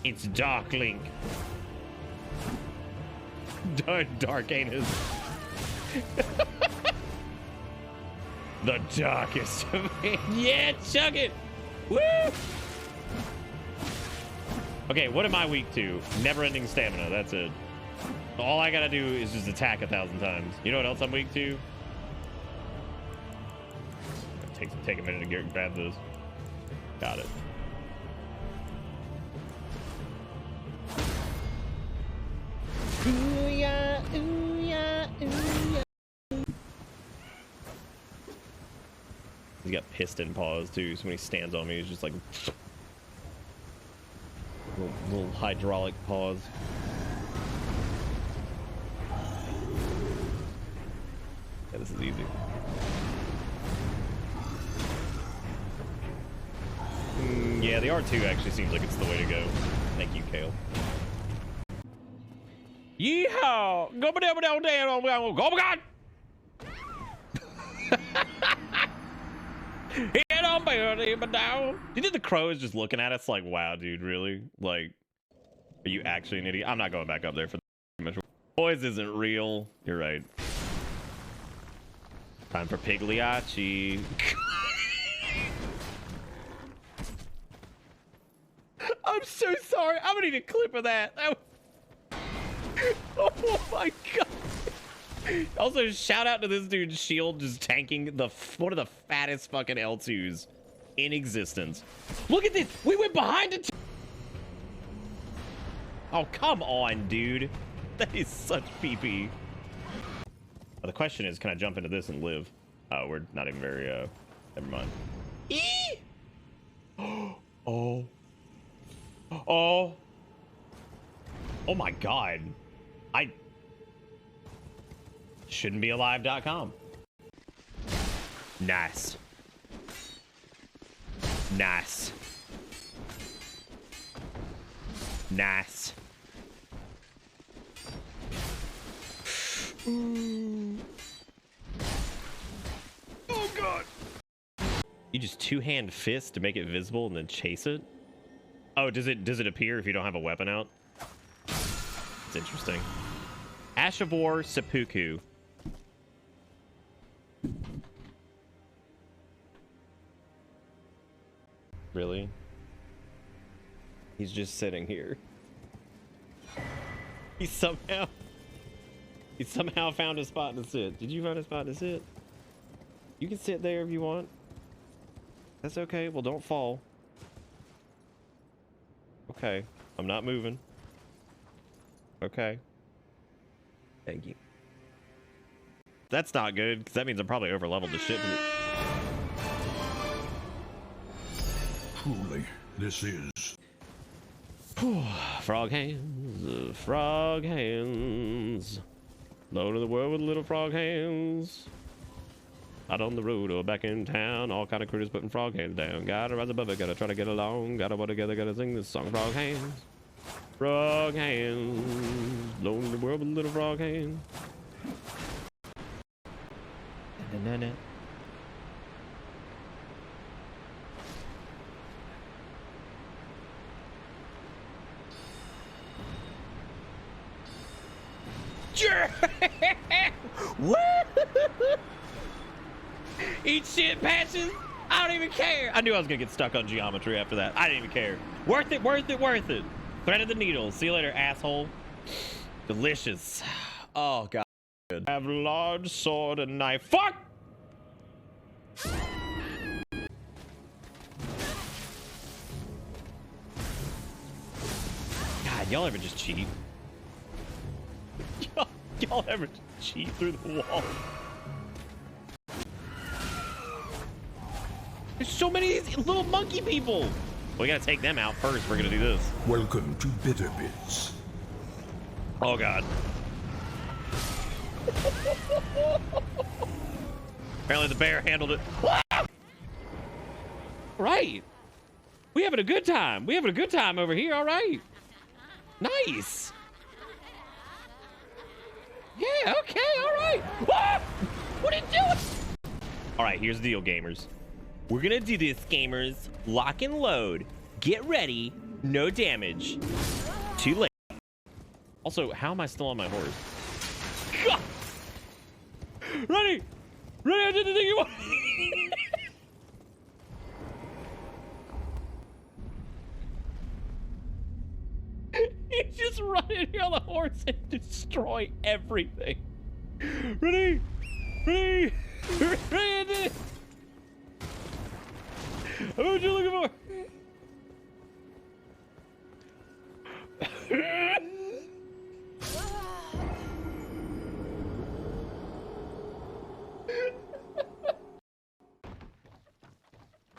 It's Dark Link. Dark anus. The darkest of it. Yeah, chug it. Woo! Okay, what am I weak to? Never-ending stamina. That's it. All I gotta do is just attack 1,000 times. You know what else I'm weak to? Take a minute to grab this. Got it. Ooh yeah, ooh yeah, ooh yeah. He's got piston paws too, so when he stands on me, he's just like little hydraulic paws. Yeah, this is easy. Yeah, the R2 actually seems like it's the way to go. Thank you, Kale. Yeehaw! Go down, oh my god! You think the crow is just looking at us like, wow, dude, really? Like, are you actually an idiot? I'm not going back up there for the boys isn't real. You're right. Time for Pigliacci. I'm so sorry. I'm gonna need a clip of that. Oh my god. Also, shout out to this dude's shield just tanking one of the fattest fucking L2s in existence. Look at this. We went behind it. Oh, come on, dude. That is such PP. Well, the question is, can I jump into this and live? Oh, we're not even very, never mind. Eee! Oh. Oh. Oh my god. I shouldn't be alive.com. Nice. Nice. Nice. Oh god. You just two-hand fist to make it visible and then chase it? Oh, does it appear if you don't have a weapon out? It's interesting. Ash of War Seppuku. Really? He's just sitting here. He somehow found a spot to sit. Did you find a spot to sit? You can sit there if you want. That's okay. Well, don't fall. Okay. I'm not moving. Okay. Thank you. That's not good, because that means I'm probably over-leveled the shit. Truly, this is... Frog hands, frog hands. Low to the world with little frog hands. Out on the road or back in town, all kind of critters putting frog hands down. Gotta rise above it, gotta try to get along. Gotta work together, gotta sing this song. Frog hands, frog hands. Low to the world with little frog hands. Na-na-na. Woo! Eat shit, Patches. I don't even care. I knew I was gonna get stuck on geometry after that. I didn't even care. Worth it, worth it, worth it. Threaded the needle. See you later, asshole. Delicious. Oh god. Good. Have a large sword and knife. Fuck! God, y'all ever just cheat? Y'all ever cheat through the wall? There's so many of these little monkey people. We gotta take them out first. We're gonna do this. Welcome to Bitter Bits. Oh god. Apparently the bear handled it. Right. We having a good time. We having a good time over here. All right. Nice. Yeah, okay, all right. What are you doing? All right, here's the deal, gamers. We're gonna do this, gamers. Lock and load. Get ready. No damage. Too late. Also, how am I still on my horse? God! Ready! Ready, I did the thing you want! He's just running here on the horse and destroy everything. Ready! Ready! Ready! What you looking for?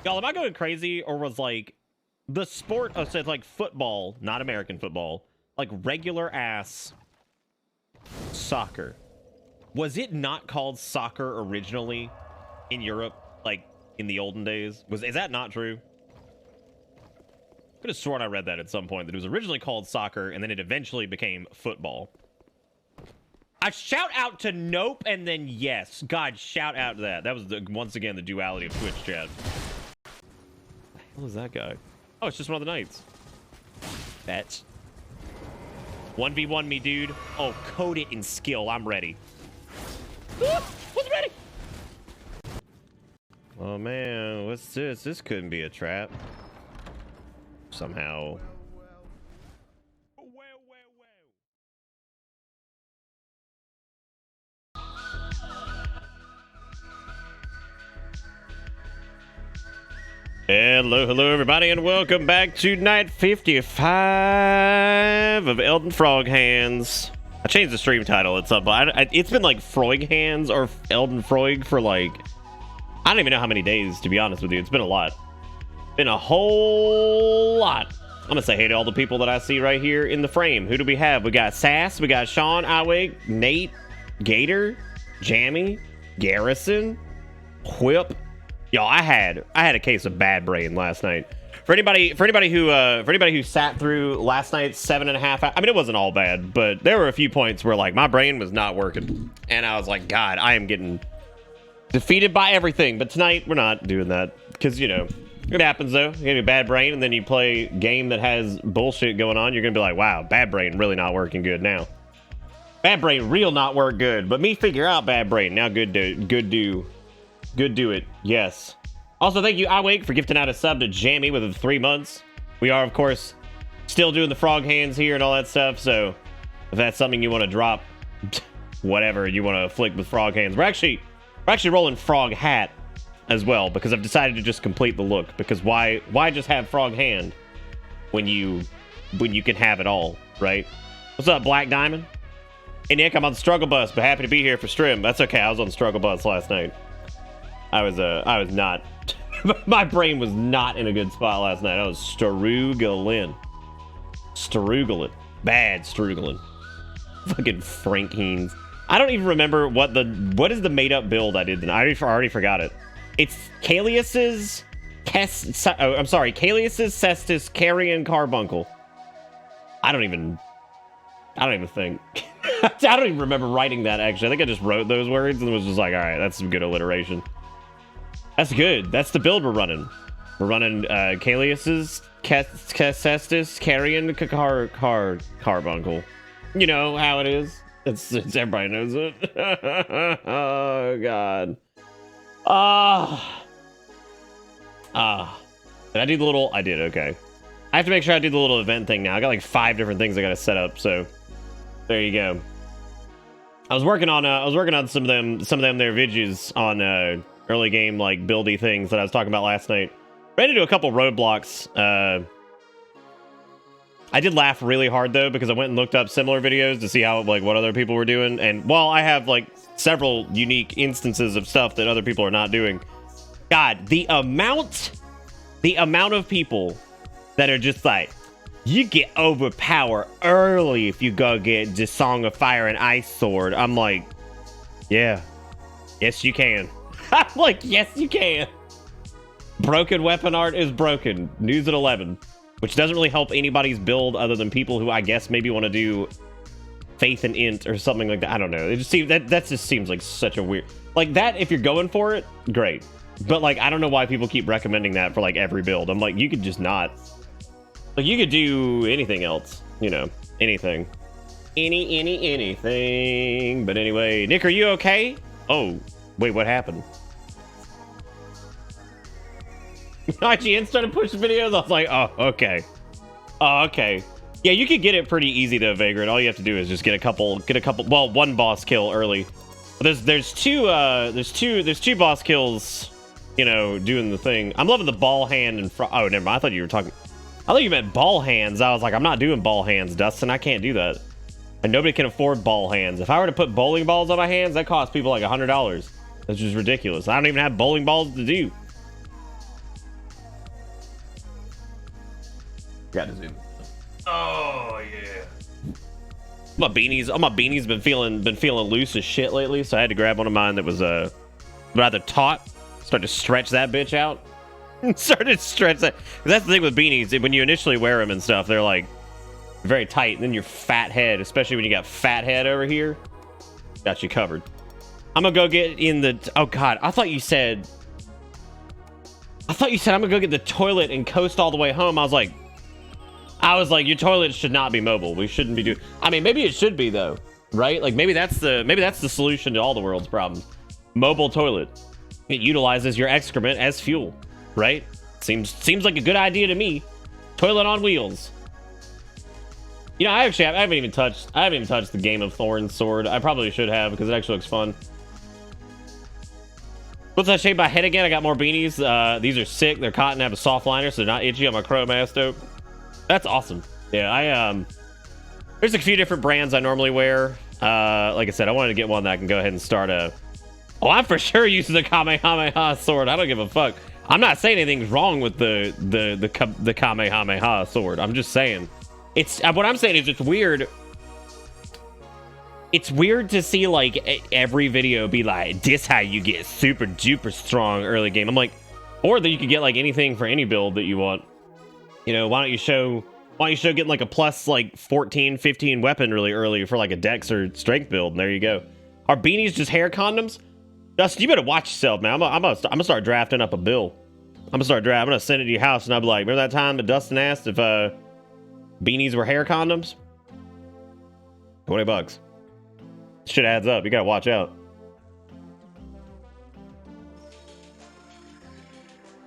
Y'all, am I going crazy, or was like the sport of, so it's like football, not American football, like regular ass soccer? Was it not called soccer originally in Europe, like in the olden days? Is that not true? I could have sworn I read that at some point, that it was originally called soccer and then it eventually became football. A shout out to Nope and then yes. God, shout out to that. That was once again the duality of Twitch chat. What the hell is that guy? Oh, it's just one of the knights. That's 1v1 me, dude. Oh, code it in skill. I'm ready. What's ready? Oh man, what's this? This couldn't be a trap. Somehow. Hello everybody, and welcome back to night 55 of Elden Frog Hands. I changed the stream title at some point. It's been like Frog Hands or Elden Frog for like, I don't even know how many days, to be honest with you. It's been a lot. Been a whole lot. I'm gonna say hey to all the people that I see right here in the frame. Who do we have? We got Sass, we got Sean, Iwig, Nate, Gator, Jammy, Garrison, Whip. Y'all, I had a case of bad brain last night. For anybody who sat through last night's 7.5 hours, I mean, it wasn't all bad, but there were a few points where like my brain was not working, and I was like, God, I am getting defeated by everything. But tonight we're not doing that because, you know, it happens though. You get a bad brain, and then you play a game that has bullshit going on. You're gonna be like, wow, bad brain really not working good now. Bad brain real not work good, but me figure out bad brain now. Good do it. Yes. Also, thank you, Iwake, for gifting out a sub to Jammy with 3 months. We are, of course, still doing the frog hands here and all that stuff. So if that's something you want to drop, whatever you want to flick with frog hands, we're actually rolling frog hat as well, because I've decided to just complete the look. Because why just have frog hand when you can have it all, right? What's up, Black Diamond? Hey Nick, I'm on the struggle bus, but happy to be here for stream. That's okay. I was on the struggle bus last night. I was not. My brain was not in a good spot last night. I was struggling. Bad struggling. Fucking Frank Heens. I don't even remember what is the made up build I did. I already forgot it. It's Callius's Cestus Carrion Carbuncle. I don't even think. I don't even remember writing that, actually. I think I just wrote those words and was just like, all right, that's some good alliteration. That's good. That's the build we're running. We're running Callius's Cestus Carrion Carbuncle. You know how it is. It's everybody knows it. Oh god. Did I do the little? I did. Okay. I have to make sure I do the little event thing now. I got like 5 different things I got to set up. So there you go. I was working on some of them their vidges on early game like buildy things that I was talking about last night. Ran into a couple roadblocks. I did laugh really hard though, because I went and looked up similar videos to see how what other people were doing, and while I have like several unique instances of stuff that other people are not doing, God, the amount of people that are just like, you get overpowered early if you go get the Song of Fire and Ice Sword. I'm like, yeah, yes you can. I'm like, yes you can. Broken weapon art is broken. News at 11. Which doesn't really help anybody's build other than people who I guess maybe want to do Faith and Int or something like that. I don't know. It just seems that just seems like such a weird, like that. If you're going for it, great. But like, I don't know why people keep recommending that for like every build. I'm like, you could just not. Like, you could do anything else, you know, anything. Anything. But anyway, Nick, are you okay? Oh, wait, what happened? IGN started pushing videos. I was like, oh, okay. Oh, okay. Yeah, you could get it pretty easy though, Vagrant. All you have to do is just get a couple, well, one boss kill early. But there's two boss kills, you know, doing the thing. I'm loving the ball hand and oh, never mind. I thought you meant ball hands. I was like, I'm not doing ball hands, Dustin. I can't do that. And nobody can afford ball hands. If I were to put bowling balls on my hands, that costs people like $100. That's just ridiculous. I don't even have bowling balls to do. Got to zoom. Oh yeah. My beanies been feeling loose as shit lately, so I had to grab one of mine that was rather taut. Start to stretch that bitch out. Started to stretch that. That's the thing with beanies. When you initially wear them and stuff, they're like very tight, and then your fat head, especially when you got fat head over here, got you covered. I'm gonna go get in the. Oh God, I thought you said I'm gonna go get the toilet and coast all the way home. I was like, your toilet should not be mobile. We shouldn't be doing. I mean, maybe it should be though, right? Like maybe that's the solution to all the world's problems. Mobile toilet. It utilizes your excrement as fuel, right? Seems like a good idea to me. Toilet on wheels. You know, I haven't even touched the Game of Thorns sword. I probably should have because it actually looks fun. What's that shape my head again? I got more beanies. These are sick. They're cotton, have a soft liner, so they're not itchy on my Crow Masto. That's awesome. Yeah, there's a few different brands I normally wear. Like I said, I wanted to get one that I can go ahead and start a. Oh, I'm for sure using the Kamehameha sword. I don't give a fuck. I'm not saying anything's wrong with the Kamehameha sword. I'm just saying, what I'm saying is it's weird. It's weird to see like every video be like, this how you get super duper strong early game. I'm like, or that you could get like anything for any build that you want. You know, why don't you show getting like a plus like 14, 15 weapon really early for like a dex or strength build, and there you go. Are beanies just hair condoms? Dustin, you better watch yourself, man. I'm gonna start drafting up a bill. I'm gonna send it to your house, and I'll be like, remember that time that Dustin asked if beanies were hair condoms? $20. Shit adds up. You gotta watch out.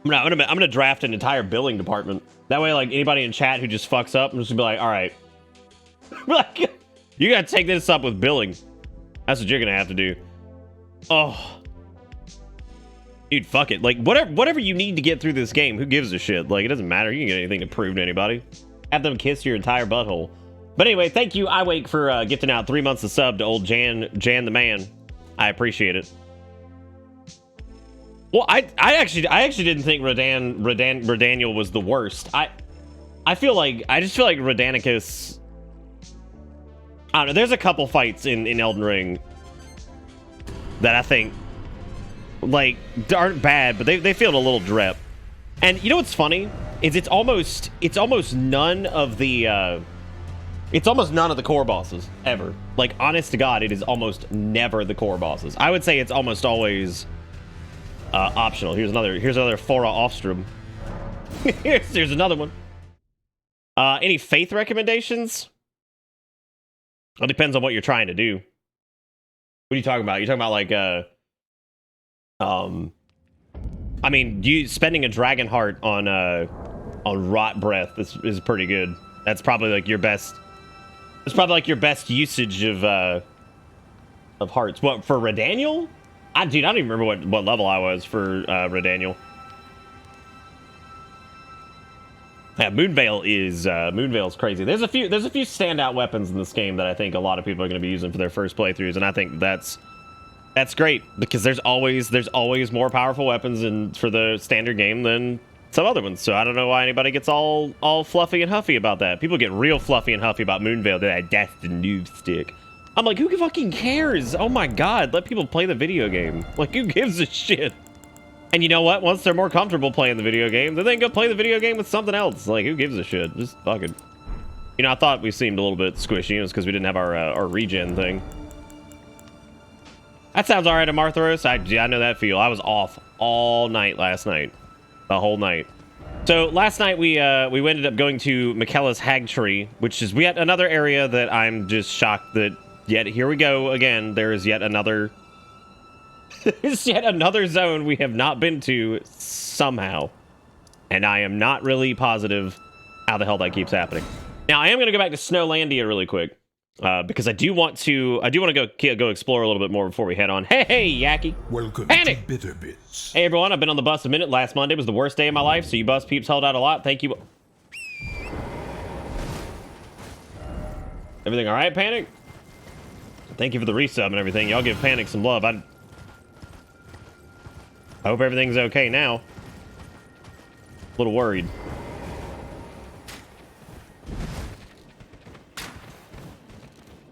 I'm gonna draft an entire billing department. That way, like anybody in chat who just fucks up, I'm just gonna be like, all right, like, you gotta take this up with billing. That's what you're gonna have to do. Oh, dude, fuck it. Like whatever you need to get through this game, who gives a shit? Like it doesn't matter. You can get anything to prove to anybody. Have them kiss your entire butthole. But anyway, thank you, iWake, for gifting out 3 months of sub to old Jan the man. I appreciate it. Well, I actually didn't think Redaniel was the worst. I just feel like Rodanicus. I don't know. There's a couple fights in Elden Ring that I think like aren't bad, but they feel a little drep. And you know what's funny is it's almost none of the core bosses ever. Like honest to God, it is almost never the core bosses. I would say it's almost always optional. Here's another Fora Offstrom. here's another one. Any faith recommendations? It depends on what you're trying to do. What are you talking about? You're talking about like I mean, you spending a dragon heart on rot breath is pretty good. That's probably like your best. It's probably like your best usage of hearts. What for Redaniel? Dude, I don't even remember what level I was for Redaniel. Yeah, Moonveil's crazy. There's a few standout weapons in this game that I think a lot of people are going to be using for their first playthroughs, and I think that's great because there's always more powerful weapons for the standard game than some other ones. So I don't know why anybody gets all fluffy and huffy about that. People get real fluffy and huffy about Moonveil. That's the new stick. I'm like, who fucking cares? Oh my God, let people play the video game. Like, who gives a shit? And you know what? Once they're more comfortable playing the video game, then they can go play the video game with something else. Like, who gives a shit? Just fucking. You know, I thought we seemed a little bit squishy. It was because we didn't have our regen thing. That sounds alright, Amarthros. I know that feel. I was off all night last night. The whole night. So last night we ended up going to Michaela's Hag Tree, which is yet another area that I'm just shocked that yet here we go again. There is yet another there's yet another zone we have not been to somehow. And I am not really positive how the hell that keeps happening. Now I am gonna go back to Snowlandia really quick. Because I do want to go explore a little bit more before we head on. Hey, Yaki. Welcome Panic. to Bitter Bits. Hey, everyone. I've been on the bus a minute. Last Monday was the worst day of my life, so you bus peeps held out a lot. Thank you. Everything all right, Panic? Thank you for the resub and everything. Y'all give Panic some love. I hope everything's okay now. A little worried.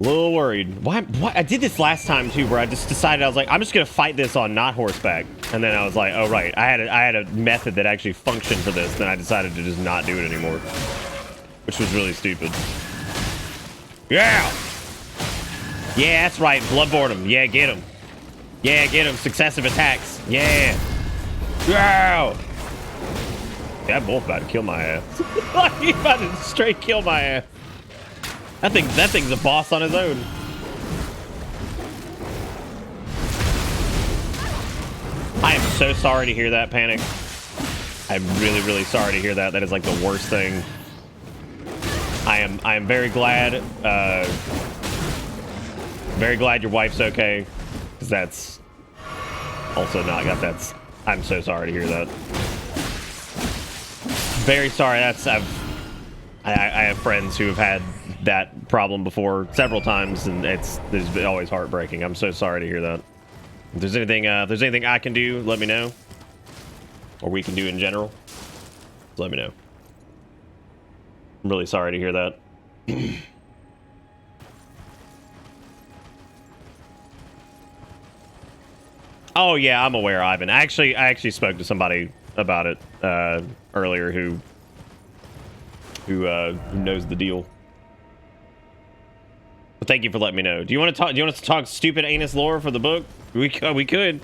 A little worried. Why? I did this last time too, where I just decided I was like, I'm just gonna fight this on not horseback, and then I was like, oh right, I had a method that actually functioned for this. Then I decided to just not do it anymore, which was really stupid. Yeah, yeah, that's right. Bloodborne him. Yeah, get him. Yeah, get him. Successive attacks. Yeah. Yeah. That wolf about to kill my ass. He's about to straight kill my ass. That thing's a boss on his own. I am so sorry to hear that, Panic. I'm really, really sorry to hear that. That is like the worst thing. I am very glad. Very glad your wife's okay, because that's also not got. I'm so sorry to hear that. Very sorry. I have friends who have had that problem before several times, and it's always heartbreaking. I'm so sorry to hear that. If there's anything I can do, let me know, or we can do in general, let me know. I'm really sorry to hear that. Oh yeah, I'm aware, Ivan. I actually spoke to somebody about it earlier who knows the deal. But thank you for letting me know. Do you want us to talk stupid anus lore for the book? We could.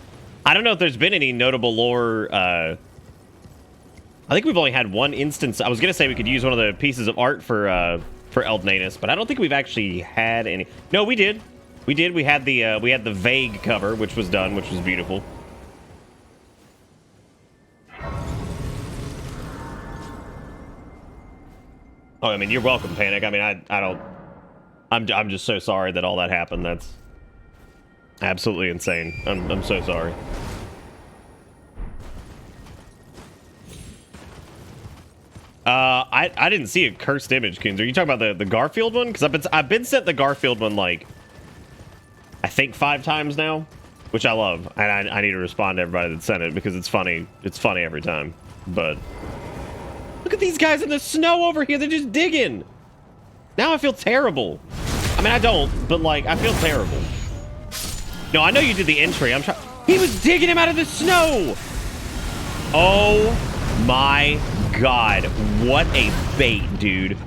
I don't know if there's been any notable lore. I think we've only had one instance. I was gonna say we could use one of the pieces of art for Elden Ring, but I don't think we've actually had any. No, we did. We did. We had the vague cover, which was done, which was beautiful. Oh, I mean, you're welcome, Panic. I mean, I don't. I'm just so sorry that all that happened. That's absolutely insane. I'm so sorry. I didn't see a cursed image, Coons. Are you talking about the Garfield one? Because I've been sent the Garfield one like I think 5 times now, which I love, and I need to respond to everybody that sent it because it's funny. It's funny every time. But look at these guys in the snow over here. They're just digging. Now I feel terrible. I mean, I don't, but like I feel terrible. No, I know you did the entry. I'm trying. He was digging him out of the snow. Oh my God. What a bait, dude.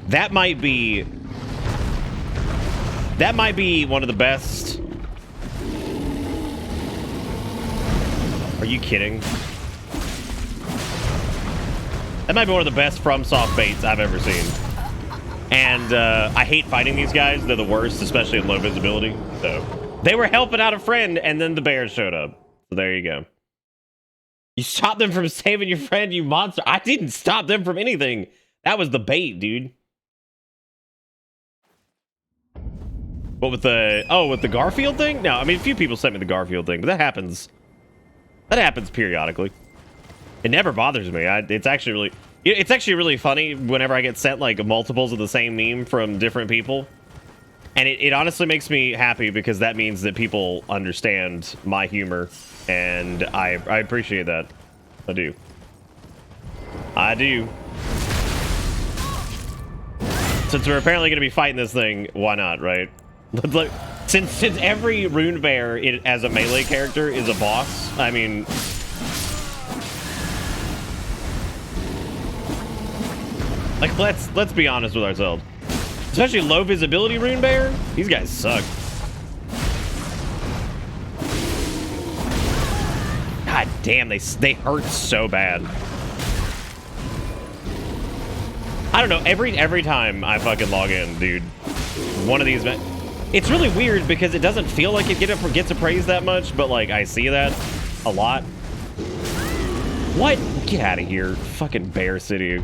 That might be one of the best. Are you kidding? That might be one of the best FromSoft baits I've ever seen. And I hate fighting these guys. They're the worst, especially in low visibility. So they were helping out a friend, and then the bears showed up. So there you go. You stopped them from saving your friend, you monster. I didn't stop them from anything. That was the bait, dude. What with the Garfield thing? No, I mean, a few people sent me the Garfield thing, but that happens periodically. It never bothers me. It's actually really funny whenever I get sent like multiples of the same meme from different people. And it honestly makes me happy because that means that people understand my humor, and I appreciate that. I do. I do. Since we're apparently going to be fighting this thing, why not, right? Like, since every rune bear as a melee character is a boss, I mean, like let's be honest with ourselves. Especially low visibility rune bear, these guys suck. God damn, they hurt so bad. I don't know. Every time I fucking log in, dude, one of these. It's really weird because it doesn't feel like it gets appraised that much, but like I see that a lot. What? Get out of here, fucking Bear City.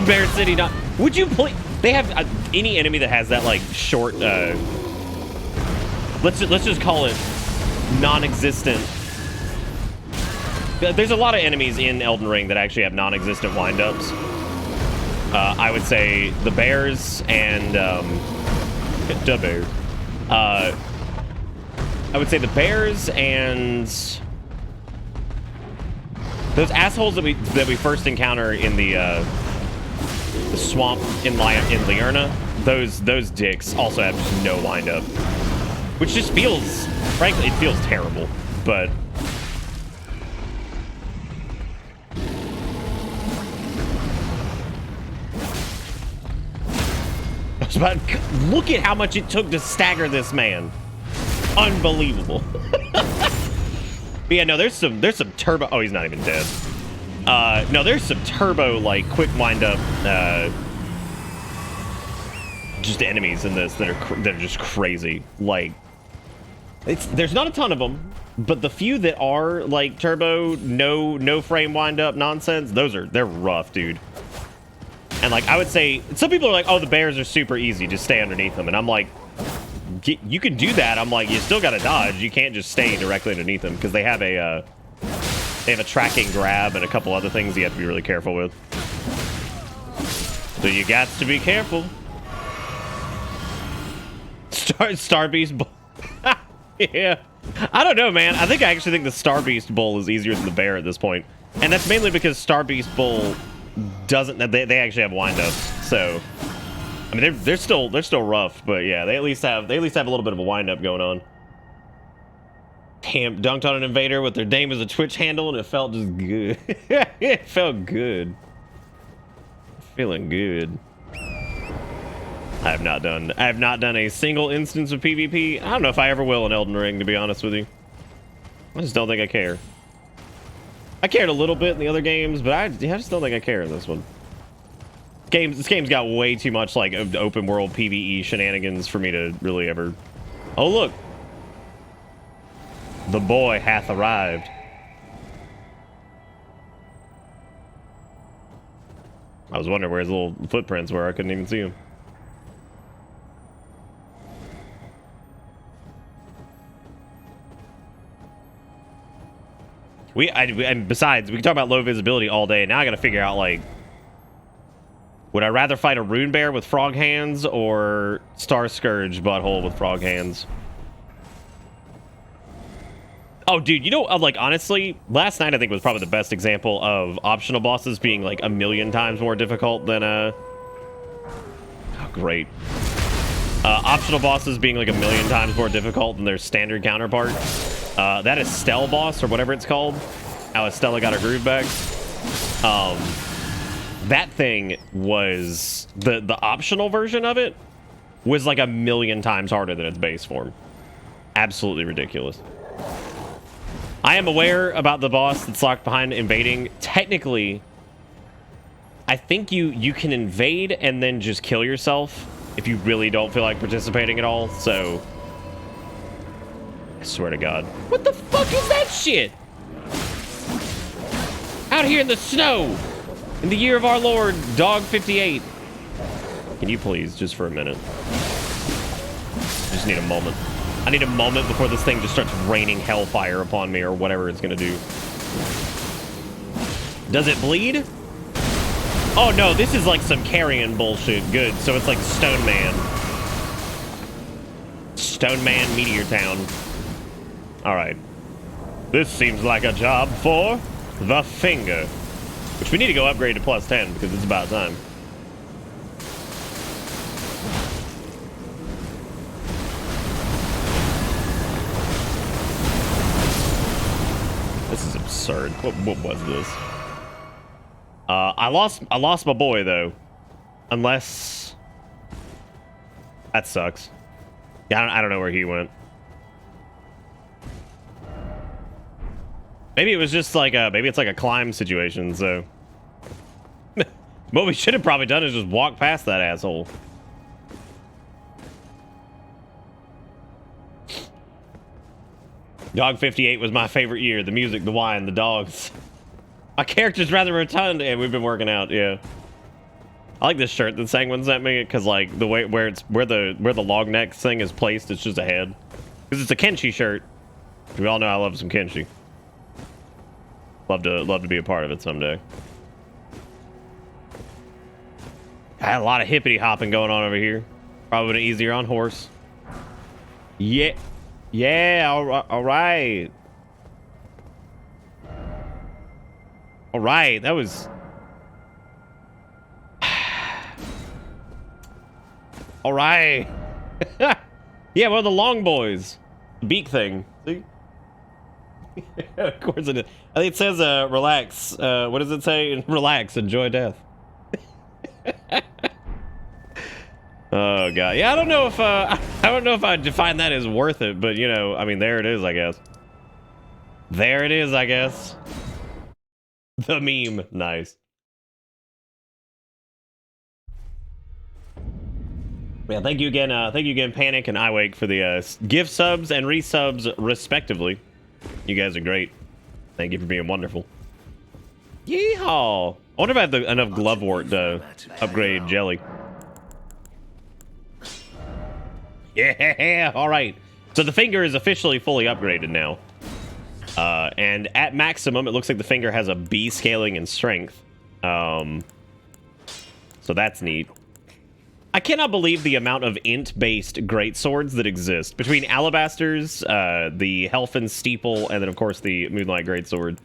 Bear City. Not. Would you play? They have any enemy that has that like short. Let's just call it non-existent. There's a lot of enemies in Elden Ring that actually have non-existent windups. I would say the bears and the bear. I would say the bears and those assholes that we first encounter in the swamp in Liurna. Those dicks also have just no windup, which just feels, frankly, it feels terrible. But look at how much it took to stagger this man. Unbelievable. But yeah, no, there's some turbo. Oh, he's not even dead. No, there's some turbo like quick wind up just enemies in this that are just crazy. Like there's not a ton of them, but the few that are like turbo, no frame wind up nonsense, they're rough, dude. And like I would say, some people are like, "Oh, the bears are super easy. Just stay underneath them." And I'm like, "You can do that." I'm like, "You still got to dodge. You can't just stay directly underneath them because they have a tracking grab and a couple other things you have to be really careful with. So you got to be careful." Star Beast Bowl. Yeah, I don't know, man. I actually think the Star Beast Bowl is easier than the bear at this point, and that's mainly because Star Beast Bowl doesn't. They actually have windups, so I mean they're still rough, but yeah, they at least have a little bit of a windup going on. Damn, dunked on an invader with their name as a Twitch handle, and it felt just good. It felt good. Feeling good. I have not done a single instance of PvP. I don't know if I ever will in Elden Ring, to be honest with you. I just don't think I care. I cared a little bit in the other games, but I just don't think I care in this one. This game's got way too much like open world PvE shenanigans for me to really ever. Oh look, the boy hath arrived. I was wondering where his little footprints were. I couldn't even see him. And besides, we can talk about low visibility all day. Now I got to figure out, like, would I rather fight a rune bear with frog hands or Star Scourge butthole with frog hands? Oh, dude, you know, like, honestly, last night I think was probably the best example of optional bosses being like 1,000,000 times more difficult than oh, great. Optional bosses being like 1,000,000 times more difficult than their standard counterpart. That Estelle boss, or whatever it's called. How Estella got her groove back. That thing was... The optional version of it was like 1,000,000 times harder than its base form. Absolutely ridiculous. I am aware about the boss that's locked behind invading. Technically, I think you can invade and then just kill yourself if you really don't feel like participating at all, so... I swear to God. What the fuck is that shit? Out here in the snow! In the year of our Lord, Dog 58. Can you please, just for a minute? I just need a moment. I need a moment before this thing just starts raining hellfire upon me or whatever it's gonna do. Does it bleed? Oh no, this is like some carrion bullshit. Good, so it's like Stone Man. Stone Man Meteor Town. Alright. This seems like a job for the finger. Which we need to go upgrade to +10 because it's about time. This is absurd. What was this? I lost my boy though. Unless that sucks. Yeah, I don't know where he went. Maybe it was just like maybe it's like a climb situation, so What we should have probably done is just walk past that asshole. Dog 58 was my favorite year. The music, the wine, the dogs. My character's rather rotund, and we've been working out, yeah. I like this shirt that Sanguine sent me, because like the way where the long neck thing is placed, it's just a head. Because it's a Kenshi shirt. We all know I love some Kenshi. Love to be a part of it someday. I had a lot of hippity hopping going on over here. Probably been easier on horse. Yeah. Yeah, all right. All right, that was... all right. Yeah, one of the long boys. The beak thing. See? Of course it is. I think it says, relax. What does it say? Relax, enjoy death. Oh god, yeah. I don't know if I'd define that as worth it, but you know, I mean, there it is, I guess. There it is, I guess. The meme, nice. Yeah, thank you again, Panic and iWake for the gift subs and resubs respectively. You guys are great. Thank you for being wonderful. Yeehaw! I wonder if I have enough glovewort to upgrade Jelly. Yeah, all right. So the finger is officially fully upgraded now. And at maximum, it looks like the finger has a B scaling in strength. So that's neat. I cannot believe the amount of int-based greatswords that exist. Between Alabasters, the Helfen Steeple, and then, of course, the Moonlight Greatsword.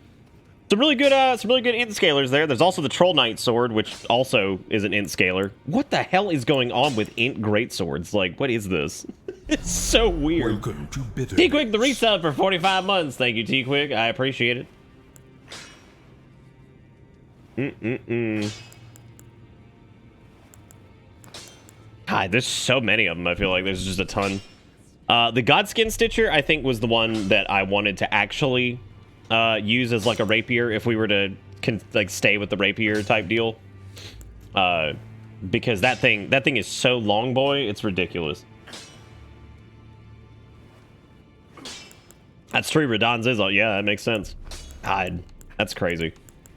Some really good int scalers there. There's also the Troll Knight Sword, which also is an int scaler. What the hell is going on with int greatswords? Like, what is this? It's so weird. Welcome to Bitter T-Quick, the resub for 45 months. Thank you, T-Quick. I appreciate it. God, there's so many of them. I feel like there's just a ton. The Godskin Stitcher, I think, was the one that I wanted to actually use as like a rapier if we were to like stay with the rapier type deal. Because that thing is so long, boy, it's ridiculous. That's true. Radon's is, yeah, that makes sense. God, that's crazy.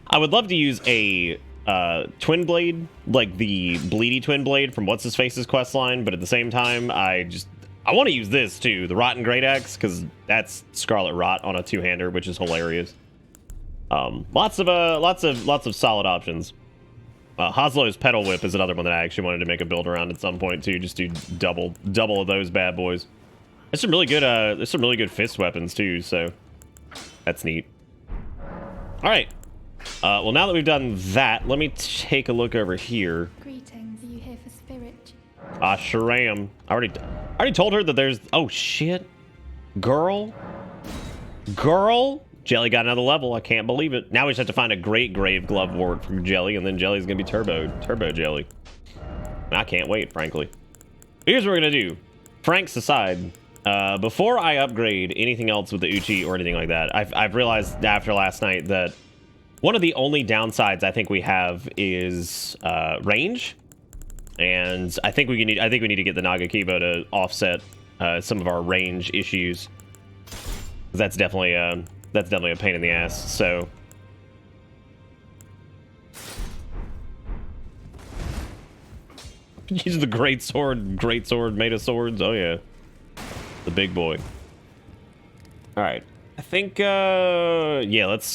I would love to use a twin blade, like the bleedy twin blade from what's his face's questline, but at the same time, I want to use this too, the Rotten Great Axe, because that's Scarlet Rot on a two-hander, which is hilarious. Lots of solid options. Hoslow's Pedal Whip is another one that I actually wanted to make a build around at some point too. Just do double of those bad boys. There's some really good fist weapons too, so that's neat. All right. Well, now that we've done that, let me take a look over here. Greetings, are you here for spirit? I sure am. I already told her that there's... Oh, shit. Girl. Jelly got another level. I can't believe it. Now we just have to find a great grave glovewort from Jelly, and then Jelly's gonna be Turbo Jelly. I can't wait, frankly. Here's what we're gonna do. Franks aside, before I upgrade anything else with the Uchi or anything like that, I've realized after last night that one of the only downsides I think we have is range, and I think we need to get the Nagakiba to offset some of our range issues. That's definitely a pain in the ass. So use the great sword made of swords. Oh yeah, the big boy. All right, I think yeah, let's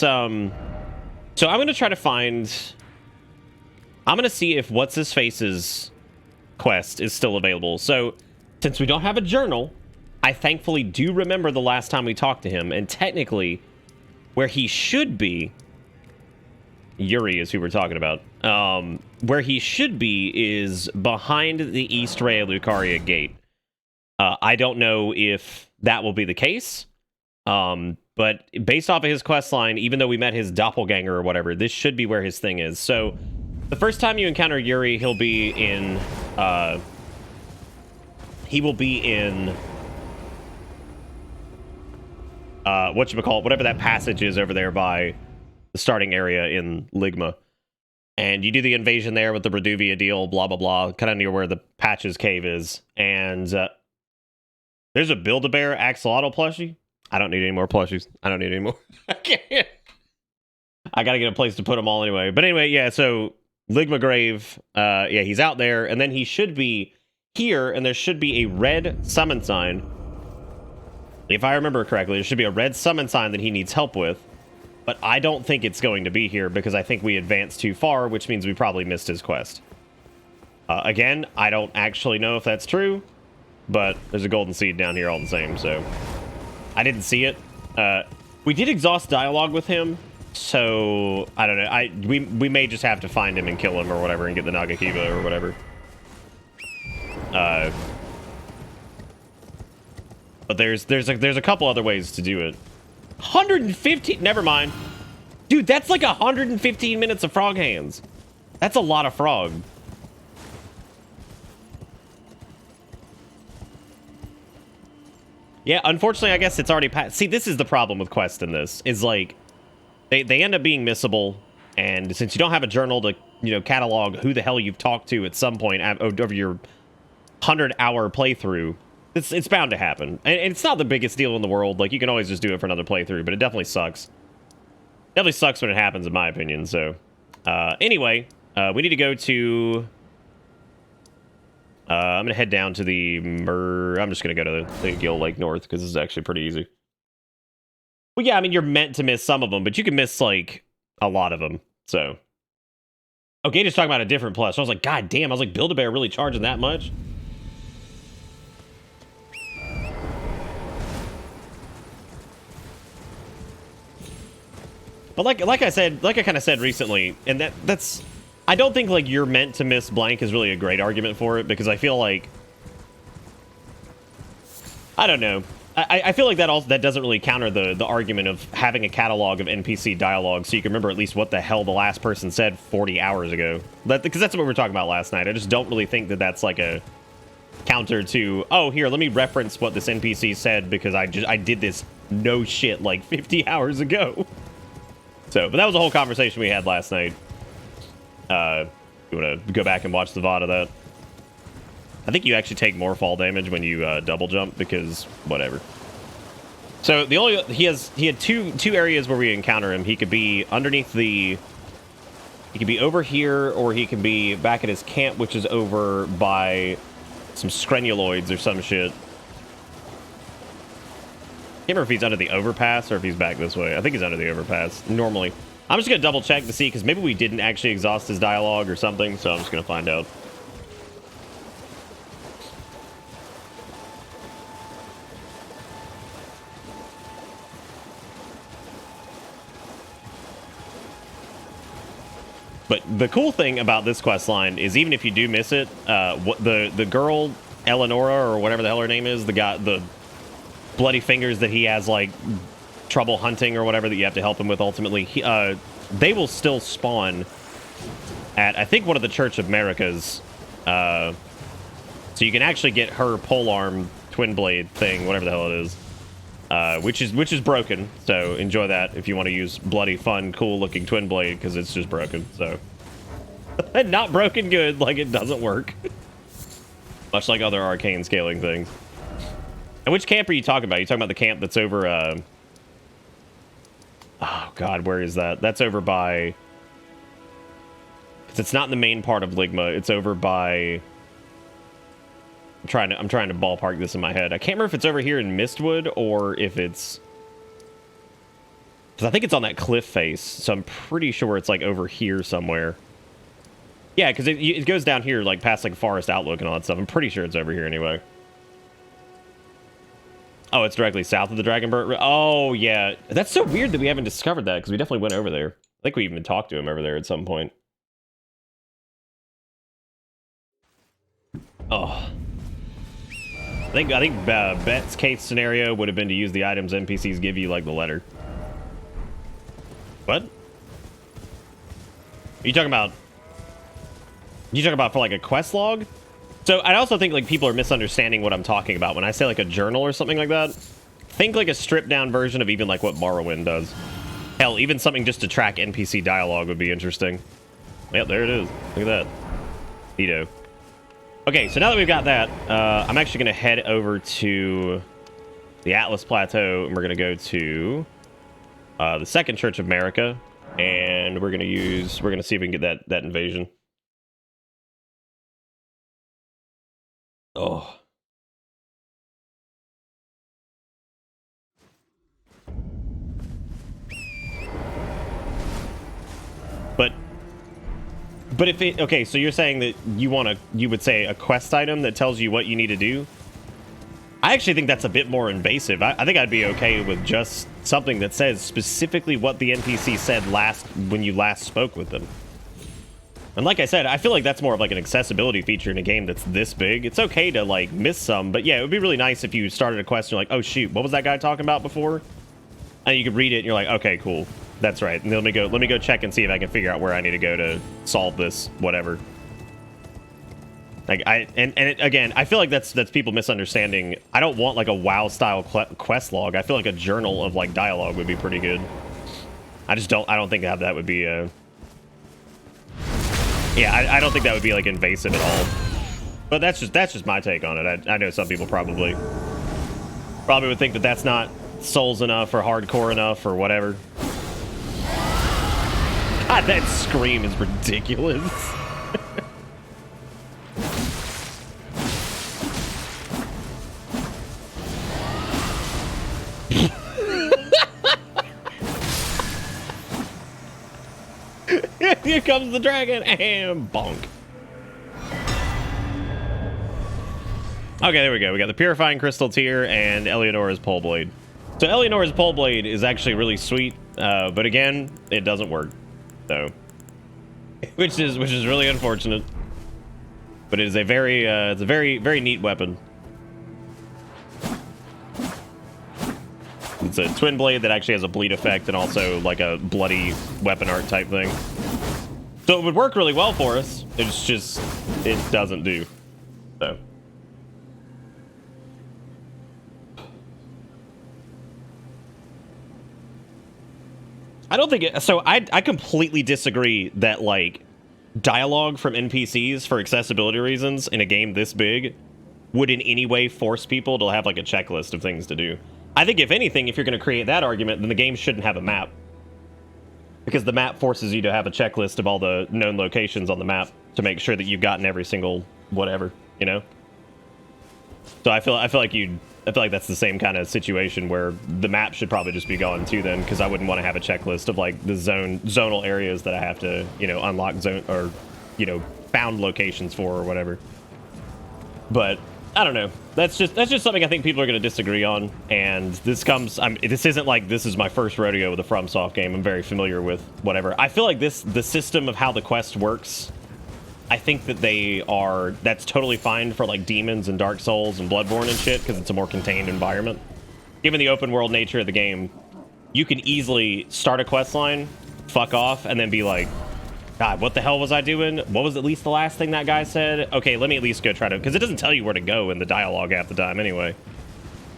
so I'm gonna try to find... I'm gonna see if What's-His-Face's quest is still available. So, since we don't have a journal, I thankfully do remember the last time we talked to him, and technically, where he should be... Yuri is who we're talking about. Where he should be is behind the East Ray Lucaria gate. I don't know if that will be the case. But based off of his questline, even though we met his doppelganger or whatever, this should be where his thing is. So, the first time you encounter Yuri, he'll be in, he will be in, whatchamacallit, whatever that passage is over there by the starting area in Ligma. And you do the invasion there with the Reduvia deal, blah, blah, blah, kind of near where the Patches Cave is. And there's a Build-A-Bear Axolotl plushie. I don't need any more plushies. I don't need any more. I can't. I got to get a place to put them all anyway. But anyway, yeah, so Ligma Grave, yeah, he's out there. And then he should be here, and there should be a red summon sign. If I remember correctly, there should be a red summon sign that he needs help with. But I don't think it's going to be here because I think we advanced too far, which means we probably missed his quest. Again, I don't actually know if that's true, but there's a golden seed down here all the same, so I didn't see it. We did exhaust dialogue with him, so I don't know. We may just have to find him and kill him or whatever and get the Nagakiba or whatever. But there's a couple other ways to do it. 115, never mind. Dude, that's like 115 minutes of frog hands. That's a lot of frog. Yeah, unfortunately, I guess it's already passed. See, this is the problem with Quest in this, is like, they end up being missable, and since you don't have a journal to, you know, catalog who the hell you've talked to at some point over your 100-hour playthrough, it's bound to happen. And it's not the biggest deal in the world. Like, you can always just do it for another playthrough, but it definitely sucks. Definitely sucks when it happens, in my opinion, so. Anyway, we need to go to... I'm gonna head down to the I'm just gonna go to the Gill Lake North, because this is actually pretty easy. Well, yeah, I mean, you're meant to miss some of them, but you can miss, like, a lot of them, so. Okay, just talking about a different plush. I was like, God damn, I was like, Build-A-Bear really charging that much? But like I said, like I kind of said recently, and that's... I don't think, like, you're meant to miss blank is really a great argument for it, because I feel like... I don't know. I feel like that doesn't really counter the argument of having a catalog of NPC dialogue so you can remember at least what the hell the last person said 40 hours ago. Because that's what we were talking about last night. I just don't really think that that's, like, a counter to, oh, here, let me reference what this NPC said because I did this no shit, like, 50 hours ago. So, but that was a whole conversation we had last night. You want to go back and watch the VOD of that? I think you actually take more fall damage when you double jump because whatever. So he had two areas where we encounter him. He could be underneath the. He could be over here, or he can be back at his camp, which is over by some screnuloids or some shit. I can't remember if he's under the overpass or if he's back this way. I think he's under the overpass, normally. I'm just going to double check to see, because maybe we didn't actually exhaust his dialogue or something, so I'm just going to find out. But the cool thing about this quest line is even if you do miss it, the girl, Eleonora, or whatever the hell her name is, the bloody fingers that he has, like, trouble hunting or whatever that you have to help him with ultimately, they will still spawn at, I think, one of the Church of Americas. So you can actually get her polearm twin blade thing, whatever the hell it is, which is broken. So enjoy that if you want to use bloody, fun, cool-looking twin blade, because it's just broken. So not broken good, like it doesn't work. Much like other arcane scaling things. And which camp are you talking about? You talking about the camp that's over, oh god, where is that? That's over by... Because it's not in the main part of Ligma. It's over by... I'm trying to ballpark this in my head. I can't remember if it's over here in Mistwood or if it's... Because I think it's on that cliff face, so I'm pretty sure it's like over here somewhere. Yeah, because it goes down here, like past like Forest Outlook and all that stuff. I'm pretty sure it's over here anyway. Oh, it's directly south of the Dragonbird. Oh, yeah. That's so weird that we haven't discovered that, because we definitely went over there. I think we even talked to him over there at some point. Oh. I think Bet's case scenario would have been to use the items NPCs give you, like the letter. What? Are you talking about... You talking about for, like, a quest log? So, I also think, like, people are misunderstanding what I'm talking about. When I say, like, a journal or something like that, think, like, a stripped-down version of even, like, what Morrowind does. Hell, even something just to track NPC dialogue would be interesting. Yep, there it is. Look at that. Neato. Okay, so now that we've got that, I'm actually going to head over to the Atlas Plateau, and we're going to go to the Second Church of America, and we're going to see if we can get that invasion. Oh. But if it, okay, so you're saying that you would say a quest item that tells you what you need to do? I actually think that's a bit more invasive. I think I'd be okay with just something that says specifically what the NPC said when you last spoke with them. And like I said, I feel like that's more of like an accessibility feature in a game that's this big. It's okay to like miss some, but yeah, it would be really nice if you started a quest and you're like, oh shoot, what was that guy talking about before? And you could read it and you're like, okay, cool. That's right. And let me go check and see if I can figure out where I need to go to solve this, whatever. Like again, I feel like that's people misunderstanding. I don't want like a WoW style quest log. I feel like a journal of like dialogue would be pretty good. I don't think that would be a... Yeah, I don't think that would be like invasive at all. But that's just my take on it. I know some people probably would think that that's not souls enough or hardcore enough or whatever. God, that scream is ridiculous. Here comes the dragon and bonk. Okay, there we go. We got the Purifying Crystal Tier and Eleonora's Pole Blade. So Eleonora's Pole Blade is actually really sweet, but again, it doesn't work. So, which is really unfortunate. But it is a very neat weapon. It's a twin blade that actually has a bleed effect and also like a bloody weapon art type thing. So it would work really well for us. It's just, it doesn't do. So. I don't think it, so I completely disagree that like dialogue from NPCs for accessibility reasons in a game this big would in any way force people to have like a checklist of things to do. I think if anything, if you're going to create that argument, then the game shouldn't have a map. Because the map forces you to have a checklist of all the known locations on the map to make sure that you've gotten every single whatever, you know? So I feel like that's the same kind of situation where the map should probably just be gone too then, because I wouldn't want to have a checklist of like the zonal areas that I have to, you know, unlock zone or, you know, found locations for or whatever. But I don't know. That's just something I think people are going to disagree on. And this isn't like this is my first rodeo with a FromSoft game. I'm very familiar with whatever. I feel like the system of how the quest works, I think that that's totally fine for like Demons and Dark Souls and Bloodborne and shit, because it's a more contained environment. Given the open world nature of the game, you can easily start a quest line, fuck off, and then be like, God, what the hell was I doing? What was at least the last thing that guy said? Okay, let me at least go try to... Because it doesn't tell you where to go in the dialogue half the time anyway.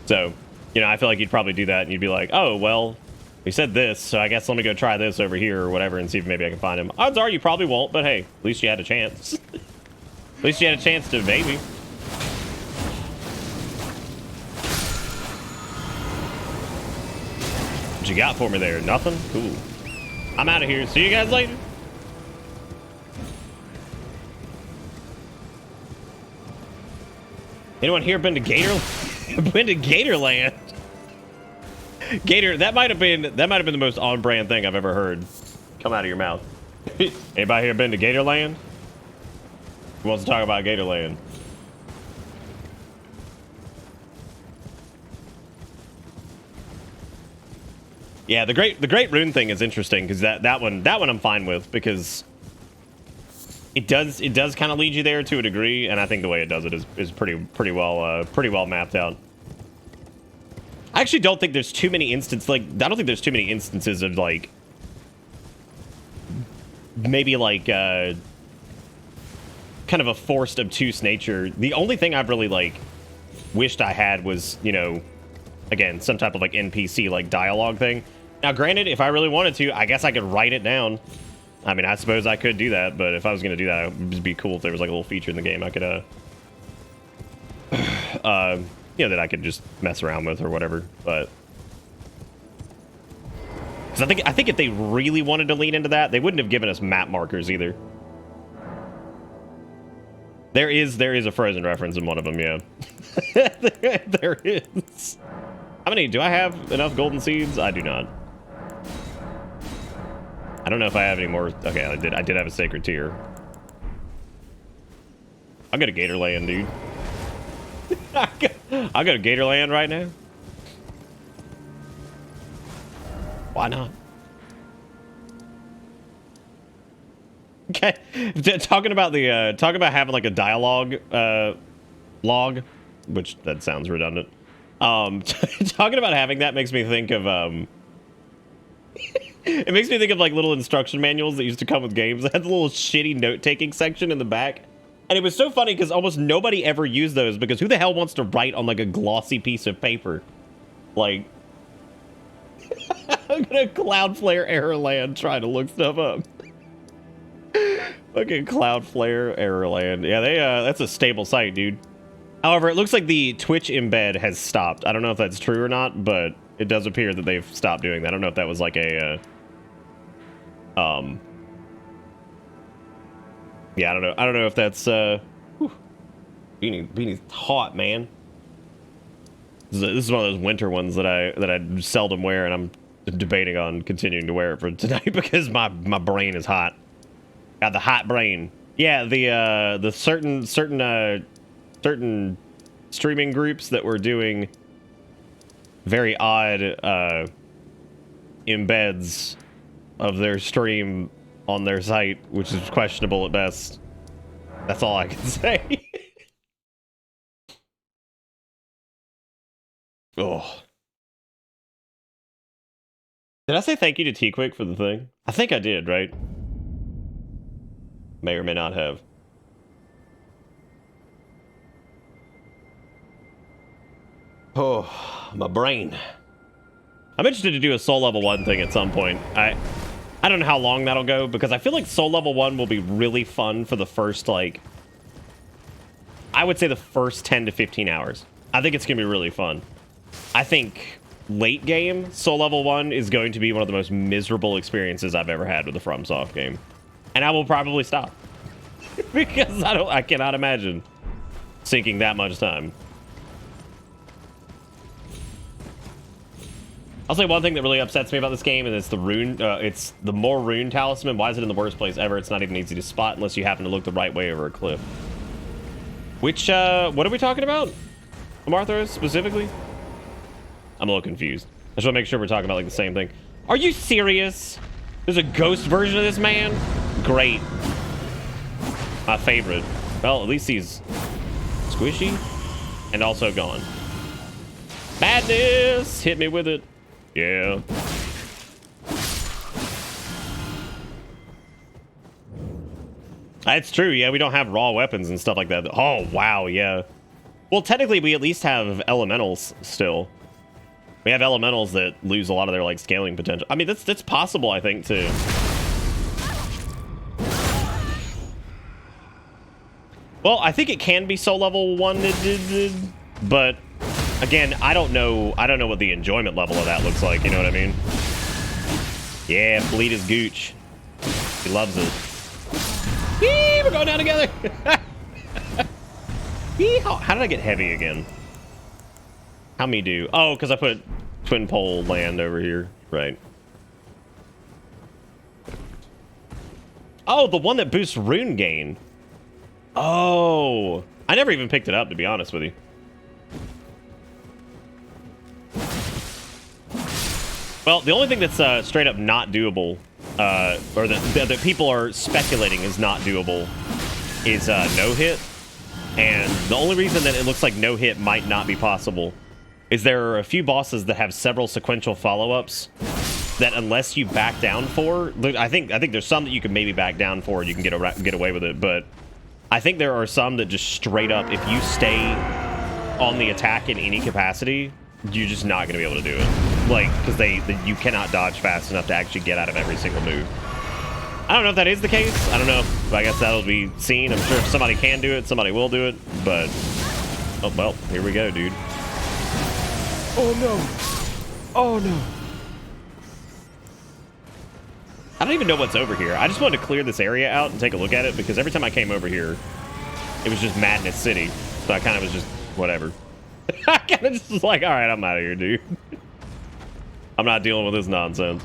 So, you know, I feel like you'd probably do that and you'd be like, oh, well, we said this, so I guess let me go try this over here or whatever and see if maybe I can find him. Odds are you probably won't, but hey, at least you had a chance. At least you had a chance to maybe. What you got for me there? Nothing? Cool. I'm out of here. See you guys later. Anyone here been to Gatorland? Gator, that might have been the most on-brand thing I've ever heard come out of your mouth. Anybody here been to Gatorland? Who wants to talk about Gatorland? Yeah, the Great Rune thing is interesting because that one I'm fine with, because it does kind of lead you there to a degree, and I think the way it does it is pretty well mapped out. I actually don't think there's too many instances of like maybe like kind of a forced obtuse nature. The only thing I've really like wished I had was, you know, again, some type of like NPC like dialogue thing. Now granted, if I really wanted to, I guess I could write it down I mean, I suppose I could do that, but if I was going to do that, it would be cool if there was like a little feature in the game I could, you know, that I could just mess around with or whatever. But because I think if they really wanted to lean into that, they wouldn't have given us map markers either. There is a Frozen reference in one of them, yeah. there is. How many? Do I have enough golden seeds? I do not. I don't know if I have any more. Okay, I did have a sacred tear. I'll go to Gatorland, dude. I'll go to Gatorland right now. Why not? Okay, talking about having like a dialogue log, which that sounds redundant. Talking about having that makes me think of it makes me think of like little instruction manuals that used to come with games that had the little shitty note-taking section in the back. And it was so funny because almost nobody ever used those, because who the hell wants to write on like a glossy piece of paper? Like, I'm gonna Cloudflare Errorland trying to look stuff up. Fucking Cloudflare Errorland. Yeah, that's a stable site, dude. However, it looks like the Twitch embed has stopped. I don't know if that's true or not, but it does appear that they've stopped doing that. I don't know if that was like a yeah, I don't know if that's Beanie's hot, man. This is one of those winter ones that I seldom wear, and I'm debating on continuing to wear it for tonight because my brain is hot. Got the hot brain. Yeah, the certain streaming groups that were doing very odd embeds of their stream on their site, which is questionable at best. That's all I can say. Oh. Did I say thank you to T-Quick for the thing? I think I did, right? May or may not have. Oh, my brain. I'm interested to do a Soul Level 1 thing at some point. I don't know how long that'll go, because I feel like Soul Level 1 will be really fun for the first, like, I would say the first 10 to 15 hours. I think it's going to be really fun. I think late game Soul Level 1 is going to be one of the most miserable experiences I've ever had with a FromSoft game. And I will probably stop. Because I cannot imagine sinking that much time. I'll say one thing that really upsets me about this game, and it's the rune. It's the more rune talisman. Why is it in the worst place ever? It's not even easy to spot unless you happen to look the right way over a cliff. Which, what are we talking about? Amarthos, specifically? I'm a little confused. I just want to make sure we're talking about, like, the same thing. Are you serious? There's a ghost version of this man? Great. My favorite. Well, at least he's squishy and also gone. Madness! Hit me with it. Yeah. That's true. Yeah, we don't have raw weapons and stuff like that. Oh, wow. Yeah. Well, technically, we at least have elementals still. We have elementals that lose a lot of their, like, scaling potential. I mean, that's possible, I think, too. Well, I think it can be Soul Level 1, but again, I don't know what the enjoyment level of that looks like, you know what I mean? Yeah, bleed his gooch. He loves it. Yee, we're going down together. How did I get heavy again? How me do? Oh, because I put twin pole land over here. Right. Oh, the one that boosts rune gain. Oh, I never even picked it up, to be honest with you. Well, the only thing that's straight up not doable, or that people are speculating is not doable, is no-hit. And the only reason that it looks like no-hit might not be possible is there are a few bosses that have several sequential follow-ups that unless you back down for, I think there's some that you can maybe back down for and you can get away with it, but I think there are some that just straight up, if you stay on the attack in any capacity, you're just not going to be able to do it. Like, because you cannot dodge fast enough to actually get out of every single move. I don't know if that is the case. I don't know. I guess that'll be seen. I'm sure if somebody can do it, somebody will do it. But, oh, well, here we go, dude. Oh, no. Oh, no. I don't even know what's over here. I just wanted to clear this area out and take a look at it because every time I came over here, it was just Madness City. So I kind of was just, whatever. I kind of just was like, all right, I'm out of here, dude. I'm not dealing with this nonsense.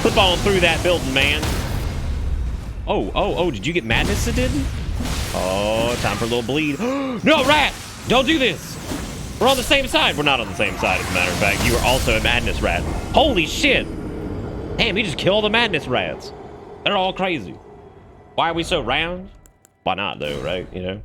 Flip on through that building, man. Oh, did you get Madness it did? Oh, time for a little bleed. No, rat! Don't do this! We're on the same side. We're not on the same side, as a matter of fact. You are also a Madness rat. Holy shit! Damn, he just killed the Madness rats. They're all crazy. Why are we so round? Why not, though, right? You know?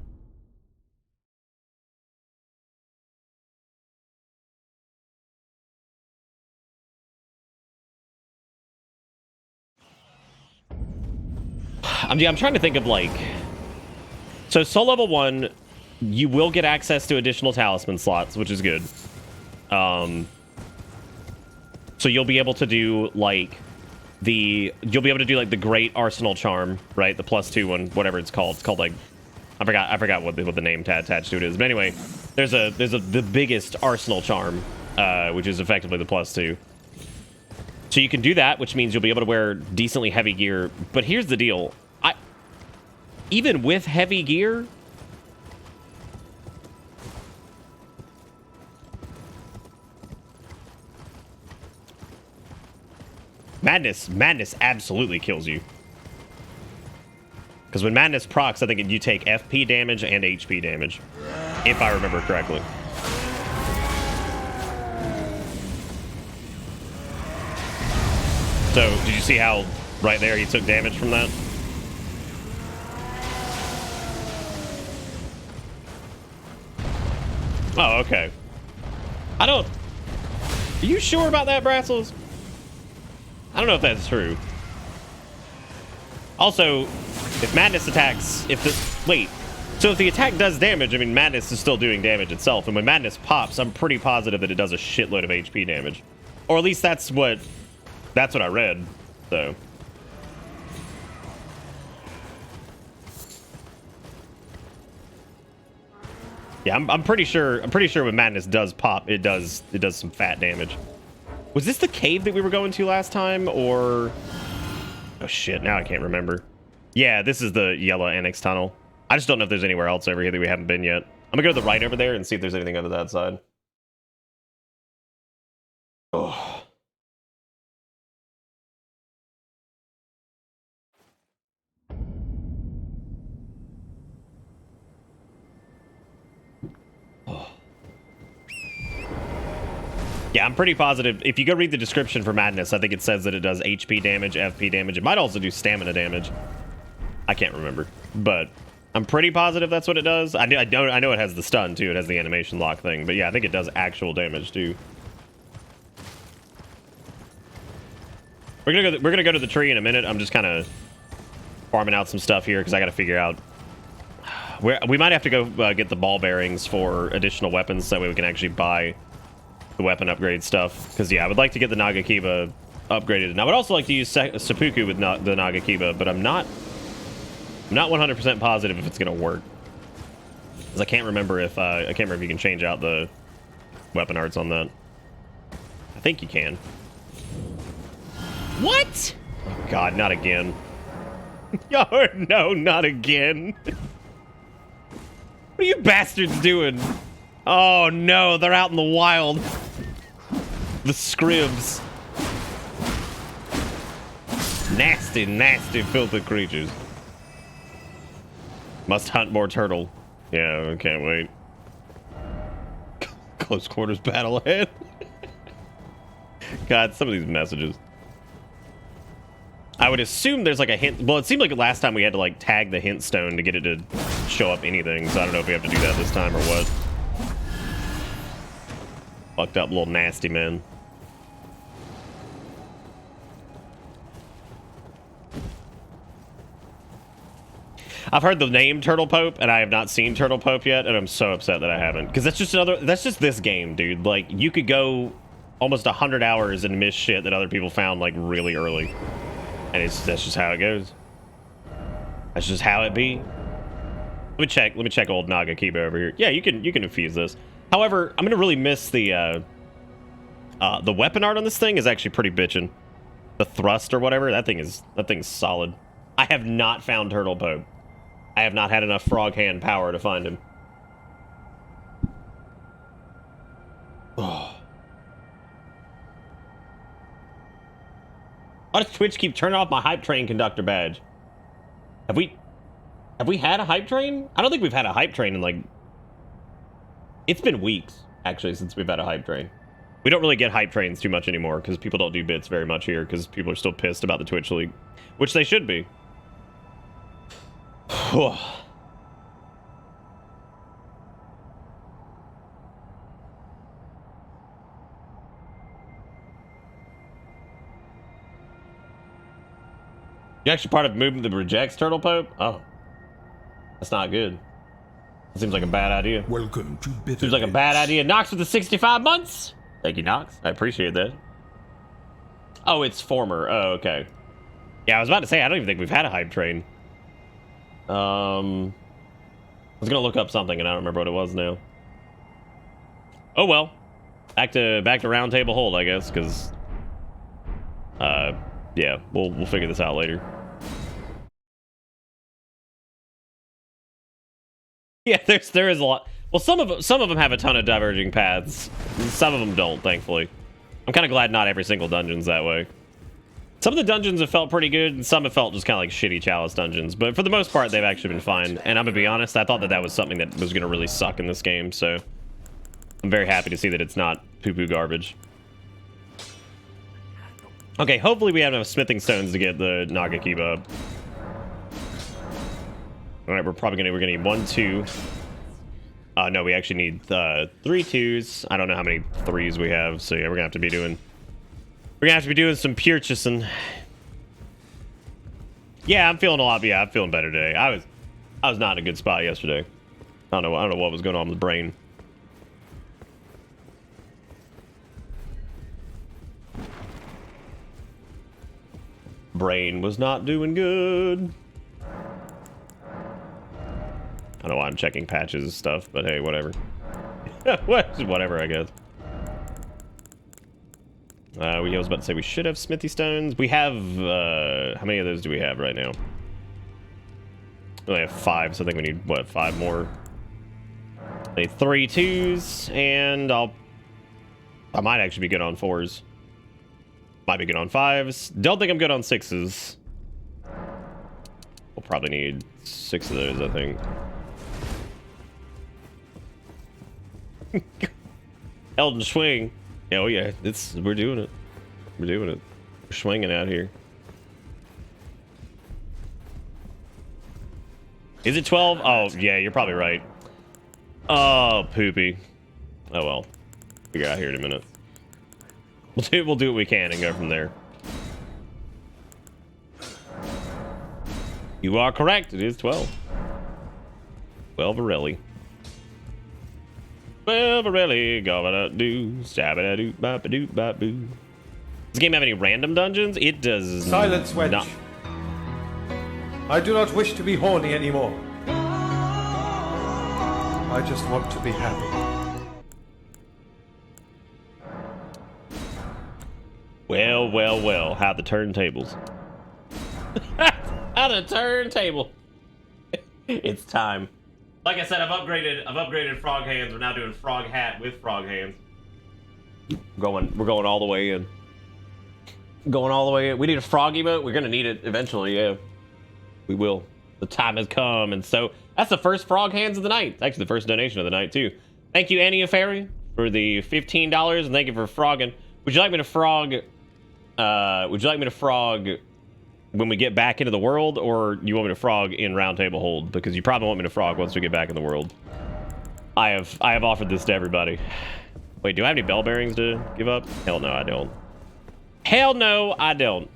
I'm trying to think of, like... So, Soul Level 1, you will get access to additional Talisman slots, which is good. So, you'll be able to do, like... You'll be able to do, like, the Great Arsenal Charm, right? The +2 one, whatever it's called. It's called, like... I forgot what the name attached to it is. But anyway, there's the biggest Arsenal Charm, which is effectively the +2. So you can do that, which means you'll be able to wear decently heavy gear. But here's the deal. Even with heavy gear... Madness absolutely kills you. Because when Madness procs, I think you take FP damage and HP damage. If I remember correctly. So, did you see how right there he took damage from that? Oh, okay. Are you sure about that, Brassels? I don't know if that's true. Also, if Madness attacks, so if the attack does damage, I mean, Madness is still doing damage itself, and when Madness pops, I'm pretty positive that it does a shitload of HP damage. Or at least that's what I read, so. Yeah, I'm pretty sure when Madness does pop, it does some fat damage. Was this the cave that we were going to last time, or... Oh shit, now I can't remember. Yeah, this is the yellow annex tunnel. I just don't know if there's anywhere else over here that we haven't been yet. I'm gonna go to the right over there and see if there's anything over that side. Oh. Yeah, I'm pretty positive. If you go read the description for Madness, I think it says that it does HP damage, FP damage. It might also do stamina damage. I can't remember, but I'm pretty positive that's what it does. I know it has the stun too. It has the animation lock thing, but yeah, I think it does actual damage too. We're gonna go to the tree in a minute. I'm just kind of farming out some stuff here because I got to figure out where we might have to go get the ball bearings for additional weapons, so that way we can actually buy the weapon upgrade stuff. Because yeah, I would like to get the Nagakiba upgraded, and I would also like to use seppuku with the Nagakiba, but I'm not 100% positive if it's gonna work, because I can't remember if you can change out the weapon arts on that. I think you can. What? Oh god, not again. Oh no, not again. What are you bastards doing? Oh no, they're out in the wild. The scribs. Nasty, nasty, filthy creatures. Must hunt more turtle. Yeah, I can't wait. Close quarters battle ahead. God, some of these messages. I would assume there's like a hint. Well, it seemed like last time we had to like tag the hint stone to get it to show up anything. So I don't know if we have to do that this time or what. Fucked up little nasty man. I've heard the name Turtle Pope, and I have not seen Turtle Pope yet, and I'm so upset that I haven't. Because that's just this game, dude. Like, you could go almost 100 hours and missed shit that other people found like really early. And that's just how it goes. That's just how it be. Let me check old Naga Kiba over here. Yeah, you can infuse this. However, I'm gonna really miss the weapon art on this thing is actually pretty bitchin'. The thrust or whatever, that thing's solid. I have not found Turtle Pope. I have not had enough frog hand power to find him. Oh. Why does Twitch keep turning off my hype train conductor badge? Have we had a hype train? I don't think we've had a hype train in like... It's been weeks, actually, since we've had a hype train. We don't really get hype trains too much anymore because people don't do bits very much here because people are still pissed about the Twitch League, which they should be. You actually part of movement that rejects Turtle Pope? Oh. That's not good. That seems like a bad idea. Welcome to Bitter Seems like a bad idea. Nox with the 65 months. Thank you, Nox. I appreciate that. Oh, it's former. Oh, okay. Yeah, I was about to say, I don't even think we've had a hype train. I was gonna look up something and I don't remember what it was now. Oh well. Back to round table hold, I guess, because yeah, we'll figure this out later. Yeah, there is a lot. Well, some of them have a ton of diverging paths. Some of them don't, thankfully. I'm kind of glad not every single dungeon's that way. Some of the dungeons have felt pretty good, and some have felt just kind of like shitty Chalice dungeons. But for the most part, they've actually been fine. And I'm gonna be honest, I thought that was something that was gonna really suck in this game. So I'm very happy to see that it's not poo-poo garbage. Okay, hopefully we have enough smithing stones to get the Naga Kiba up. All right, we're gonna need 1, 2. No, we actually need 3 2s. I don't know how many 3s we have, so yeah, we're gonna have to be doing some purchasing. Yeah, I'm feeling a lot. Yeah, I'm feeling better today. I was not in a good spot yesterday. I don't know what was going on with the brain. Brain was not doing good. I don't know why I'm checking patches and stuff, but hey, whatever. Whatever, I guess. I was about to say we should have smithy stones. We have, how many of those do we have right now? We only have 5, so I think we need, what, 5 more? I need 3 2s, and I might actually be good on 4s. Might be good on 5s. Don't think I'm good on 6s. We'll probably need 6 of those, I think. Elden Swing. Yeah, oh yeah, we're doing it. We're doing it. We're swinging out here. Is it 12? Oh, yeah, you're probably right. Oh, poopy. Oh, well. Figure it out here in a minute. We'll do what we can and go from there. You are correct. It is 12. 12 Varelli. 12 Varelli. Gobba-da-doo. Stabba-da-doo. Bop-a-doo-bop-boo. Does this game have any random dungeons? It does. Silence, wench. Not. I do not wish to be horny anymore. I just want to be happy. Well, well, well. How the turntables. How the turntable. It's time. Like I said, I've upgraded frog hands. We're now doing frog hat with frog hands. We're going all the way in. Going all the way in. We need a frog emote. We're gonna need it eventually, yeah. We will. The time has come, and so that's the first frog hands of the night. It's actually the first donation of the night too. Thank you, Annie Ferry, for the $15, and thank you for frogging. Would you like me to frog? Would you like me to frog when we get back into the world, or you want me to frog in round table hold? Because you probably want me to frog once we get back in the world. I have offered this to everybody. Wait, do I have any bell bearings to give up? Hell no, I don't. Hell no, I don't.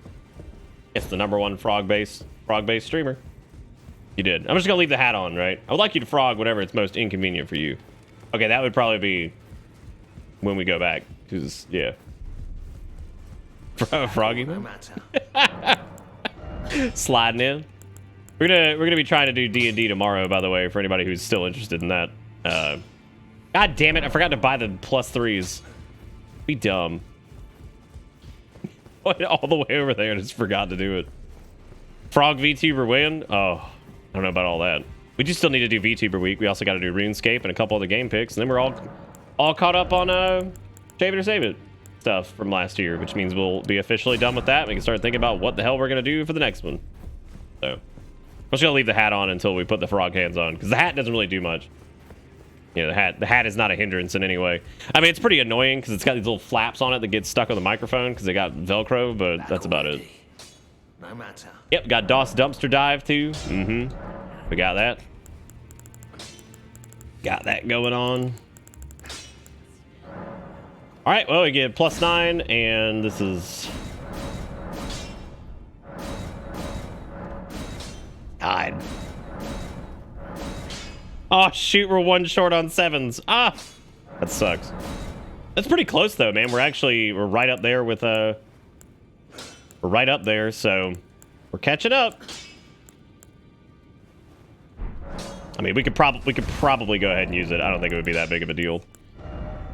It's the #1 frog-based streamer. You did. I'm just gonna leave the hat on, right? I would like you to frog whatever it's most inconvenient for you. Okay, that would probably be when we go back, because yeah, Froggy No man. matter. Sliding in. We're gonna be trying to do D&D tomorrow, by the way, for anybody who's still interested in that. God damn it, I forgot to buy the +3s. Be dumb. Went all the way over there and just forgot to do it. Frog VTuber win? Oh, I don't know about all that. We do still need to do VTuber week. We also got to do RuneScape and a couple other game picks, and then we're all caught up on Save It or Save It stuff from last year, which means we'll be officially done with that. We can start thinking about what the hell we're gonna do for the next one. So, I'm just gonna leave the hat on until we put the frog hands on, because the hat doesn't really do much. You know, the hat is not a hindrance in any way. I mean, it's pretty annoying because it's got these little flaps on it that get stuck on the microphone because they got Velcro, but that's about it. No matter. Yep, got DOS dumpster dive too. We got that. Got that going on. All right, well, we get +9, and this is... God. Oh, shoot, we're one short on 7s. Ah, that sucks. That's pretty close, though, man. We're right up there with, we're right up there, so we're catching up. I mean, we could probably go ahead and use it. I don't think it would be that big of a deal.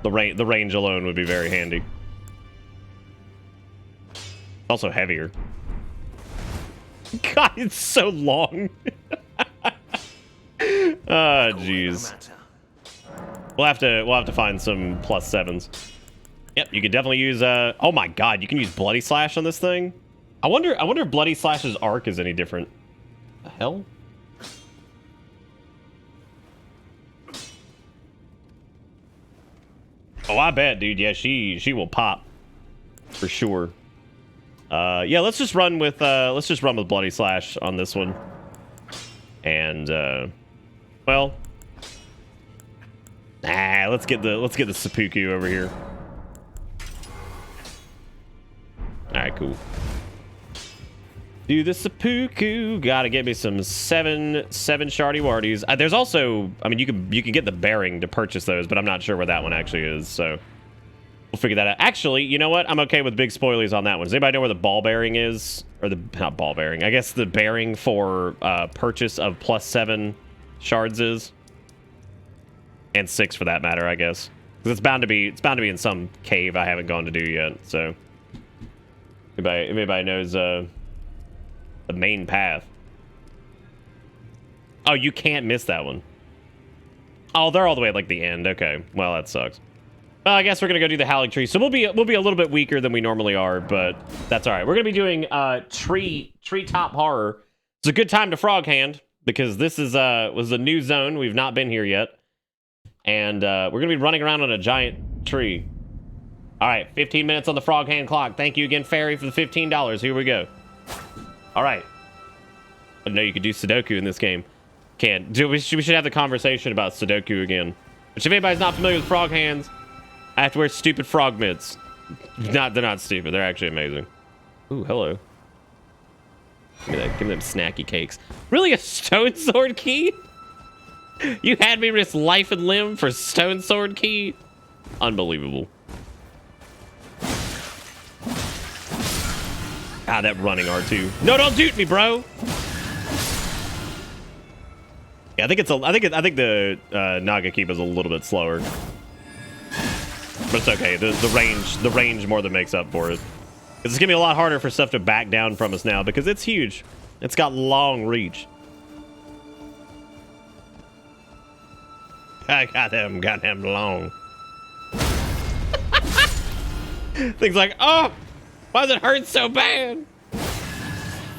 The range alone would be very handy. Also heavier. God, it's so long. Oh, jeez. We'll have to find some +7s. Yep, you could definitely use oh my god, you can use Bloody Slash on this thing. I wonder if Bloody Slash's arc is any different. The hell? Oh, I bet, dude. Yeah, she will pop for sure. Yeah, let's just run with Bloody Slash on this one. And well, let's get the seppuku over here. All right, cool. Do the seppuku. Gotta get me some seven shardy wardies. There's also, I mean, you can get the bearing to purchase those, but I'm not sure where that one actually is. So we'll figure that out. Actually, you know what? I'm okay with big spoilies on that one. Does anybody know where the ball bearing is? Or not ball bearing. I guess the bearing for purchase of +7 shards is, and 6 for that matter, I guess. Because it's bound to be in some cave I haven't gone to do yet. So if anybody knows the main path. Oh, you can't miss that one. Oh, they're all the way at like the end. Okay, well that sucks. Well, I guess we're gonna go do the Howling Tree. So we'll be a little bit weaker than we normally are, but that's all right. We're gonna be doing treetop horror. It's a good time to frog hand because this was a new zone. We've not been here yet, and we're gonna be running around on a giant tree. All right, 15 minutes on the frog hand clock. Thank you again, Fairy, for the $15. Here we go. All right. I didn't know you could do Sudoku in this game. Can't. We should have the conversation about Sudoku again. Which, if anybody's not familiar with frog hands, I have to wear stupid frog mitts. They're not stupid. They're actually amazing. Ooh, hello. Give me them snacky cakes. Really, a stone sword key? You had me risk life and limb for stone sword key? Unbelievable. Ah, that running R2. No, don't shoot me, bro. Yeah, I think the Naga Keep is a little bit slower. But it's okay. The range more than makes up for it. It's gonna be a lot harder for stuff to back down from us now because it's huge. It's got long reach. I got them long. Things like, oh, why does it hurt so bad?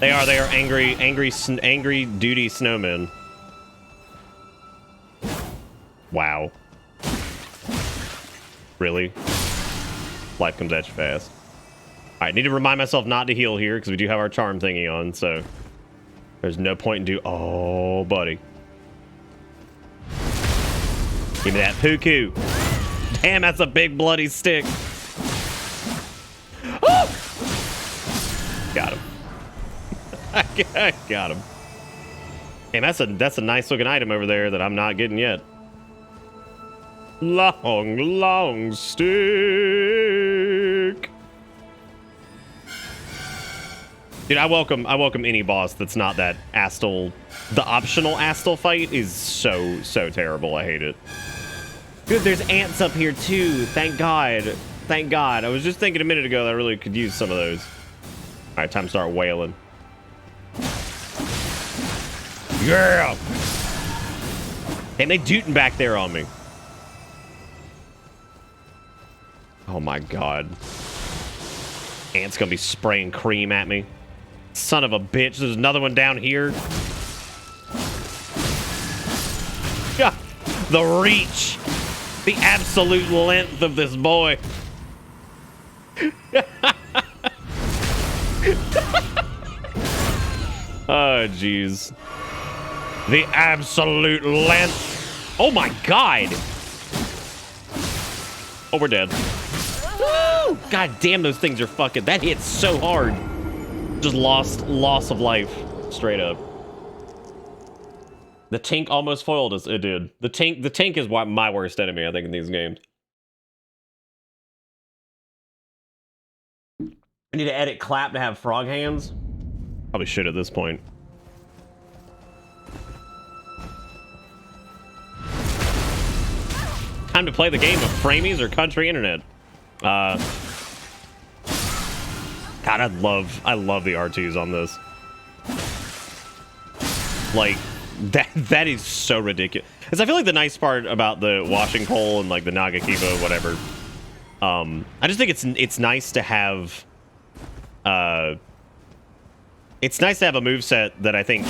They are angry duty snowmen. Wow. Really? Life comes at you fast. All right, need to remind myself not to heal here because we do have our charm thingy on, so there's no point in oh, buddy. Give me that puku. Damn, that's a big bloody stick. Oh! Got him. I got him. Hey, that's a nice looking item over there that I'm not getting yet. Long stick. Dude, I welcome any boss that's not that Astal. The optional Astal fight is so terrible. I hate it. Dude, there's ants up here too. Thank God. Thank God. I was just thinking a minute ago that I really could use some of those. All right, time to start wailing. Yeah. And they dooting back there on me. Oh my God. Ant's gonna be spraying cream at me. Son of a bitch. There's another one down here. Yeah. The reach. The absolute length of this boy. Oh, jeez. The absolute length. Oh my God. Oh, we're dead. Woo! God damn, those things are fucking. That hits so hard. Just loss of life, straight up. The tank almost foiled us. It did. The tank is my worst enemy, I think, in these games. I need to edit clap to have frog hands. Probably should at this point. Time to play the game of Framies or Country Internet. God, I love the R2s on this. Like, that is so ridiculous. Because I feel like the nice part about the washing pole and like the Nagakiba, whatever. I just think it's nice to have. It's nice to have a moveset that I think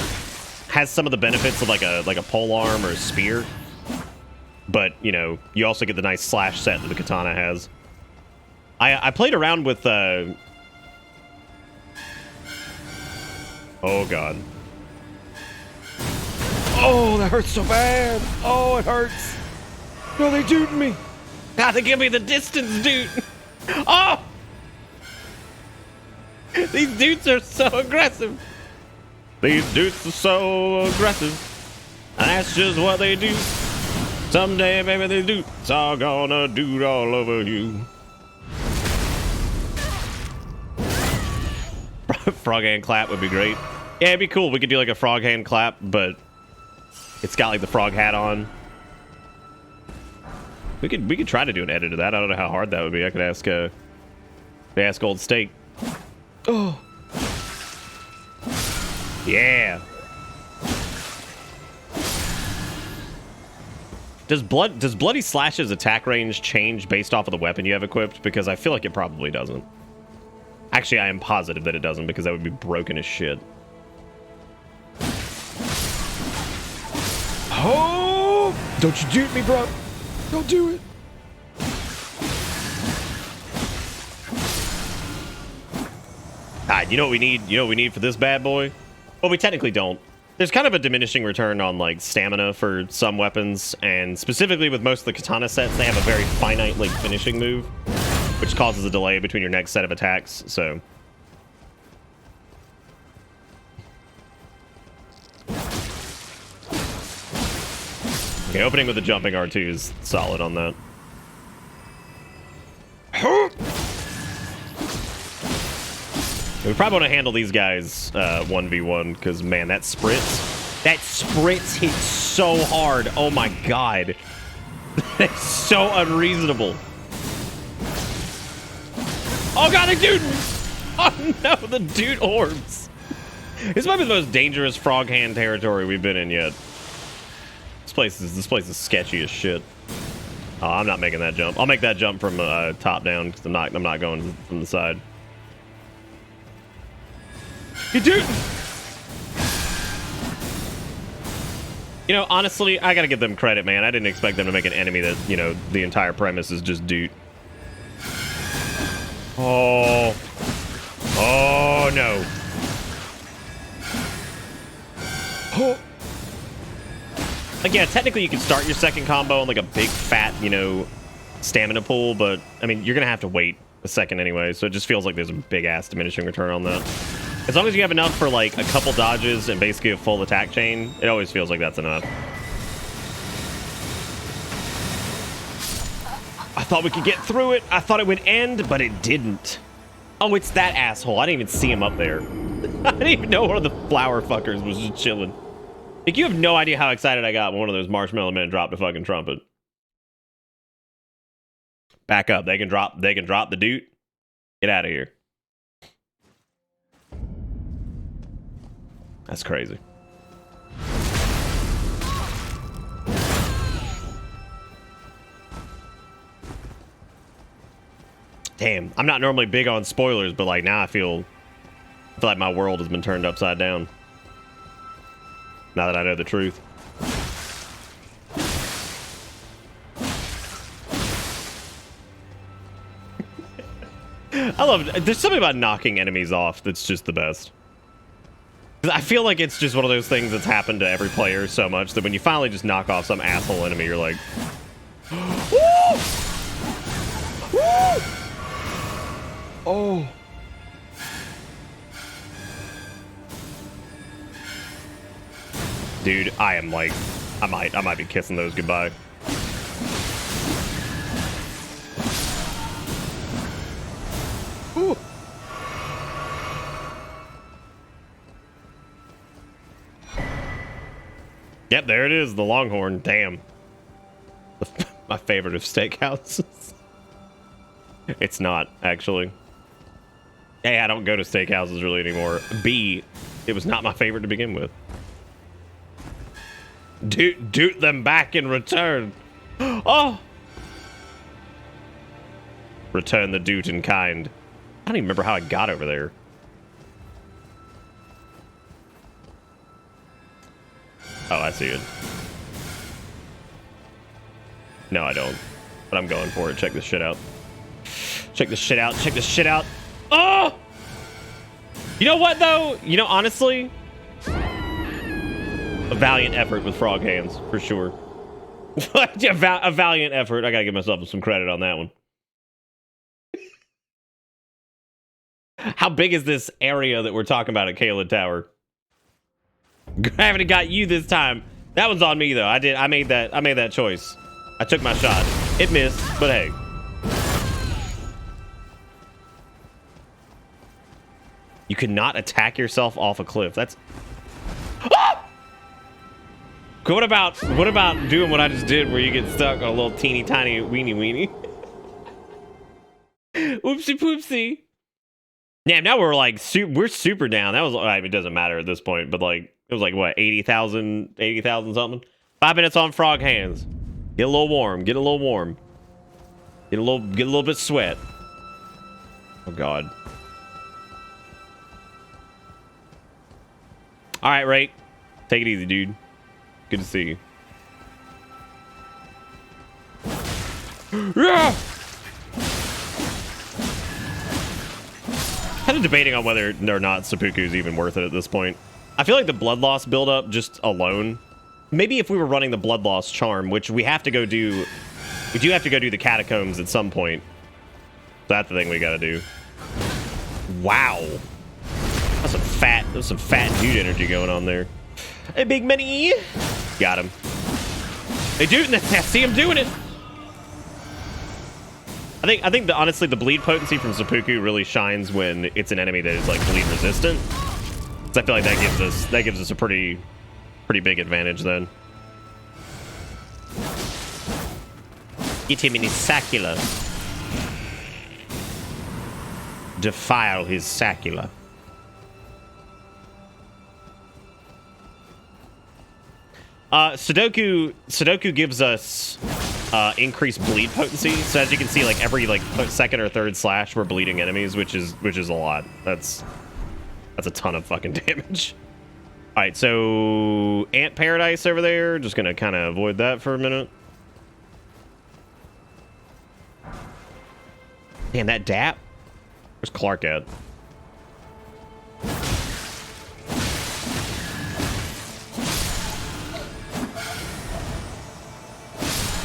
has some of the benefits of like a pole arm or a spear. But, you know, you also get the nice slash set that the katana has. I played around with oh God. Oh, that hurts so bad. Oh, it hurts. No, they duped me. God, they give me the distance, dude. Oh! These dudes are so aggressive. These dudes are so aggressive. And that's just what they do. Someday, maybe they dudes are gonna do it all over you. Frog hand clap would be great. Yeah, it'd be cool. We could do like a frog hand clap, but it's got like the frog hat on. We could try to do an edit of that. I don't know how hard that would be. I could ask Old Steak. Oh. Yeah. Does Bloody Slash's attack range change based off of the weapon you have equipped? Because I feel like it probably doesn't. Actually, I am positive that it doesn't, because that would be broken as shit. Oh! Don't you dupe me, bro. Don't do it. You know what we need? You know what we need for this bad boy? Well, we technically don't. There's kind of a diminishing return on like stamina for some weapons, and specifically with most of the katana sets, they have a very finite like finishing move, which causes a delay between your next set of attacks. So okay, opening with the jumping R2 is solid on that. We probably want to handle these guys 1v1, because, man, that spritz hits so hard. Oh, my God. That's so unreasonable. Oh, God, a dude. Oh, no, the dude orbs. This might be the most dangerous frog hand territory we've been in yet. This place is sketchy as shit. Oh, I'm not making that jump. I'll make that jump from top down, because I'm not going from the side. You dude! You know, honestly, I gotta give them credit, man. I didn't expect them to make an enemy that, you know, the entire premise is just dude. Oh. Oh, no. Oh. Like, yeah, technically you can start your second combo on, like, a big, fat, you know, stamina pool, but, I mean, you're gonna have to wait a second anyway, so it just feels like there's a big-ass diminishing return on that. As long as you have enough for, like, a couple dodges and basically a full attack chain, it always feels like that's enough. I thought we could get through it. I thought it would end, but it didn't. Oh, it's that asshole. I didn't even see him up there. I didn't even know one of the flower fuckers was just chilling. Like, you have no idea how excited I got when one of those marshmallow men dropped a fucking trumpet. Back up. They can drop the dude. Get out of here. That's crazy. Damn, I'm not normally big on spoilers, but like now I feel like my world has been turned upside down. Now that I know the truth. I love it. There's something about knocking enemies off that's just the best. I feel like it's just one of those things that's happened to every player so much that when you finally just knock off some asshole enemy, you're like, woo! Woo! Oh. Dude, I am like, I might be kissing those goodbye. Ooh. Yep, there it is, the Longhorn. Damn. My favorite of steakhouses. It's not, actually. A, I don't go to steakhouses really anymore. B, it was not my favorite to begin with. Doot them back in return. Oh! Return the doot in kind. I don't even remember how I got over there. Oh, I see it. No, I don't. But I'm going for it. Check this shit out. Check this shit out. Check this shit out. Oh! You know what, though? You know, honestly, a valiant effort with frog hands, for sure. A valiant effort. I gotta give myself some credit on that one. How big is this area that we're talking about at Caelid Tower? Gravity got you this time. That one's on me, though. I made that choice. I took my shot. It missed, but hey. You cannot attack yourself off a cliff. That's... Ah! What about doing what I just did where you get stuck on a little teeny tiny weenie? Oopsie poopsie. Damn, now we're like, we're super down. That was, I mean, it doesn't matter at this point, but like, it was like, what, 80,000 something? 5 minutes on frog hands. Get a little warm. Get a little warm. Get a little bit sweat. Oh, God. All right, Ray. Take it easy, dude. Good to see you. Yeah! Kind of debating on whether or not seppuku is even worth it at this point. I feel like the blood loss buildup just alone. Maybe if we were running the blood loss charm, which we have to go do. We do have to go do the catacombs at some point. That's the thing we gotta do. Wow. That's some fat dude energy going on there. Hey, big money. Got him. Hey, dude, I see him doing it. I think honestly the bleed potency from seppuku really shines when it's an enemy that is like bleed resistant. So I feel like that gives us a pretty big advantage then. Get him in his sacula. Defile his sacula. Sudoku gives us increased bleed potency. So as you can see, like every second or third slash, we're bleeding enemies, which is a lot. That's a ton of fucking damage. All right, so Ant Paradise over there. Just gonna kind of avoid that for a minute. Damn, that DAP. Where's Clark at?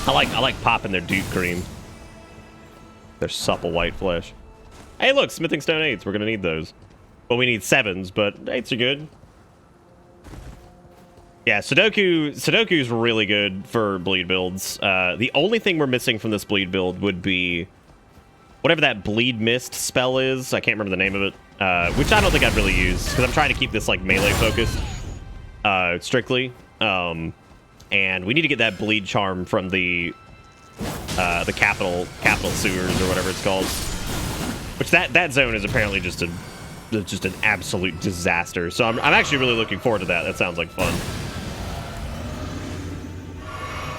I like popping their Duke cream. Their supple white flesh. Hey, look, smithing stone 8s. We're gonna need those. Well, we need 7s, but 8s are good. Yeah, Sudoku's really good for bleed builds. The only thing we're missing from this bleed build would be whatever that bleed mist spell is. I can't remember the name of it, which I don't think I'd really use because I'm trying to keep this like melee focused strictly. And we need to get that bleed charm from the capital sewers or whatever it's called. Which that zone is apparently just an absolute disaster. So I'm actually really looking forward to that. That sounds like fun.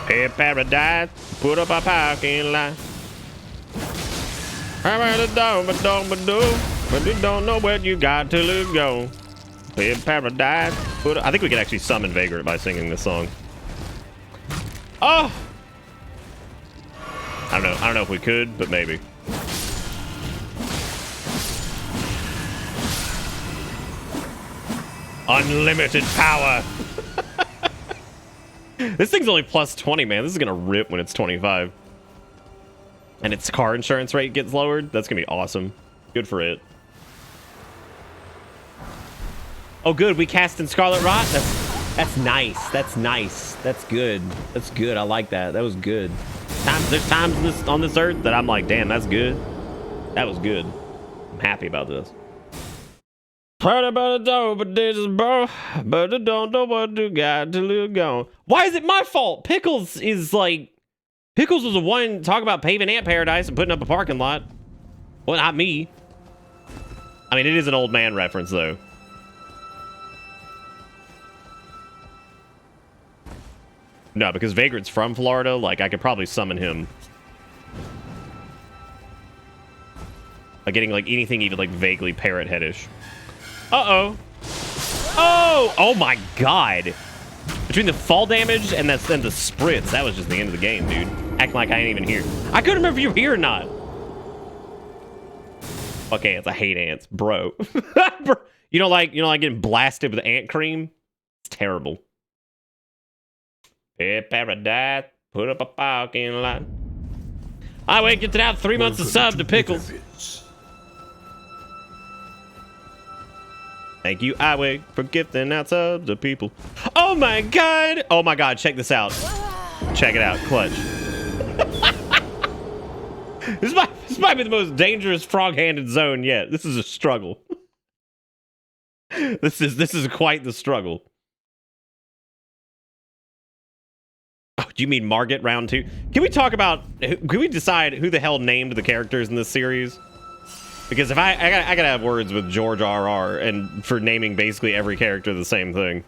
Hey, paradise, put up a parking lot. I'm at the door, but you don't know where you got till it go. Hey, paradise, I think we could actually summon Vagrant by singing this song. Oh! I don't know if we could, but maybe. Unlimited power. This thing's only plus 20, man. This is gonna rip when it's 25. And its car insurance rate gets lowered. That's gonna be awesome. Good for it. Oh, good. We cast in Scarlet Rot. That's nice. That's nice. That's good. That's good. I like that. That was good. There's times on this earth that I'm like, damn, that's good. That was good. I'm happy about this. Heard about a door, but this is bro, but I don't know what you got till you gone. Why is it my fault? Pickles was the one talking about paving Ant Paradise and putting up a parking lot. Well, not me. I mean, it is an old man reference, though. No, because Vagrant's from Florida, like, I could probably summon him. By getting, like, anything even, like, vaguely parrot-headish. Uh-oh. Oh! Oh, my God. Between the fall damage and the spritz, that was just the end of the game, dude. Acting like I ain't even here. I couldn't remember if you were here or not. Okay, it's I hate ants, bro. You don't like getting blasted with ant cream? It's terrible. Hey, paradise, put up a parking lot. I wait, get it out 3 months of sub to Pickles. Thank you, Iway, for gifting out subs to people. Oh my God! Oh my God, check this out. Check it out, clutch. This might be the most dangerous frog-handed zone yet. This is a struggle. This is quite the struggle. Oh, do you mean Margit round 2? Can we talk about? Can we decide who the hell named the characters in this series? Because if I gotta have words with George R.R. and for naming basically every character the same thing,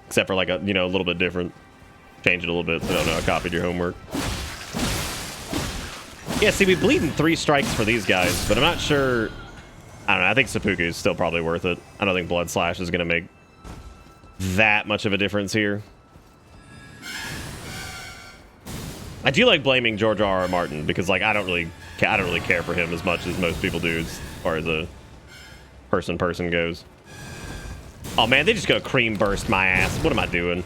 except for like a little bit different. Change it a little bit so I don't know I copied your homework. Yeah, see, we bleed in 3 strikes for these guys, but I'm not sure. I don't know. I think Seppuku is still probably worth it. I don't think Blood Slash is gonna make that much of a difference here. I do like blaming George R.R. Martin because like I don't really care for him as much as most people do as far as a person goes. Oh man, they just gonna cream burst my ass. What am I doing?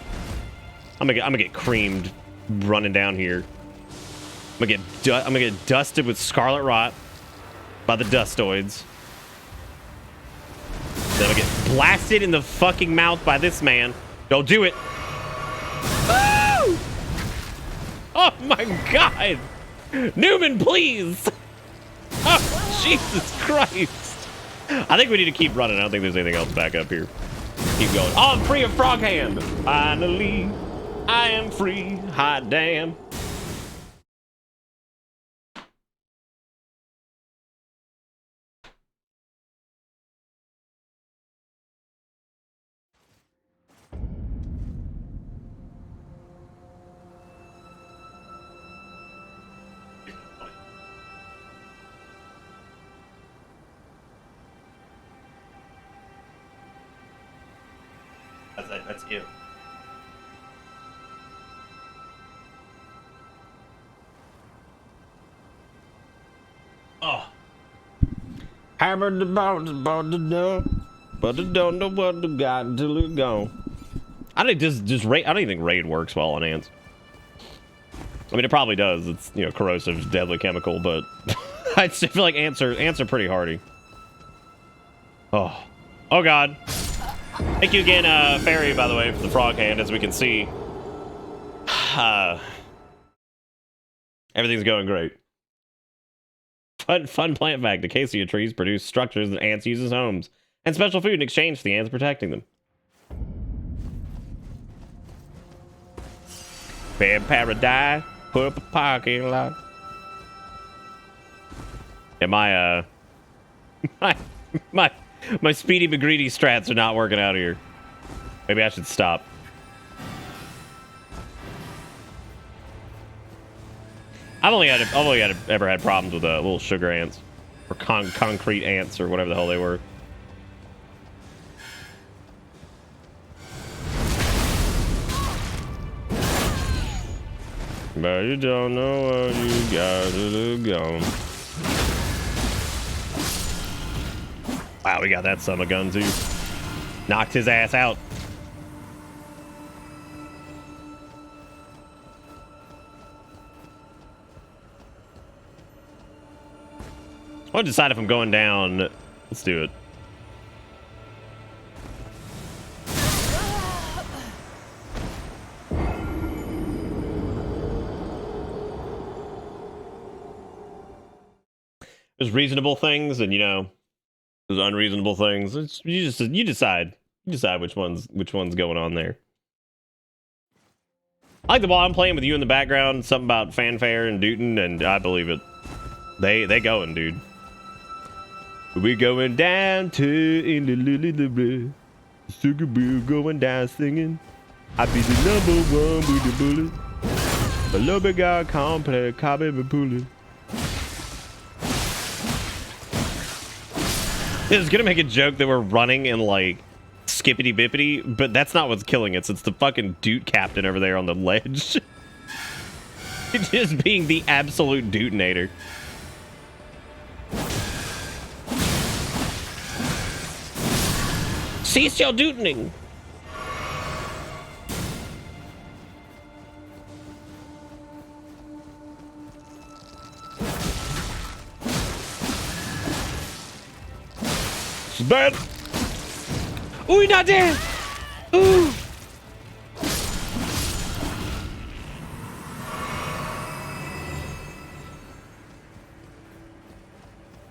I'm gonna get creamed running down here. I'm gonna get dusted with Scarlet Rot by the Dustoids. Then I'm gonna get blasted in the fucking mouth by this man. Don't do it. Woo! Oh my God! Newman, please! Oh, Jesus Christ! I think we need to keep running. I don't think there's anything else back up here. Keep going. Oh, I'm free of Frog Hand! Finally, I am free. Hot damn. That's you. Oh. Hammered the bones about the door, but I don't know what to got until it's gone. I think just raid. I don't even think raid works well on ants. I mean, it probably does. It's corrosive, deadly chemical, but I still feel like ants are pretty hardy. Oh God. Thank you again, Fairy, by the way, for the frog hand. As we can see, everything's going great. Fun plant fact. Acacia trees produce structures that ants use as homes and special food in exchange for the ants protecting them. Bad paradise, purple parking lot. Yeah, my Speedy McGreedy strats are not working out here. Maybe I should stop. I've only ever had problems with little sugar ants or concrete ants or whatever the hell they were. But you don't know what you got to go. Wow, we got that son of a gun too. Knocked his ass out. I want to decide if I'm going down. Let's do it. There's reasonable things, and you know, there's unreasonable things. You decide. You decide which one's going on there. I like the while I'm playing with you in the background, something about fanfare and Dootin', and I believe it. They going, dude. We going down to in the sugar bill going down singing. I be the number one with the bullet. A little bit guy can't play copy and pull it. I was gonna make a joke that we're running in like skippity bippity, but that's not what's killing us. It's the fucking Doot captain over there on the ledge. Just being the absolute Dootinator. Cease your dootening. It's bad. Ooh, you're not dead. Ooh.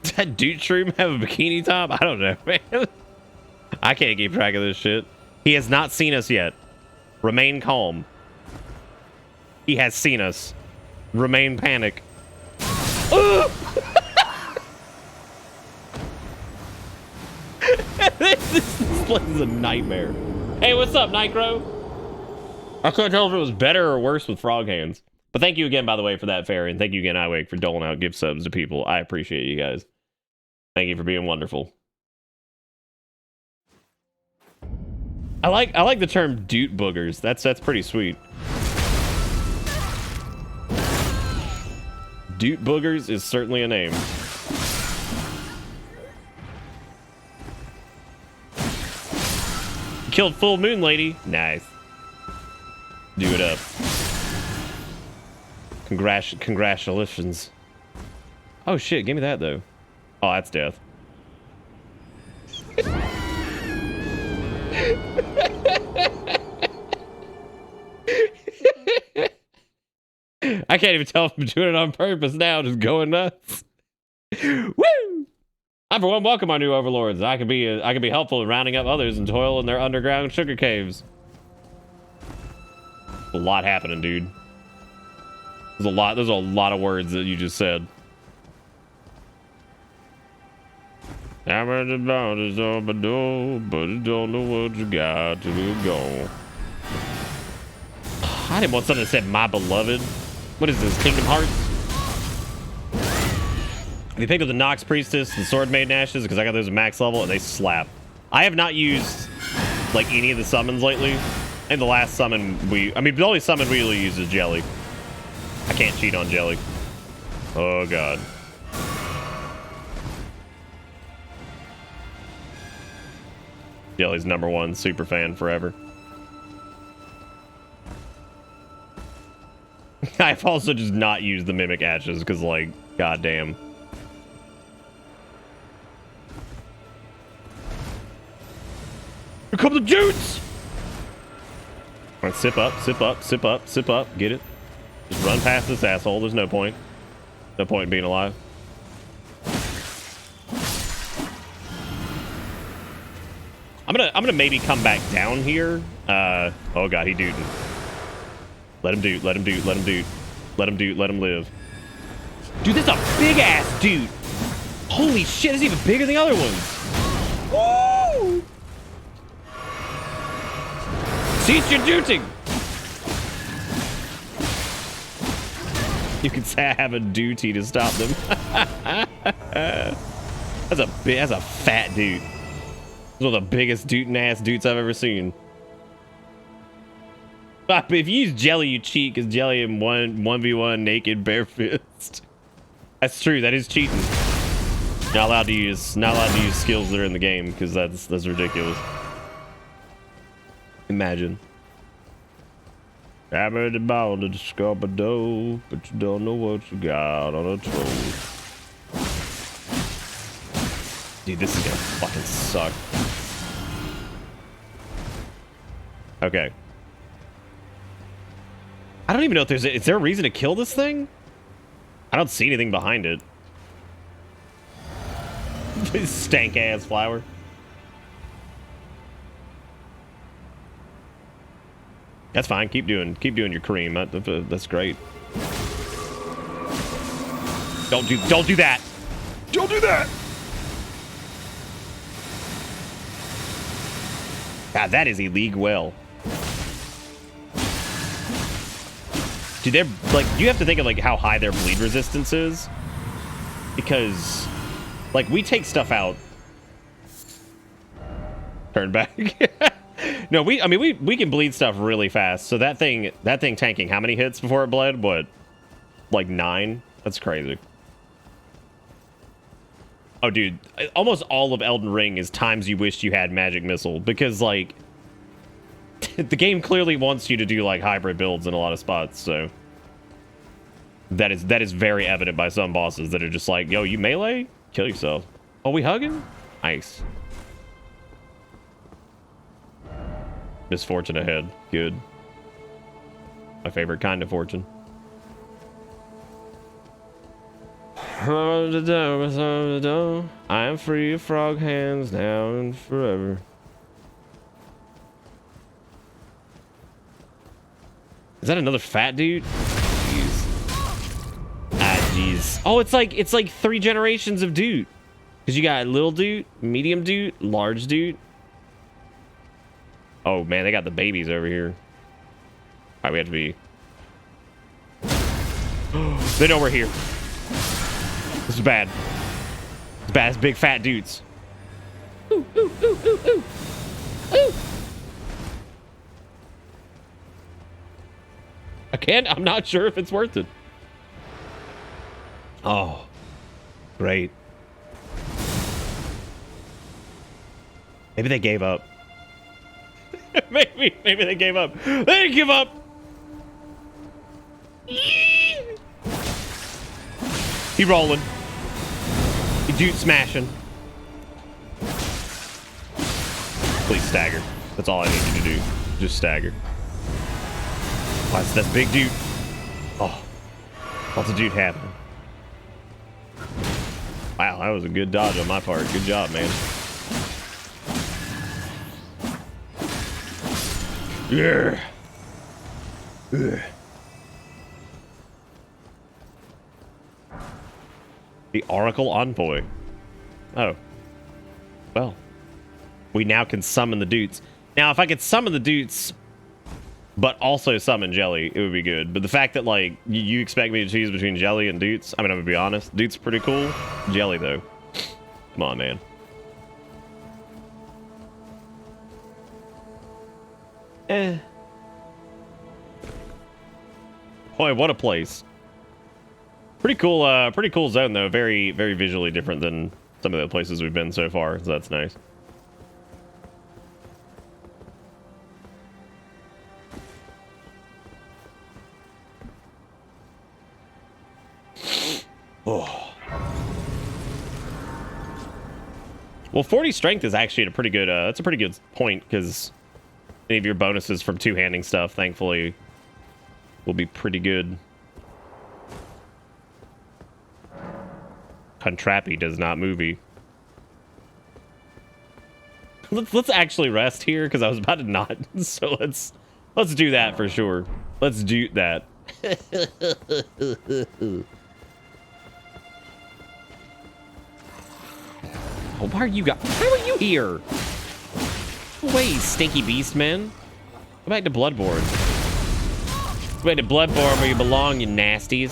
Does that Doot shroom have a bikini top? I don't know, man. I can't keep track of this shit. He has not seen us yet. Remain calm. He has seen us. Remain panic. This place is a nightmare. Hey, what's up, Nitro? I couldn't tell if it was better or worse with frog hands. But thank you again, by the way, for that, Fairy. And thank you again, iWake, for doling out gift subs to people. I appreciate you guys. Thank you for being wonderful. I like the term Doot boogers. That's pretty sweet. Doot boogers is certainly a name. Killed Full Moon Lady. Nice. Do it up. Congratulations. Oh shit, give me that though. Oh, that's death. I can't even tell if I'm doing it on purpose now, just going nuts. Woo! I for one welcome our new overlords. I can be helpful in rounding up others and toil in their underground sugar caves. A lot happening, dude. There's a lot of words that you just said. I'm at the boundaries of a door, but I don't know what you got to go. I didn't want something that said my beloved. What is this, Kingdom Hearts? We picked up the Nox Priestess and Sword Maiden Ashes because I got those at max level and they slap. I have not used like any of the summons lately. And the last summon the only summon we really use is Jelly. I can't cheat on Jelly. Oh god. Jelly's #1 super fan forever. I've also just not used the Mimic Ashes because, like, goddamn. Here come the Jutes! Alright, sip up, sip up, sip up, sip up. Get it? Just run past this asshole. There's no point. No point in being alive. I'm gonna maybe come back down here. Oh god, he dooting. Let him doot, let him doot, let him doot. Let him doot, let him live. Dude, this is a big ass dude. Holy shit, this is even bigger than the other ones. Woo! Cease your dooting. You can say I have a duty to stop them. That's a fat dude. That's one of the biggest dootin' ass dudes I've ever seen. But if you use jelly, you cheat because jelly in 1v1 naked bare fist. That's true. That is cheating. Not allowed to use skills that are in the game because that's ridiculous. Imagine. I'm at the ball to discover dough, but you don't know what you got on a toe. Dude, this is gonna fucking suck. Okay. I don't even know if is there a reason to kill this thing? I don't see anything behind it. This stank ass flower. That's fine. Keep doing your cream. That's great. Don't do that. Don't do that. God, that is a league well. Dude, they're like, you have to think of like how high their bleed resistance is, because like we take stuff out. Turn back. No, I mean we can bleed stuff really fast. So that thing tanking how many hits before it bled? What? Like 9? That's crazy. Oh, dude, almost all of Elden Ring is times you wished you had magic missile, because like the game clearly wants you to do like hybrid builds in a lot of spots. So that is very evident by some bosses that are just like, yo, you melee, kill yourself. Oh, we hugging? Nice. Misfortune ahead. Good. My favorite kind of fortune. I am free of frog hands now and forever. Is that another fat dude? Jeez. Ah, jeez. Oh, it's like 3 generations of dude. Because you got little dude, medium dude, large dude. Oh man, they got the babies over here. All right, we have to be. They know we're here. This is bad. It's bad. It's big fat dudes. Ooh, ooh, ooh, ooh, ooh. Ooh. I'm not sure if it's worth it. Oh, great. Maybe they gave up. maybe they gave up. They didn't give up. He rolling. He dude smashing. Please stagger. That's all I need you to do. Just stagger. Oh, that's big dude. Oh, lots of dude happening. Wow, that was a good dodge on my part. Good job, man. Yeah. Ugh. The Oracle Envoy. Oh. Well. We now can summon the dudes. Now, if I could summon the dudes, but also summon Jelly, it would be good. But the fact that, like, you expect me to choose between Jelly and Doots, I mean, I'm gonna be honest. Doots pretty cool. Jelly, though. Come on, man. Boy, what a place. Pretty cool zone, though. Very, very visually different than some of the places we've been so far, so that's nice. Oh. Well, 40 strength is actually a pretty good, that's a pretty good point, because any of your bonuses from two-handing stuff, thankfully, will be pretty good. Contrappy does not movie. let's actually rest here because I was about to not. So let's do that for sure. Let's do that. Oh, why are you here? Wait, stinky beast, man. Go back to Bloodborne. Go back to Bloodborne where you belong, you nasties.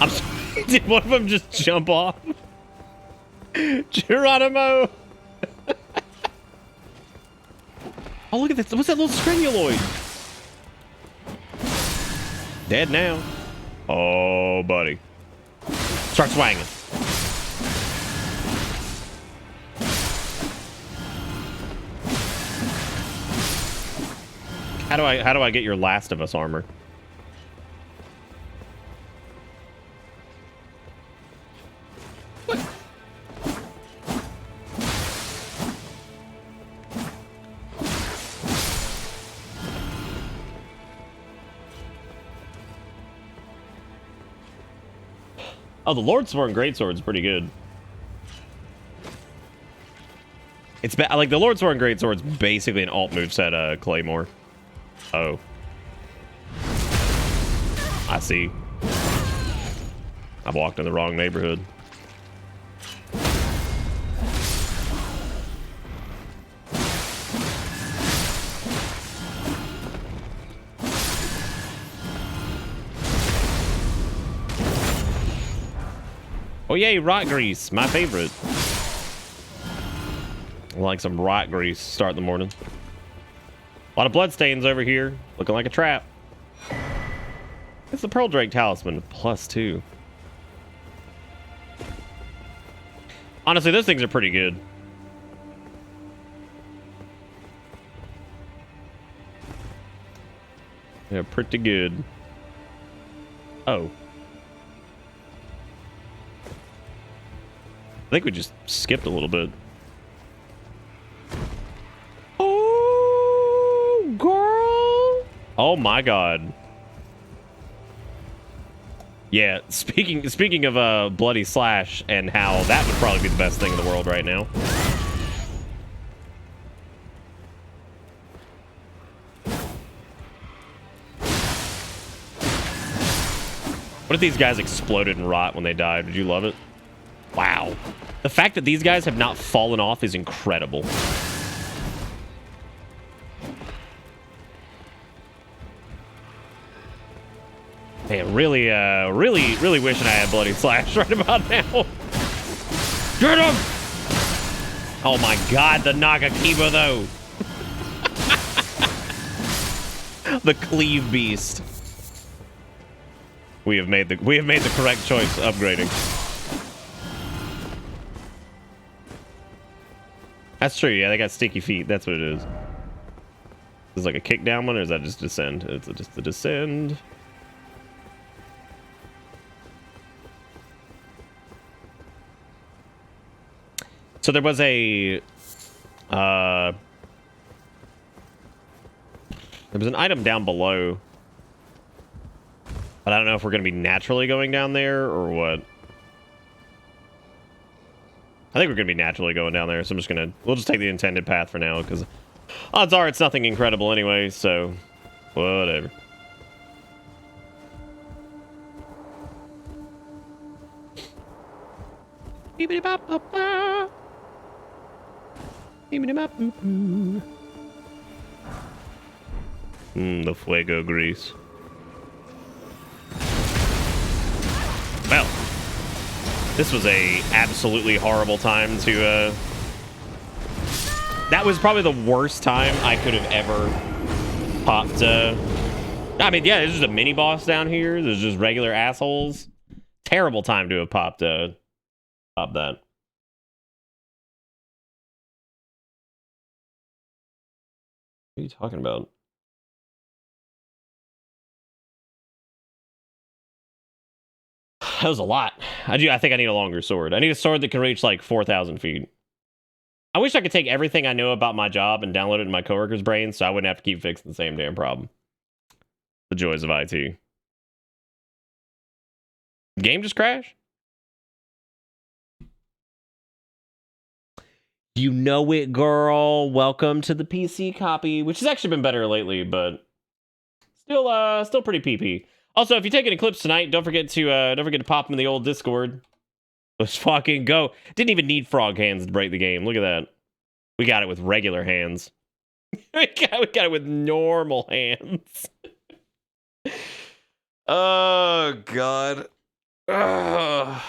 I'm sorry, did one of them just jump off? Geronimo! Oh, look at this. What's that little strenuloid? Dead now. Oh, buddy. Start swanging. How do I get your Last of Us armor? What? Oh, the Lord Sword and Greatsword's pretty good. It's like the Lord Sword and Greatsword's basically an alt moveset, Claymore. Oh. I see. I've walked in the wrong neighborhood. Oh yay, rot grease, my favorite. I like some rot grease to start the morning. A lot of bloodstains over here, looking like a trap. It's the Pearl Drake Talisman, +2. Honestly, those things are pretty good. Yeah, pretty good. Oh. I think we just skipped a little bit. Oh, girl. Oh my god. Yeah, speaking of Bloody Slash and how that would probably be the best thing in the world right now. What if these guys exploded and rot when they died? Did you love it? Wow. The fact that these guys have not fallen off is incredible. Man, really wishing I had Bloody Slash right about now. Get him! Oh my god, the Nagakiba though. The Cleave Beast. We have made the correct choice upgrading. That's true, yeah, they got sticky feet. That's what it is. Is this like a kick down one, or is that just descend? It's just the descend. So there was an item down below, but I don't know if we're going to be naturally going down there or what. I think we're going to be naturally going down there, so we'll just take the intended path for now, because odds are it's nothing incredible anyway, so whatever. The fuego grease. Well, this was a absolutely horrible time to, that was probably the worst time I could have ever popped, I mean, yeah, there's just a mini boss down here. There's just regular assholes. Terrible time to have popped that. What are you talking about? That was a lot. I think I need a longer sword. I need a sword that can reach like 4,000 feet. I wish I could take everything I know about my job and download it in my coworker's brain so I wouldn't have to keep fixing the same damn problem. The joys of IT. Game just crashed? You know it, girl. Welcome to the PC copy, which has actually been better lately, but still pretty PP. Also, if you take an eclipse tonight, don't forget to pop them in the old Discord. Let's fucking go. Didn't even need frog hands to break the game. Look at that. We got it with regular hands. we got it with normal hands. Oh God. Ugh.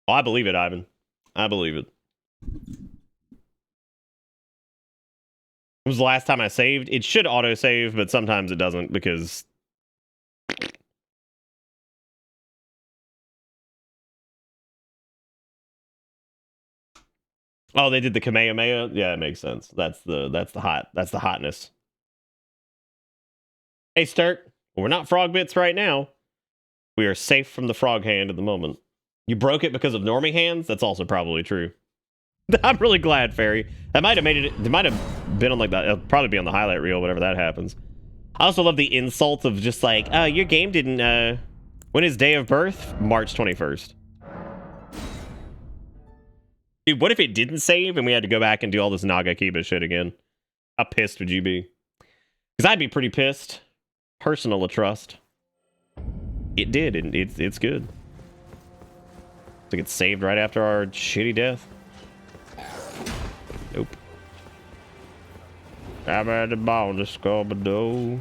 Oh, I believe it, Ivan. I believe it. When was the last time I saved? It should auto-save, but sometimes it doesn't because... Oh, they did the Kamehameha? Yeah, it makes sense. That's the hotness. Hey, Sturk. We're not frog bits right now. We are safe from the frog hand at the moment. You broke it because of normie hands? That's also probably true. I'm really glad, Fairy. That might have made it. It might have been on like that. It'll probably be on the highlight reel whenever that happens. I also love the insult of just like, oh, your game didn't. When is day of birth? March 21st. Dude, what if it didn't save and we had to go back and do all this Naga Kiba shit again? How pissed would you be? Because I'd be pretty pissed. Personal trust. It did, and it's good. So it gets saved right after our shitty death. Nope. I'm at the ball, the Scobado.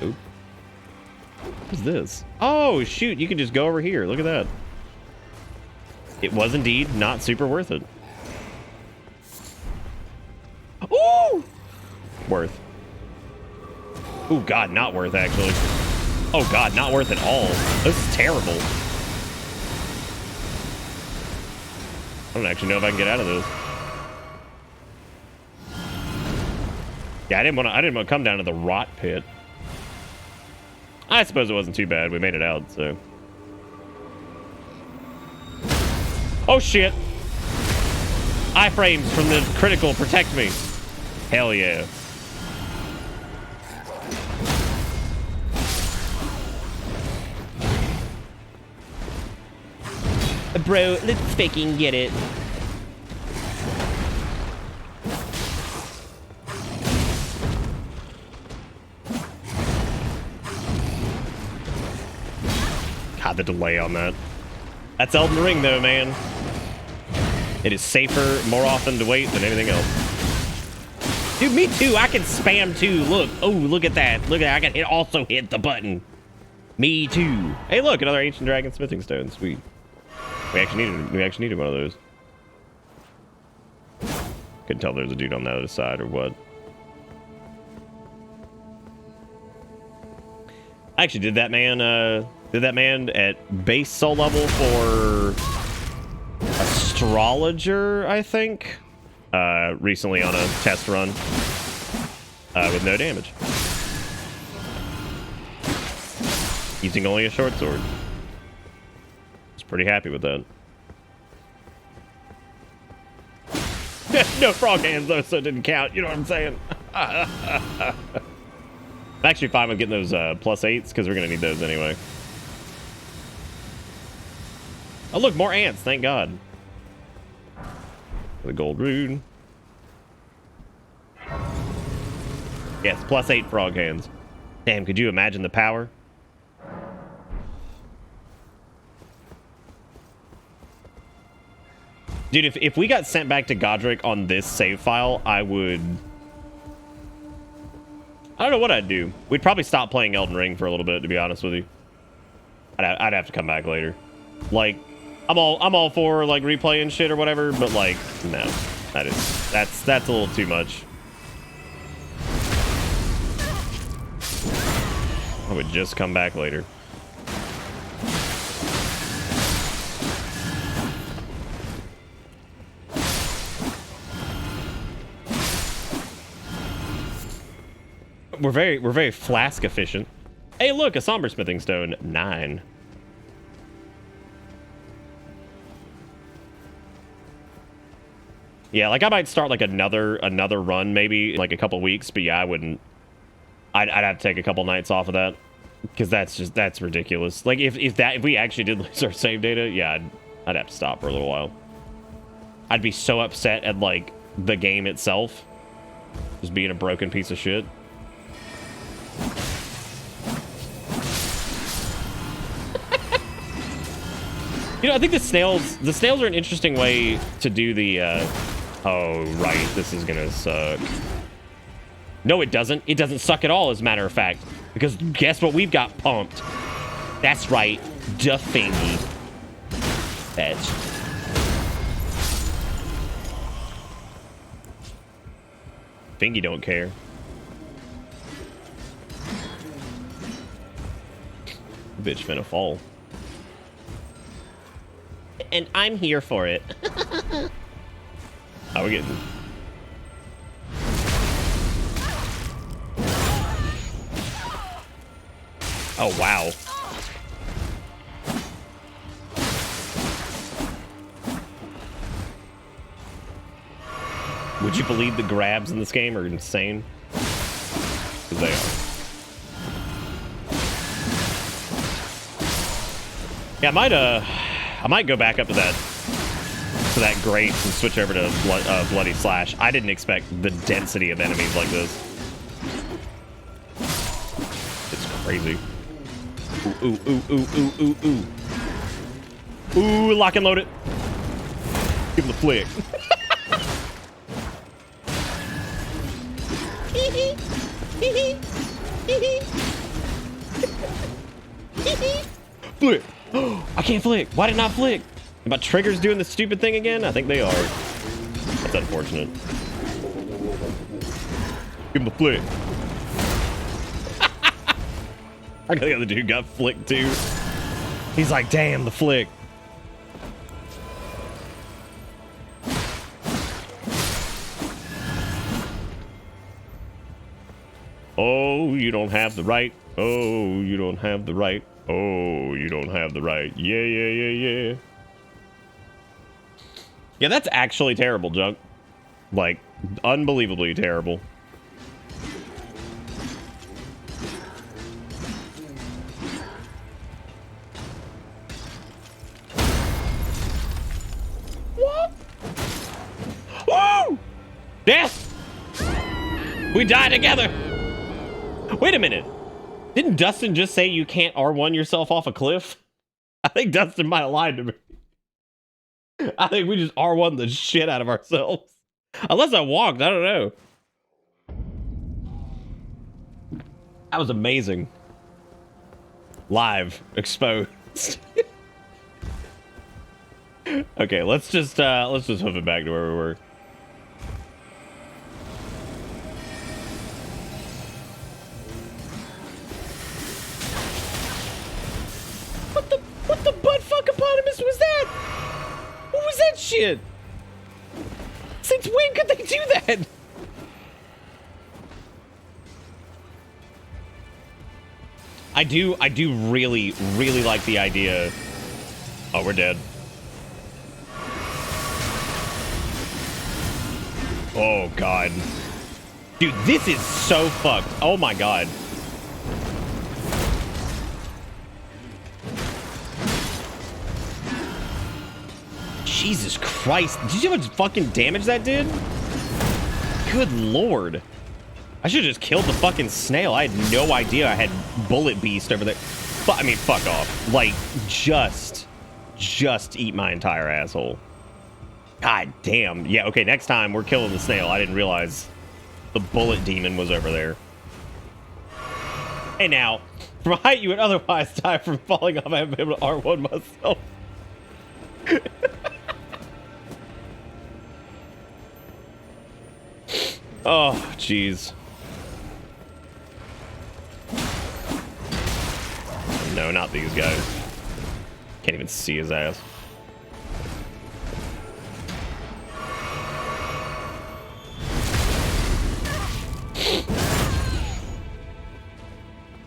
Nope. What's this? Oh, shoot, you can just go over here. Look at that. It was indeed not super worth it. Ooh! Worth. Ooh, God, not worth, actually. Oh, God, not worth at all. This is terrible. I don't actually know if I can get out of this. Yeah, I didn't want to come down to the rot pit. I suppose it wasn't too bad. We made it out, so. Oh, shit. Iframes from the critical protect me. Hell yeah. Bro, let's fucking get it. God, the delay on that. That's Elden Ring, though, man. It is safer more often to wait than anything else. Dude, me too. I can spam too. Look. Oh, look at that. Look at that. I can also hit the button. Me too. Hey, look, another ancient dragon smithing stone. Sweet. We actually needed one of those. Couldn't tell there was a dude on the other side or what. I actually did that man at base soul level for astrologer, I think. Recently on a test run. With no damage. Using only a short sword. Pretty happy with that. No frog hands though, so it didn't count. You know what I'm saying? I'm actually fine with getting those +8s because we're gonna need those anyway. Oh look, more ants! Thank God. The gold rune. Yes, +8 frog hands. Damn, could you imagine the power? Dude, if we got sent back to Godric on this save file, I don't know what I'd do. We'd probably stop playing Elden Ring for a little bit, to be honest with you. I'd have to come back later. Like, I'm all for like replaying shit or whatever, but like, no, that's a little too much. I would just come back later. We're very flask efficient. Hey, look, a somber smithing stone 9. Yeah, like I might start like another run maybe in like a couple weeks, but yeah, I wouldn't. I'd have to take a couple nights off of that. Because that's ridiculous. Like, if we actually did lose our save data, yeah, I'd have to stop for a little while. I'd be so upset at, like, the game itself. Just being a broken piece of shit. You know, I think the snails are an interesting way to do the, oh, right, this is gonna suck. No, it doesn't. It doesn't suck at all, as a matter of fact. Because guess what we've got pumped? That's right, the thingy. Fetch. Thingy don't care. Bitch finna fall. And I'm here for it. How we getting? Oh, wow. Would you believe the grabs in this game are insane? 'Cause they are. Yeah, I might go back up to that grace and switch over to Bloody Slash. I didn't expect the density of enemies like this. It's crazy. Ooh, ooh, ooh, ooh, ooh, ooh. Ooh, lock and load it. Give him the flick. Flick. I can't flick. Why did it not flick? My triggers doing the stupid thing again? I think they are. That's unfortunate. Give him the flick. I got the other dude got flicked too. He's like, damn, the flick. Oh, you don't have the right. Oh, you don't have the right. Oh, you don't have the right. Yeah, yeah, yeah, yeah. Yeah, that's actually terrible, Junk. Like, unbelievably terrible. What? Woo! Death! We die together! Wait a minute. Didn't Dustin just say you can't R1 yourself off a cliff? I think Dustin might have lied to me. I think we just R1 the shit out of ourselves. Unless I walked, I don't know. That was amazing. Live. Exposed. Okay, let's just hoof it back to where we were. What the buttfuck-opotamus was that? What was that shit? Since when could they do that? I do really, really like the idea. Oh, we're dead. Oh, God. Dude, this is so fucked. Oh, my God. Jesus Christ. Did you see how much fucking damage that did? Good Lord. I should have just killed the fucking snail. I had no idea I had Bullet Beast over there. I mean, fuck off. Like, just eat my entire asshole. God damn. Yeah, okay, next time we're killing the snail. I didn't realize the bullet demon was over there. Hey, now, from a height you would otherwise die from falling off, I haven't been able to R1 myself. Oh, jeez. No, not these guys. Can't even see his ass.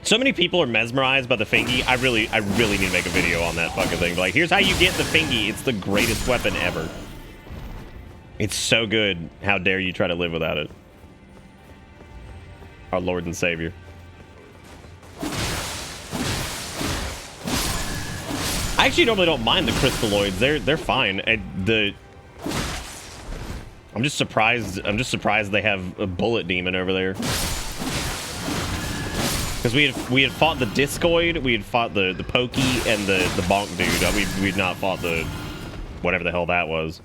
So many people are mesmerized by the fingy. I really need to make a video on that fucking thing. Like, here's how you get the fingy. It's the greatest weapon ever. It's so good. How dare you try to live without it? Our Lord and Savior. I actually normally don't mind the crystalloids. They're fine. I'm just surprised they have a bullet demon over there. Because we had fought the discoid, we had fought the pokey and the bonk dude. We'd not fought the whatever the hell that was.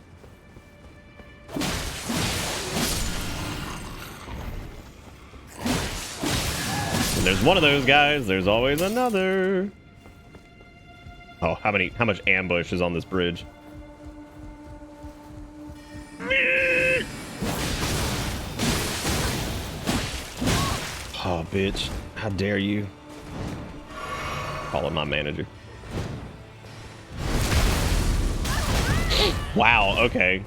When there's one of those guys, there's always another. Oh, how much ambush is on this bridge? Oh, bitch. How dare you? Calling my manager. Wow, okay.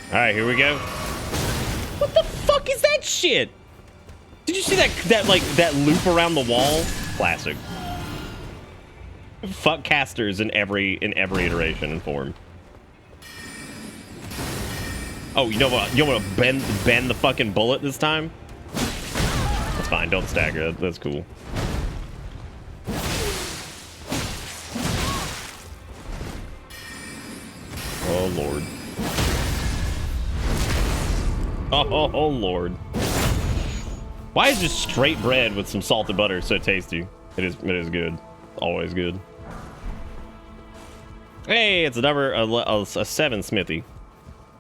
Alright, here we go. What the fuck is that shit? Did you see that loop around the wall? Classic. Fuck casters in every iteration and form. Oh, you know what? You want to bend the fucking bullet this time? That's fine. Don't stagger. That's cool. Oh lord. Oh lord. Why is just straight bread with some salted butter so tasty? It is good. Always good. Hey, it's a 7 smithy.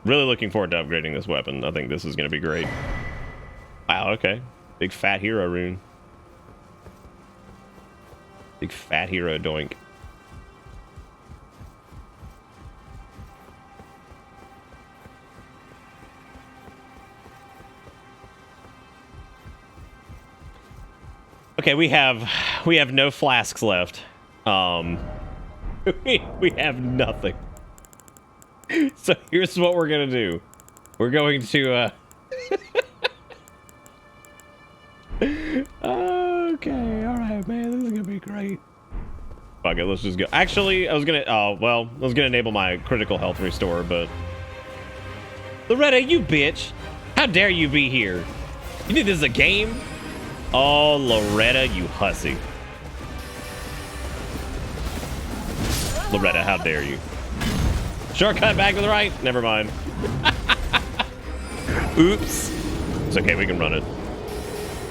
Really looking forward to upgrading this weapon. I think this is going to be great. Wow, okay. Big fat hero rune. Big fat hero doink. Okay, we have no flasks left. We have nothing. So here's what we're gonna do. We're going to okay, alright, man, this is gonna be great. Fuck it, let's just go. Actually, I was gonna enable my critical health restore, but Loretta, you bitch! How dare you be here? You think this is a game? Oh, Loretta, you hussy. Loretta, how dare you? Shortcut back to the right? Never mind. Oops. It's okay, we can run it.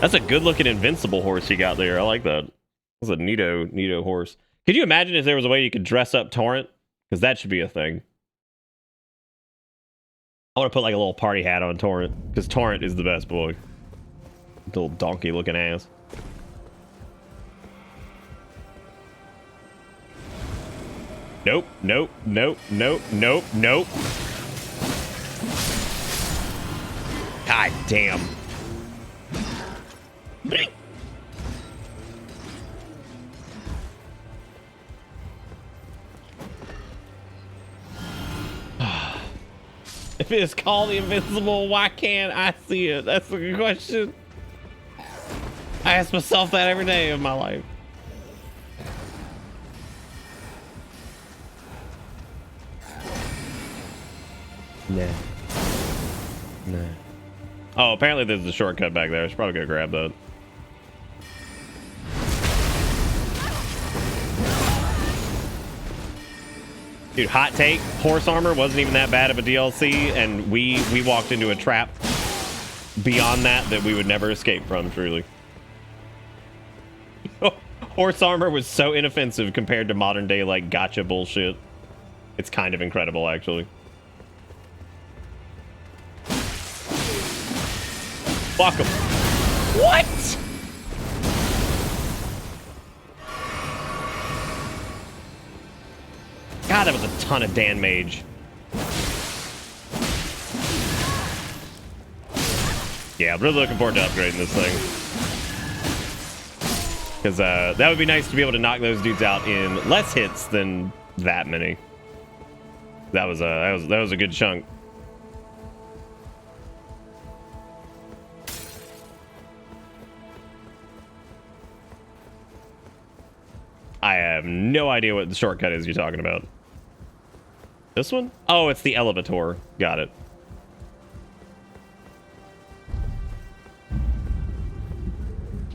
That's a good-looking invincible horse you got there. I like that. That's a neato horse. Could you imagine if there was a way you could dress up Torrent? Because that should be a thing. I want to put like a little party hat on Torrent. Because Torrent is the best boy. Little donkey-looking ass. Nope, nope, nope, nope, nope, nope. God damn. If it is called the Invincible, why can't I see it? That's a good question. I ask myself that every day of my life. Nah. Nah. Oh, apparently there's a shortcut back there. I should probably go grab that. Dude, hot take. Horse armor wasn't even that bad of a DLC, and we walked into a trap beyond that we would never escape from, truly. Horse armor was so inoffensive compared to modern day, like, gotcha bullshit. It's kind of incredible, actually. Fuck him. What? God, that was a ton of Dan Mage. Yeah, I'm really looking forward to upgrading this thing. Because that would be nice to be able to knock those dudes out in less hits than that many. That was a good chunk. I have no idea what the shortcut is you're talking about. This one? Oh, it's the elevator. Got it.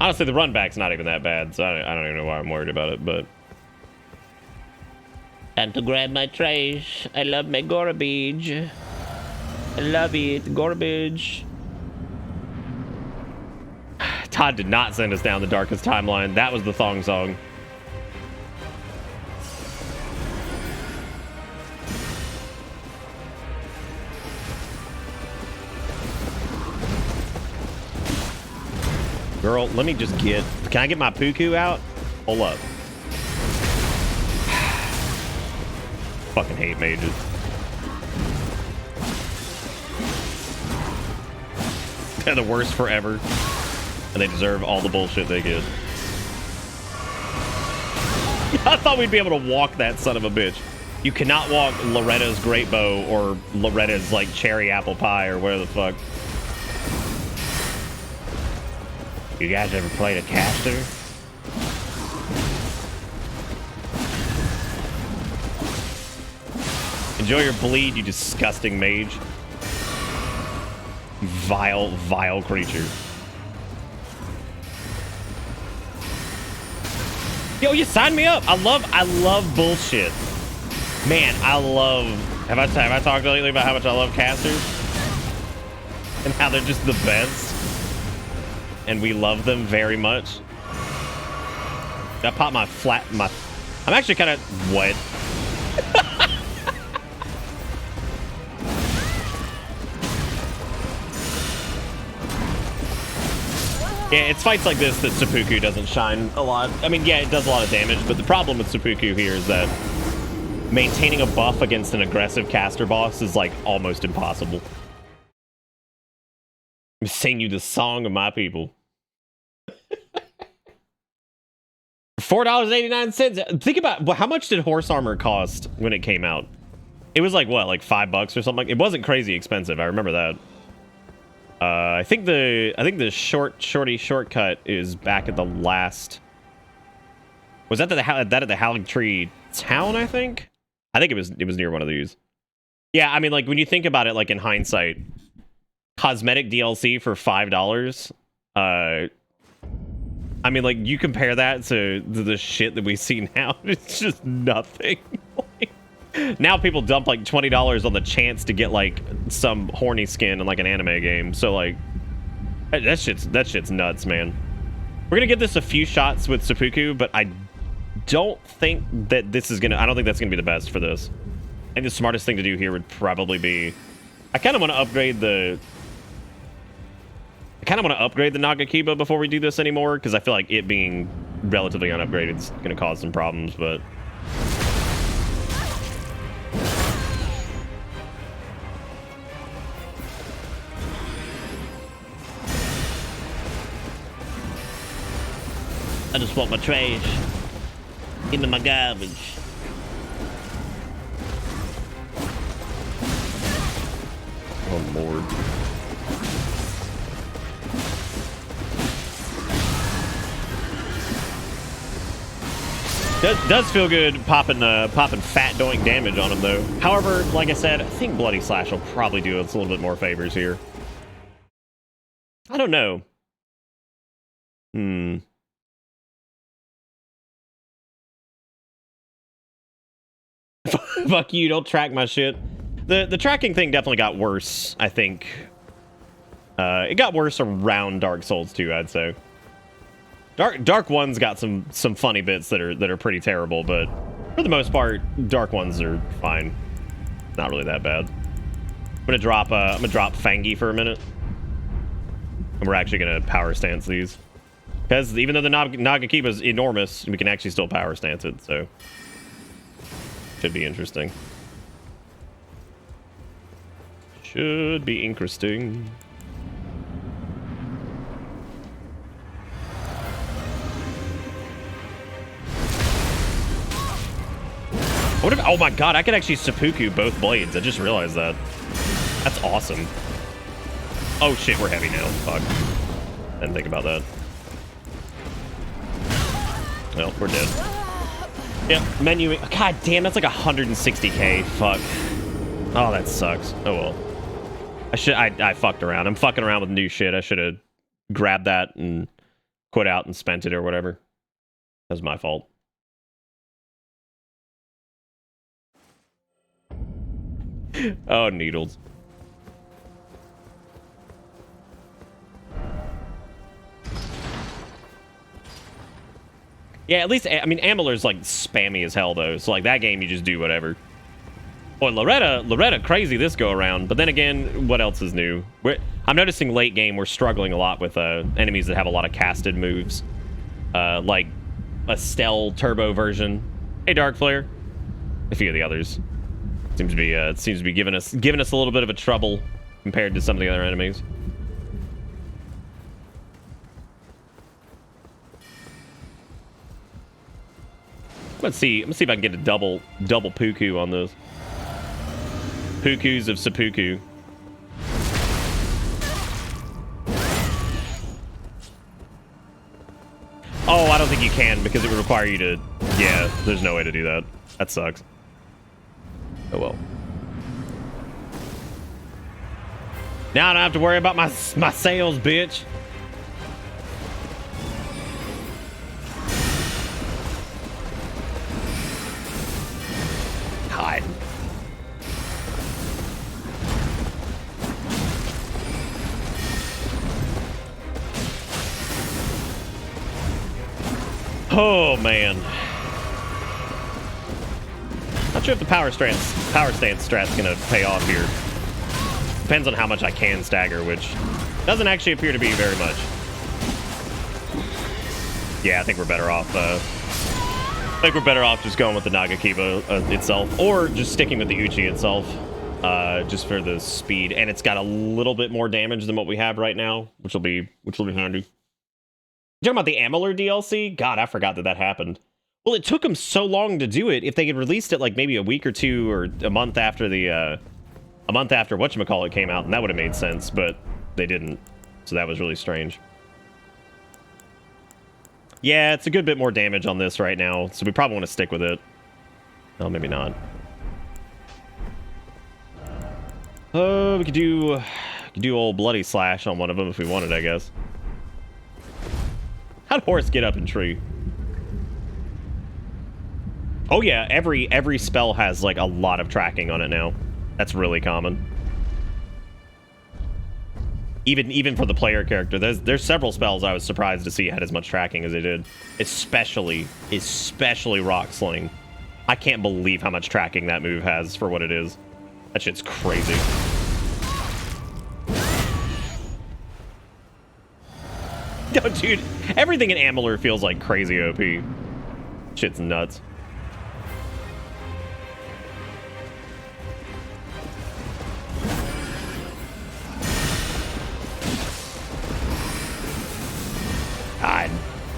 Honestly, the run back's not even that bad, so I don't even know why I'm worried about it, but... Time to grab my trash. I love my garbage. I love it. Garbage. Todd did not send us down the darkest timeline. That was the thong song. Girl, let me just get... Can I get my Puku out? Hold up. Fucking hate mages. They're the worst forever. And they deserve all the bullshit they get. I thought we'd be able to walk that son of a bitch. You cannot walk Loretta's Great Bow or Loretta's, like, Cherry Apple Pie or whatever the fuck. You guys ever played a caster? Enjoy your bleed, you disgusting mage. Vile, vile creature. Yo, you signed me up. I love bullshit. Man, I love... Have I talked lately about how much I love casters? And how they're just the best? And we love them very much. I popped my I'm actually kind of wet. Yeah, it's fights like this that seppuku doesn't shine a lot. I mean, yeah, it does a lot of damage, but the problem with seppuku here is that maintaining a buff against an aggressive caster boss is like almost impossible. I'm singing you the song of my people. $4.89. Think about how much did horse armor cost when it came out? It was like what, like $5 or something? It wasn't crazy expensive. I remember that. I think the shorty shortcut is back at the last. Was that at the Howling Tree Town? I think it was near one of these. Yeah, I mean, like when you think about it, like in hindsight, cosmetic DLC for $5. I mean, like you compare that to the shit that we see now, it's just nothing. Now people dump like $20 on the chance to get like some horny skin in like an anime game. So like that shit's nuts, man. We're gonna give this a few shots with seppuku, but I don't think that this is gonna. I don't think that's gonna be the best for this. I think the smartest thing to do here would probably be. I kind of want to upgrade the. I kind of want to upgrade the Nagakiba before we do this anymore, because I feel like it being relatively unupgraded is gonna cause some problems, but. I just want my trash into my garbage. Oh Lord. Does feel good popping fat doink damage on him though. However, like I said, I think Bloody Slash will probably do us a little bit more favors here. I don't know. Fuck you, don't track my shit. The tracking thing definitely got worse, I think. It got worse around Dark Souls 2, I'd say. Dark 1's got some funny bits that are pretty terrible, but for the most part, Dark 1's are fine. Not really that bad. I'm gonna drop Fangi for a minute. And we're actually gonna power stance these. Because even though the Nagakiba is enormous, we can actually still power stance it, so should be interesting. Should be interesting. What if, oh my god, I could actually seppuku both blades. I just realized that. That's awesome. Oh shit, we're heavy now. Fuck. Didn't think about that. Well, we're dead. Yep, menu. God damn, that's like 160k. Fuck. Oh, that sucks. Oh well. I fucked around. I'm fucking around with new shit. I should have grabbed that and quit out and spent it or whatever. That was my fault. Oh, needles. Yeah, at least, I mean, Amalur's like spammy as hell though. So like that game, you just do whatever. Boy, Loretta crazy this go around. But then again, what else is new? I'm noticing late game we're struggling a lot with enemies that have a lot of casted moves, like Estelle Turbo version. Hey, Dark Flare. A few of the others seems to be giving us a little bit of a trouble compared to some of the other enemies. Let's see if I can get a double Puku on this. Pukus of Seppuku. Oh, I don't think you can because it would require you to... Yeah, there's no way to do that. That sucks. Oh well. Now I don't have to worry about my sales, bitch. God. Oh man. Not sure if the power stance strat's gonna pay off here. Depends on how much I can stagger, which doesn't actually appear to be very much. Yeah, I think we're better off. Just going with the Nagakiba itself, or just sticking with the Uchi itself, just for the speed. And it's got a little bit more damage than what we have right now, which will be handy. You talking about the Amalur DLC? God, I forgot that happened. Well, it took them so long to do it. If they had released it like maybe a week or two or a month after whatchamacallit came out, and that would have made sense, but they didn't. So that was really strange. Yeah, it's a good bit more damage on this right now, so we probably want to stick with it. Oh, maybe not. We could do old Bloody Slash on one of them if we wanted, I guess. How'd Horse get up in tree? Oh yeah, every spell has like a lot of tracking on it now. That's really common. Even for the player character, there's several spells I was surprised to see had as much tracking as they did. Especially Rock Sling. I can't believe how much tracking that move has for what it is. That shit's crazy. No, dude, everything in Amalur feels like crazy OP. Shit's nuts. God,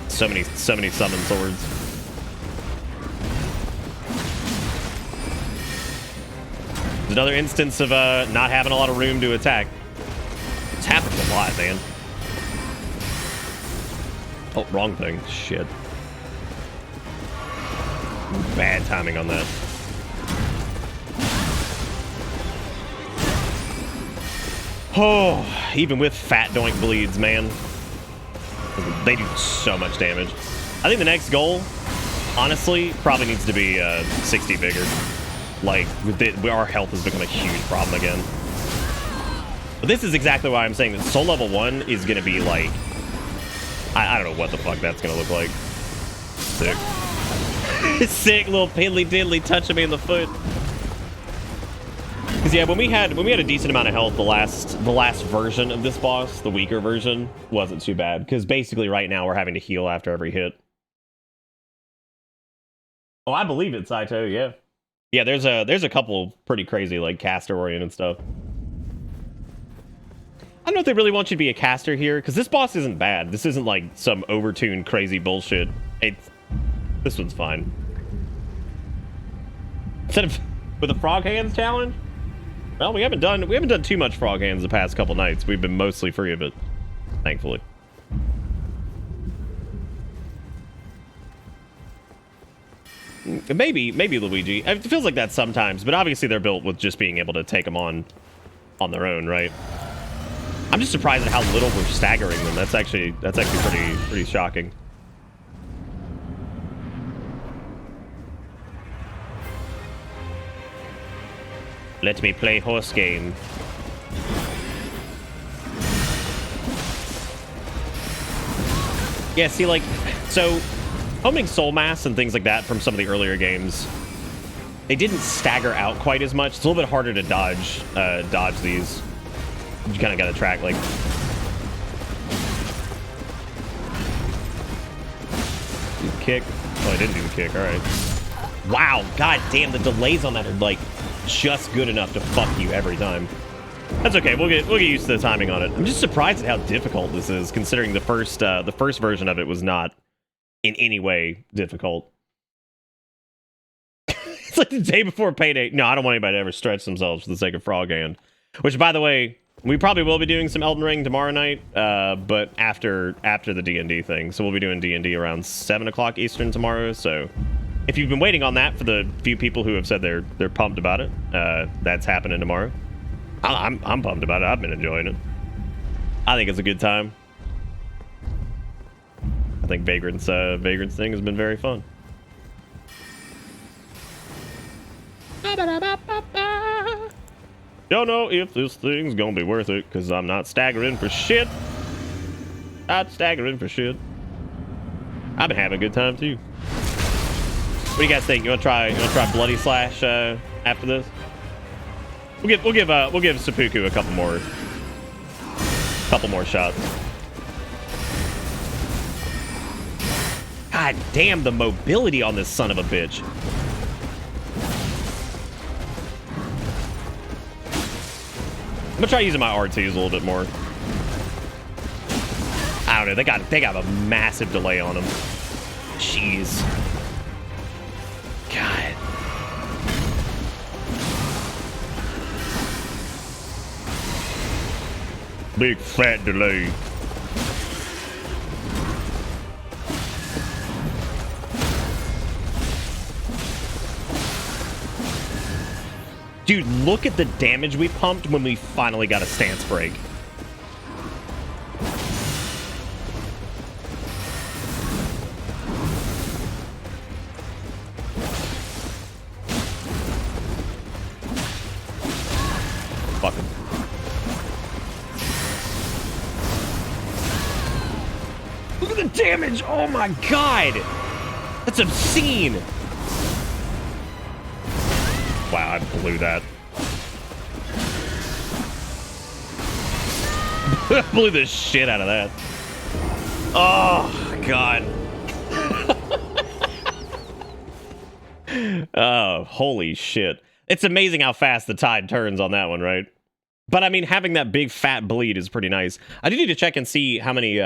so many summon swords. There's another instance of not having a lot of room to attack. It's happened a lot, man. Oh, wrong thing. Shit. Bad timing on that. Oh, even with fat doink bleeds, man. They do so much damage. I think the next goal, honestly, probably needs to be 60 vigor. Like, our health has become a huge problem again. But this is exactly why I'm saying that Soul Level 1 is going to be like... I don't know what the fuck that's going to look like. Sick. Sick little piddly diddly touching me in the foot. Because yeah, when we had a decent amount of health, the last version of this boss, the weaker version, wasn't too bad. Because basically right now we're having to heal after every hit. Oh, I believe it, Saito. Yeah, yeah. There's a couple pretty crazy like caster oriented stuff. I don't know if they really want you to be a caster here, because this boss isn't bad. This isn't like some overtuned crazy bullshit. This one's fine. Instead of with a frog hands challenge. Well, we haven't done too much frog hands the past couple nights. We've been mostly free of it, thankfully. Maybe Luigi. It feels like that sometimes, but obviously they're built with just being able to take them on their own, right? I'm just surprised at how little we're staggering them. That's actually pretty shocking. Let me play horse game. Yeah, see, like, so homing soul mass and things like that from some of the earlier games, they didn't stagger out quite as much. It's a little bit harder to dodge these. You kind of got to track, like... Do the kick. Oh, I didn't do the kick. All right. Wow. God damn, the delays on that are, like, just good enough to fuck you every time. That's okay. We'll get used to the timing on it. I'm just surprised at how difficult this is, considering the first version of it was not in any way difficult. It's like the day before payday. No, I don't want anybody to ever stretch themselves for the sake of Frog Hand. Which, by the way, we probably will be doing some Elden Ring tomorrow night, but after the D&D thing. So we'll be doing D&D around 7 o'clock Eastern tomorrow. So if you've been waiting on that, for the few people who have said they're pumped about it, that's happening tomorrow. I'm pumped about it. I've been enjoying it. I think it's a good time. I think Vagrant's thing has been very fun. Don't know if this thing's gonna be worth it, because I'm not staggering for shit. Not staggering for shit. I've been having a good time too. What do you guys think? You wanna try Bloody Slash after this? We'll give Seppuku a couple more shots. God damn, the mobility on this son of a bitch. I'm gonna try using my RTs a little bit more. I don't know. They got a massive delay on them. Jeez. God. Big fat delay. Dude, look at the damage we pumped when we finally got a stance break. Fuck him. Look at the damage! Oh my god! That's obscene! Wow, I blew that. Blew the shit out of that. Oh, God. Oh, holy shit. It's amazing how fast the tide turns on that one, right? But, I mean, having that big fat bleed is pretty nice. I do need to check and see how many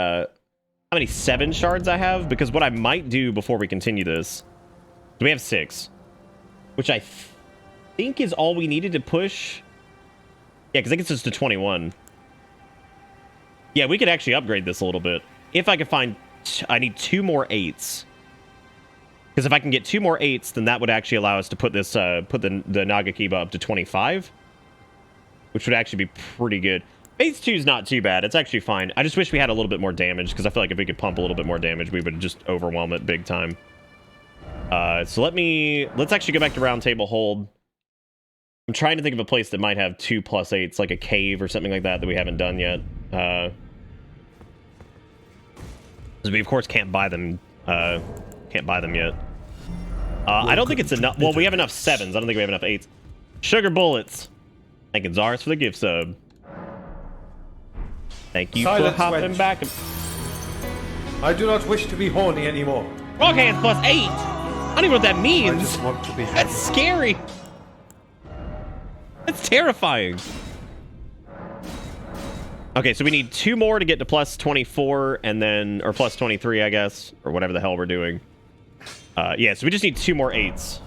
7 shards I have, because what I might do before we continue this... We have 6. Which I think is all we needed to push. Yeah, because I think it's just to 21. Yeah, we could actually upgrade this a little bit. If I could find... I need 2 more 8s. Because if I can get 2 more 8s, then that would actually allow us to put this, put the Nagakiba up to 25. Which would actually be pretty good. Phase 2 is not too bad. It's actually fine. I just wish we had a little bit more damage, because I feel like if we could pump a little bit more damage, we would just overwhelm it big time. So let's actually go back to round table hold. I'm trying to think of a place that might have 2 plus 8s, like a cave or something like that we haven't done yet. Because we of course can't buy them. Can't buy them yet. I don't think it's enough. Well, we have enough 7s. I don't think we have enough 8s. Sugar bullets. Thank you, Zars, for the gift sub. Thank you for hopping back. I do not wish to be horny anymore. Frog hands plus 8. I don't even know what that means. I just want to be happy. That's scary. That's terrifying. Okay, so we need 2 more to get to plus 24, and then, or plus 23, I guess, or whatever the hell we're doing. Yeah, so we just need 2 more 8s.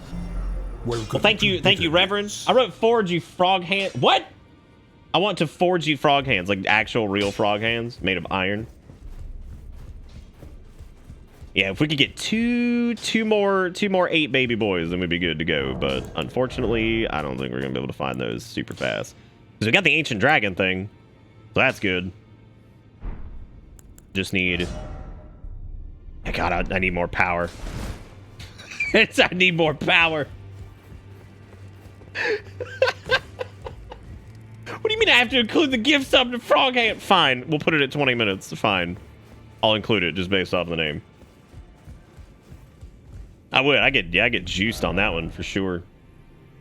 Well, thank you, Reverend. I wrote forge you frog hand. What? I want to forge you frog hands, like actual real frog hands made of iron. Yeah, if we could get two more 8 baby boys, then we'd be good to go. But unfortunately, I don't think we're gonna be able to find those super fast. Because we got the ancient dragon thing. that's good. Just need... God, I need more power. I need more power. What do you mean I have to include the gift sub to Frog Hand? Fine, we'll put it at 20 minutes. Fine. I'll include it just based off the name. I would. I get juiced on that one for sure.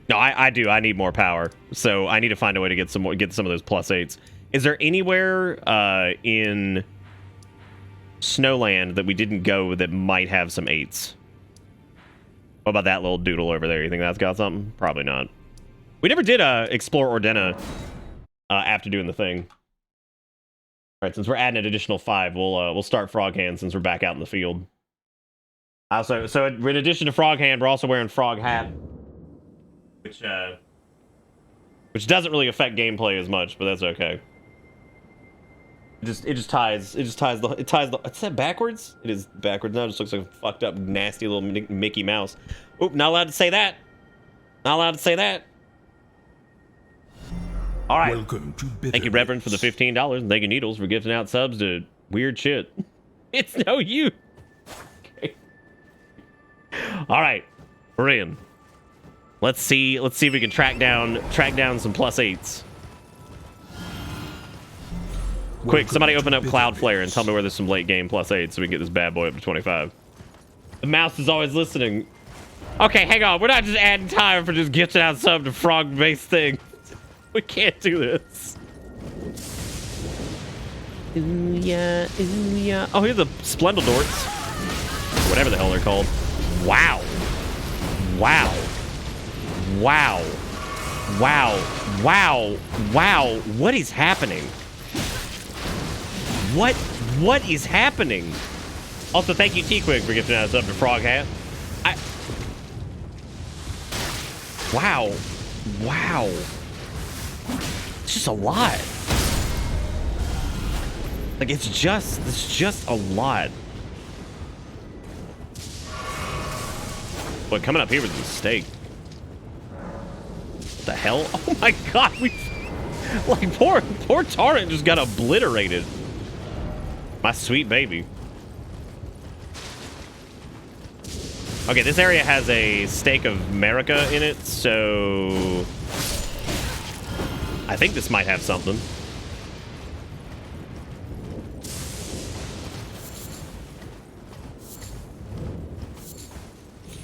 No, I do. I need more power. So I need to find a way to get some of those +8s. Is there anywhere in Snowland that we didn't go that might have some 8s? What about that little doodle over there? You think that's got something? Probably not. We never did explore Ordena after doing the thing. All right, since we're adding an additional 5, we'll start Frog Hand since we're back out in the field. So in addition to Frog Hand, we're also wearing Frog Hat, which doesn't really affect gameplay as much, but that's okay. It ties the. Is that backwards? It is backwards now. It just looks like a fucked up, nasty little Mickey Mouse. Oop, not allowed to say that. Not allowed to say that. All right. Welcome to Bitter Thank you, Reverend, for the $15. And thank you, Needles, for gifting out subs to weird shit. It's no you. Okay. All right, we're in. Let's see if we can track down some +8s. Quick, somebody open up Cloudflare and tell me where there's some late game +8 so we can get this bad boy up to 25. The mouse is always listening. Okay, hang on. We're not just adding time for just gifting out sub to frog-based thing. We can't do this. Ooh yeah, ooh yeah. Oh, here's the Splendidorts. Whatever the hell they're called. Wow. Wow. Wow. Wow. Wow. Wow. What is happening? What is happening? Also, thank you, T-Quick, for gifting us up to Frog Hat. Wow. Wow. It's just a lot. Like, it's just a lot. But coming up here was a mistake. What the hell? Oh my god, like, poor Torrent just got obliterated. My sweet baby. Okay, this area has a Stake of America in it, so I think this might have something.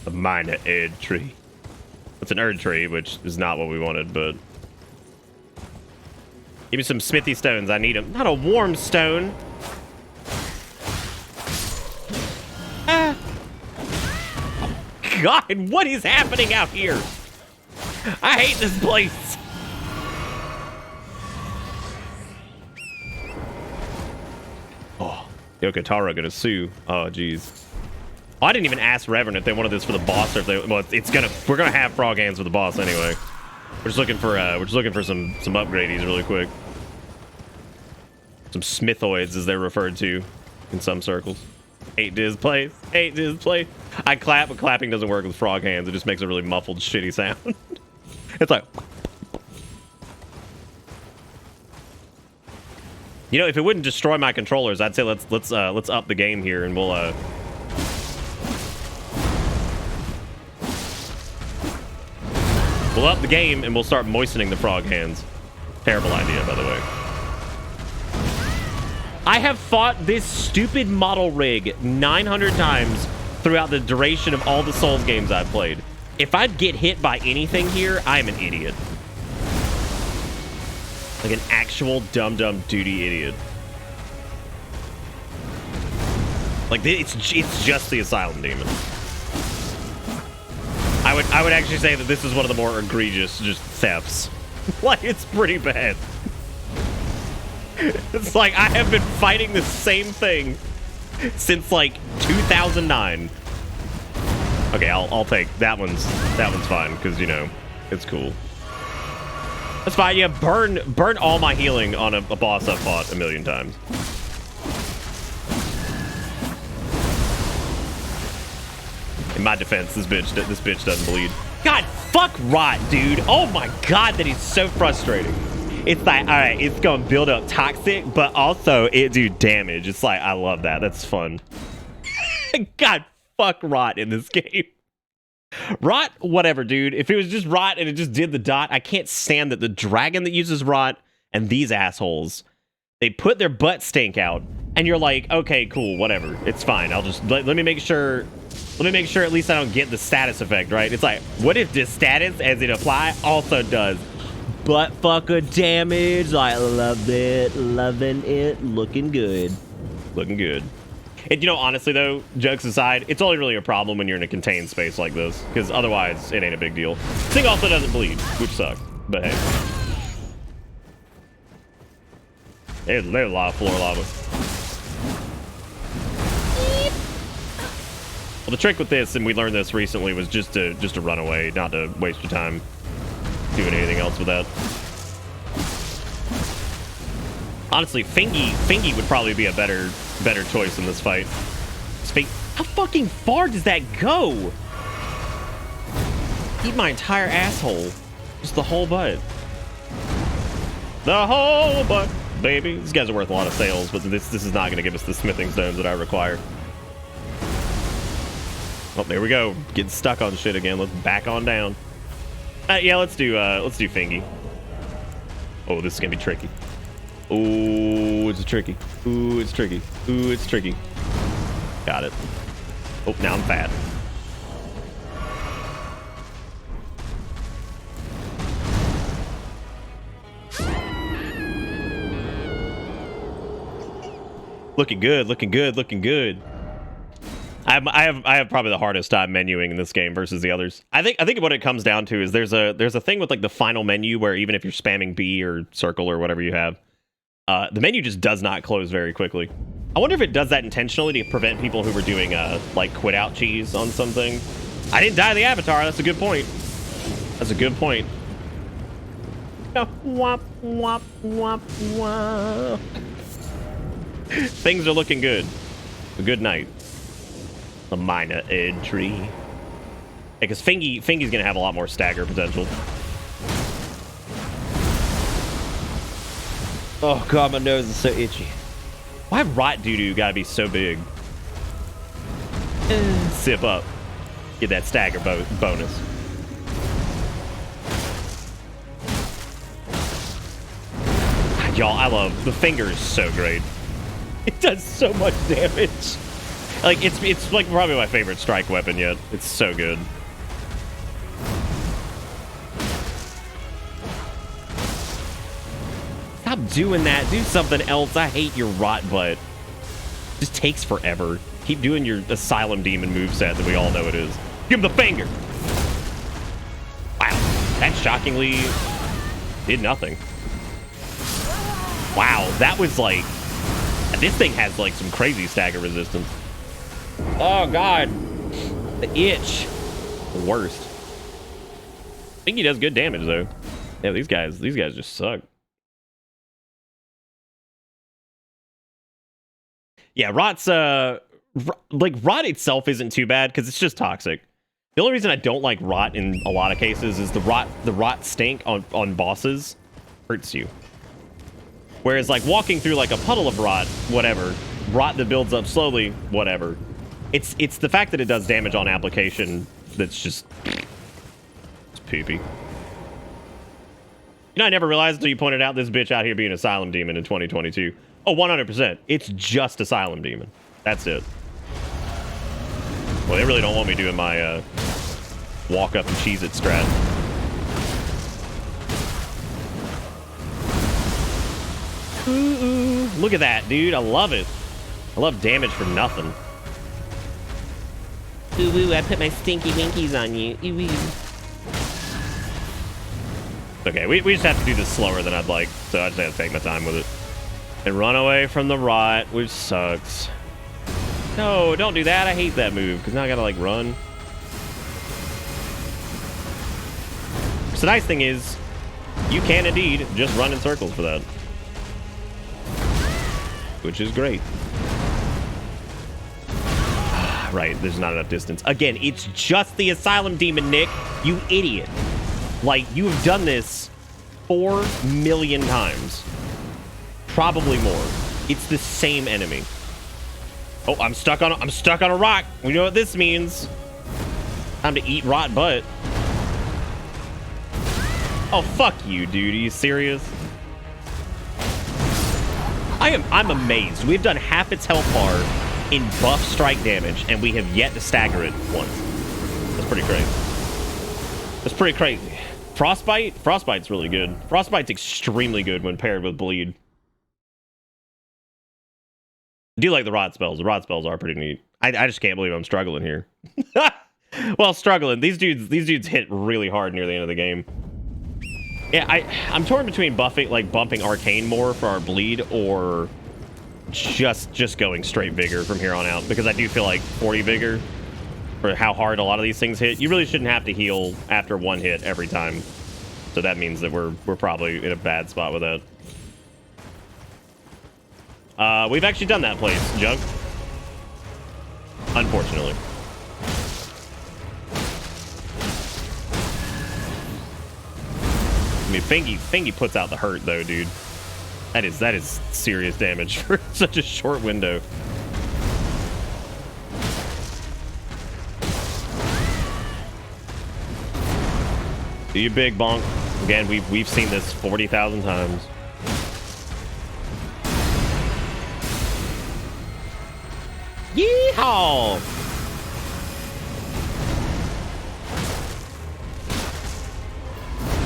A minor Erd tree. It's an Erd tree, which is not what we wanted, but give me some smithy stones. I need them. Not a warm stone. God, what is happening out here? I hate this place. Oh, Yokotaro gonna sue. Oh, jeez. Oh, I didn't even ask Reverend if they wanted this for the boss or if they. Well, we're gonna have frog hands for the boss anyway. We're just looking for some upgrades really quick. Some Smithoids, as they're referred to in some circles. Hate this place. Hate this place. I clap, but clapping doesn't work with frog hands. It just makes a really muffled, shitty sound. It's like, you know, if it wouldn't destroy my controllers, I'd say let's up the game here, and we'll up the game and we'll start moistening the frog hands. Terrible idea, by the way. I have fought this stupid model rig 900 times throughout the duration of all the Souls games I've played. If I get hit by anything here, I'm an idiot. Like an actual dumb duty idiot. Like, it's just the Asylum Demon. I would actually say that this is one of the more egregious just thefts. Like, it's pretty bad. It's like I have been fighting the same thing since like 2009. Okay, I'll take that one's fine because, you know, it's cool. That's fine. Yeah, burn all my healing on a boss I've fought a million times. In my defense, this bitch doesn't bleed. God, fuck Rot, dude. Oh my god, that is so frustrating. It's like, all right, it's gonna build up toxic, but also it do damage. It's like, I love that. That's fun. God, fuck rot in this game. Rot, whatever, dude. If it was just rot and it just did the dot, I can't stand that the dragon that uses rot and these assholes, they put their butt stink out, and you're like, okay, cool, whatever. It's fine. I'll just let me make sure. Let me make sure at least I don't get the status effect, right? It's like, what if this status as it apply also does butt fucker damage? I love it, loving it, looking good, looking good. And you know, honestly though, jokes aside, it's only really a problem when you're in a contained space like this, because otherwise it ain't a big deal. This thing also doesn't bleed, which sucks, but hey. There's a lot of floor lava. Well, the trick with this, and we learned this recently, was just to run away, not to waste your time doing anything else with that. Honestly, Fingy would probably be a better choice in this fight. How fucking far does that go? Eat my entire asshole. Just the whole butt. The whole butt, baby. These guys are worth a lot of sales, but this is not going to give us the smithing stones that I require. Oh, there we go. Getting stuck on shit again. Let's back on down. Yeah, let's do Fingy. Oh, this is gonna be tricky. Ooh, it's tricky. Ooh, it's tricky. Ooh, it's tricky. Got it. Oh, now I'm fat. Looking good, looking good, looking good. I have probably the hardest time menuing in this game versus the others. I think what it comes down to is there's a thing with like the final menu where even if you're spamming B or circle or whatever you have, the menu just does not close very quickly. I wonder if it does that intentionally to prevent people who were doing like quit out cheese on something. I didn't die to the avatar. That's a good point. That's a good point. Wop, wop, wop, wop. Things are looking good. A good night. A minor entry. Because Fingy's gonna have a lot more stagger potential. Oh god, my nose is so itchy. Why rot doo-doo gotta be so big? Sip up. Get that stagger bonus. Y'all, I love the finger is so great. It does so much damage. Like it's like probably my favorite strike weapon yet. It's so good. Stop doing that. Do something else. I hate your rot butt. It just takes forever. Keep doing your asylum demon moveset that we all know it is. Give him the finger. Wow, that shockingly did nothing. Wow, that was like, this thing has like some crazy stagger resistance. Oh god, the itch, the worst. I think he does good damage though. Yeah, these guys just suck. Yeah, rot's like rot itself isn't too bad because it's just toxic. The only reason I don't like rot in a lot of cases is the rot stink on bosses hurts you. Whereas like walking through like a puddle of rot, whatever, rot that builds up slowly, whatever. It's the fact that it does damage on application that's just it's poopy. You know, I never realized until you pointed out this bitch out here being Asylum Demon in 2022. Oh, 100%. It's just Asylum Demon. That's it. Well, they really don't want me doing my walk up and cheese it strat. Ooh, look at that, dude. I love it. I love damage for nothing. Ooh, ooh, I put my stinky winkies on you. Ooh, ooh. Okay, we just have to do this slower than I'd like, so I just have to take my time with it. And run away from the rot, which sucks. No, don't do that. I hate that move, because now I gotta, like, run. So the nice thing is, you can indeed just run in circles for that. Which is great. Right, there's not enough distance. Again, it's just the Asylum Demon, Nick. You idiot. Like, you have done this 4 million times. Probably more. It's the same enemy. Oh, I'm stuck on a rock. We know what this means. Time to eat rot butt. Oh, fuck you, dude. Are you serious? I'm amazed. We've done half its health bar in buff strike damage, and we have yet to stagger it once. That's pretty crazy. That's pretty crazy. Frostbite? Frostbite's really good. Frostbite's extremely good when paired with bleed. I do like the rot spells. The rot spells are pretty neat. I just can't believe I'm struggling here. Well, struggling. These dudes hit really hard near the end of the game. Yeah, I'm torn between bumping arcane more for our bleed, or just going straight vigor from here on out, because I do feel like 40 vigor for how hard a lot of these things hit. You really shouldn't have to heal after one hit every time. So that means that we're probably in a bad spot with that. We've actually done that place, Junk. Unfortunately. I mean, Fingy puts out the hurt, though, dude. That is serious damage for such a short window. Do you big bonk? Again, we've seen this 40,000 times. Yeehaw!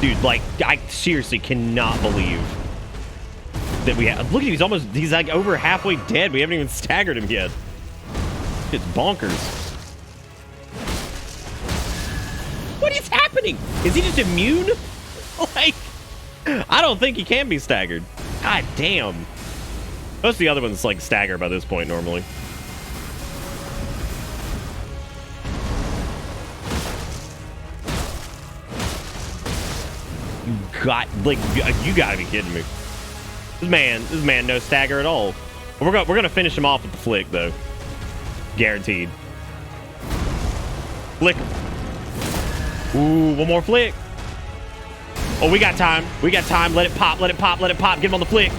Dude, like, I seriously cannot believe that we have. Look at him, he's like over halfway dead. We haven't even staggered him yet. It's bonkers. What is happening? Is he just immune? Like, I don't think he can be staggered. God damn. Most of the other ones, like, stagger by this point normally. You gotta be kidding me. This man no stagger at all. We're gonna finish him off with the flick, though. Guaranteed. Flick. Ooh, one more flick. Oh, we got time. We got time. Let it pop. Let it pop. Let it pop. Get him on the flick.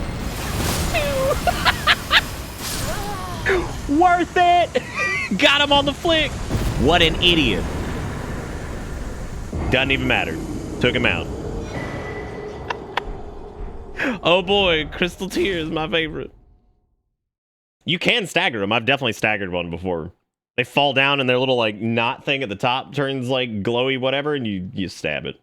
Worth it. Got him on the flick. What an idiot. Doesn't even matter. Took him out. Oh boy, Crystal Tears, my favorite. You can stagger them. I've definitely staggered one before. They fall down and their little like knot thing at the top turns like glowy whatever, and you stab it.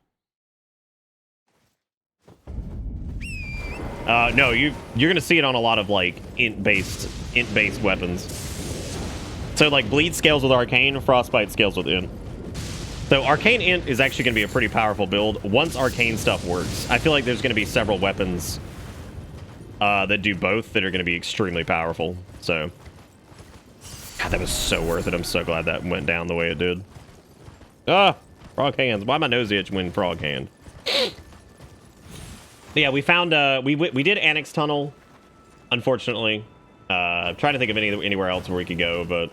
No, you're gonna see it on a lot of like int-based weapons. So like bleed scales with arcane, frostbite scales with int. So arcane int is actually gonna be a pretty powerful build once arcane stuff works. I feel like there's gonna be several weapons that do both that are gonna be extremely powerful. So, God, that was so worth it. I'm so glad that went down the way it did. Ah, frog hands. Why my nose itch when frog hand? Yeah, we found we did Annex Tunnel, unfortunately. Trying to think of anywhere else where we could go, but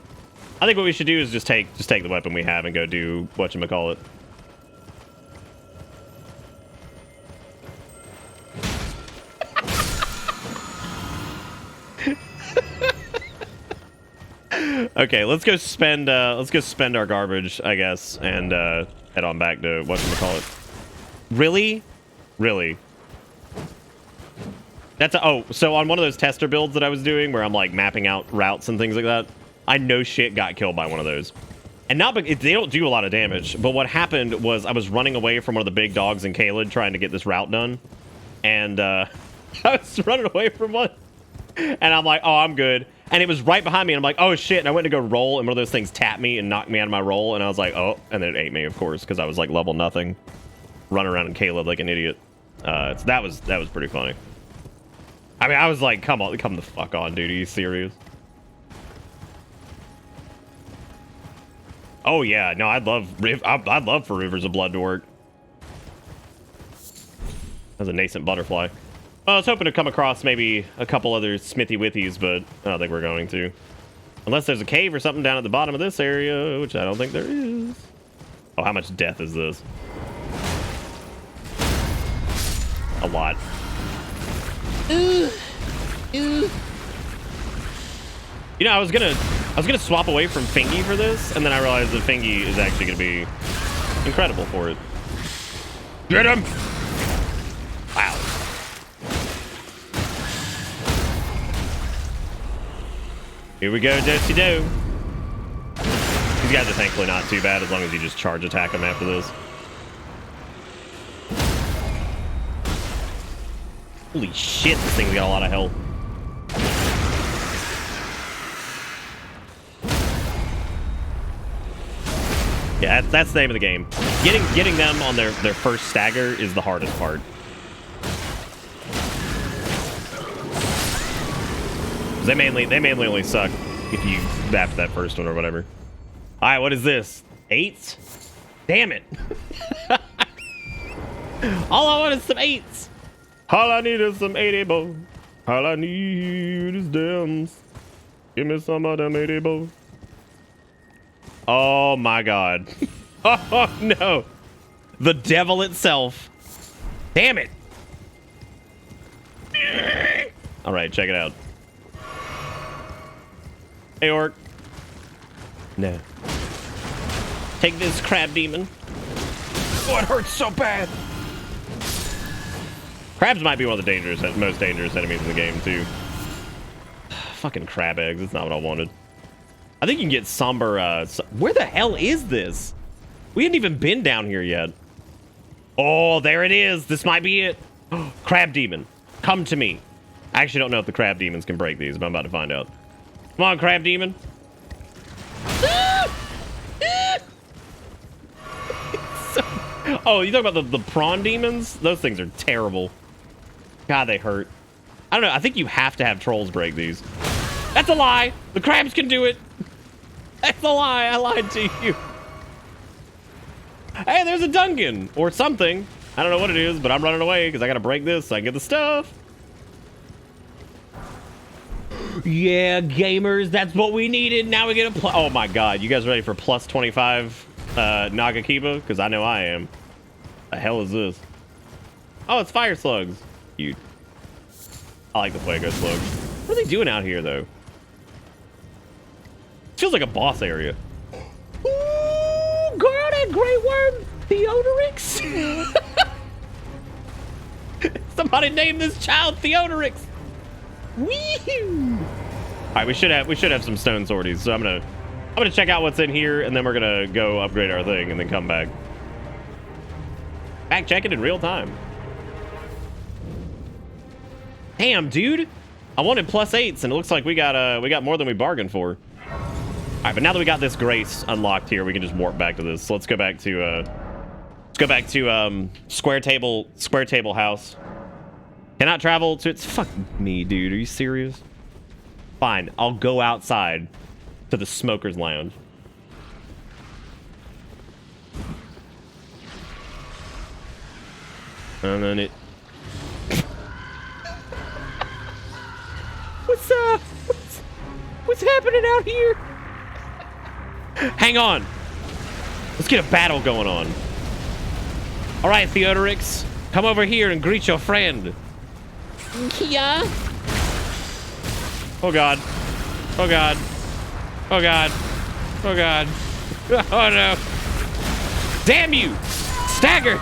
I think what we should do is just take the weapon we have and go do whatchamacallit. Okay, let's go spend our garbage, I guess, and head on back to whatchamacallit. Really? Really? So on one of those tester builds that I was doing where I'm like mapping out routes and things like that, I no shit got killed by one of those. And not because they don't do a lot of damage, but what happened was I was running away from one of the big dogs in Caelid trying to get this route done. And I was running away from one. And I'm like, oh, I'm good. And it was right behind me. And I'm like, oh, shit. And I went to go roll, and one of those things tapped me and knocked me out of my roll. And I was like, oh. And then it ate me, of course, because I was like level nothing. Running around in Caelid like an idiot. So that was pretty funny. I mean, I was like, come the fuck on, dude. Are you serious? Oh yeah, no, I'd love for Rivers of Blood to work. As a nascent butterfly. Well, I was hoping to come across maybe a couple other smithy withies, but I don't think we're going to. Unless there's a cave or something down at the bottom of this area, which I don't think there is. Oh, how much death is this? a lot. You know, I was gonna swap away from Fingy for this, and then I realized that Fingy is actually gonna be incredible for it. Get him! Wow. Here we go, Dosey Do. These guys are thankfully not too bad as long as you just charge attack them after this. Holy shit, this thing's got a lot of health. Yeah, that's the name of the game. Getting them on their first stagger is the hardest part. They mainly only suck if you after that first one or whatever. All right, what is this? 8s? Damn it! All I want is some 8s. All I need is some 80 bow. All I need is dams. Give me some of them 80 bow. Oh my god. Oh no. The devil itself. Damn it. All right, check it out. Hey, orc. No. Take this, crab demon. Oh, it hurts so bad. Crabs might be one of the most dangerous enemies in the game, too. Fucking crab eggs. That's not what I wanted. I think you can get somber. Where the hell is this? We hadn't even been down here yet. Oh, there it is. This might be it. Crab demon, come to me. I actually don't know if the crab demons can break these, but I'm about to find out. Come on, crab demon. Oh, you talking about the prawn demons? Those things are terrible. God, they hurt. I don't know. I think you have to have trolls break these. That's a lie. The crabs can do it. That's a lie. I lied to you. Hey, there's a Dungeon or something. I don't know what it is, but I'm running away because I got to break this so I can get the stuff. Yeah, gamers, that's what we needed. Now we get a oh my god, you guys ready for plus 25 Nagakiba? Because I know I am. The hell is this? Oh, it's fire slugs. Cute. I like the fuego slugs. What are they doing out here, though? Feels like a boss area. Ooh, girl, that great worm, Theodorix. Somebody name this child Theodorix. Wee-hoo. All right, we should have some stone swordies. So I'm gonna check out what's in here, and then we're gonna go upgrade our thing, and then come back. Fact check it in real time. Damn, dude! I wanted +8s, and it looks like we got more than we bargained for. All right, but now that we got this grace unlocked here, we can just warp back to this. So let's go back to square table house. Cannot travel to its fuck me, dude. Are you serious? Fine, I'll go outside to the smoker's lounge. And then it. What's up? What's happening out here? Hang on. Let's get a battle going on. All right, Theodorix, come over here and greet your friend. Kia. Oh god. Oh god. Oh god. Oh god. Oh no. Damn you! Stagger!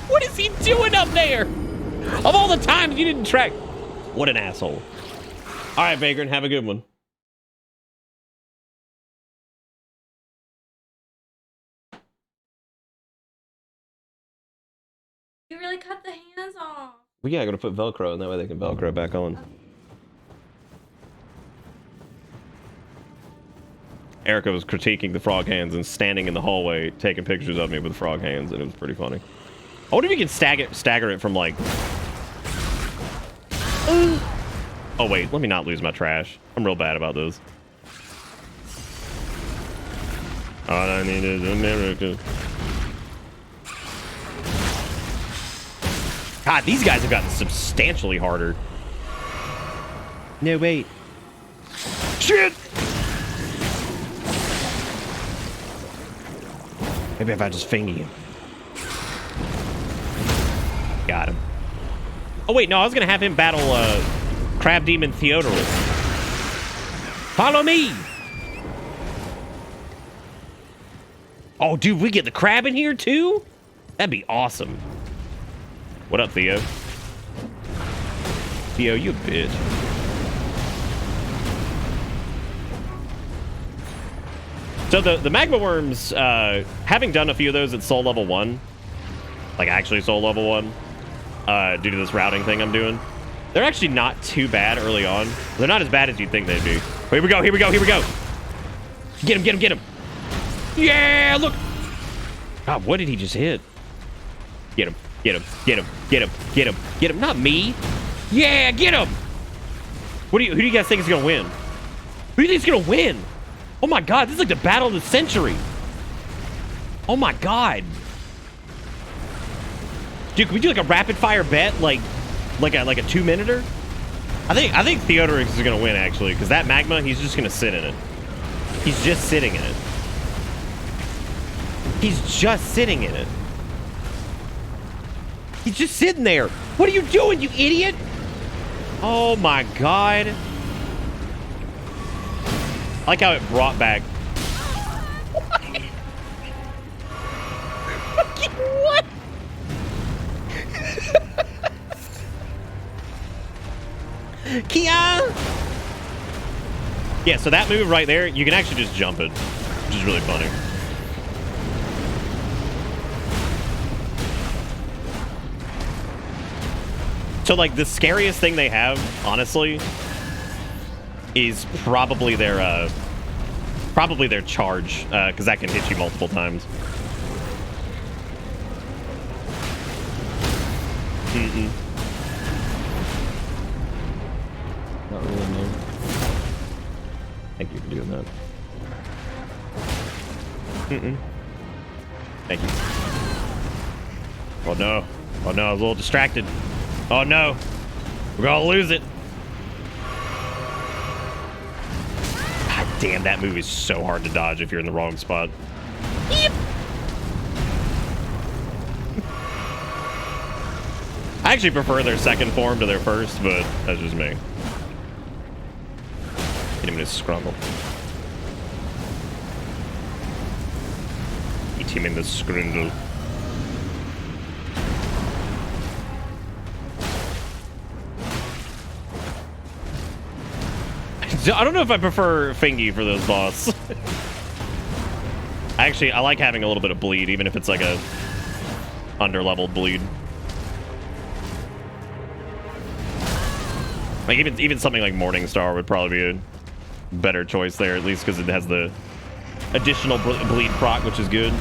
What is he doing up there? Of all the times you didn't track. What an asshole. Alright, Vagrant, have a good one. You really cut the hands off. Well, yeah, I gotta put Velcro, and that way they can Velcro back on. Erica was critiquing the frog hands and standing in the hallway taking pictures of me with frog hands, and it was pretty funny. I wonder if you can stagger it from like... Oh wait, let me not lose my trash. I'm real bad about this. All I need is America. God, these guys have gotten substantially harder. No, wait. Shit! Maybe if I just fingy him. Got him. Oh, wait, no, I was going to have him battle Crab Demon Theodorus. Follow me! Oh, dude, we get the crab in here, too? That'd be awesome. What up, Theo? Theo, you bitch. So the magma worms, having done a few of those at soul level 1, like actually soul level 1, due to this routing thing I'm doing, they're actually not too bad early on. They're not as bad as you'd think they'd be. Here we go, here we go, here we go. Get him, get him, get him. Yeah, look. God, what did he just hit? Get him, get him, get him, get him, get him, get him. Not me. Yeah, get him. Who do you guys think is going to win? Who do you think is going to win? Oh my God, this is like the battle of the century. Oh my God. Dude, can we do like a rapid fire bet? Like a 2-minuter? I think Theodorix is gonna win actually, because that magma, he's just gonna sit in it. He's just sitting in it. He's just sitting in it. He's just sitting there. What are you doing, you idiot? Oh my God. I like how it brought back. What? Kia! Yeah, so that move right there, you can actually just jump it, which is really funny. So, like, the scariest thing they have, honestly, is probably their charge, because that can hit you multiple times. Mm-mm. Not really, no. Thank you for doing that. Mm-mm. Thank you. Oh no. Oh no, I was a little distracted. Oh no. We're gonna lose it. God damn, that move is so hard to dodge if you're in the wrong spot. Yep. I actually prefer their second form to their first, but that's just me. Hit him in his scrumble. Hit him in the scrindle. I don't know if I prefer Fingy for this boss. Actually, I like having a little bit of bleed, even if it's like a under-leveled bleed. Like even something like Morningstar would probably be a better choice there, at least because it has the additional bleed proc, which is good.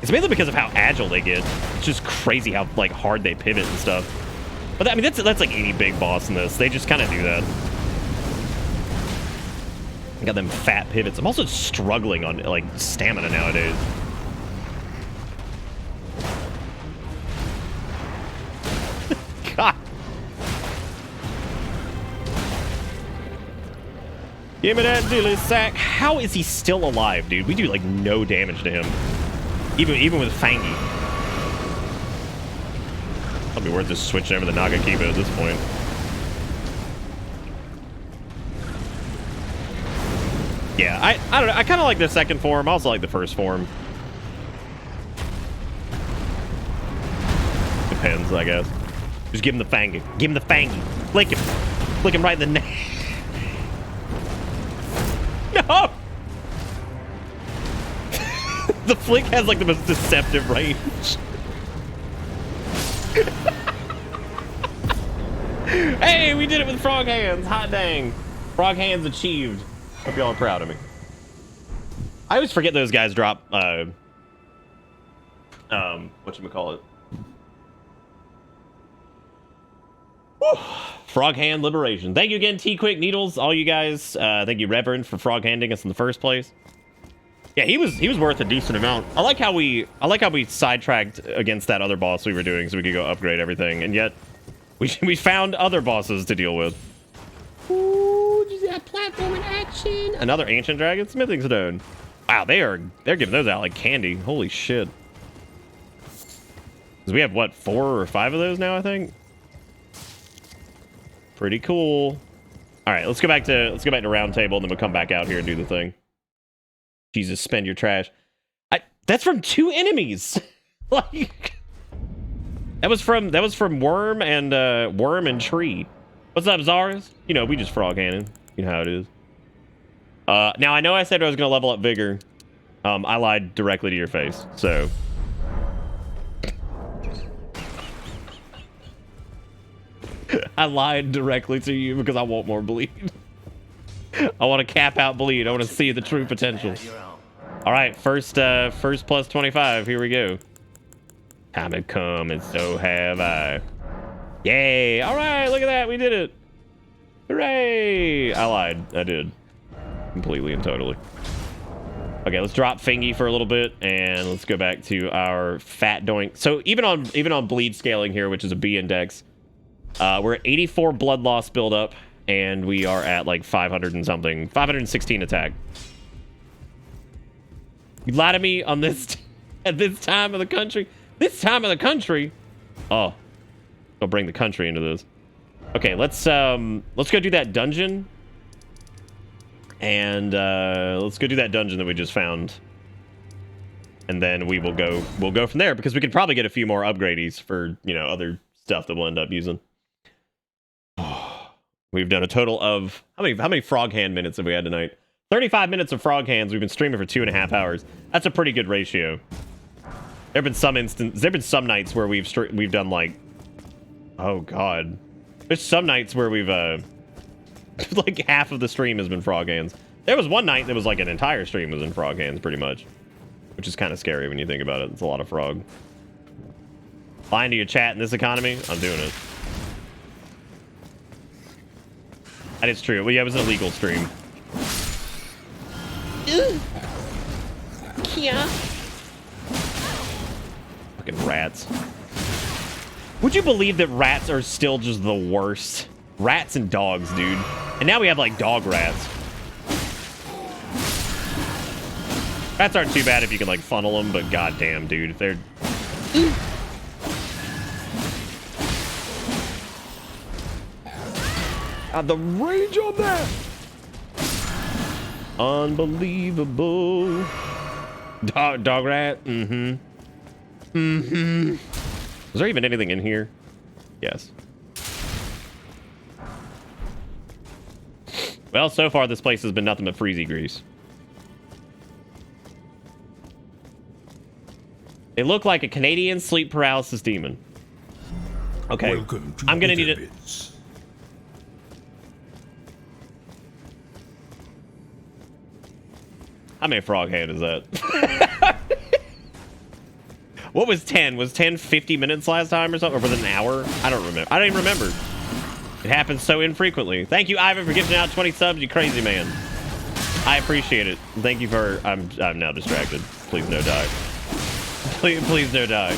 It's mainly because of how agile they get. It's just crazy how like hard they pivot and stuff. But I mean, that's like any big boss in this. They just kind of do that. I got them fat pivots. I'm also struggling on like stamina nowadays. God. Give me that dilly sack. How is he still alive, dude? We do like no damage to him. Even with Fangy. It'll be worth just switching over the Nagakiba at this point. Yeah, I don't know. I kind of like the second form. I also like the first form. Depends, I guess. Just give him the Fangy. Give him the Fangy. Flick him. Flick him right in the neck. No! The flick has like the most deceptive range. Hey, we did it with frog hands. Hot dang. Frog hands achieved. Hope y'all are proud of me. I always forget those guys drop whatchamacallit. Whew. Frog hand liberation. Thank you again, T-Quick Needles, all you guys. Thank you, Reverend, for frog handing us in the first place. Yeah, he was worth a decent amount. I like how we sidetracked against that other boss we were doing so we could go upgrade everything, and yet we found other bosses to deal with. Ooh, did you see that platform in action? Another ancient dragon smithing stone. Wow, they're giving those out like candy. Holy shit. 'Cause we have what, 4 or 5 of those now, I think. Pretty cool. All right, let's go back to round table, and then we'll come back out here and do the thing. Jesus, spend your trash. That's from 2 enemies. Like that was from Worm and Tree. What's up, Zars? You know, we just frog handing. You know how it is. Now I know I said I was gonna level up Vigor. I lied directly to your face, so. I lied directly to you because I want more bleed. I want to cap out bleed. I want to see the true potential. All right, first plus 25. Here we go. Time had come, and so have I. Yay! All right, look at that. We did it. Hooray! I lied. I did. Completely and totally. Okay, let's drop Fingy for a little bit, and let's go back to our fat doink. So even on bleed scaling here, which is a B index, we're at 84 blood loss buildup, and we are at like 500 and something, 516 attack. You lie to me on this at this time of the country. This time of the country. Oh, I'll bring the country into this. Okay, let's go do that dungeon. And let's go do that dungeon that we just found. And then we'll go from there, because we could probably get a few more upgrades for, you know, other stuff that we'll end up using. We've done a total of how many frog hand minutes have we had tonight? 35 minutes of frog hands. We've been streaming for 2.5 hours. That's a pretty good ratio. There've been some nights where we've done like, oh god, there's some nights where we've like half of the stream has been frog hands. There was one night that was like an entire stream was in frog hands pretty much, which is kind of scary when you think about it. It's a lot of frog. Lying to your chat in this economy, I'm doing it. That is true. Well, yeah, it was an illegal stream. Yeah. Fucking rats. Would you believe that rats are still just the worst? Rats and dogs, dude. And now we have like dog rats. Rats aren't too bad if you can like funnel them, but goddamn, dude, if they're... the rage on that! Unbelievable. Dog rat? Mm-hmm. Mm-hmm. Is there even anything in here? Yes. Well, so far this place has been nothing but freezy grease. They look like a Canadian sleep paralysis demon. Okay, I'm gonna need it. How many frog hand is that? What was 10? Was 10 50 minutes last time or something? Or was it an hour? I don't remember. I don't even remember. It happens so infrequently. Thank you, Ivan, for gifting out 20 subs, you crazy man. I appreciate it. Thank you for... I'm now distracted. Please no die. Please no die.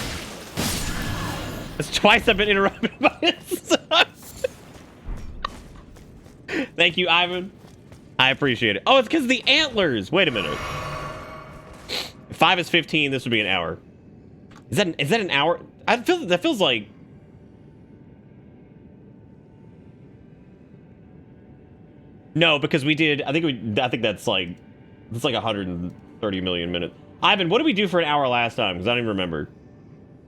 It's twice I've been interrupted by this. Thank you, Ivan. I appreciate it. Oh, it's because the antlers. Wait a minute. If 5 is 15, this would be an hour. Is that an hour? That feels like... No, because we did... I think that's like 130 million minutes. Ivan, what did we do for an hour last time? Because I don't even remember.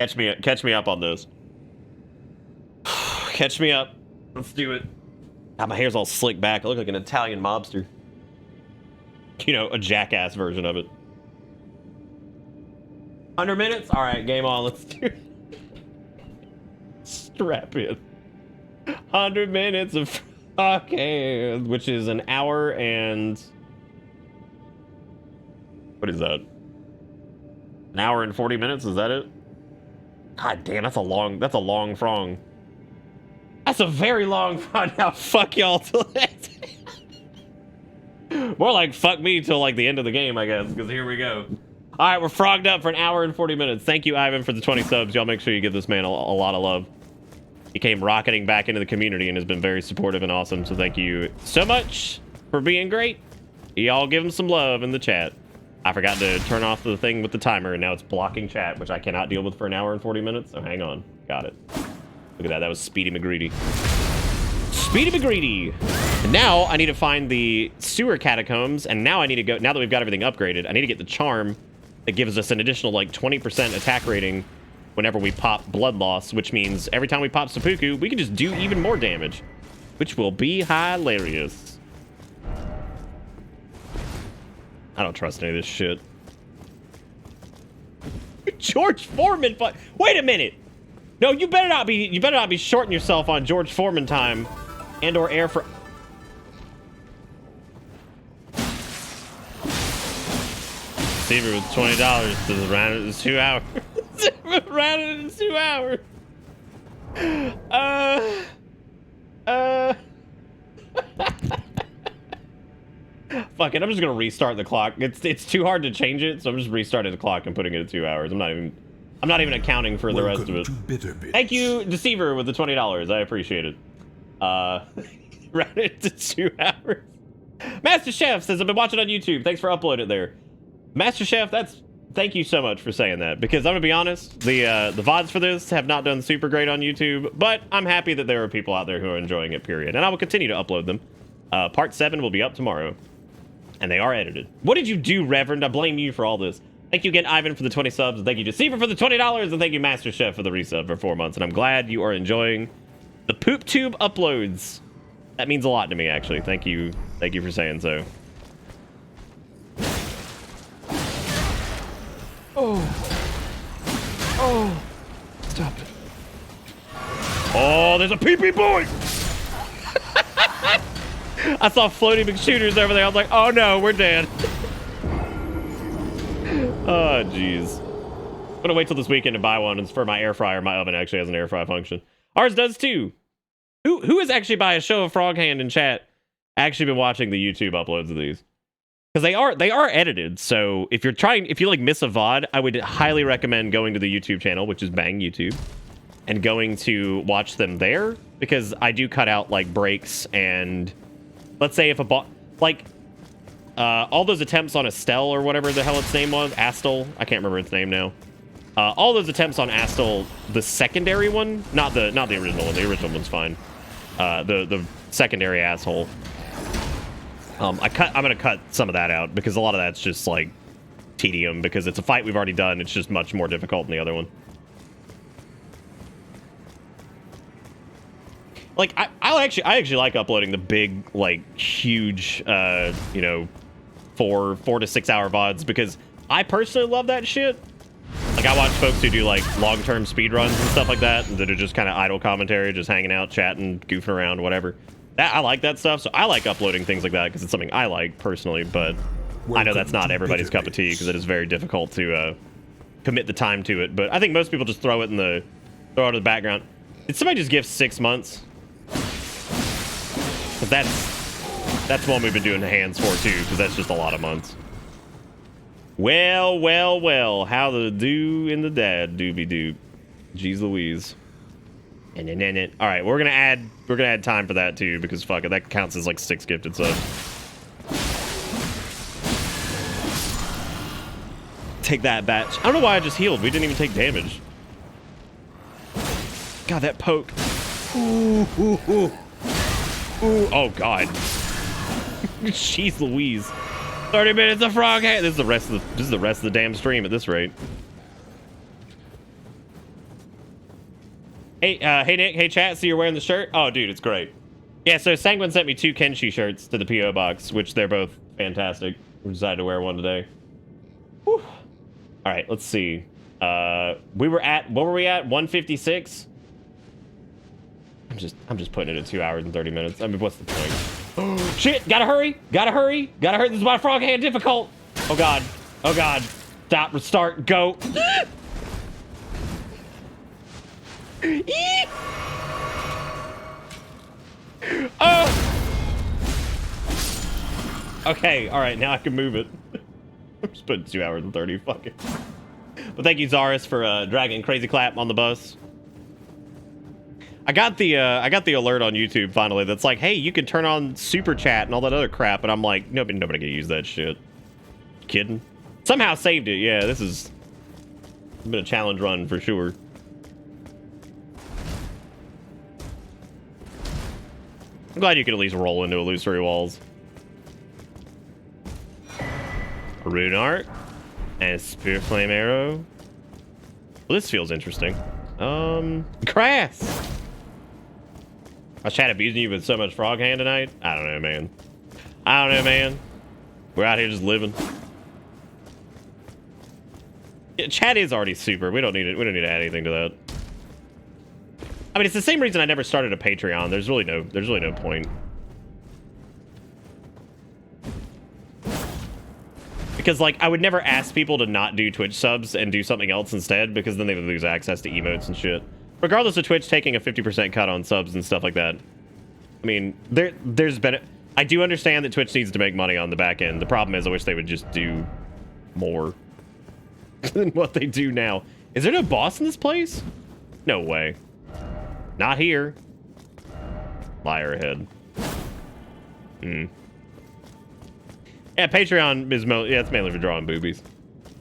Catch me up on this. Catch me up. Let's do it. God, my hair's all slicked back. I look like an Italian mobster. You know, a jackass version of it. 100 minutes? All right, game on. Let's do it. Strap in. 100 minutes of... Okay, which is an hour and... What is that? An hour and 40 minutes? Is that it? God damn, that's a long frong. That's a very long frong. Now fuck y'all till next. More like fuck me till like the end of the game, I guess, because here we go. All right, we're frogged up for an hour and 40 minutes. Thank you, Ivan, for the 20 subs. Y'all make sure you give this man a lot of love. He came rocketing back into the community and has been very supportive and awesome, so thank you so much for being great. Y'all give him some love in the chat. I forgot to turn off the thing with the timer, and now it's blocking chat, which I cannot deal with for an hour and 40 minutes. So hang on. Got it. Look at that. That was Speedy McGreedy. Speedy McGreedy! And now I need to find the sewer catacombs, and now I need to go... Now that we've got everything upgraded, I need to get the charm that gives us an additional, like, 20% attack rating whenever we pop blood loss, which means every time we pop seppuku, we can just do even more damage, which will be hilarious. I don't trust any of this shit. George Foreman. Wait a minute. No, you better not be. You better not be shorting yourself on George Foreman time, and/or air for. Receiver with $20 to round it in 2 hours. Round it in 2 hours. Fuck it, I'm just gonna restart the clock. It's too hard to change it, so I'm just restarting the clock and putting it at 2 hours. I'm not even accounting for the rest of it. Thank you, Deceiver, with the $20. I appreciate it. Round it to 2 hours. Master Chef says, I've been watching on YouTube. Thanks for uploading it there. Master Chef, thank you so much for saying that, because I'm gonna be honest, the VODs for this have not done super great on YouTube, but I'm happy that there are people out there who are enjoying it, period. And I will continue to upload them. Part 7 will be up tomorrow. And they are edited. What did you do, Reverend? I blame you for all this. Thank you again, Ivan, for the 20 subs. And thank you, Deceiver, for the $20. And thank you, Master Chef, for the resub for 4 months. And I'm glad you are enjoying the Poop Tube uploads. That means a lot to me, actually. Thank you. Thank you for saying so. Oh. Stop it. Oh, there's a pee-pee boy! I saw floating McShooters over there. I was like, oh no, we're dead. Oh, jeez. I'm gonna wait till this weekend to buy one. It's for my air fryer. My oven actually has an air fry function. Ours does too. Who is actually, by a show of frog hand in chat, actually been watching the YouTube uploads of these? Because they are edited. So if you like miss a VOD, I would highly recommend going to the YouTube channel, which is Bang YouTube, and going to watch them there, because I do cut out like breaks and. Let's say if a bot, like, all those attempts on Estelle or whatever the hell its name was, Astel, I can't remember its name now. All those attempts on Astel, the secondary one, not the original one. The original one's fine. The secondary asshole. I'm gonna cut some of that out because a lot of that's just like tedium because it's a fight we've already done. It's just much more difficult than the other one. Like, I actually like uploading the big, like, huge, you know, 4 to 6 hour VODs because I personally love that shit. Like, I watch folks who do, like, long-term speedruns and stuff like that are just kind of idle commentary, just hanging out, chatting, goofing around, whatever. I like that stuff, so I like uploading things like that because it's something I like personally, but I know that's not everybody's cup of tea because it is very difficult to commit the time to it. But I think most people just throw it in the background. Did somebody just give 6 months? Because that's one we've been doing the hands for too, because that's just a lot of months. Well, how the do in the dad doobie doo. Jeez Louise. And then all right, we're gonna add time for that too, because fuck it, that counts as like 6 gifted subs. Take that, batch. I don't know why I just healed. We didn't even take damage. God, that poke. Ooh. Oh god. Jeez Louise. 30 minutes of frog hand. This is the rest of the damn stream at this rate. Hey, hey Nick, hey chat, see you're wearing the shirt? Oh dude, it's great. Yeah, so Sanguine sent me 2 Kenshi shirts to the PO box, which they're both fantastic. We decided to wear one today. Whew. All right, let's see. We were at, what were we at? 156? I'm just putting it at 2 hours and 30 minutes. I mean, what's the point? Oh, shit, gotta hurry. This is my frog hand difficult. Oh god. Stop, restart, go. Oh. Okay, all right, now I can move it. I'm just putting 2 hours and 30, fuck it. But thank you, Zaris, for dragging Crazy Clap on the bus. I got the alert on YouTube finally that's like, hey, you can turn on super chat and all that other crap, and I'm like, nobody can use that shit. Kidding? Somehow saved it. Yeah, this has been a challenge run for sure. I'm glad you could at least roll into illusory walls. A rune art and a spirit flame arrow. Well, this feels interesting. Crass. I was chat abusing you with so much frog hand tonight. I don't know, man. I don't know, man. We're out here just living. Yeah, chat is already super. We don't need it. We don't need to add anything to that. I mean, it's the same reason I never started a Patreon. There's really no point. Because, like, I would never ask people to not do Twitch subs and do something else instead, because then they would lose access to emotes and shit. Regardless of Twitch taking a 50% cut on subs and stuff like that. I mean, there's been... I do understand that Twitch needs to make money on the back end. The problem is I wish they would just do more than what they do now. Is there no boss in this place? No way. Not here. Liar ahead. Yeah, Patreon is it's mainly for drawing boobies.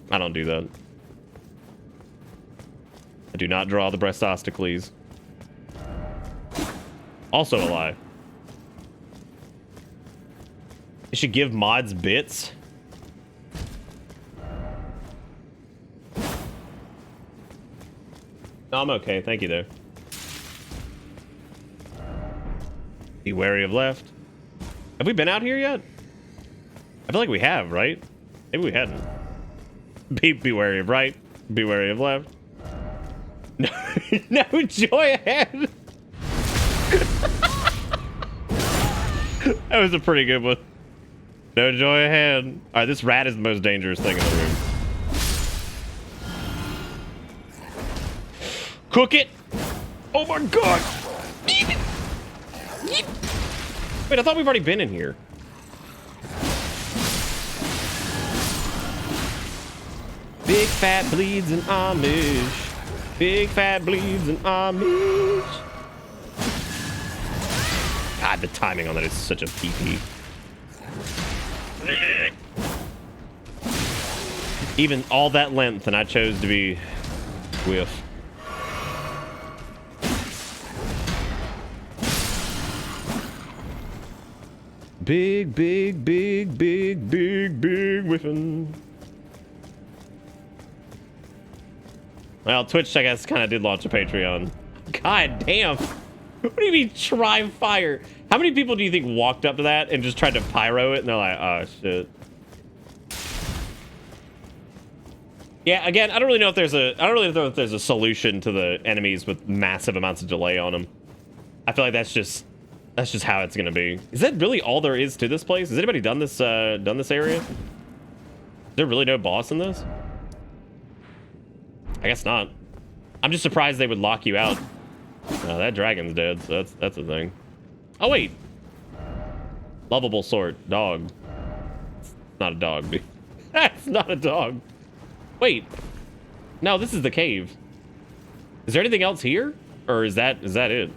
I don't do that. I do not draw the breastosticles. Also a lie. You should give mods bits. No, I'm okay. Thank you, though. Be wary of left. Have we been out here yet? I feel like we have, right? Maybe we hadn't. Be wary of right. Be wary of left. No, no joy ahead. That was a pretty good one. No joy ahead. All right, this rat is the most dangerous thing in the room. Cook it. Oh my god. Wait, I thought we've already been in here. Big fat bleeds and Amish. Big fat bleeds and Amish. God, the timing on that is such a PP. Even all that length, and I chose to be whiff. Big, big, big, big, big, big whiffing. Well, Twitch, I guess, kind of did launch a Patreon. God damn. What do you mean, try fire? How many people do you think walked up to that and just tried to pyro it, and they're like, oh, shit. Yeah, again, I don't really know if there's a solution to the enemies with massive amounts of delay on them. I feel like that's just how it's gonna be. Is that really all there is to this place? Has anybody done this area? Is there really no boss in this? I guess not. I'm just surprised they would lock you out. That dragon's dead, so that's a thing. Oh wait. Lovable sort. Dog. It's not a dog. That's not a dog. Wait. No, this is the cave. Is there anything else here? Or is that it?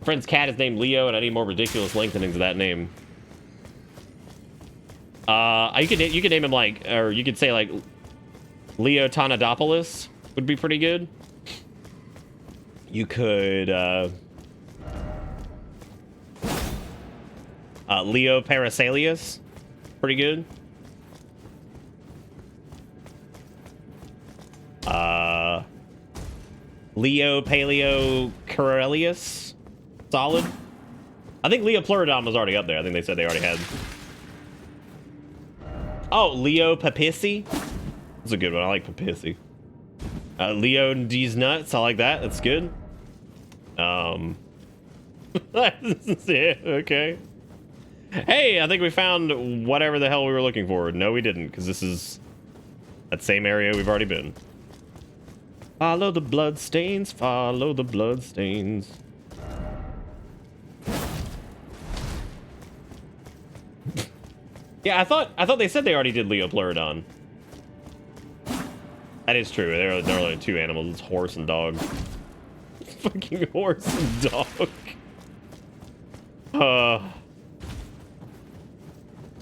Friend's cat is named Leo, and I need more ridiculous lengthenings of that name. You could name him like, or you could say like Leo Tonadopoulos would be pretty good. You could Leo Paracelius, pretty good. Leo Paleo Corellius, solid. I think Leo Pleurodon was already up there. I think they said they already had. Oh, Leo Papissi. That's a good one. I like Papissi. Leo D's nuts. I like that. That's good. Yeah, okay. Hey, I think we found whatever the hell we were looking for. No, we didn't, because this is that same area we've already been. Follow the bloodstains. Follow the bloodstains. Yeah, I thought they said they already did Leo Pleurodon. That is true. There are only two animals. It's horse and dog. Fucking horse and dog.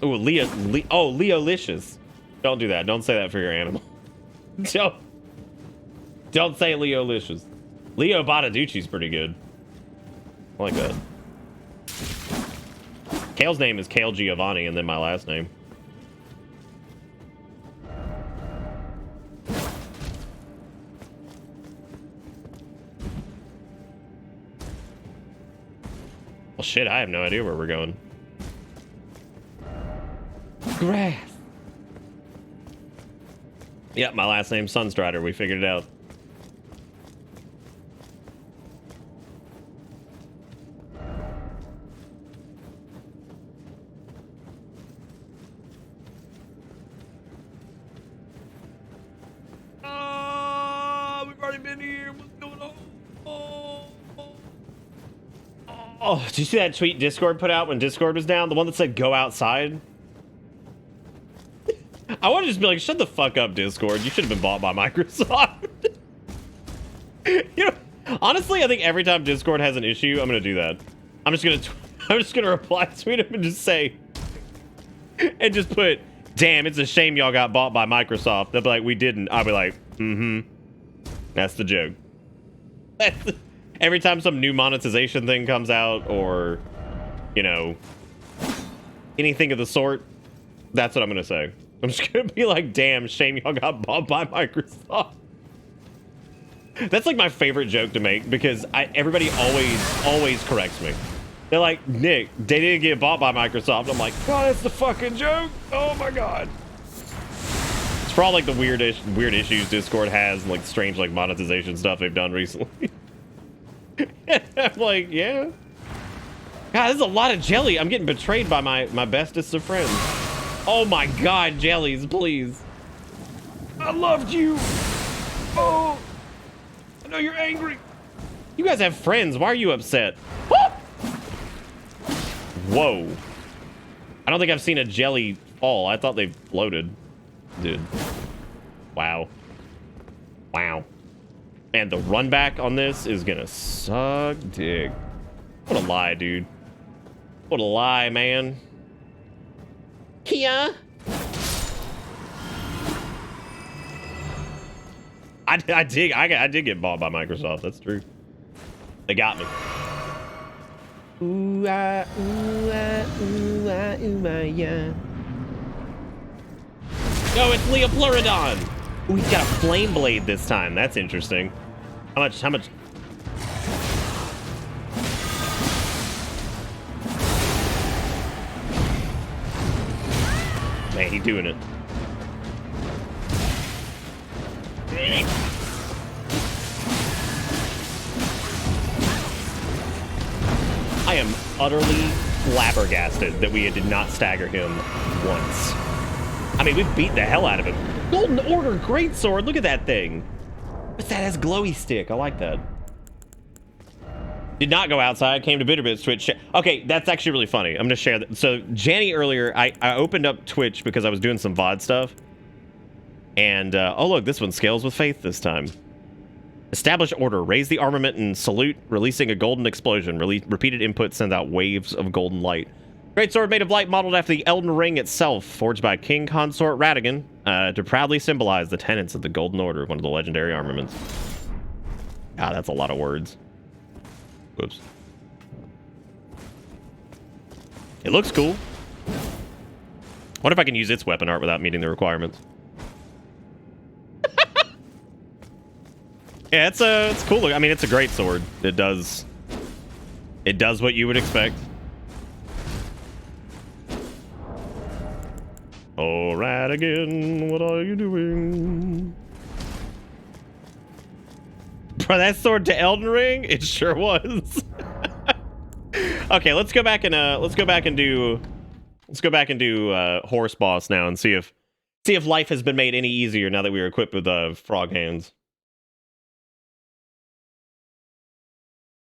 Oh, Leolicious. Don't do that. Don't say that for your animal. Don't say Leolicious. Leo Bottaducci's pretty good. I like that. Kale's name is Kale Giovanni, and then my last name. Well, shit, I have no idea where we're going. Grass. Yep, my last name's Sunstrider. We figured it out. We've already been here. What's going on? Oh, did you see that tweet Discord put out when Discord was down? The one that said go outside? I want to just be like, shut the fuck up, Discord. You should have been bought by Microsoft. You know, honestly, I think every time Discord has an issue, I'm gonna do that. I'm just gonna reply tweet him and just say, and just put, damn, it's a shame y'all got bought by Microsoft. They'll be like, we didn't. I'll be like, that's the joke. Every time some new monetization thing comes out, or, you know, anything of the sort, that's what I'm gonna say. I'm just gonna be like, damn, shame y'all got bought by Microsoft. That's like my favorite joke to make, because everybody always corrects me. They're like, Nick, they didn't get bought by Microsoft. I'm like, God, that's the fucking joke. Oh my God. It's for all like the weird issues Discord has, and like strange like monetization stuff they've done recently. I'm like, yeah. God, this is a lot of jelly. I'm getting betrayed by my bestest of friends. Oh my God, jellies, please. I loved you. Oh, I know you're angry. You guys have friends. Why are you upset? Whoa. I don't think I've seen a jelly fall. I thought they floated. Dude. Wow. Wow. Man, the run back on this is gonna suck dick. What a lie, dude. What a lie, man. Kia. I did get bought by Microsoft. That's true. They got me. Ooh, ah, ooh, ah, ooh, ah, ooh, ah, yeah. No, it's Leopleurodon. Ooh, he's got a flame blade this time. That's interesting. How much? Man, he's doing it. I am utterly flabbergasted that we did not stagger him once. I mean, we beat the hell out of him. Golden Order Greatsword, look at that thing. What's that? Has glowy stick. I like that. Did not go outside, came to Bitterbit's Twitch. Okay, that's actually really funny. I'm gonna share that. So Janny earlier, I opened up Twitch because I was doing some VOD stuff. And, oh look, this one scales with faith this time. Establish order, raise the armament and salute, releasing a golden explosion. Repeated input sends out waves of golden light. Great sword made of light, modeled after the Elden Ring itself, forged by King Consort Radagon, to proudly symbolize the tenets of the Golden Order, one of the legendary armaments. Ah, that's a lot of words. Whoops. It looks cool. What if I can use its weapon art without meeting the requirements? Yeah, it's cool. I mean, it's a great sword. It does what you would expect. All right, again, what are you doing? Bro, that sword to Elden Ring? It sure was. Okay, let's go back and do horse boss now and see if life has been made any easier now that we are equipped with frog hands.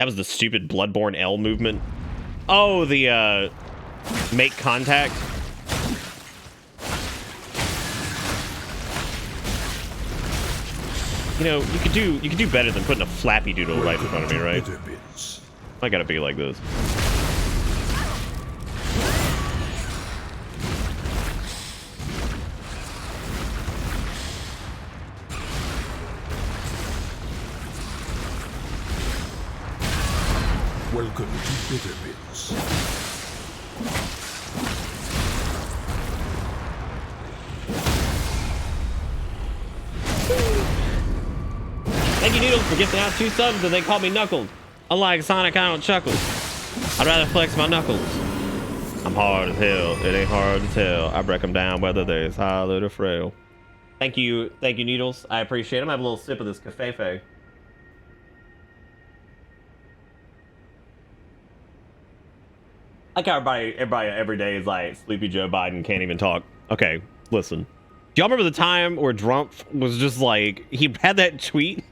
That was the stupid Bloodborne L movement. Oh, the make contact. You know, you could do better than putting a flappy doodle right in front of me, right? I gotta be like this. Welcome to Bitter Bits. Thank you, Noodles, for gifting out 2 subs, and they call me Knuckles. Unlike Sonic, I don't chuckle. I'd rather flex my knuckles. I'm hard as hell. It ain't hard to tell. I break them down whether they're solid or frail. Thank you, Noodles. I appreciate them. I have a little sip of this cafefe. Like how everybody every day is like, Sleepy Joe Biden can't even talk. Okay, listen. Do y'all remember the time where Trump was just like, he had that tweet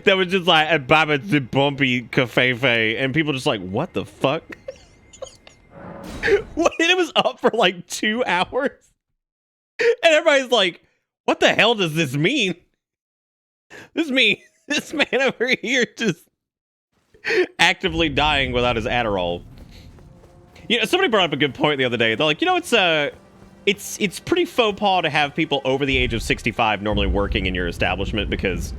that was just like, a Baba the bumpy cafefe, and people just like, what the fuck? What? And it was up for like 2 hours. And everybody's like, what the hell does this mean? This man over here just actively dying without his Adderall. You know, somebody brought up a good point the other day. They're like, you know, it's pretty faux pas to have people over the age of 65 normally working in your establishment, because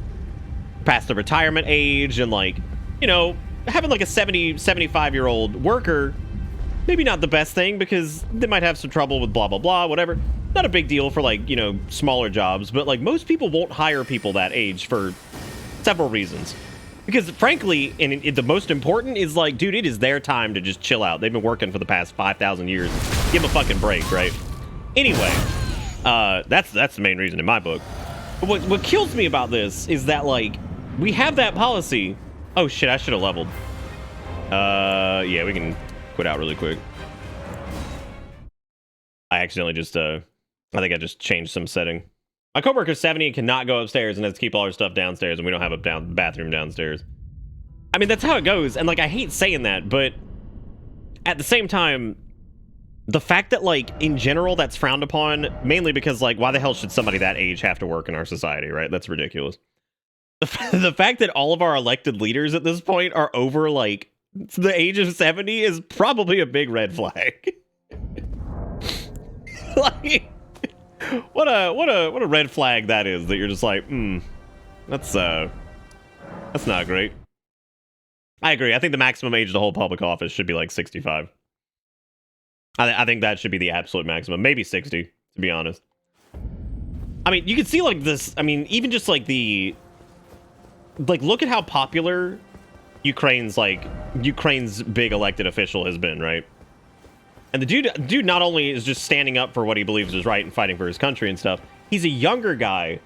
past the retirement age, and like, you know, having like a 75-year-old worker, maybe not the best thing, because they might have some trouble with blah, blah, blah, whatever. Not a big deal for like, you know, smaller jobs, but like most people won't hire people that age for several reasons. Because frankly, and the most important is like, dude, it is their time to just chill out. They've been working for the past 5,000 years. Give them a fucking break, right? Anyway, that's the main reason in my book. But what kills me about this is that, like, we have that policy. Oh shit, I should have leveled. Yeah, we can quit out really quick. I accidentally just, I think I just changed some setting. My coworker's 70 and cannot go upstairs and has to keep all her stuff downstairs, and we don't have a bathroom downstairs. I mean, that's how it goes, and like, I hate saying that, but at the same time, the fact that, like, in general, that's frowned upon, mainly because, like, why the hell should somebody that age have to work in our society, right? That's ridiculous. The fact that all of our elected leaders at this point are over, like, the age of 70 is probably a big red flag. Like, what a red flag that is, that you're just like, that's not great. I agree. I think the maximum age to hold public office should be like 65. I think that should be the absolute maximum. Maybe 60, to be honest. I mean, you can see like this. I mean, even just like look at how popular Ukraine's big elected official has been, right? And the dude not only is just standing up for what he believes is right and fighting for his country and stuff, he's a younger guy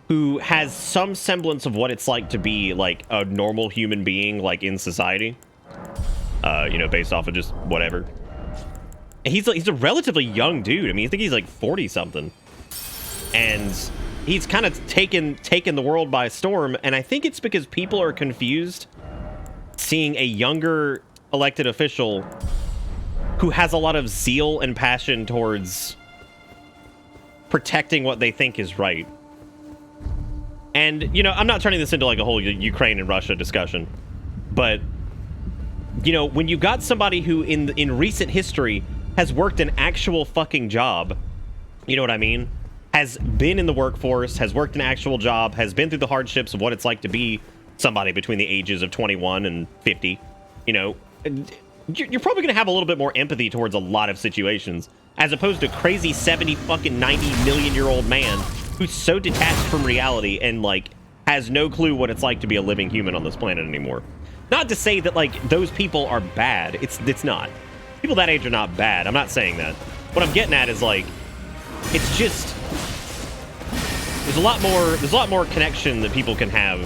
who has some semblance of what it's like to be like a normal human being, like in society. You know, based off of just whatever. And he's a relatively young dude. I mean, I think he's like 40 something. And he's kind of taken the world by storm, and I think it's because people are confused seeing a younger elected official who has a lot of zeal and passion towards protecting what they think is right. And, you know, I'm not turning this into like a whole Ukraine and Russia discussion, but, you know, when you got somebody who in recent history has worked an actual fucking job, you know what I mean? Has been in the workforce, has worked an actual job, has been through the hardships of what it's like to be somebody between the ages of 21 and 50, you know, you're probably going to have a little bit more empathy towards a lot of situations, as opposed to crazy 70 fucking 90 million-year-old man who's so detached from reality and, like, has no clue what it's like to be a living human on this planet anymore. Not to say that, like, those people are bad. It's not. People that age are not bad. I'm not saying that. What I'm getting at is, like, it's just... There's a lot more connection that people can have,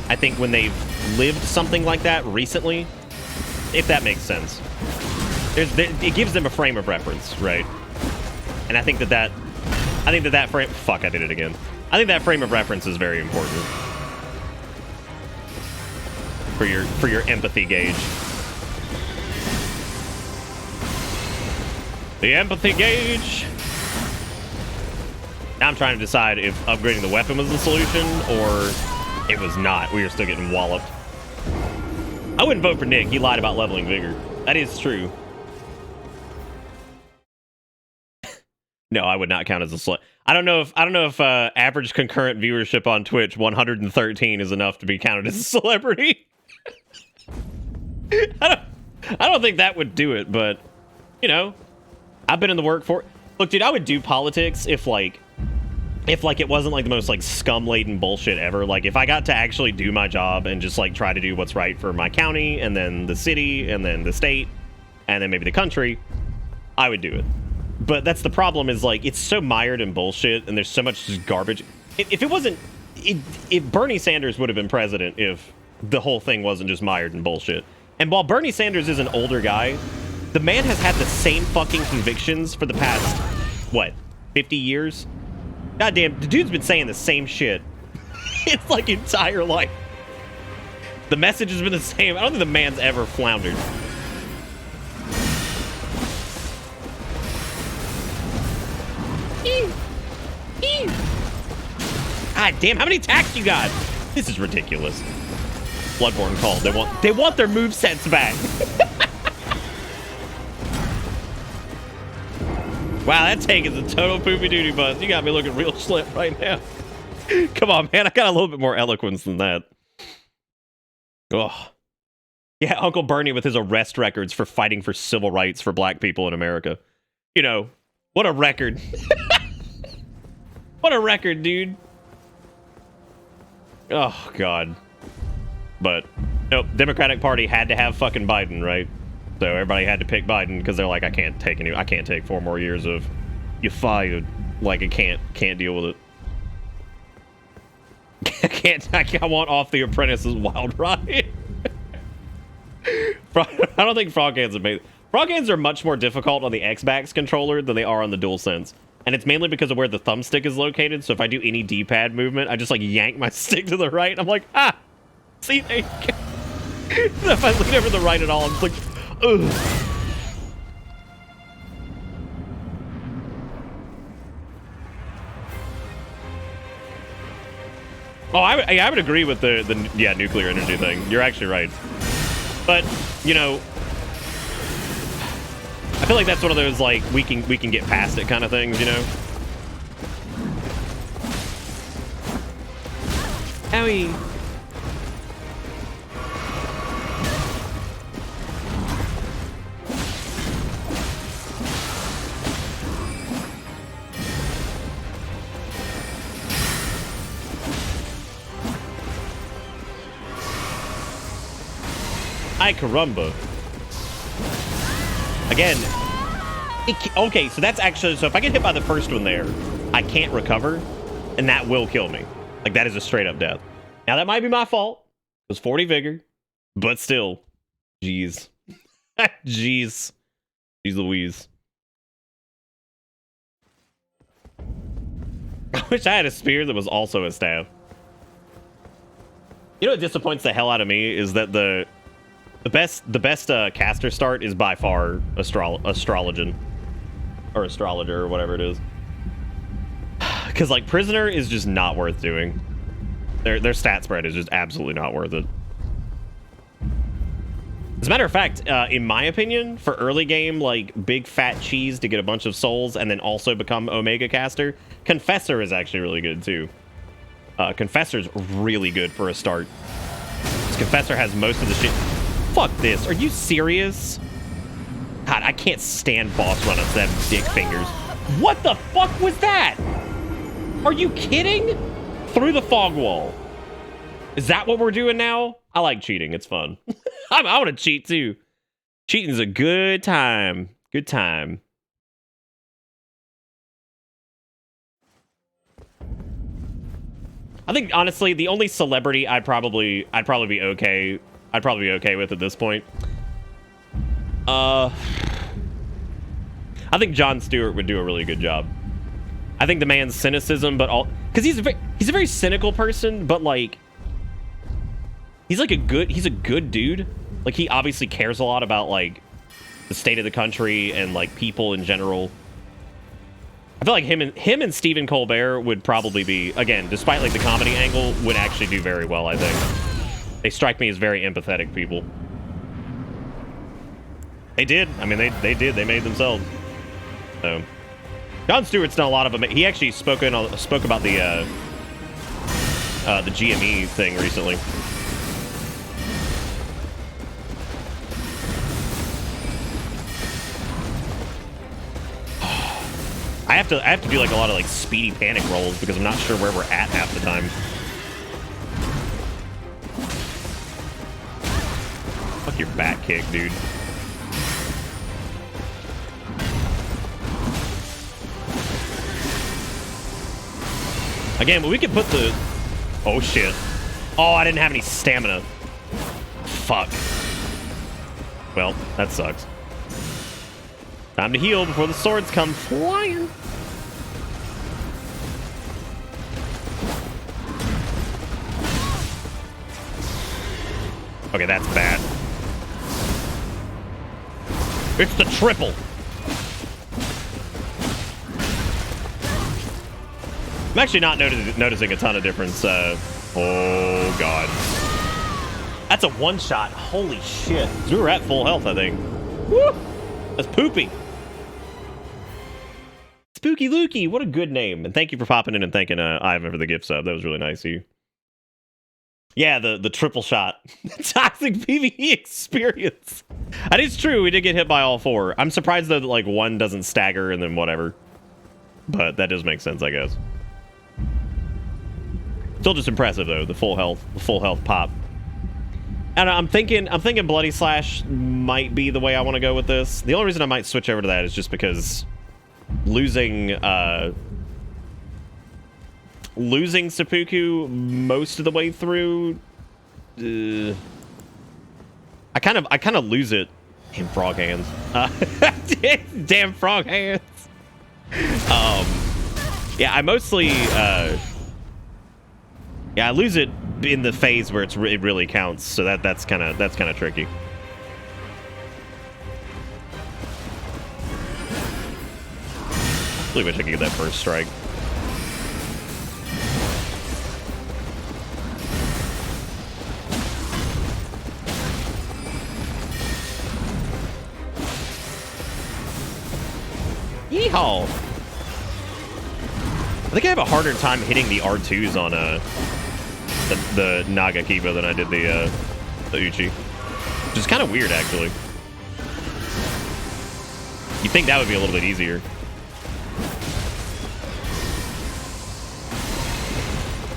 I think, when they've lived something like that recently. If that makes sense. It gives them a frame of reference, right? And I think that frame... Fuck, I did it again. I think that frame of reference is very important for your empathy gauge. The empathy gauge. Now I'm trying to decide if upgrading the weapon was the solution or it was not. We were still getting walloped. I wouldn't vote for Nick. He lied about leveling vigor. That is true. No, I would not count as a slut. I don't know if average concurrent viewership on Twitch 113 is enough to be counted as a celebrity. I don't think that would do it, but you know, I've been in the workforce. Look, dude, I would do politics if it wasn't like the most like scum-laden bullshit ever. Like if I got to actually do my job and just like try to do what's right for my county and then the city and then the state and then maybe the country, I would do it. But that's the problem, is like it's so mired in bullshit and there's so much just garbage. If it wasn't, if Bernie Sanders would have been president if the whole thing wasn't just mired in bullshit. And while Bernie Sanders is an older guy, the man has had the same fucking convictions for the past, what, 50 years? Goddamn, the dude's been saying the same shit. It's like entire life. The message has been the same. I don't think the man's ever floundered. God damn, how many attacks you got? This is ridiculous. Bloodborne called. They want their movesets back. Wow, that tank is a total poopy doody buzz. You got me looking real slim right now. Come on, man. I got a little bit more eloquence than that. Oh. Yeah, Uncle Bernie with his arrest records for fighting for civil rights for black people in America. You know, what a record. What a record, dude. Oh, God. But, nope, Democratic Party had to have fucking Biden, right? So everybody had to pick Biden because they're like, I can't take 4 more years of you fired. Like, I can't deal with it. I want Off the Apprentice's wild ride. I don't think frog hands have made. Frog hands are much more difficult on the Xbox controller than they are on the DualSense. And it's mainly because of where the thumbstick is located. So if I do any D-pad movement, I just like yank my stick to the right. And I'm like, ah, see, there you go. If I lean over to the right at all, I'm just like, ugh. Oh, I would agree with the nuclear energy thing. You're actually right. But, you know, I feel like that's one of those, like, we can get past it kind of things, you know? Owie. Ay caramba. Again, okay, so that's actually, so if I get hit by the first one there, I can't recover, and that will kill me. Like, that is a straight up death. Now, that might be my fault. It was 40 vigor, but still, jeez. Jeez. Jeez Louise. I wish I had a spear that was also a staff. You know what disappoints the hell out of me is that the best caster start is by far astrologian or astrologer or whatever it is, because like prisoner is just not worth doing. Their stat spread is just absolutely not worth it. As a matter of fact, in my opinion, for early game, like big fat cheese to get a bunch of souls and then also become Omega caster, Confessor is actually really good too. Confessor's really good for a start. Confessor has most of the shit. Fuck this. Are you serious? God, I can't stand boss run-ups that have dick fingers. What the fuck was that? Are you kidding? Through the fog wall. Is that what we're doing now? I like cheating. It's fun. I want to cheat too. Cheating's a good time. Good time. I think honestly, the only celebrity I'd probably be okay. I'd probably be okay with at this point. I think Jon Stewart would do a really good job. I think the man's cynicism, but all because he's a very cynical person, but like he's a good dude. Like he obviously cares a lot about like the state of the country and like people in general. I feel like him and Stephen Colbert would probably be, again, despite like the comedy angle, would actually do very well, I think. They strike me as very empathetic people. They did. I mean, they did. They made themselves. So, Jon Stewart's done a lot of them. He actually spoke about the GME thing recently. I have to do like a lot of like speedy panic rolls because I'm not sure where we're at half the time. Fuck your back kick, dude. Again, we could put the... Oh, shit. Oh, I didn't have any stamina. Fuck. Well, that sucks. Time to heal before the swords come flying. Okay, that's bad. It's the triple. I'm actually not noticing a ton of difference. Oh, God. That's a one-shot. Holy shit. We were at full health, I think. Woo! That's poopy. Spooky Lukey, what a good name. And thank you for popping in and thanking Ivan for the gift sub. That was really nice of you. Yeah, the triple shot. Toxic PvE experience. That is true. We did get hit by all four. I'm surprised that like one doesn't stagger and then whatever. But that does make sense, I guess. Still just impressive though, the full health pop. And I'm thinking Bloody Slash might be the way I want to go with this. The only reason I might switch over to that is just because losing seppuku most of the way through, I kind of lose it. Damn frog hands. Damn frog hands. Yeah, I mostly yeah, I lose it in the phase where it really counts, so that's kind of tricky. Really wish I could get that first strike. Yeehaw! I think I have a harder time hitting the R2s on the Naga Kiba than I did the Uchi. Which is kind of weird, actually. You'd think that would be a little bit easier.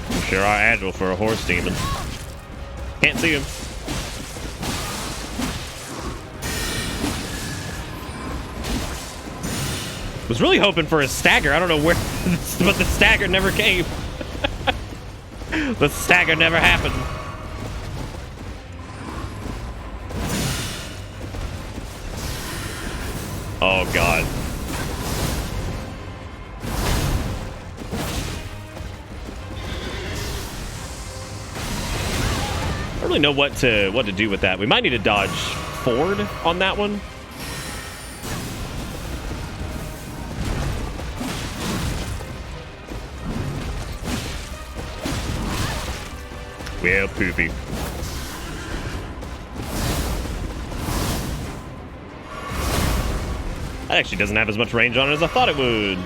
I'm sure are agile for a horse demon. Can't see him. Was really hoping for a stagger. I don't know where, but the stagger never came. The stagger never happened. Oh God. I don't really know what to do with that. We might need to dodge forward on that one. Well, poopy. That actually doesn't have as much range on it as I thought it would.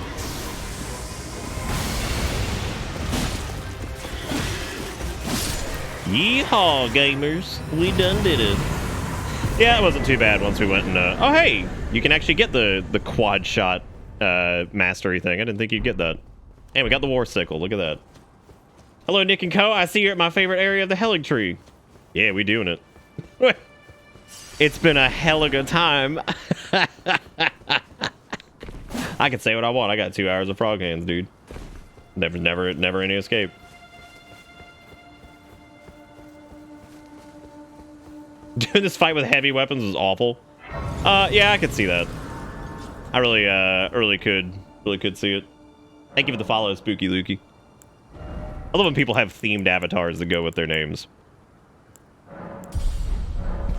Yeehaw, gamers. We done did it. Yeah, it wasn't too bad once we went and... oh, hey! You can actually get the quad shot mastery thing. I didn't think you'd get that. And we got the war sickle. Look at that. Hello, Nick and Co. I see you're at my favorite area of the Helig Tree. Yeah, we doing it. It's been a hell of a good time. I can say what I want. I got 2 hours of frog hands, dude. Never any escape. Doing this fight with heavy weapons is awful. Yeah, I could see that. I really could see it. Thank you for the follow, Spooky Lukey. I love when people have themed avatars that go with their names.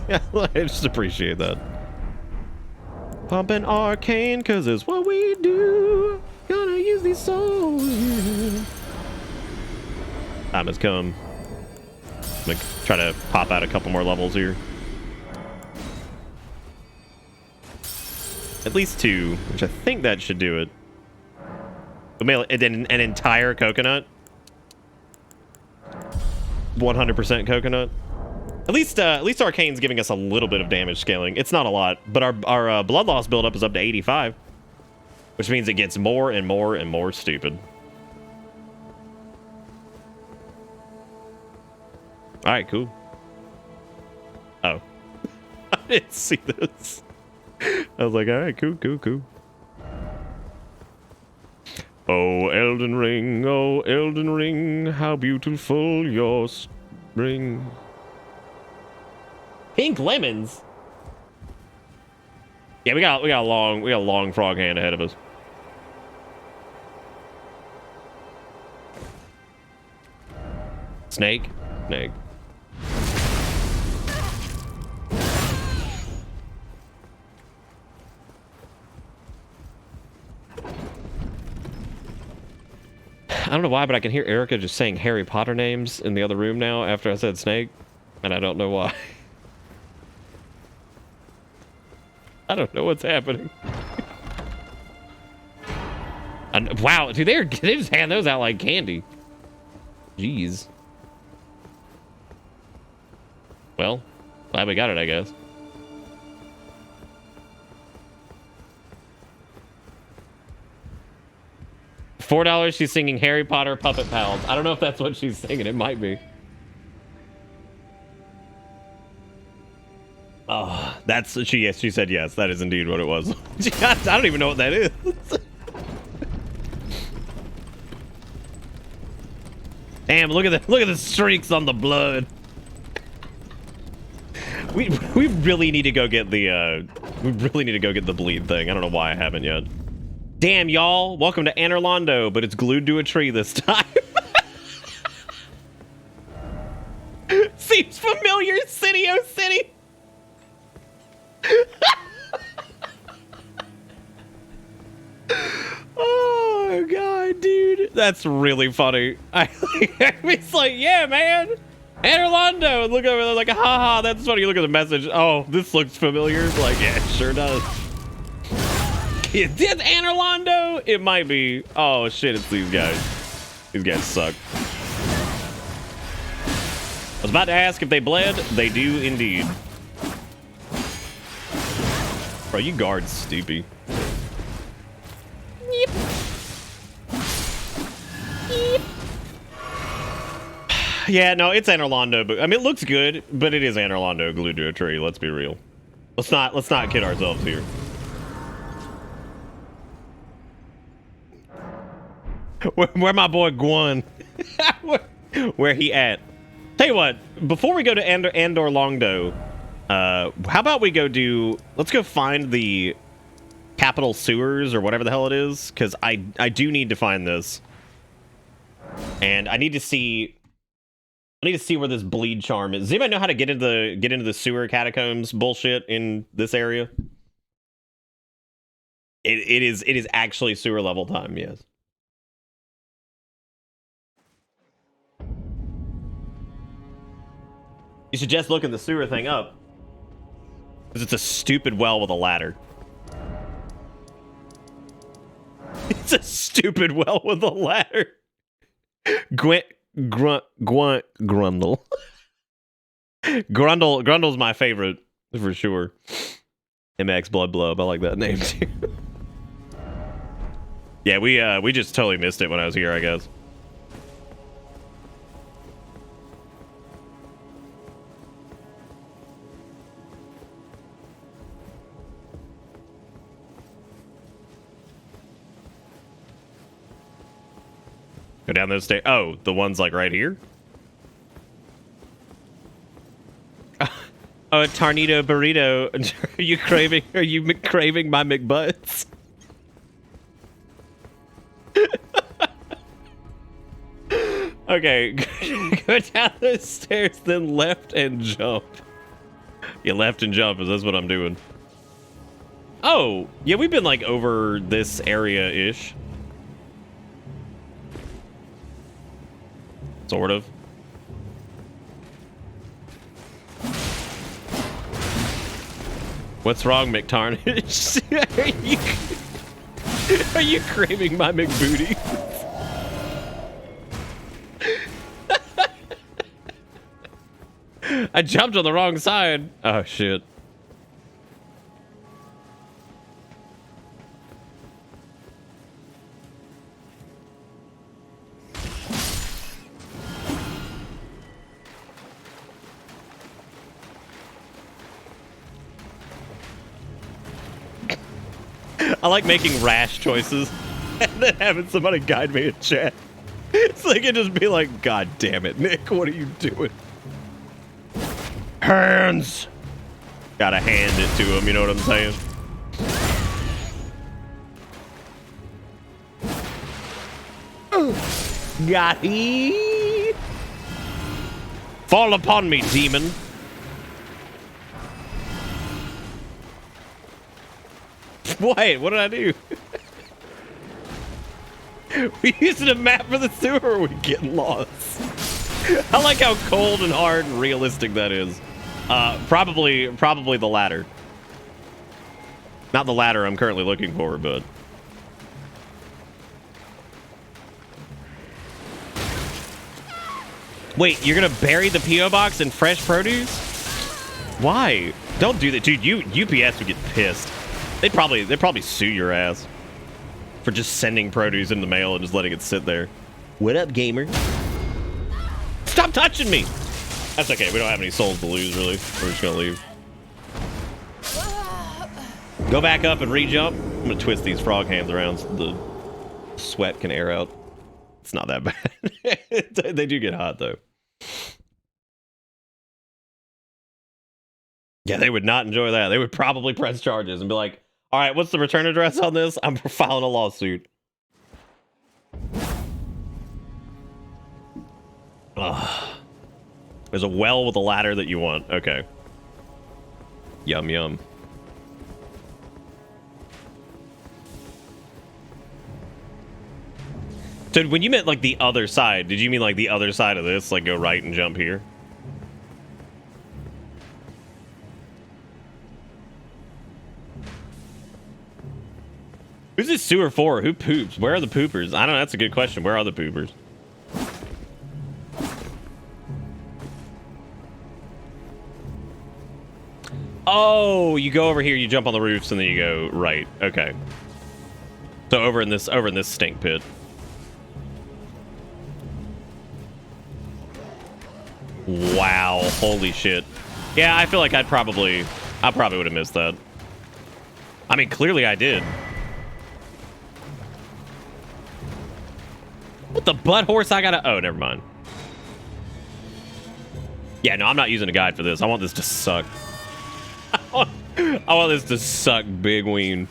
Yeah, I just appreciate that. Pumping arcane, cause it's what we do. Gonna use these souls. Time has come. I'm gonna try to pop out a couple more levels here. At least 2, which I think that should do it. An entire coconut. 100% coconut. At least Arcane's giving us a little bit of damage scaling. It's not a lot, but our blood loss buildup is up to 85. Which means it gets more and more and more stupid. Alright, cool. Oh. I didn't see this. I was like, alright, cool, cool, cool. Oh, Elden Ring, how beautiful your spring. Pink lemons? Yeah, we got a long frog hand ahead of us. Snake? Snake. I don't know why, but I can hear Erica just saying Harry Potter names in the other room now after I said snake, and I don't know why. I don't know what's happening. And, wow, dude, they just hand those out like candy. Jeez. Well, glad we got it, I guess. $4, she's singing Harry Potter Puppet Pals. I don't know if that's what she's singing. It might be. Oh, yes, she said yes. That is indeed what it was. I don't even know what that is. Damn, look at the streaks on the blood. We really need to go get the bleed thing. I don't know why I haven't yet. Damn, y'all. Welcome to Anorlando, but it's glued to a tree this time. Seems familiar, City O City. Oh, God, dude. That's really funny. It's like, yeah, man. Anorlando. Look over there like, haha, that's funny. You look at the message. Oh, this looks familiar. Like, yeah, it sure does. Is this Anorlando? It might be. Oh, shit, it's these guys. These guys suck. I was about to ask if they bled. They do indeed. Bro, you guard Stoopy. Yep. Yep. Yeah, no, it's Anorlando, but I mean, it looks good, but it is Anorlando glued to a tree. Let's be real. Let's not kid ourselves here. Where my boy Guan? Where he at? Tell you what, before we go to Andor Longdo, how about we go let's go find the capital sewers or whatever the hell it is, because I do need to find this, and I need to see where this bleed charm is. Does anybody know how to get into the sewer catacombs bullshit in this area? It is actually sewer level time, yes. You should just look at the sewer thing up. Because it's a stupid well with a ladder. It's a stupid well with a ladder. Grundle. Grundle's my favorite, for sure. MX Blood Blub, I like that name too. Yeah, we just totally missed it when I was here, I guess. Go down those stairs. Oh, the ones like right here? Oh, a Tarnito burrito. Are you craving my McButts? Okay, go down those stairs, then left and jump. Yeah, left and jump, is that's what I'm doing. Oh, yeah, we've been like over this area-ish. Sort of. What's wrong, McTarnish? Are you craving my McBooty? I jumped on the wrong side. Oh, shit. I like making rash choices and then having somebody guide me in chat. So they can just be like, God damn it, Nick, what are you doing? Hands! Gotta hand it to him, you know what I'm saying? Got he. Fall upon me, demon. Wait, what did I do? We using a map for the sewer, or are we getting lost? I like how cold and hard and realistic that is. Probably the latter. Not the latter I'm currently looking for, but... Wait, you're gonna bury the P.O. box in fresh produce? Why? Don't do that. Dude, UPS would get pissed. They'd probably sue your ass for just sending produce in the mail and just letting it sit there. What up, gamer? Stop touching me! That's okay, we don't have any souls to lose, really. We're just gonna leave. Go back up and re-jump. I'm gonna twist these frog hands around so the sweat can air out. It's not that bad. They do get hot, though. Yeah, they would not enjoy that. They would probably press charges and be like, all right, what's the return address on this? I'm filing a lawsuit. Ugh. There's a well with a ladder that you want. Okay. Yum, yum. So when you meant like the other side, did you mean like the other side of this? Like go right and jump here? Who's this sewer for? Who poops? Where are the poopers? I don't know. That's a good question. Where are the poopers? Oh, you go over here, you jump on the roofs, and then you go right. Okay. So over in this stink pit. Wow, holy shit. Yeah, I feel like I probably would have missed that. I mean, clearly I did. What the butt horse I gotta... Oh, never mind. Yeah, no, I'm not using a guide for this. I want this to suck. I want this to suck big ween.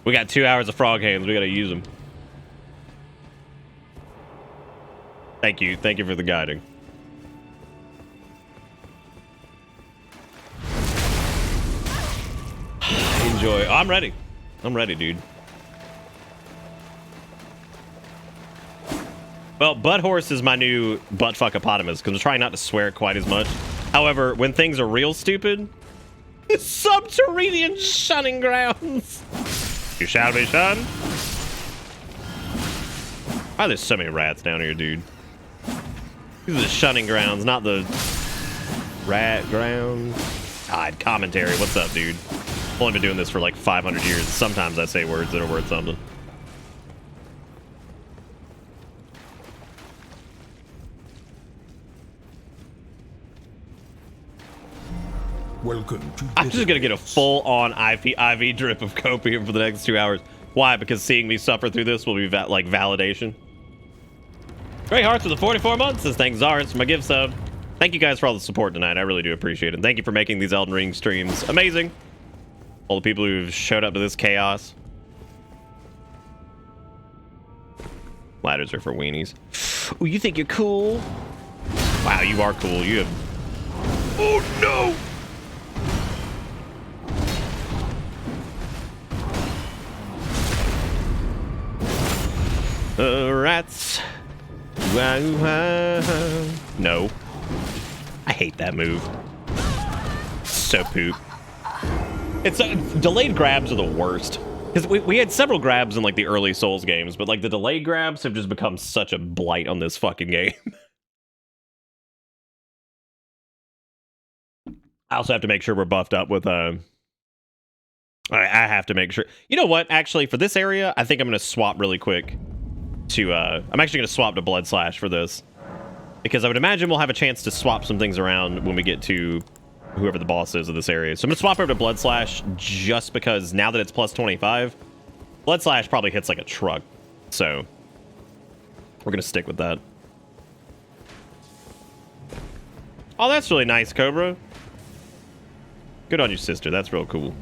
We got 2 hours of frog hands. We gotta use them. Thank you. Thank you for the guiding. Enjoy. Oh, I'm ready. I'm ready, dude. Well, butt horse is my new buttfuckopotamus because I'm trying not to swear quite as much. However, when things are real stupid, subterranean shunning grounds. You shall be shunned. Why are there so many rats down here, dude? These are the shunning grounds, not the rat grounds. God, commentary. What's up, dude? I've only been doing this for like 500 years. Sometimes I say words that are worth something. Welcome to I'm just gonna get a full-on IV drip of copium for the next 2 hours. Why? Because seeing me suffer through this will be like validation. Great Hearts for the 44 months says thanks Zars for my gift sub. Thank you guys for all the support tonight. I really do appreciate it. Thank you for making these Elden Ring streams amazing. All the people who've showed up to this chaos. Ladders are for weenies. Oh, you think you're cool? Wow, you are cool. You have... Oh no! Rats. No. I hate that move. So poop. It's delayed grabs are the worst. Because we had several grabs in like the early Souls games, but like the delayed grabs have just become such a blight on this fucking game. I also have to make sure we're buffed up with I have to make sure. You know what? Actually, for this area, I think I'm going to swap really quick to I'm actually going to swap to Blood Slash for this. Because I would imagine we'll have a chance to swap some things around when we get to whoever the boss is of this area. So I'm gonna swap over to Blood Slash just because now that it's plus 25, Blood Slash probably hits like a truck. So we're gonna stick with that. Oh, that's really nice, Cobra. Good on you, sister. That's real cool.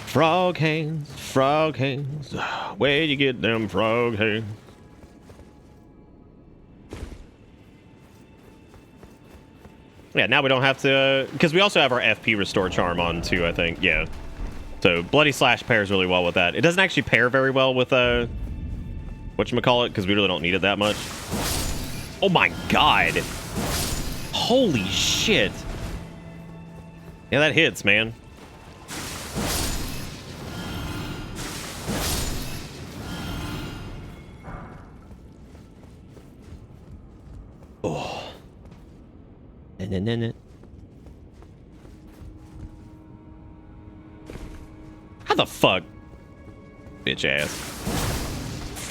Frog hands, where you get them frog hands? Yeah, now we don't have to, because we also have our FP restore charm on too, I think. Yeah. So Bloody Slash pairs really well with that. It doesn't actually pair very well with whatchamacallit, because we really don't need it that much. Oh my god. Holy shit. Yeah, that hits, man. Oh. How the fuck? Bitch ass.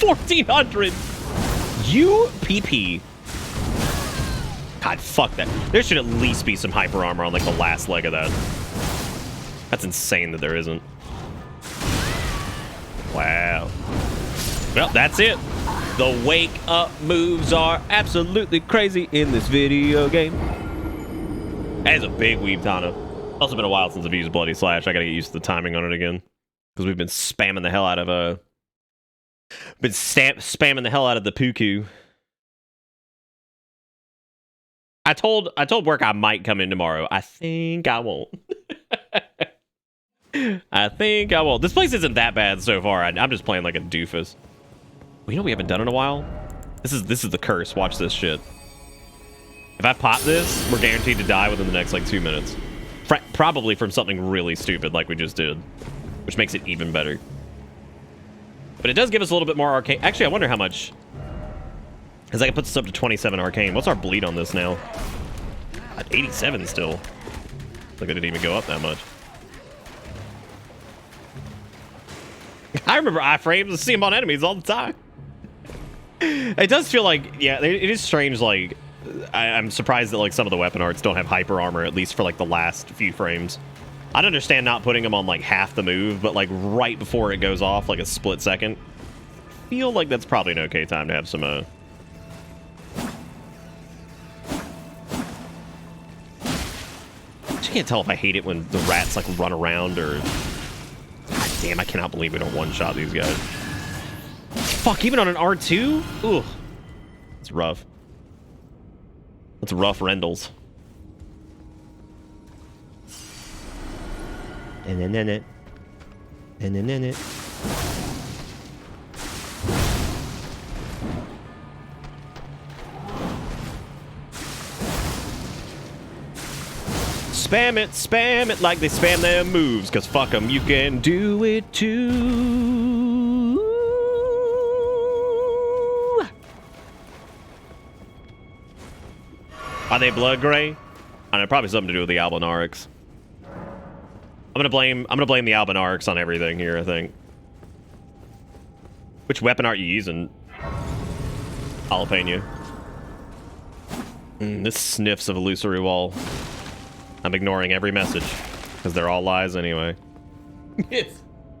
1400! UPP. God, fuck that. There should at least be some hyper armor on like the last leg of that. That's insane that there isn't. Wow. Well, that's it. The wake up moves are absolutely crazy in this video game. That is a big weeb, Tana. Also been a while since I've used Bloody Slash. I gotta get used to the timing on it again. Because we've been spamming the hell out of spamming the hell out of the Puku. I told work I might come in tomorrow. I think I won't. I think I won't. This place isn't that bad so far. I'm just playing like a doofus. Well, you know what we haven't done in a while? This is the curse. Watch this shit. If I pop this, we're guaranteed to die within the next like 2 minutes. Probably from something really stupid like we just did, which makes it even better. But it does give us a little bit more arcane. Actually, I wonder how much. Because I can put this up to 27 arcane. What's our bleed on this now? At 87 still. Like it didn't even go up that much. I remember iframes. I see them on enemies all the time. It does feel like, yeah, it is strange. Like, I'm surprised that like some of the weapon arts don't have hyper armor, at least for like the last few frames. I'd understand not putting them on like half the move, but like right before it goes off, like a split second. I feel like that's probably an okay time to have some I can't tell if I hate it when the rats like run around or... God damn, I cannot believe we don't one-shot these guys. Fuck, even on an R2? Ugh. It's rough. It's rough Rendals. And then it. And then it. Spam it like they spam their moves, because fuck them, you can do it too. Are they blood gray? I don't know, probably something to do with the Albinarix. I'm gonna blame the Albinarix on everything here, I think. Which weapon are you using? Jalapeno. This sniffs of illusory wall. I'm ignoring every message, because they're all lies anyway.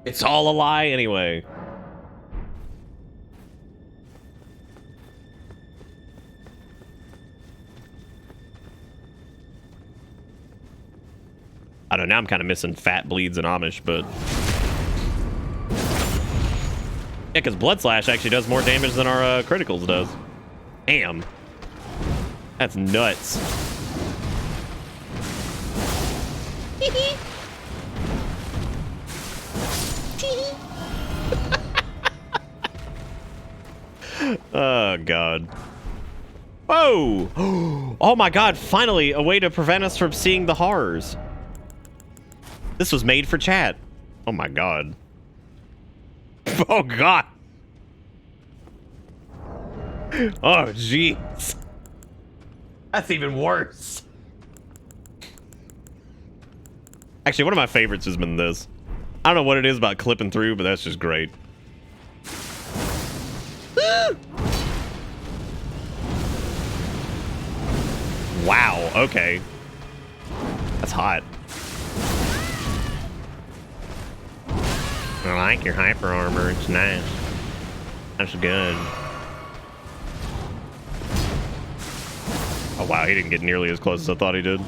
It's all a lie anyway. I don't know, now I'm kind of missing fat bleeds and Amish, but... Yeah, because Blood Slash actually does more damage than our criticals does. Damn. That's nuts. Oh, God. Whoa! Oh, my God. Finally, a way to prevent us from seeing the horrors. This was made for chat. Oh, my God. Oh, God. Oh, jeez. That's even worse. Actually, one of my favorites has been this. I don't know what it is about clipping through, but that's just great. okay. That's hot. I like your hyper armor. It's nice. That's good. Oh, wow. He didn't get nearly as close as I thought he did.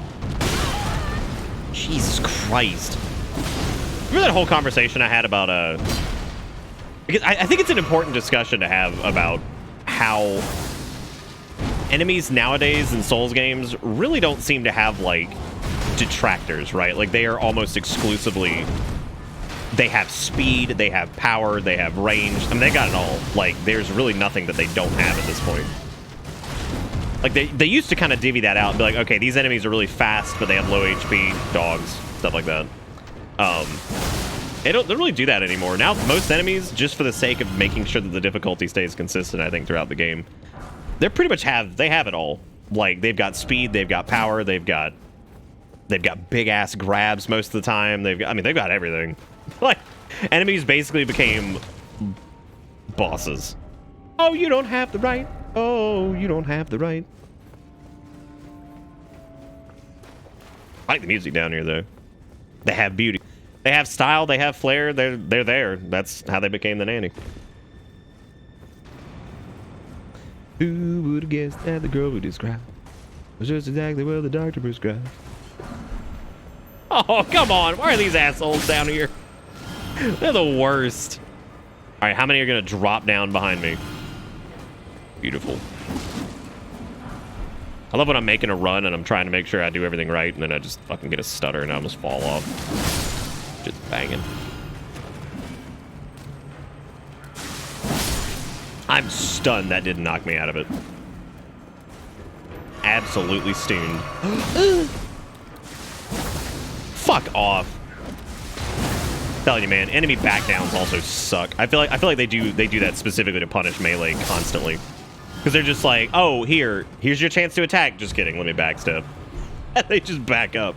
Jesus Christ. Remember that whole conversation I had about, because I think it's an important discussion to have about how enemies nowadays in Souls games really don't seem to have, like, detractors, right? Like, they are almost exclusively... They have speed, they have power, they have range. I mean, they got it all. Like, there's really nothing that they don't have at this point. Like, they used to kind of divvy that out and be like, okay, these enemies are really fast, but they have low HP, dogs, stuff like that. They don't really do that anymore. Now, most enemies, just for the sake of making sure that the difficulty stays consistent, I think, throughout the game, they pretty much have it all. Like, they've got speed, they've got power, they've got big-ass grabs most of the time. They've got everything. Like, enemies basically became bosses. Oh, you don't have the right. Oh, you don't have the right. I like the music down here, though. They have beauty. They have style. They have flair. They're there. That's how they became the nanny. Who would have guessed that the girl we described was just exactly what the doctor prescribed? Oh, come on. Why are these assholes down here? They're the worst. All right, how many are going to drop down behind me? Beautiful. I love when I'm making a run and I'm trying to make sure I do everything right, and then I just fucking get a stutter and I almost fall off. Just banging. I'm stunned that didn't knock me out of it. Absolutely stunned. Fuck off. Telling you, man, enemy backdowns also suck. I feel like they do that specifically to punish melee constantly, because they're just like, oh, here's your chance to attack. Just kidding, let me backstep. They just back up.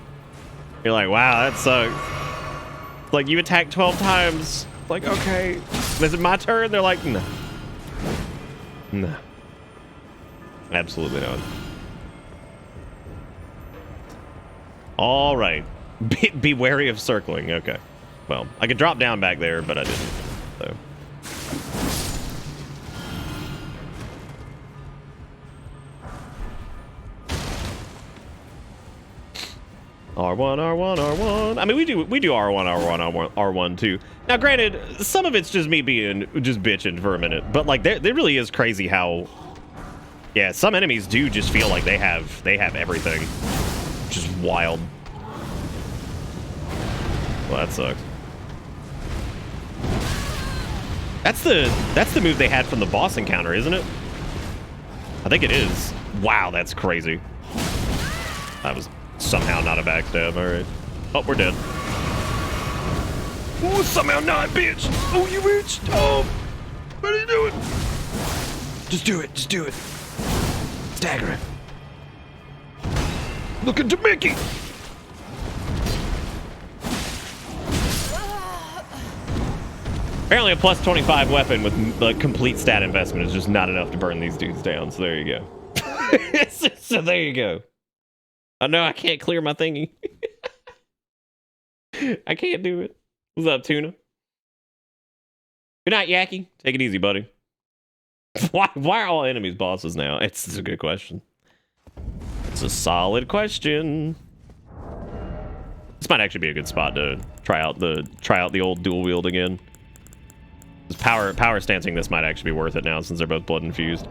You're like, wow, that sucks. Like, you attacked 12 times. Like, okay, is it my turn? They're like, no, no, absolutely not. All right, be wary of circling. Okay. Well, I could drop down back there, but I didn't. So. R1, R1, R1. I mean, we do R1, R1, R1 too. Now, granted, some of it's just me being just bitching for a minute, but like, there really is crazy how, yeah, some enemies do just feel like they have everything, which is wild. Well, that sucks. That's the move they had from the boss encounter, isn't it? I think it is. Wow, that's crazy. That was somehow not a backstab. All right. Oh, we're dead. Oh, somehow not, bitch. Oh, you bitch. Oh, what are you doing? Just do it. Just do it. Stagger it. Looking to Mickey. Apparently a plus 25 weapon with like complete stat investment is just not enough to burn these dudes down, so there you go. So there you go. Oh no, I can't clear my thingy. I can't do it. What's up, Tuna? Good night, Yaki. Take it easy, buddy. Why are all enemies bosses now? It's a good question. It's a solid question. This might actually be a good spot to try out the old dual wield again. Power stancing this might actually be worth it now since they're both blood infused.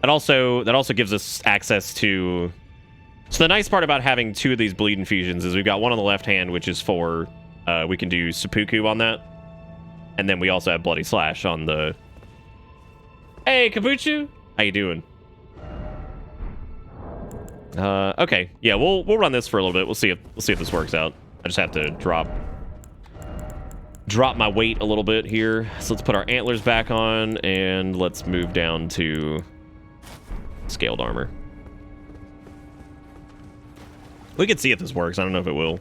That also gives us access to. So the nice part about having two of these bleed infusions is we've got one on the left hand, which is for we can do seppuku on that, and then we also have bloody slash on the. Hey, Kabuchu, how you doing? Okay, yeah, we'll run this for a little bit. We'll see if this works out. I just have to drop my weight a little bit here. So let's put our antlers back on, and let's move down to scaled armor. We can see if this works. I don't know if it will.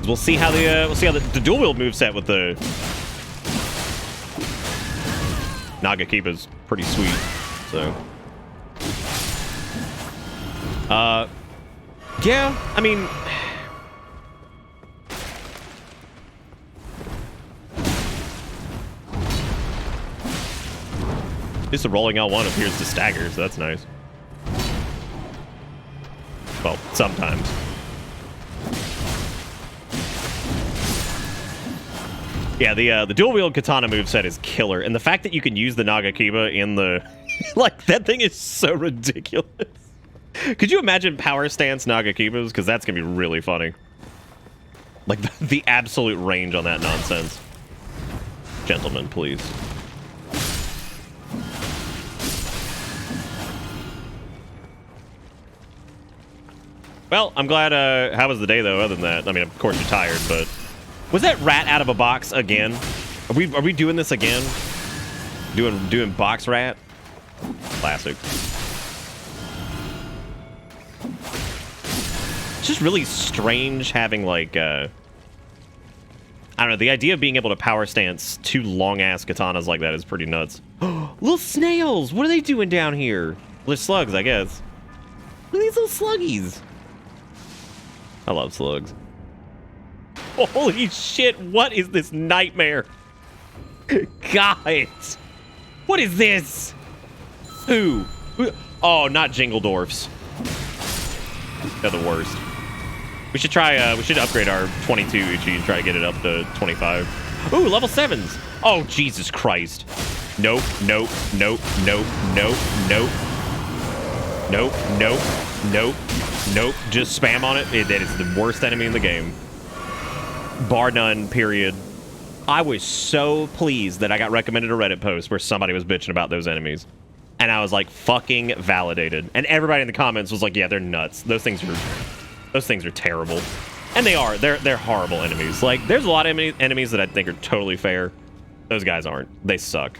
We'll see how the dual wield moveset with the Nagakiba's pretty sweet. So Yeah, I mean... At least the rolling L1 appears to stagger, so that's nice. Well, sometimes. Yeah, the dual-wield katana moveset is killer, and the fact that you can use the Nagakiba in the... like, that thing is so ridiculous. Could you imagine power stance Nagakibas? Because that's going to be really funny. Like, the absolute range on that nonsense. Gentlemen, please. Well, I'm glad, how was the day, though, other than that? I mean, of course you're tired, but... Was that rat out of a box again? Are we doing this again? Doing box rat? Classic. It's just really strange having, like, I don't know, the idea of being able to power stance two long-ass katanas like that is pretty nuts. Little snails! What are they doing down here? Well, they're slugs, I guess. Look at these little sluggies. I love slugs. Holy shit, what is this nightmare? God! What is this? Who? Oh, not Jingledorfs. They're the worst. We should try, we should upgrade our 22 Uchi and try to get it up to 25. Ooh, level 7s! Oh, Jesus Christ. Nope, nope, nope, nope, nope, nope. Nope, nope, nope, nope. Just spam on it. That is the worst enemy in the game. Bar none, period. I was so pleased that I got recommended a Reddit post where somebody was bitching about those enemies. And I was like, fucking validated. And everybody in the comments was like, yeah, they're nuts. Those things are terrible. And they are. They're horrible enemies. Like, there's a lot of enemies that I think are totally fair. Those guys aren't. They suck.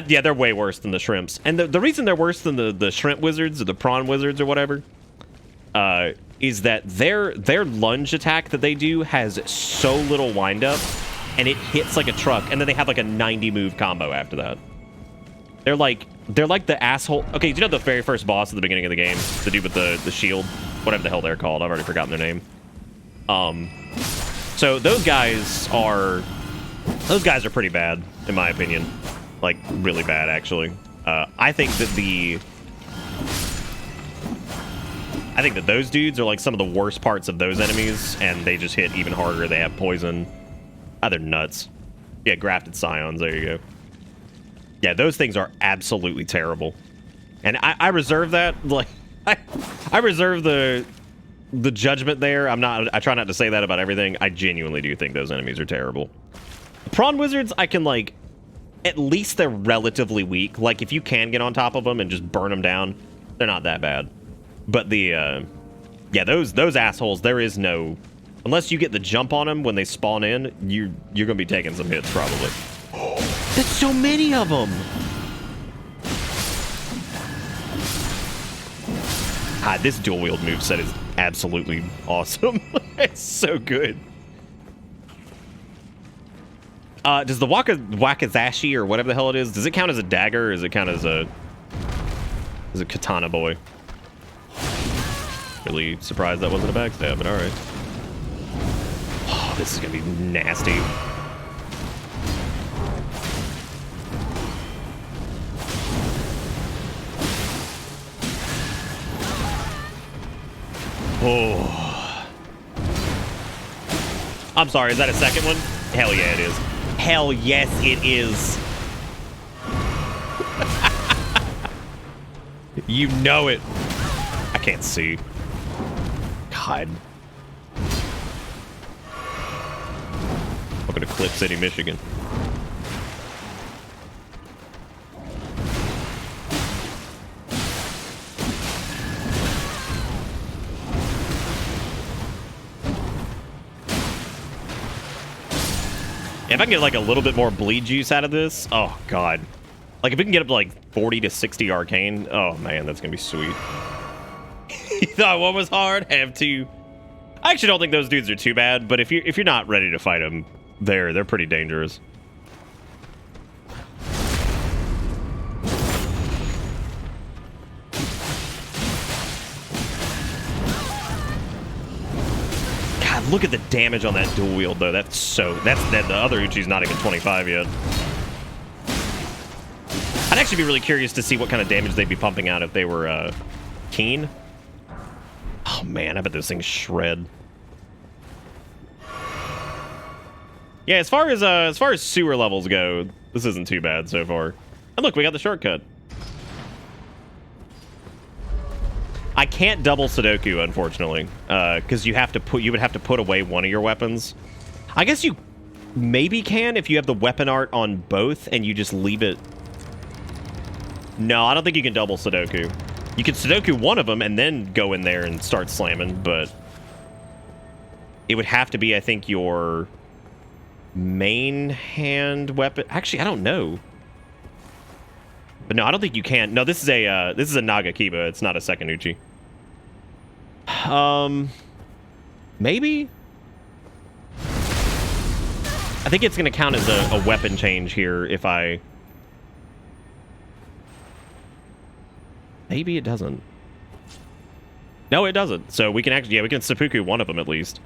Yeah, they're way worse than the shrimps. And the reason they're worse than the shrimp wizards or the prawn wizards or whatever, is that their lunge attack that they do has so little windup, and it hits like a truck, and then they have like a 90 move combo after that. They're like the asshole. Okay, do you know the very first boss at the beginning of the game, the dude with the shield, whatever the hell they're called? I've already forgotten their name. So those guys are pretty bad in my opinion, like really bad actually. I think that those dudes are like some of the worst parts of those enemies, and they just hit even harder. They have poison. They're nuts. Yeah, grafted scions. There you go. Yeah, those things are absolutely terrible. And I reserve that. Like, I reserve the judgment there. I try not to say that about everything. I genuinely do think those enemies are terrible. Prawn wizards, I can like, at least they're relatively weak. Like, if you can get on top of them and just burn them down, they're not that bad. But yeah, those assholes, there is no... Unless you get the jump on them when they spawn in, you're going to be taking some hits, probably. There's so many of them! This dual-wield moveset is absolutely awesome. It's so good. Does the Wakazashi, or whatever the hell it is, does it count as a dagger, or does it count as a katana boy? Really surprised that wasn't a backstab, but alright. Oh, this is gonna be nasty. Oh. I'm sorry, is that a second one? Hell yeah, it is. Hell yes, it is. You know it. I can't see. God. Welcome to Cliff City, Michigan. If I can get like a little bit more bleed juice out of this, oh god. Like if we can get up to like 40 to 60 arcane, oh man, that's gonna be sweet. You thought one was hard? Have to. I actually don't think those dudes are too bad, but if you're not ready to fight them, they're pretty dangerous. look at the damage on that dual wield though. That's the other Uchi's not even 25 yet. I'd actually be really curious to see what kind of damage they'd be pumping out if they were keen. Oh man, I bet those things shred. Yeah, as far as sewer levels go, this isn't too bad so far. And look, we got the shortcut. I can't double Sudoku, unfortunately, because you would have to put away one of your weapons. I guess you maybe can if you have the weapon art on both and you just leave it. No, I don't think you can double Sudoku. You can Sudoku one of them and then go in there and start slamming, but it would have to be, I think, your main hand weapon. Actually, I don't know. But no, I don't think you can. No, this is a Nagakiba. It's not a second Uchi. Maybe? I think it's going to count as a weapon change here if I... Maybe it doesn't. No, it doesn't. So we can actually, yeah, we can seppuku one of them at least.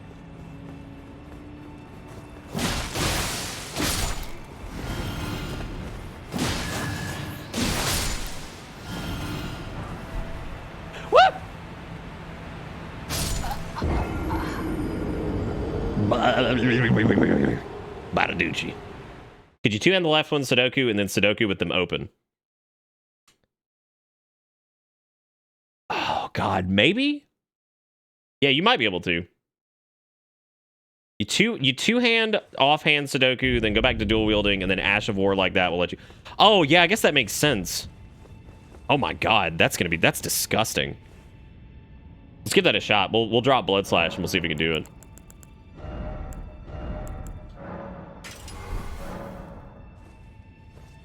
Badaducci. Could you two-hand the left one Sudoku and then Sudoku with them open? Oh God, maybe? Yeah, you might be able to. You two-hand offhand Sudoku, then go back to dual wielding, and then Ash of War like that will let you. Oh yeah, I guess that makes sense. Oh my God, that's disgusting. Let's give that a shot. We'll drop Blood Slash and we'll see if we can do it.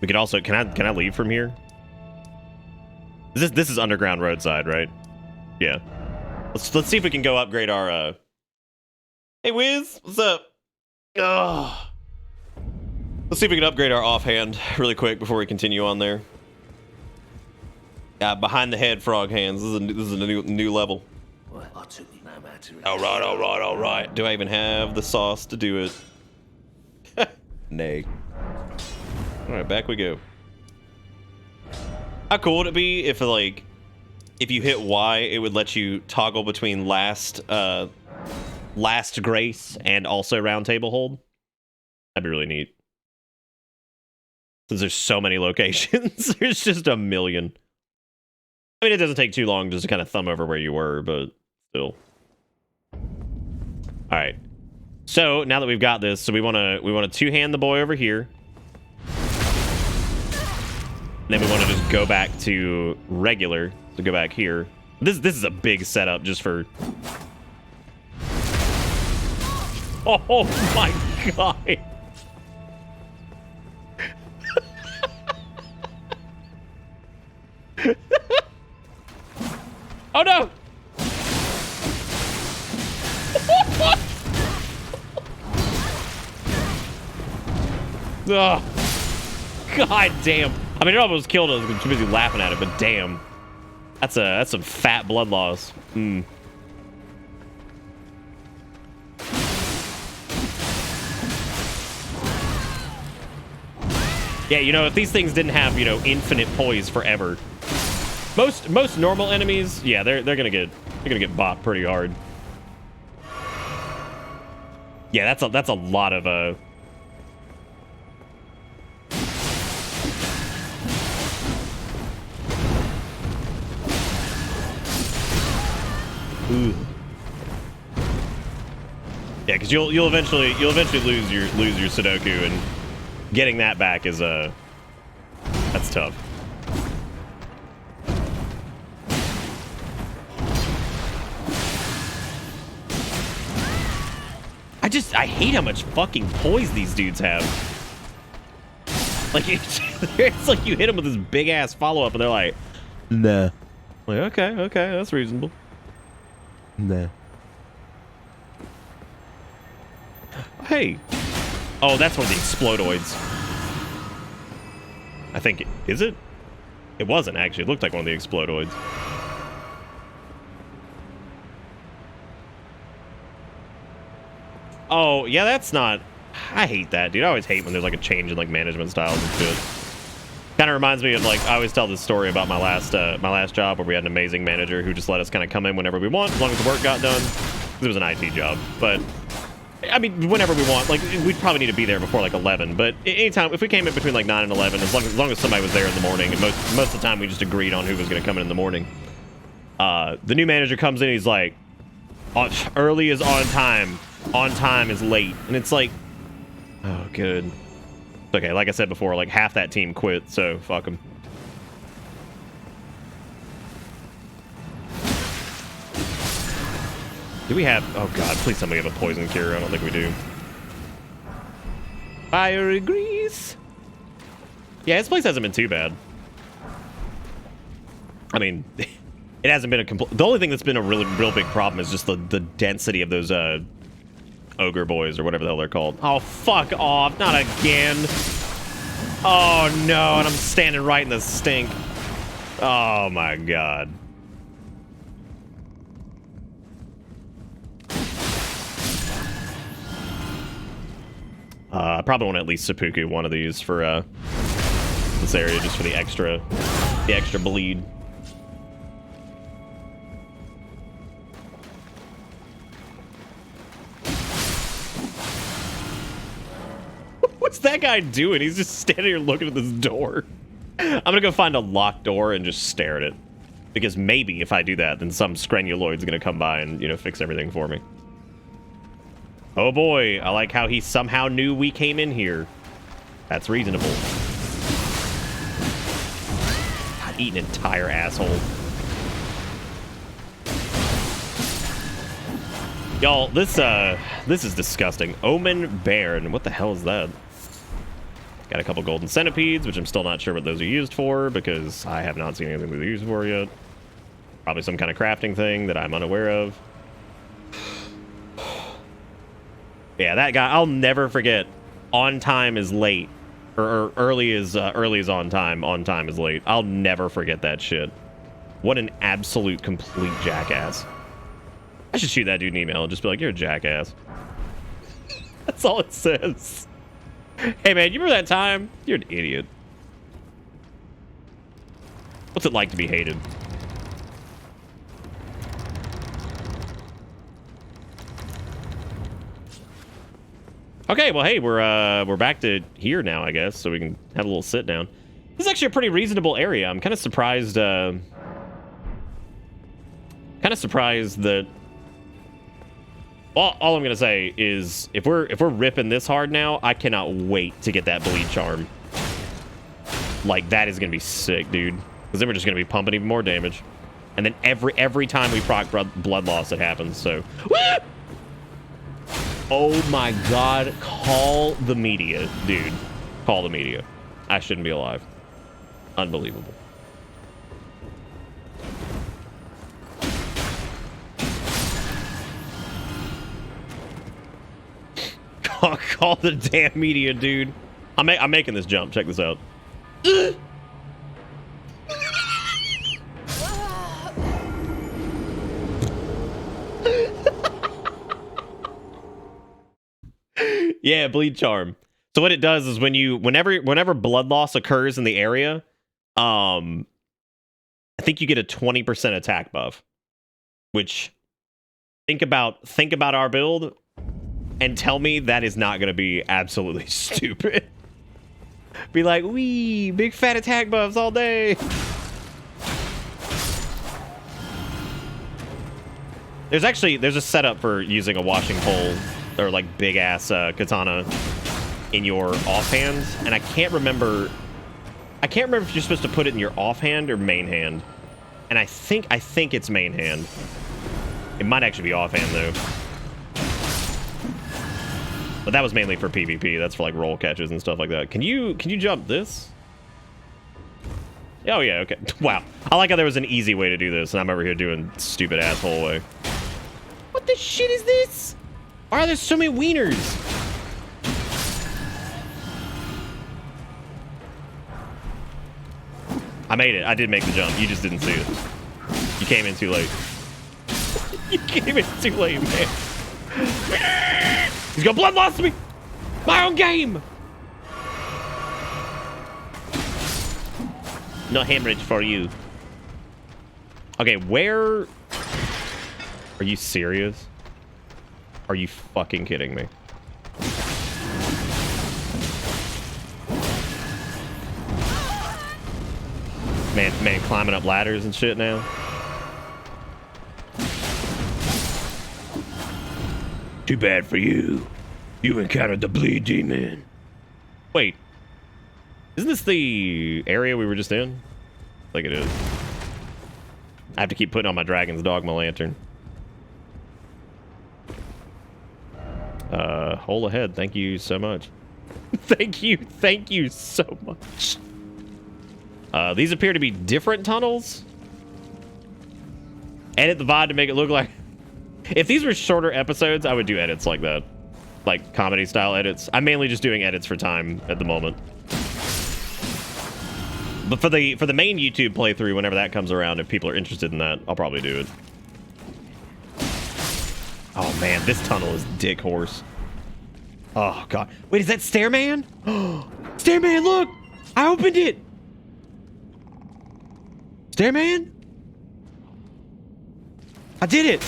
We could also, can I leave from here? This is underground roadside, right? Yeah. Let's see if we can go upgrade our Hey Wiz, what's up? Ugh. Let's see if we can upgrade our offhand really quick before we continue on there. Yeah, behind the head frog hands. This is a new level. All right. Do I even have the sauce to do it? Nay. All right, back we go. How cool would it be if, like, if you hit Y, it would let you toggle between last grace and also round table hold? That'd be really neat. Since there's so many locations, there's just a million. I mean, it doesn't take too long just to kind of thumb over where you were, but still. All right. So now that we've got this, so we want to two-hand the boy over here. And then we want to just go back to regular. So go back here. This is a big setup just for. Oh my God. Oh no! Oh, God damn. I mean, it almost killed us. I'm too busy laughing at it, but damn. That's some fat blood loss. Mm. Yeah, you know, if these things didn't have, you know, infinite poise forever. Most normal enemies, yeah, they're gonna get bopped pretty hard. Yeah, that's a lot of Ooh. Yeah, because you'll eventually lose your Sudoku, and getting that back is that's tough. I hate how much fucking poise these dudes have. Like it's like you hit them with this big ass follow up, and they're like, nah. Like okay, that's reasonable. Nah. Hey. Oh, that's one of the explodoids. I think is it? It wasn't actually. It looked like one of the explodoids. Oh, yeah, that's not... I hate that, dude. I always hate when there's like a change in like management styles and shit. Kind of reminds me of like, I always tell this story about my last job where we had an amazing manager who just let us kind of come in whenever we want, as long as the work got done. It was an IT job, but I mean, whenever we want. Like, we'd probably need to be there before like 11, but anytime, if we came in between like 9 and 11, as long as somebody was there in the morning, and most of the time we just agreed on who was going to come in the morning. The new manager comes in, he's like, early is on time is late, and it's like, oh, good. Okay, like I said before, like half that team quit, so fuck them. Do we have... Oh god, please tell me we have a poison cure. I don't think we do. Fiery grease. Yeah, this place hasn't been too bad. I mean, it hasn't been a complete... The only thing that's been a real big problem is just the density of those ogre boys or whatever the hell they're called. Oh, fuck off. Not again. Oh, no. And I'm standing right in the stink. Oh, my God. I probably want to at least seppuku one of these for this area just for the extra bleed. What's that guy doing? He's just standing here looking at this door. I'm gonna go find a locked door and just stare at it. Because maybe if I do that, then some screnuloid's gonna come by and, you know, fix everything for me. Oh boy, I like how he somehow knew we came in here. That's reasonable. I'd eat an entire asshole. Y'all, this is disgusting. Omen Baron, what the hell is that? Got a couple golden centipedes, which I'm still not sure what those are used for, because I have not seen anything they're used for yet. Probably some kind of crafting thing that I'm unaware of. Yeah, that guy, I'll never forget. On time is late. Or early is on time is late. I'll never forget that shit. What an absolute complete jackass. I should shoot that dude an email and just be like, you're a jackass. That's all it says. Hey man, you remember that time? You're an idiot. What's it like to be hated? Okay, well, hey, we're back to here now, I guess, so we can have a little sit down. This is actually a pretty reasonable area. I'm kind of surprised. That all I'm gonna say is if we're ripping this hard now, I cannot wait to get that bleed charm. Like, that is gonna be sick, dude. Because then we're just gonna be pumping even more damage, and then every time we proc blood loss, it happens. So. Woo! Oh my god, call the media, dude. Call the media. I shouldn't be alive. Unbelievable. Call the damn media, dude. I'm making this jump. Check this out. Yeah, bleed charm. So what it does is whenever blood loss occurs in the area, I think you get a 20% attack buff. Which think about our build and tell me that is not going to be absolutely stupid. Be like, wee, big fat attack buffs all day. There's a setup for using a washing pole or like big ass katana in your offhand, and I can't remember if you're supposed to put it in your offhand or main hand. And I think it's main hand. It might actually be offhand though. But that was mainly for PvP. That's for like roll catches and stuff like that. Can you jump this? Oh yeah, okay. Wow. I like how there was an easy way to do this, and I'm over here doing stupid asshole way. What the shit is this? Why are there so many wieners? I made it. I did make the jump. You just didn't see it. You came in too late. You came in too late, man. He's gonna bloodlust me! My own game! No hemorrhage for you. Okay, where... Are you serious? Are you fucking kidding me? Man climbing up ladders and shit now. Too bad for you. You encountered the bleed demon. Wait. Isn't this the area we were just in? I think it is. I have to keep putting on my dragon's dogma lantern. Hole ahead. Thank you so much. Thank you so much. These appear to be different tunnels. Edit the VOD to make it look like... If these were shorter episodes, I would do edits like that. Like comedy style edits. I'm mainly just doing edits for time at the moment. But for the main YouTube playthrough, whenever that comes around, if people are interested in that, I'll probably do it. Oh man, this tunnel is dick horse. Oh god. Wait, is that Stairman? Stairman, look! I opened it! Stairman? I did it!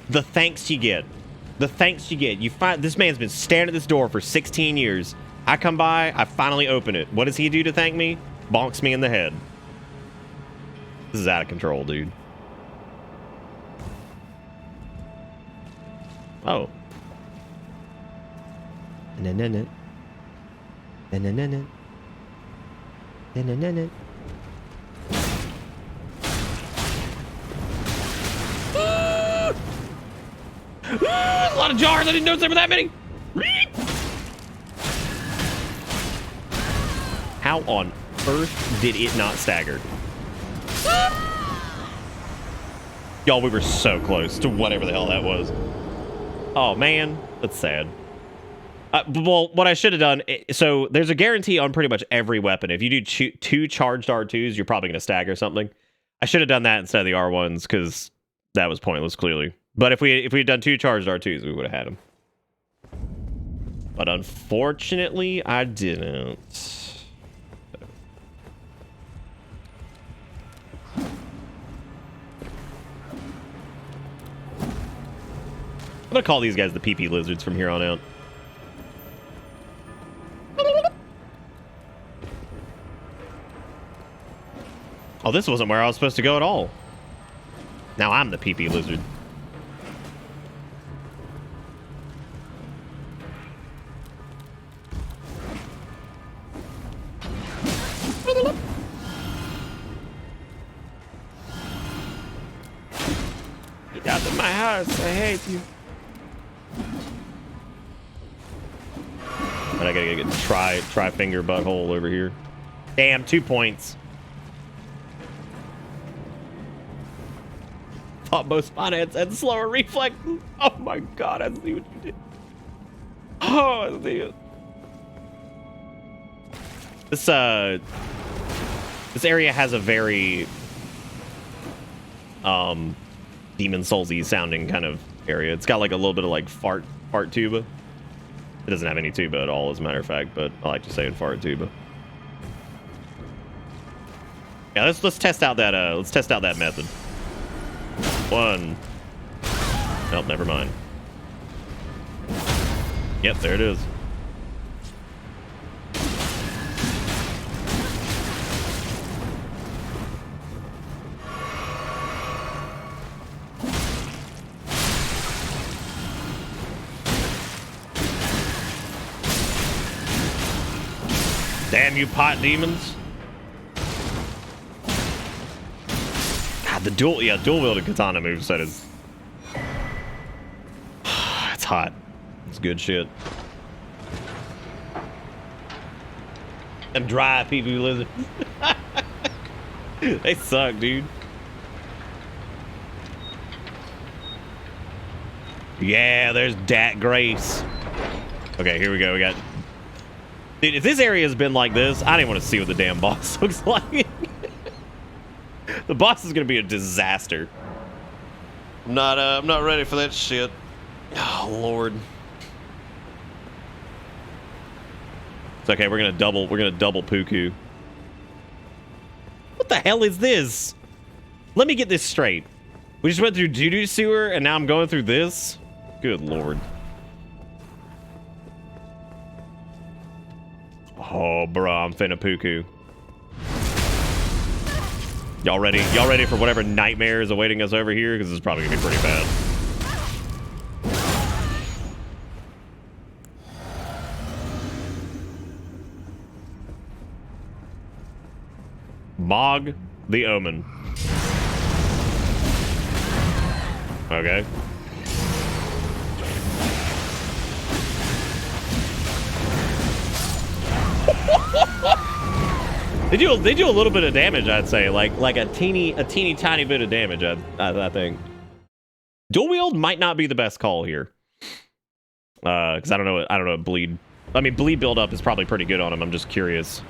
The thanks you get. The thanks you get. You find this man's been staring at this door for 16 years. I come by, I finally open it. What does he do to thank me? Bonks me in the head. This is out of control, dude. Oh. Na-na-na. Na-na-na-na. Na-na-na-na. A lot of jars. I didn't notice there were that many. How on earth did it not stagger? Y'all, we were so close to whatever the hell that was. Oh, man. That's sad. Well, what I should have done... So, there's a guarantee on pretty much every weapon. If you do two charged R2s, you're probably going to stagger something. I should have done that instead of the R1s, because that was pointless, clearly. But if we had done two charged R2s, we would have had them. But unfortunately, I didn't. I'm gonna call these guys the PP lizards from here on out. Oh, this wasn't where I was supposed to go at all. Now I'm the PP lizard. Get out of my house. I hate you. And I gotta get the tri-finger butthole over here. Damn, 2 points. Thought both spot heads had slower reflexes. Oh my god, I see what you did. Oh, I see it. This area has a very Demon Soulsy sounding kind of area. It's got like a little bit of like fart tuba. It doesn't have any tuba at all, as a matter of fact, but I like to say in fart tuba. Yeah, let's test out that method. One. Nope, never mind. Yep, there it is. Damn you pot demons. God, the dual wielded katana moveset is... It's hot. It's good shit. Them dry PvP lizards. They suck, dude. Yeah, there's Dat Grace. Okay, here we go. We got... Dude, if this area has been like this, I don't even want to see what the damn boss looks like. The boss is going to be a disaster. I'm not ready for that shit. Oh, Lord. It's okay. We're gonna double Puku. What the hell is this? Let me get this straight. We just went through doo-doo sewer, and now I'm going through this? Good lord. Oh, bro, I'm finna Puku. Y'all ready? Y'all ready for whatever nightmare is awaiting us over here? Because this is probably gonna be pretty bad. Mog the Omen. Okay. They do a little bit of damage, I'd say, like a teeny tiny bit of damage. I think dual wield might not be the best call here, because I don't know bleed. I mean, bleed build up is probably pretty good on him. I'm just curious.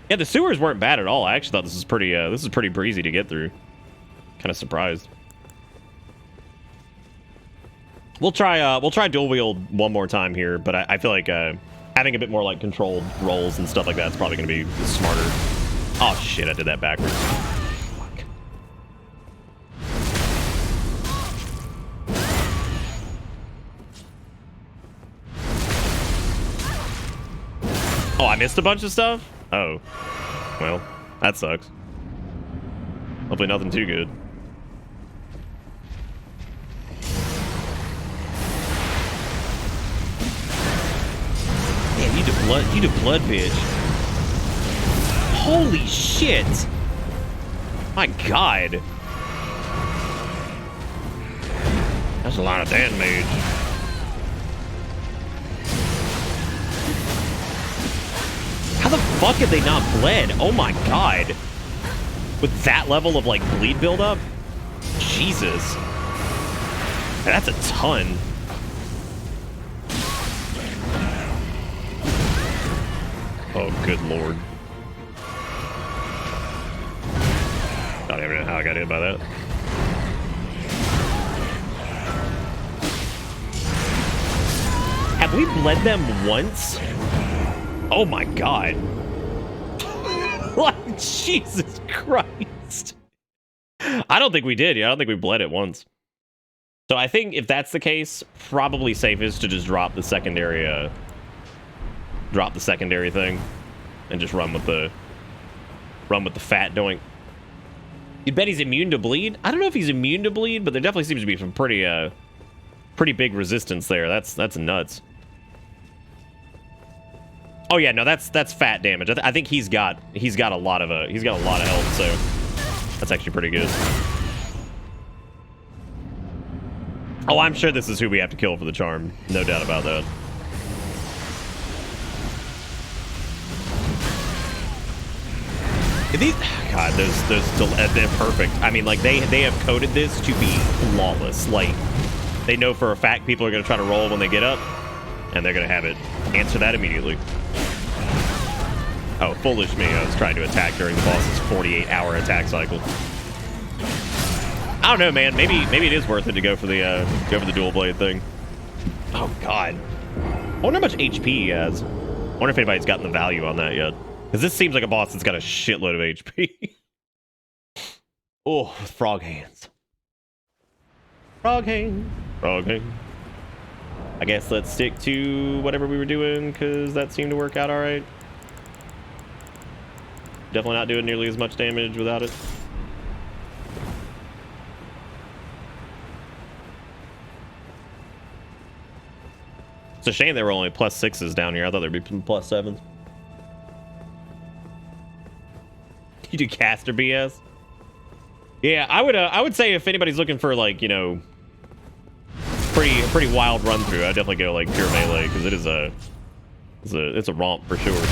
Yeah, the sewers weren't bad at all. I actually thought this was pretty breezy to get through. Kind of surprised. We'll try dual wield one more time here, but I feel like having a bit more like controlled rolls and stuff like that is probably going to be smarter. Oh shit, I did that backwards. Fuck. Oh, I missed a bunch of stuff? Oh. Well, that sucks. Hopefully nothing too good. Damn, you do blood, bitch. Holy shit! My god. That's a lot of damage. How the fuck have they not bled? Oh my god. With that level of like bleed buildup? Jesus. That's a ton. Oh, good lord. I don't even know how I got hit by that. Have we bled them once? Oh my god. Like, Jesus Christ. I don't think we did. Yeah, I don't think we bled it once. So I think if that's the case, probably safest to just drop the secondary thing and just run with the fat doink. You bet he's immune to bleed? I don't know if he's immune to bleed, but there definitely seems to be some pretty big resistance there. That's nuts. Oh yeah, no, that's fat damage. I think he's got a lot of health, so that's actually pretty good. Oh, I'm sure this is who we have to kill for the charm. No doubt about that. These, God, they're perfect. I mean, like they have coded this to be flawless. Like they know for a fact people are gonna try to roll when they get up, and they're gonna have it answer that immediately. Oh, foolish me! I was trying to attack during the boss's 48-hour attack cycle. I don't know, man. Maybe it is worth it to go for the dual blade thing. Oh God, I wonder how much HP he has. I wonder if anybody's gotten the value on that yet. Because this seems like a boss that's got a shitload of HP. Oh, frog hands. Frog hands. Frog hands. I guess let's stick to whatever we were doing, because that seemed to work out all right. Definitely not doing nearly as much damage without it. It's a shame there were only +6s down here. I thought there'd be some +7s. You do caster BS? Yeah, I would say if anybody's looking for like, you know, pretty wild run through, I'd definitely go like pure melee, because it's a romp for sure.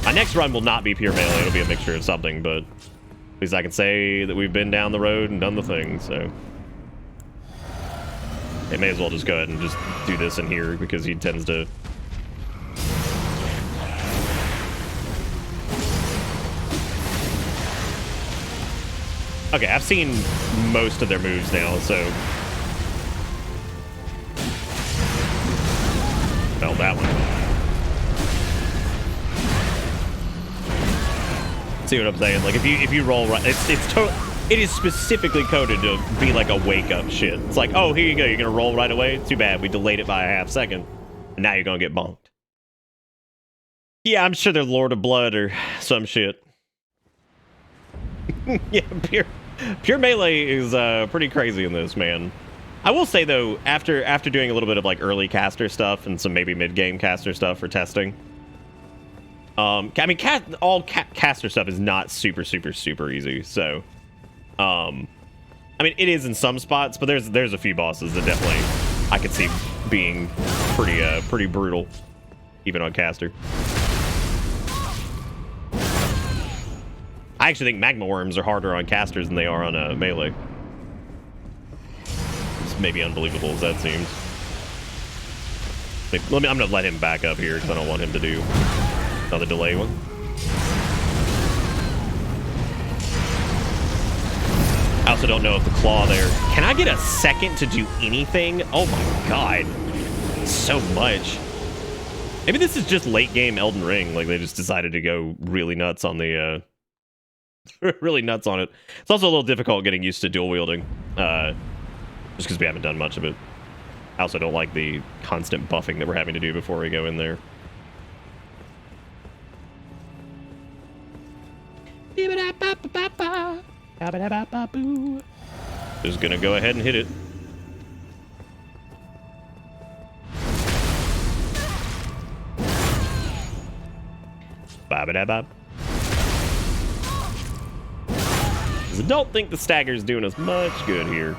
My next run will not be pure melee. It'll be a mixture of something, but at least I can say that we've been down the road and done the thing, so. They may as well just go ahead and just do this in here, because he tends to... Okay, I've seen most of their moves now, so... on that one. See what I'm saying? Like if you roll right, it is specifically coded to be like a wake up shit. It's like, oh, here you go, you're gonna roll right away. Too bad we delayed it by a half second, and now you're gonna get bonked. Yeah, I'm sure they're Lord of Blood or some shit. Yeah, pure melee is pretty crazy in this, man. I will say though, after doing a little bit of like early caster stuff and some maybe mid game caster stuff for testing. I mean, caster stuff is not super easy. So, I mean, it is in some spots, but there's a few bosses that definitely I could see being pretty brutal, even on caster. I actually think magma worms are harder on casters than they are on melee. It's maybe unbelievable as that seems. I'm gonna let him back up here because I don't want him to do another delay one. I also don't know if the claw there. Can I get a second to do anything? Oh my god. So much. Maybe this is just late game Elden Ring. Like they just decided to go really nuts on the really nuts on it. It's also a little difficult getting used to dual wielding. Just because we haven't done much of it. I also don't like the constant buffing that we're having to do before we go in there. Just gonna go ahead and hit it. Ba-ba-da-ba. I don't think the stagger's doing us much good here.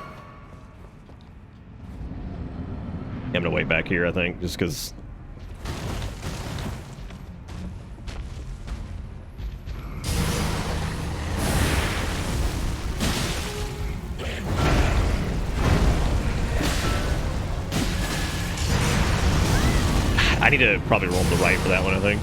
I'm gonna wait back here, I think, just because. I need to probably roll to the right for that one, I think.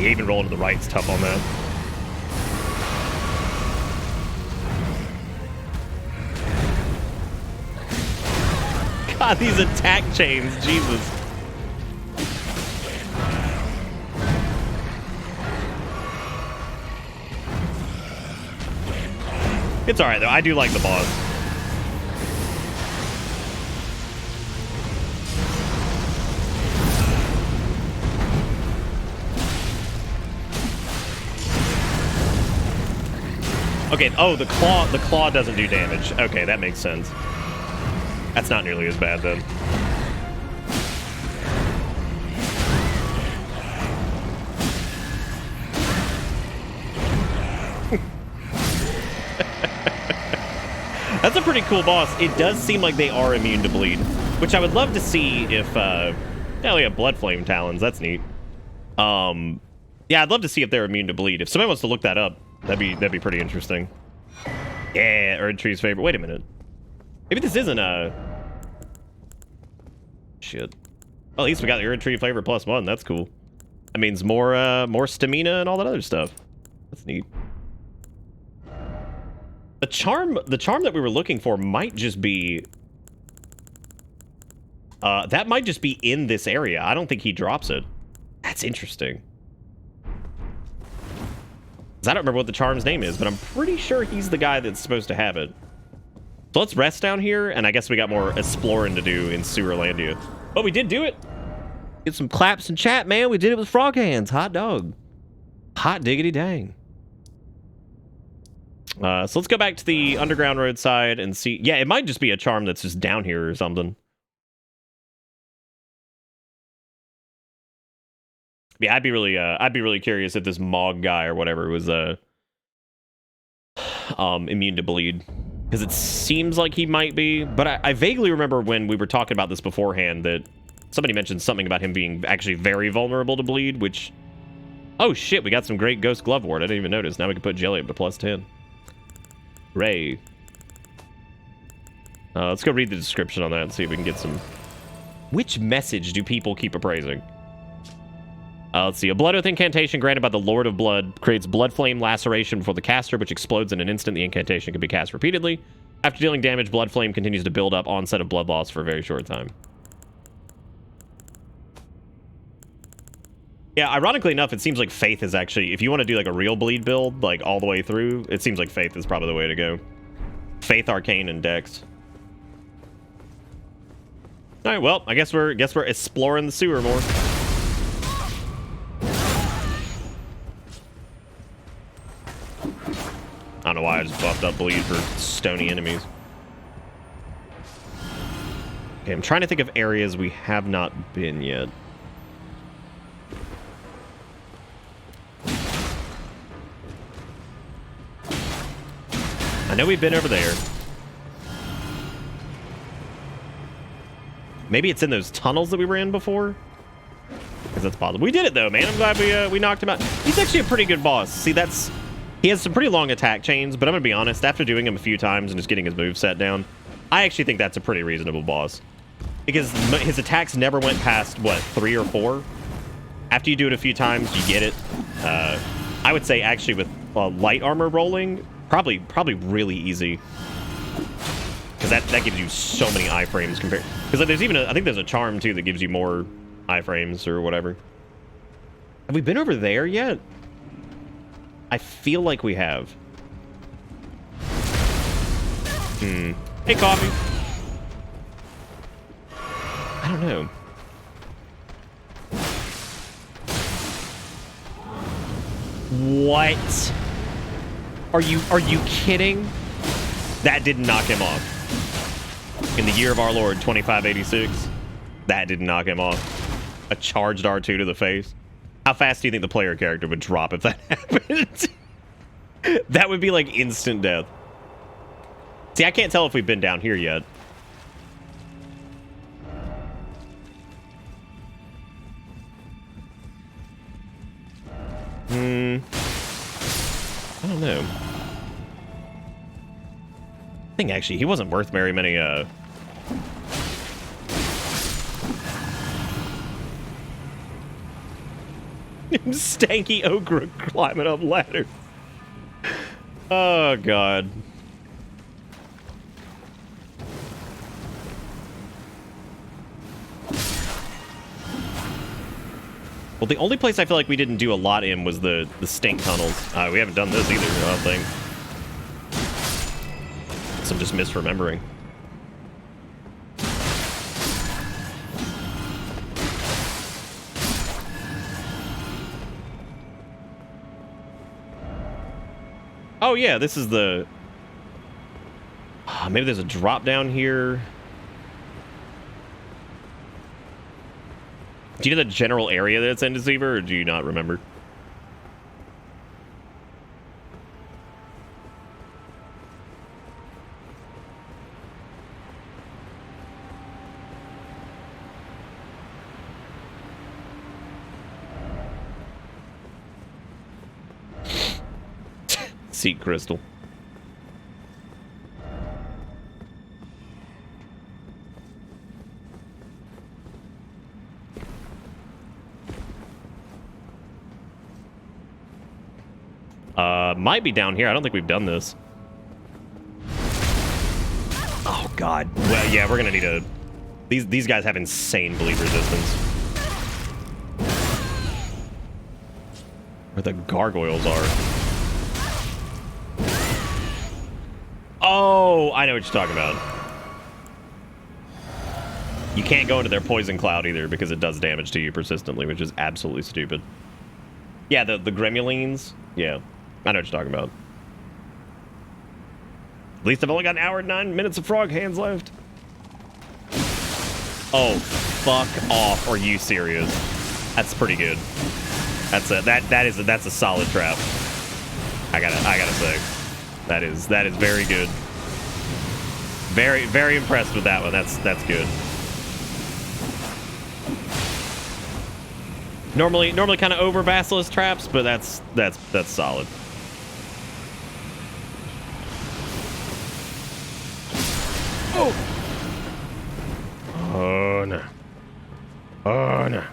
Even rolling to the right is tough on that. God, these attack chains, Jesus. It's alright though, I do like the boss. Okay, oh, the claw doesn't do damage. Okay, that makes sense. That's not nearly as bad then. That's a pretty cool boss. It does seem like they are immune to bleed, which I would love to see if yeah, we have blood flame talons. That's neat. Yeah, I'd love to see if they're immune to bleed. If somebody wants to look that up, that'd be pretty interesting. Yeah, Erdtree's favorite. Wait a minute. Maybe this isn't a shit. Well, at least we got the Erdtree flavor +1. That's cool. That means more stamina and all that other stuff. That's neat. The charm that we were looking for might just be that might just be in this area. I don't think he drops it. That's interesting. I don't remember what the charm's name is, but I'm pretty sure he's the guy that's supposed to have it. So let's rest down here, and I guess we got more exploring to do in Sewerlandia. But we did do it. Get some claps in chat, man. We did it with frog hands. Hot dog. Hot diggity dang. So let's go back to the underground roadside and see. Yeah, it might just be a charm that's just down here or something. Yeah, I'd be really curious if this Mog guy or whatever was immune to bleed, because it seems like he might be. But I vaguely remember when we were talking about this beforehand that somebody mentioned something about him being actually very vulnerable to bleed, which Oh shit, we got some great Ghost Glove Ward. I didn't even notice. Now we can put Jelly up to +10. Ray. Let's go read the description on that and see if we can get some... Which message do people keep appraising? Let's see. A Blood Oath incantation granted by the Lord of Blood creates Blood Flame Laceration before the caster, which explodes in an instant. The incantation can be cast repeatedly. After dealing damage, Blood Flame continues to build up, onset of blood loss for a very short time. Yeah, ironically enough, it seems like Faith is actually... If you want to do like a real bleed build, like all the way through, it seems like Faith is probably the way to go. Faith, Arcane, and Dex. All right, well, I guess we're exploring the sewer more. I don't know why I just buffed up bleed for stony enemies. Okay, I'm trying to think of areas we have not been yet. I know we've been over there. Maybe it's in those tunnels that we were in before? Because that's possible. We did it though, man. I'm glad we knocked him out. He's actually a pretty good boss. See, he has some pretty long attack chains, but I'm gonna be honest, after doing him a few times and just getting his moveset down, I actually think that's a pretty reasonable boss. Because his attacks never went past, what, 3 or 4? After you do it a few times, you get it. I would say actually with light armor rolling, probably really easy. Because that gives you so many iframes compared... Because like, there's even I think there's a charm too that gives you more iframes or whatever. Have we been over there yet? I feel like we have. Hey, Coffee. I don't know. What? Are you kidding? That didn't knock him off. In the year of our Lord, 2586, that didn't knock him off. A charged R2 to the face. How fast do you think the player character would drop if that happened? That would be like instant death. See, I can't tell if we've been down here yet. I don't know. I think actually he wasn't worth very many stanky ogre climbing up ladder. Oh god. Well, the only place I feel like we didn't do a lot in was the stink tunnels. We haven't done this either, I don't think. So I'm just misremembering. Oh yeah, this is the... maybe there's a drop down here. Do you know the general area that's in Deceiver, or do you not remember? Seat crystal. Might be down here. I don't think we've done this. Oh god. Well, yeah, we're gonna need a... These guys have insane bleed resistance. Where the gargoyles are. Oh, I know what you're talking about. You can't go into their poison cloud either because it does damage to you persistently, which is absolutely stupid. Yeah, the gremulines. Yeah, I know what you're talking about. At least I've only got an hour and 9 minutes of frog hands left. Oh, fuck off. Are you serious? That's pretty good. That's a solid trap. I gotta say. That is very good. Very impressed with that one. That's good. Normally kind of over basilisk traps, but that's solid. Oh! Oh no. Oh no.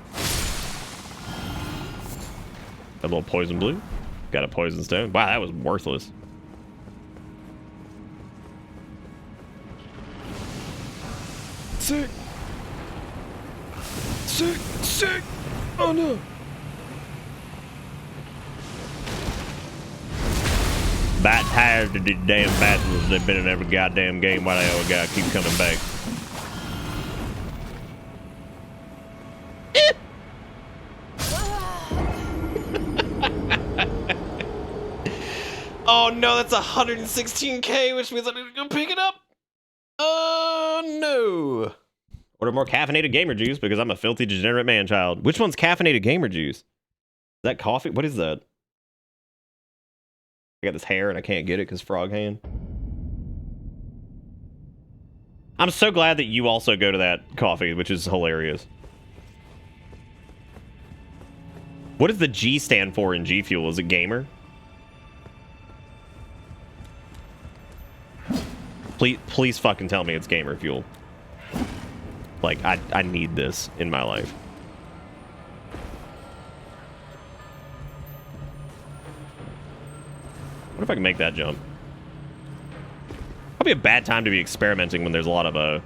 A little poison blue. Got a poison stone. Wow, that was worthless. Sick. Sick. Sick. Oh no. About tired of these damn battles. They've been in every goddamn game. Why they always gotta keep coming back? Oh no, that's 116k, which means I need to go pick it up. Oh no. Order more caffeinated gamer juice because I'm a filthy degenerate man-child. Which one's caffeinated gamer juice? Is that coffee? What is that? I got this hair and I can't get it because frog hand. I'm so glad that you also go to that coffee, which is hilarious. What does the G stand for in G Fuel? Is it gamer? Please fucking tell me it's gamer fuel. Like, I need this in my life. What if I can make that jump? Probably a bad time to be experimenting when there's a lot of,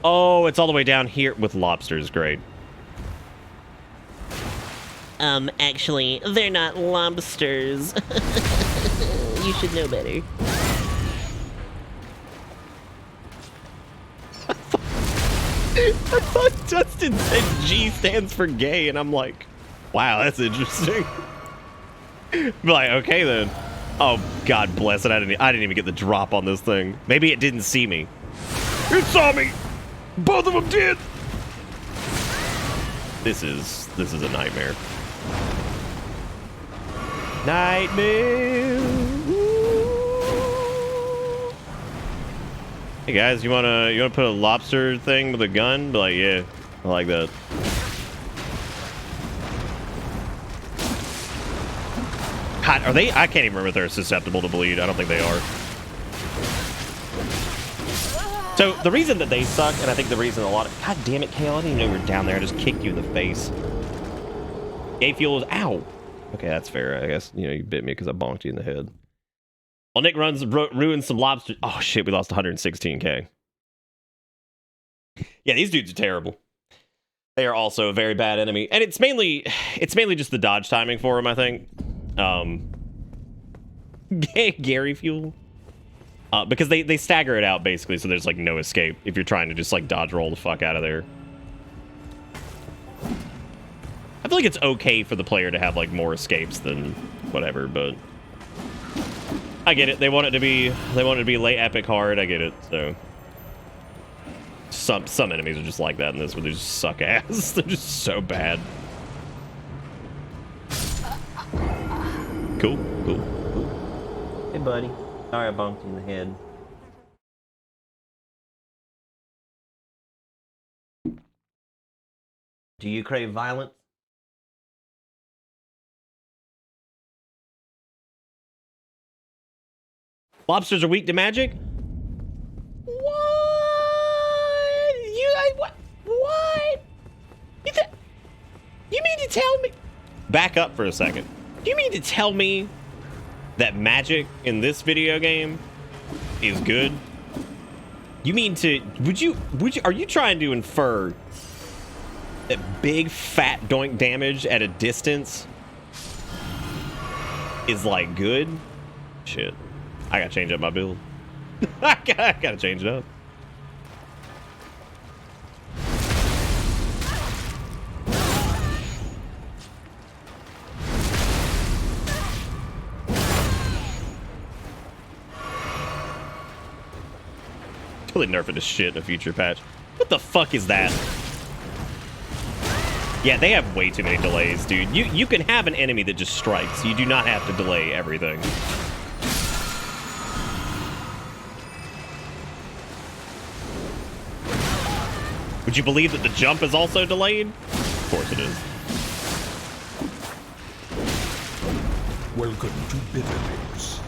Oh, it's all the way down here with lobsters. Great. Actually, they're not lobsters. You should know better. I thought Justin said G stands for gay, and I'm like, wow, that's interesting. Like, okay then. Oh, God bless it. I didn't even get the drop on this thing. Maybe it didn't see me. It saw me. Both of them did. This is a nightmare. Nightmare. Hey guys, you wanna put a lobster thing with a gun? Be like, yeah, I like that. God, are they? I can't even remember if they're susceptible to bleed. I don't think they are. So the reason that they suck, and I think the reason a lot of... God damn it, Kale, I didn't even know you were down there. I just kicked you in the face. Gay fuel is... Ow! Okay, that's fair, I guess. You know, you bit me because I bonked you in the head. Well, Nick ruins some lobster... Oh, shit, we lost 116k. Yeah, these dudes are terrible. They are also a very bad enemy. And it's mainly just the dodge timing for them, I think. Gary fuel. Because they stagger it out, basically, so there's, like, no escape if you're trying to just, like, dodge roll the fuck out of there. I feel like it's okay for the player to have, like, more escapes than whatever, but... I get it. They want it to be late epic hard. I get it. So some enemies are just like that in this, where they just suck ass. They're just so bad. Cool. Hey, buddy. Sorry I bumped you in the head. Do you crave violence? Lobsters are weak to magic? What? What? You mean to tell me? Back up for a second. You mean to tell me that magic in this video game is good? You mean to... Are you trying to infer that big fat doink damage at a distance is, like, good? Shit. I gotta change up my build. I gotta change it up. Totally nerfing the shit in a future patch. What the fuck is that? Yeah, they have way too many delays, dude. You can have an enemy that just strikes. You do not have to delay everything. Would you believe that the jump is also delayed? Of course it is. Welcome to Bitterpits.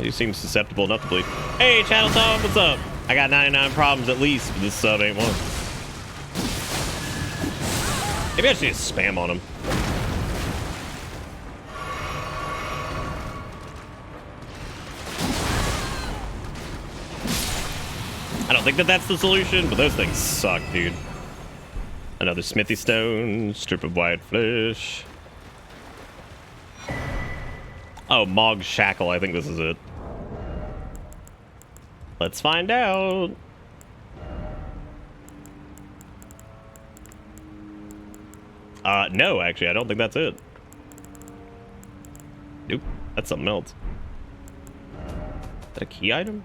You seem susceptible enough to bleed. Hey, Channel Tom, what's up? I got 99 problems at least, but this sub ain't one. Maybe I should just spam on him. I don't think that that's the solution, but those things suck, dude. Another smithy stone, strip of white flesh. Oh, Mog's Shackle. I think this is it. Let's find out. No, actually, I don't think that's it. Nope, that's something else. Is that a key item?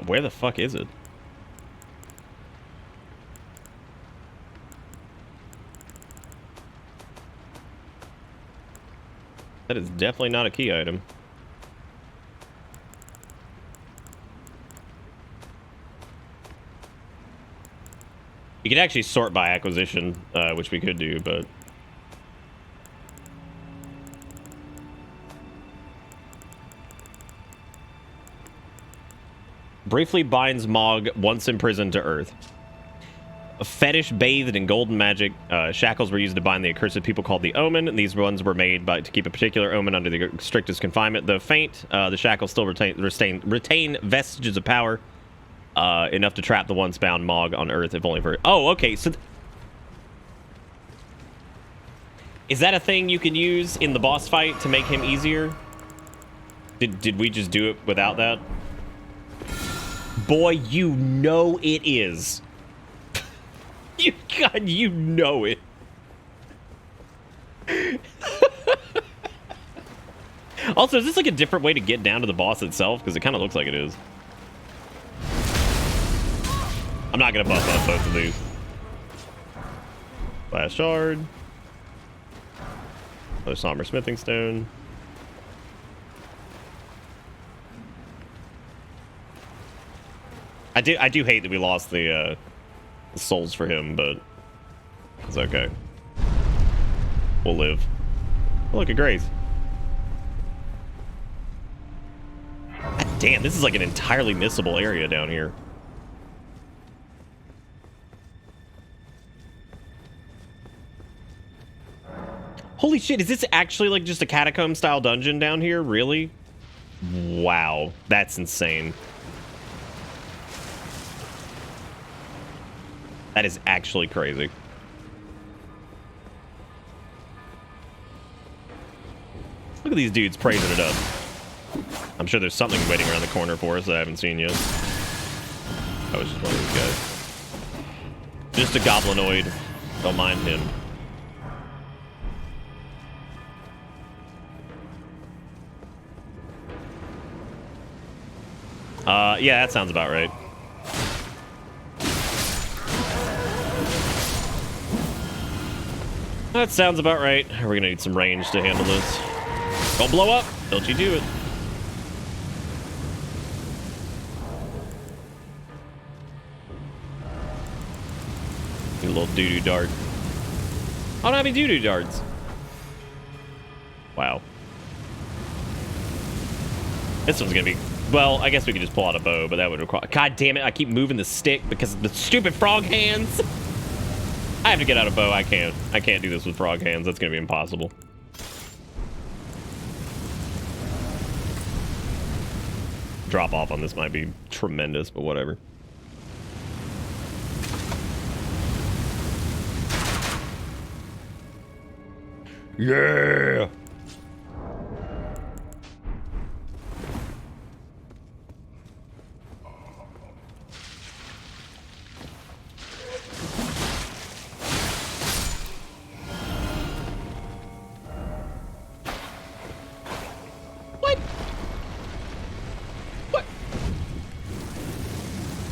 Where the fuck is it? That is definitely not a key item. You can actually sort by acquisition, which we could do, but... Briefly binds Mog once imprisoned to Earth. A fetish bathed in golden magic. Shackles were used to bind the accursed people called the Omen, and these ones were made to keep a particular omen under the strictest confinement. Though faint, the shackles still retain vestiges of power, enough to trap the once bound Mog on Earth, if only for... Oh, okay, so... Is that a thing you can use in the boss fight to make him easier? Did we just do it without that? Boy, you know it is. God, you know it. Also, is this like a different way to get down to the boss itself? Because it kind of looks like it is. I'm not going to buff up both of these. Last shard. Another somber smithing stone. I do hate that we lost the souls for him, but it's okay. We'll live. Oh, look at Grace. God damn, this is like an entirely missable area down here. Holy shit, is this actually like just a catacomb style dungeon down here? Really? Wow, that's insane. That is actually crazy. Look at these dudes praising it up. I'm sure there's something waiting around the corner for us that I haven't seen yet. I was just one of these guys. Just a goblinoid. Don't mind him. Yeah, that sounds about right. That sounds about right. We're gonna need some range to handle this. Don't blow up! Don't you do it. Need a little doo-doo dart. I don't have any doo-doo darts. Wow. This one's gonna be... Well, I guess we could just pull out a bow, but that would require... God damn it, I keep moving the stick because of the stupid frog hands! I have to get out a bow. I can't do this with frog hands. That's gonna be impossible. Drop off on this might be tremendous, but whatever. Yeah.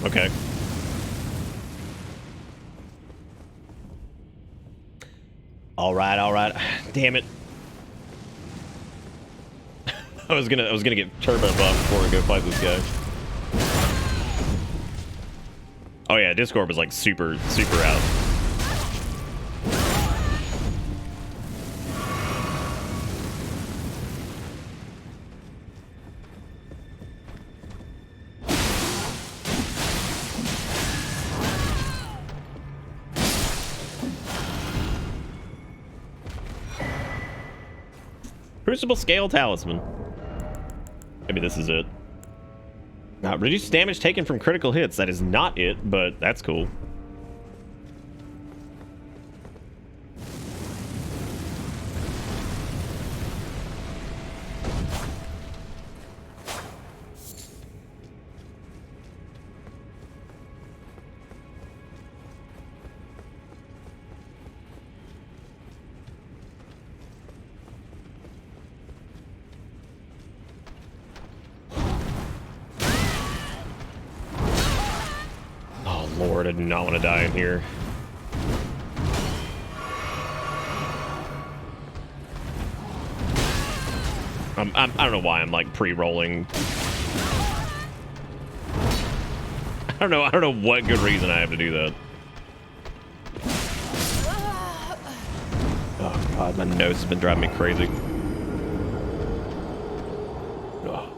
Okay. All right. Damn it. I was gonna get turbo buff before I go fight this guy. Oh yeah, Discord was like super out. Crucible Scale Talisman. Maybe this is it. Reduce damage taken from critical hits. That is not it, but that's cool. Lord, I do not want to die in here. I don't know why I'm like pre-rolling. I don't know what good reason I have to do that. Oh god, my nose has been driving me crazy. Ugh.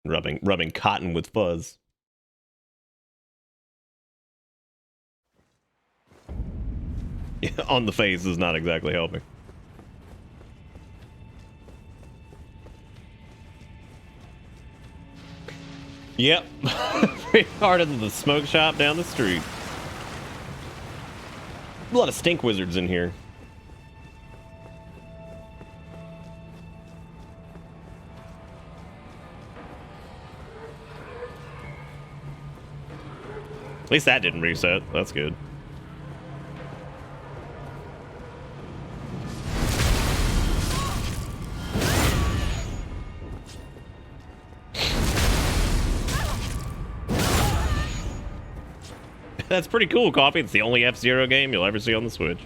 Rubbing cotton with fuzz. On the face is not exactly helping. Yep. Pretty hard into the smoke shop down the street. A lot of stink wizards in here. At least that didn't reset. That's good. That's pretty cool, Coffee. It's the only F-Zero game you'll ever see on the Switch.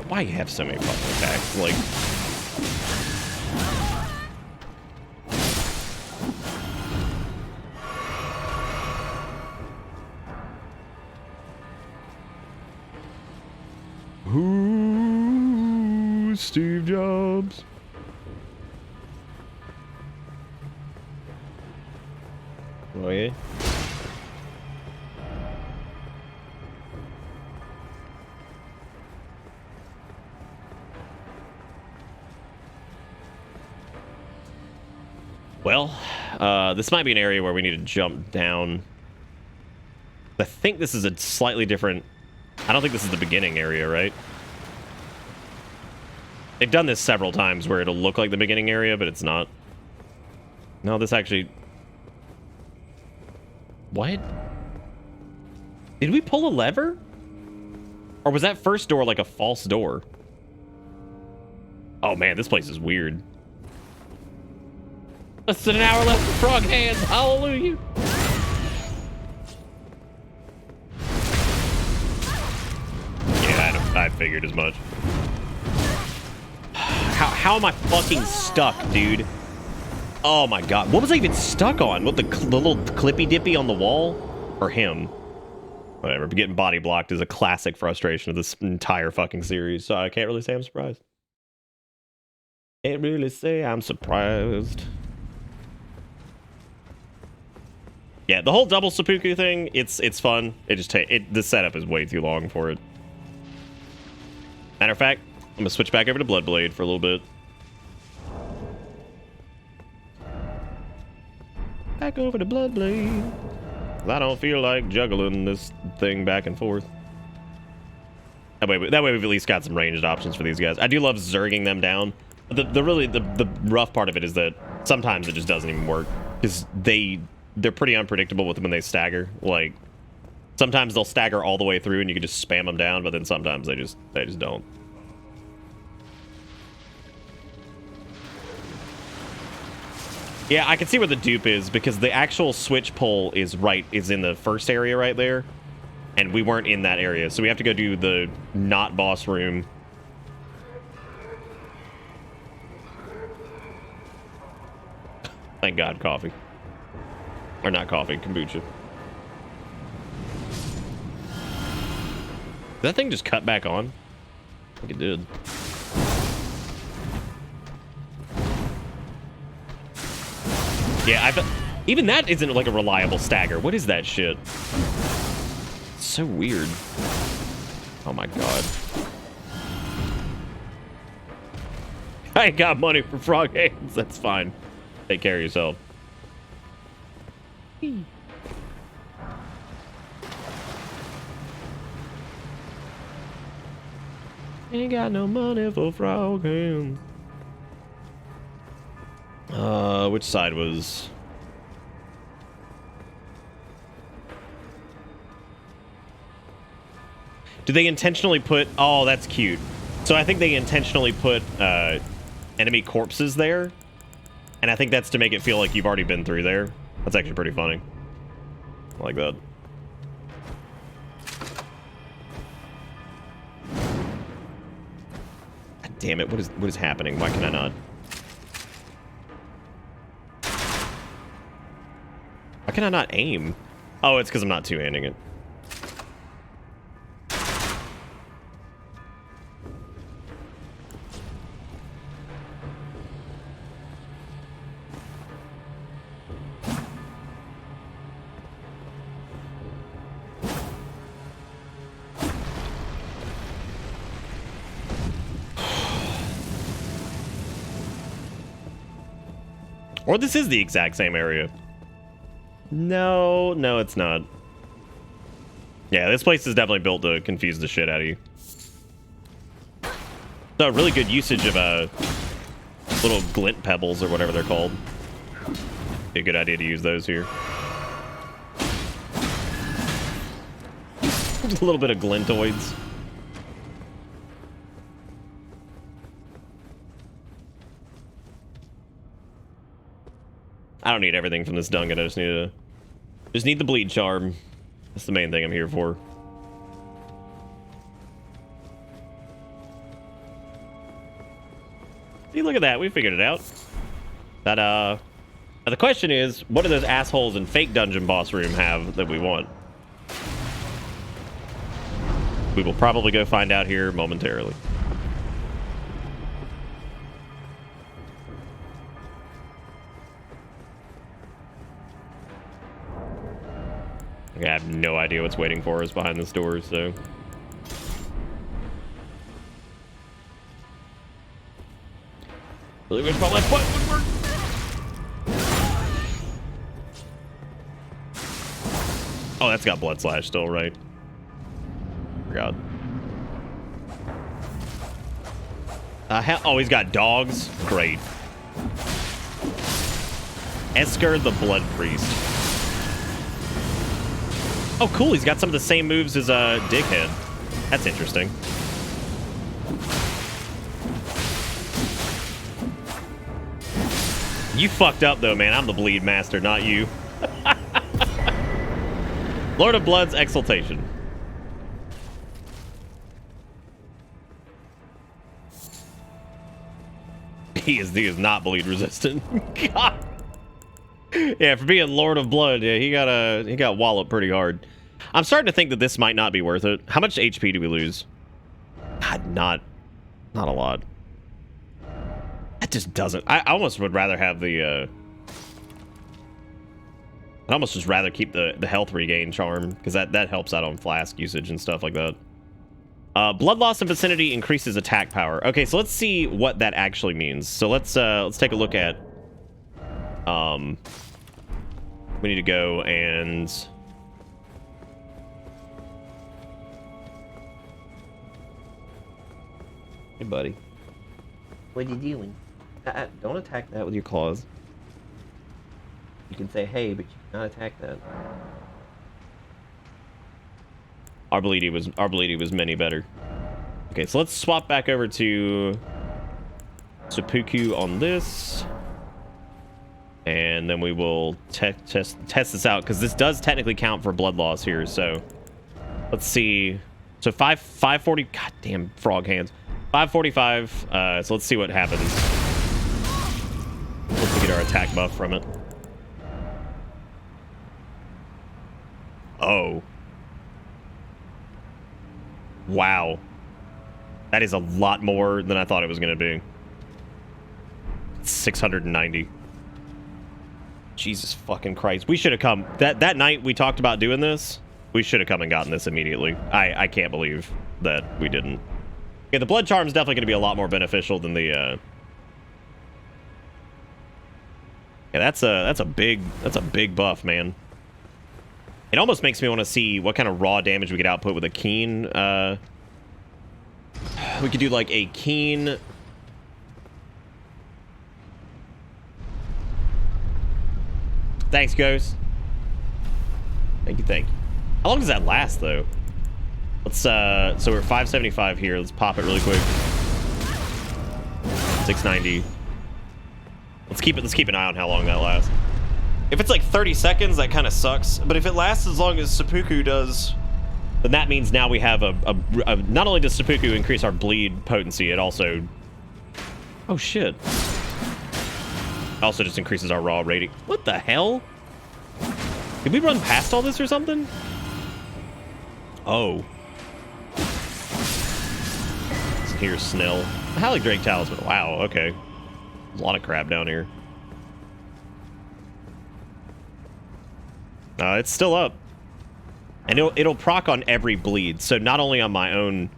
Why you have so many fucking attacks? Like... Who's Steve Jobs? Oh yeah. Well, this might be an area where we need to jump down. I think this is a slightly different... I don't think this is the beginning area, right? They've done this several times where it'll look like the beginning area, but it's not. No, this actually... What? Did we pull a lever? Or was that first door like a false door? Oh man, this place is weird. Less than an hour left for frog hands. Hallelujah. Yeah, I figured as much. How am I fucking stuck, dude? Oh my god. What was I even stuck on? What, the little clippy dippy on the wall? Or him? Whatever. But getting body blocked is a classic frustration of this entire fucking series, so I can't really say I'm surprised. Can't really say I'm surprised. Yeah, the whole double seppuku thing, it's fun. It just the setup is way too long for it. Matter of fact, I'm gonna switch back over to Bloodblade for a little bit. Back over to Bloodblade. I don't feel like juggling this thing back and forth. That way we've at least got some ranged options for these guys. I do love zerging them down. The rough part of it is that sometimes it just doesn't even work because they're pretty unpredictable with when they stagger. Like sometimes they'll stagger all the way through and you can just spam them down, but then sometimes they just don't. Yeah, I can see where the dupe is because the actual switch pole is in the first area right there, and we weren't in that area, so we have to go do the not boss room. Thank God, coffee. Or not coffee, kombucha. Did that thing just cut back on? I think it did. Yeah, even that isn't like a reliable stagger. What is that shit? It's so weird. Oh my God. I ain't got money for frog hands. That's fine. Take care of yourself. Ain't got no money for frog hands. Which side was... Do they intentionally put... Oh, that's cute. So I think they intentionally put enemy corpses there. And I think that's to make it feel like you've already been through there. That's actually pretty funny. I like that. God damn it, what is happening? Why can I not? Why can I not aim? Oh, it's because I'm not two-handing it. Or this is the exact same area. No, it's not. Yeah, this place is definitely built to confuse the shit out of you. So a really good usage of little glint pebbles or whatever they're called. Be a good idea to use those here. Just a little bit of glintoids. I don't need everything from this dungeon. I just need the bleed charm. That's the main thing I'm here for. See, look at that. We figured it out. That now the question is, what do those assholes in fake dungeon boss room have that we want? We will probably go find out here momentarily. I have no idea what's waiting for us behind this door, so... Really wish my left button would work! Oh, that's got blood slash still, right? Forgot. Oh, he's got dogs? Great. Esker the Blood Priest. Oh, cool. He's got some of the same moves as Dighead. That's interesting. You fucked up, though, man. I'm the bleed master, not you. Lord of Blood's Exaltation. He is not bleed resistant. God. Yeah, for being Lord of Blood, yeah, he got walloped pretty hard. I'm starting to think that this might not be worth it. How much HP do we lose? God, not a lot. That just doesn't. I almost would rather have the. I'd almost just rather keep the health regain charm because that helps out on flask usage and stuff like that. Blood loss in vicinity increases attack power. Okay, so let's see what that actually means. So let's take a look at. We need to go and... Hey, buddy. What are you doing? Don't attack that with your claws. You can say hey, but you cannot attack that. Our bleedy was many better. Okay, so let's swap back over to Seppuku on this. And then we will test this out, because this does technically count for blood loss here. So let's see. So 540. God damn frog hands. 545. So let's see what happens. Once we get our attack buff from it. Oh. Wow. That is a lot more than I thought it was going to be. 690. Jesus fucking Christ. We should have come. That night we talked about doing this, we should have come and gotten this immediately. I can't believe that we didn't. Yeah, the blood charm is definitely going to be a lot more beneficial than the yeah, that's a big buff, man. It almost makes me want to see what kind of raw damage we could output with a keen. We could do like a keen. Thanks, Ghost. Thank you, thank you. How long does that last, though? Let's so we're at 575 here. Let's pop it really quick. 690. Let's keep an eye on how long that lasts. If it's like 30 seconds, that kind of sucks. But if it lasts as long as seppuku does, then that means now we have a not only does seppuku increase our bleed potency, it also... Oh, shit. Also just increases our raw rating. What the hell? Did we run past all this or something? Oh. Here's Snell. Halley Drake Talisman. Wow, okay. There's a lot of crap down here. It's still up. And it'll proc on every bleed. So not only on my own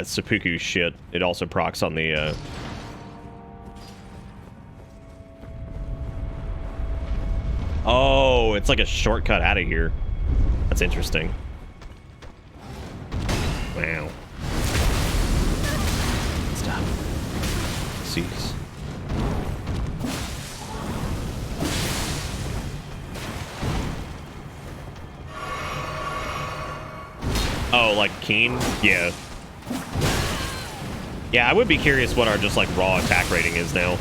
seppuku shit, it also procs on the... Oh, it's like a shortcut out of here. That's interesting. Wow. Stop. Cease. Oh, like Keen? Yeah. Yeah, I would be curious what our just like raw attack rating is now.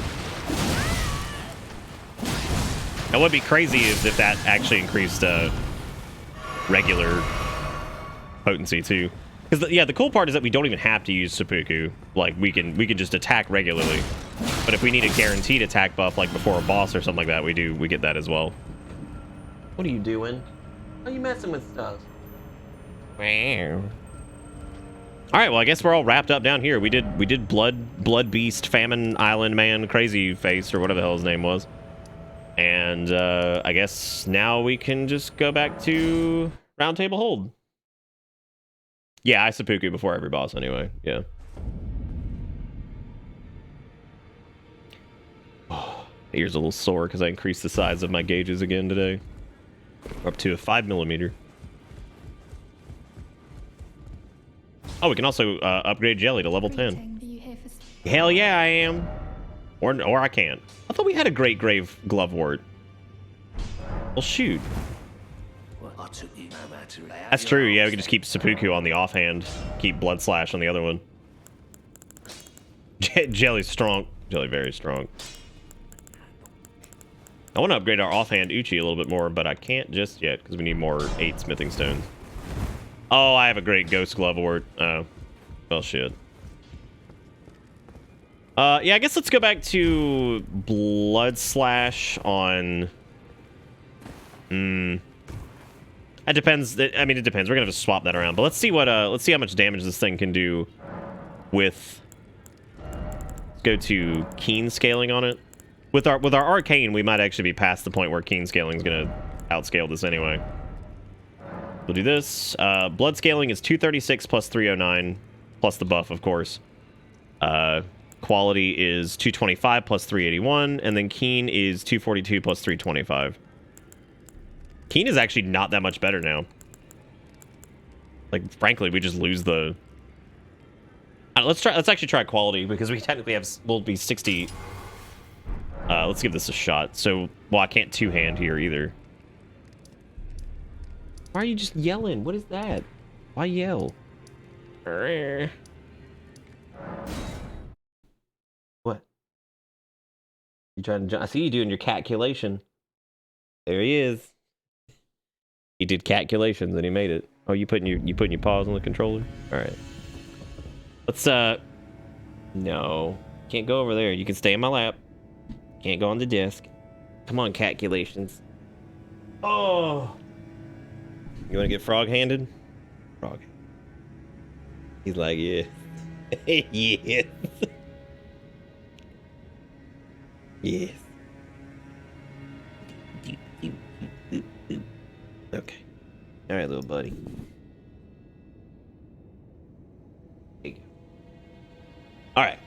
That would be crazy if that actually increased regular potency too. Because yeah, the cool part is that we don't even have to use seppuku. Like we can just attack regularly. But if we need a guaranteed attack buff, like before a boss or something like that, we get that as well. What are you doing? Are you messing with stuff? Wow. All right, well I guess we're all wrapped up down here. We did blood beast, famine island man, crazy face, or whatever the hell his name was. And I guess now we can just go back to Round Table Hold. Yeah, I seppuku before every boss anyway. Yeah. Oh, ear's a little sore because I increased the size of my gauges again today. We're up to a 5mm. Oh, we can also upgrade Jelly to level 10. Hell yeah, I am. Or I can't. I thought we had a Great Grave Glovewort. Well, shoot. That's true, yeah, we can just keep seppuku on the offhand. Keep Blood Slash on the other one. Jelly's strong. Jelly very strong. I want to upgrade our offhand Uchi a little bit more, but I can't just yet, because we need more 8 smithing stones. Oh, I have a great Ghost Glovewort. Oh. Well, shit. Yeah, I guess let's go back to Blood Slash on... It depends. I mean, it depends. We're gonna have to swap that around. But let's see what. Let's see how much damage this thing can do. With. Let's go to keen scaling on it. With our arcane, we might actually be past the point where keen scaling is gonna outscale this anyway. We'll do this. Blood scaling is 236 plus 309 plus the buff, of course. Quality is 225 plus 381, and then keen is 242 plus 325. Keen is actually not that much better now. Like, frankly, we just lose the... let's actually try quality, because we technically have... We'll be 60... let's give this a shot. So, well, I can't two-hand here, either. Why are you just yelling? What is that? Why yell? What? You trying to... I see you doing your calculation. There he is. He did calculations and he made it. Oh, you putting your paws on the controller? All right. Let's no, can't go over there. You can stay in my lap. Can't go on the disc. Come on, calculations. Oh. You want to get frog-handed? Frog. He's like, yeah. Yes. Yes. Okay. All right, little buddy. There you go. All right.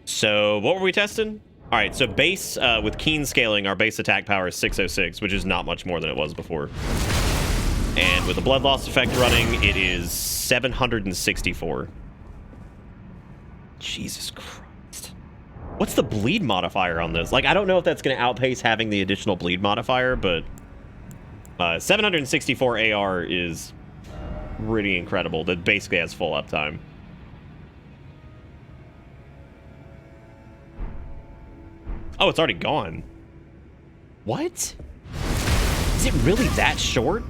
So what were we testing? All right, so base, with keen scaling, our base attack power is 606, which is not much more than it was before. And with the blood loss effect running, it is 764. Jesus Christ. What's the bleed modifier on this? Like, I don't know if that's going to outpace having the additional bleed modifier, but 764 AR is pretty incredible. That basically has full uptime. Oh, it's already gone. What? Is it really that short?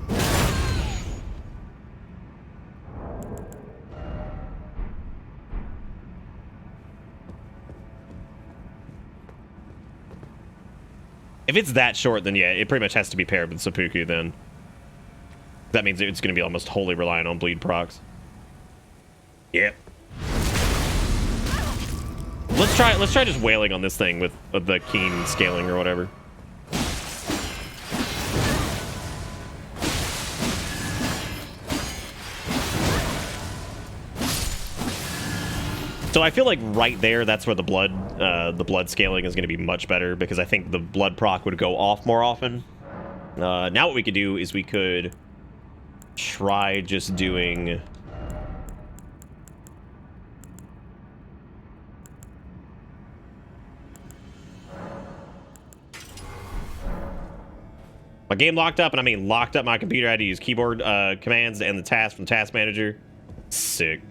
If it's that short, then yeah, it pretty much has to be paired with seppuku then. That means it's going to be almost wholly reliant on bleed procs. Yep. Let's try just wailing on this thing with the keen scaling or whatever. So I feel like right there, that's where the blood scaling is going to be much better, because I think the blood proc would go off more often. Now what we could do is we could try just doing... My game locked up, and I mean locked up my computer. I had to use keyboard commands and the task from Task Manager. Sick.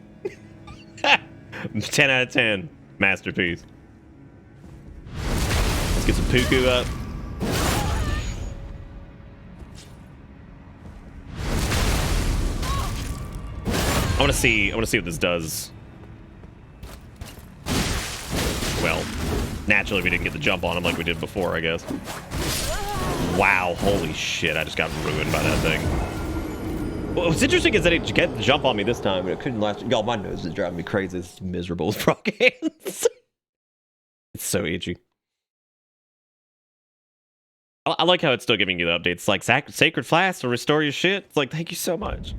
10 out of 10. Masterpiece. Let's get some Puku up. I want to see what this does. Well, naturally we didn't get the jump on him like we did before, I guess. Wow, holy shit, I just got ruined by that thing. Well, what's interesting is that it get the jump on me this time, but it couldn't last. Y'all, my nose is driving me crazy. It's miserable with frog hands. It's so itchy. I like how it's still giving you the updates. It's like, Sacred Flask will restore your shit. It's like, thank you so much.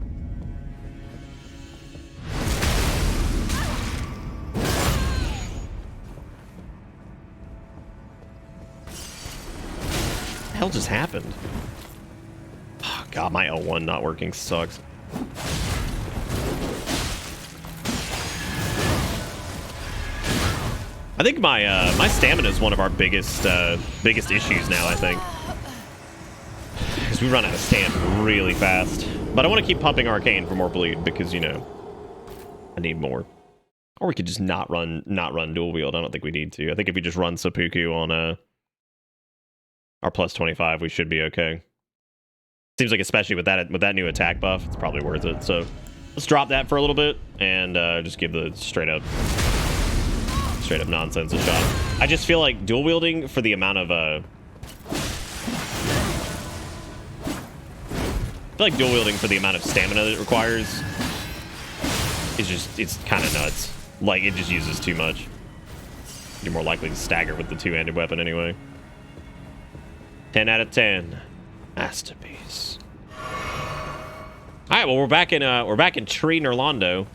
What the hell just happened? Oh, God, my L1 not working sucks. I think my my stamina is one of our biggest issues now, I think. Because we run out of stamina really fast. But I want to keep pumping Arcane for more bleed because, you know, I need more. Or we could just not run dual wield. I don't think we need to. I think if we just run seppuku on our plus 25, we should be okay. Seems like, especially with that new attack buff, it's probably worth it. So let's drop that for a little bit and just give the straight up nonsense a shot. I just feel like dual wielding for the amount of I feel like dual wielding for the amount of stamina that it requires is it's kind of nuts. Like, it just uses too much. You're more likely to stagger with the two-handed weapon anyway. 10 out of 10. Masterpiece. All right, well, we're back in Tree Nerlando.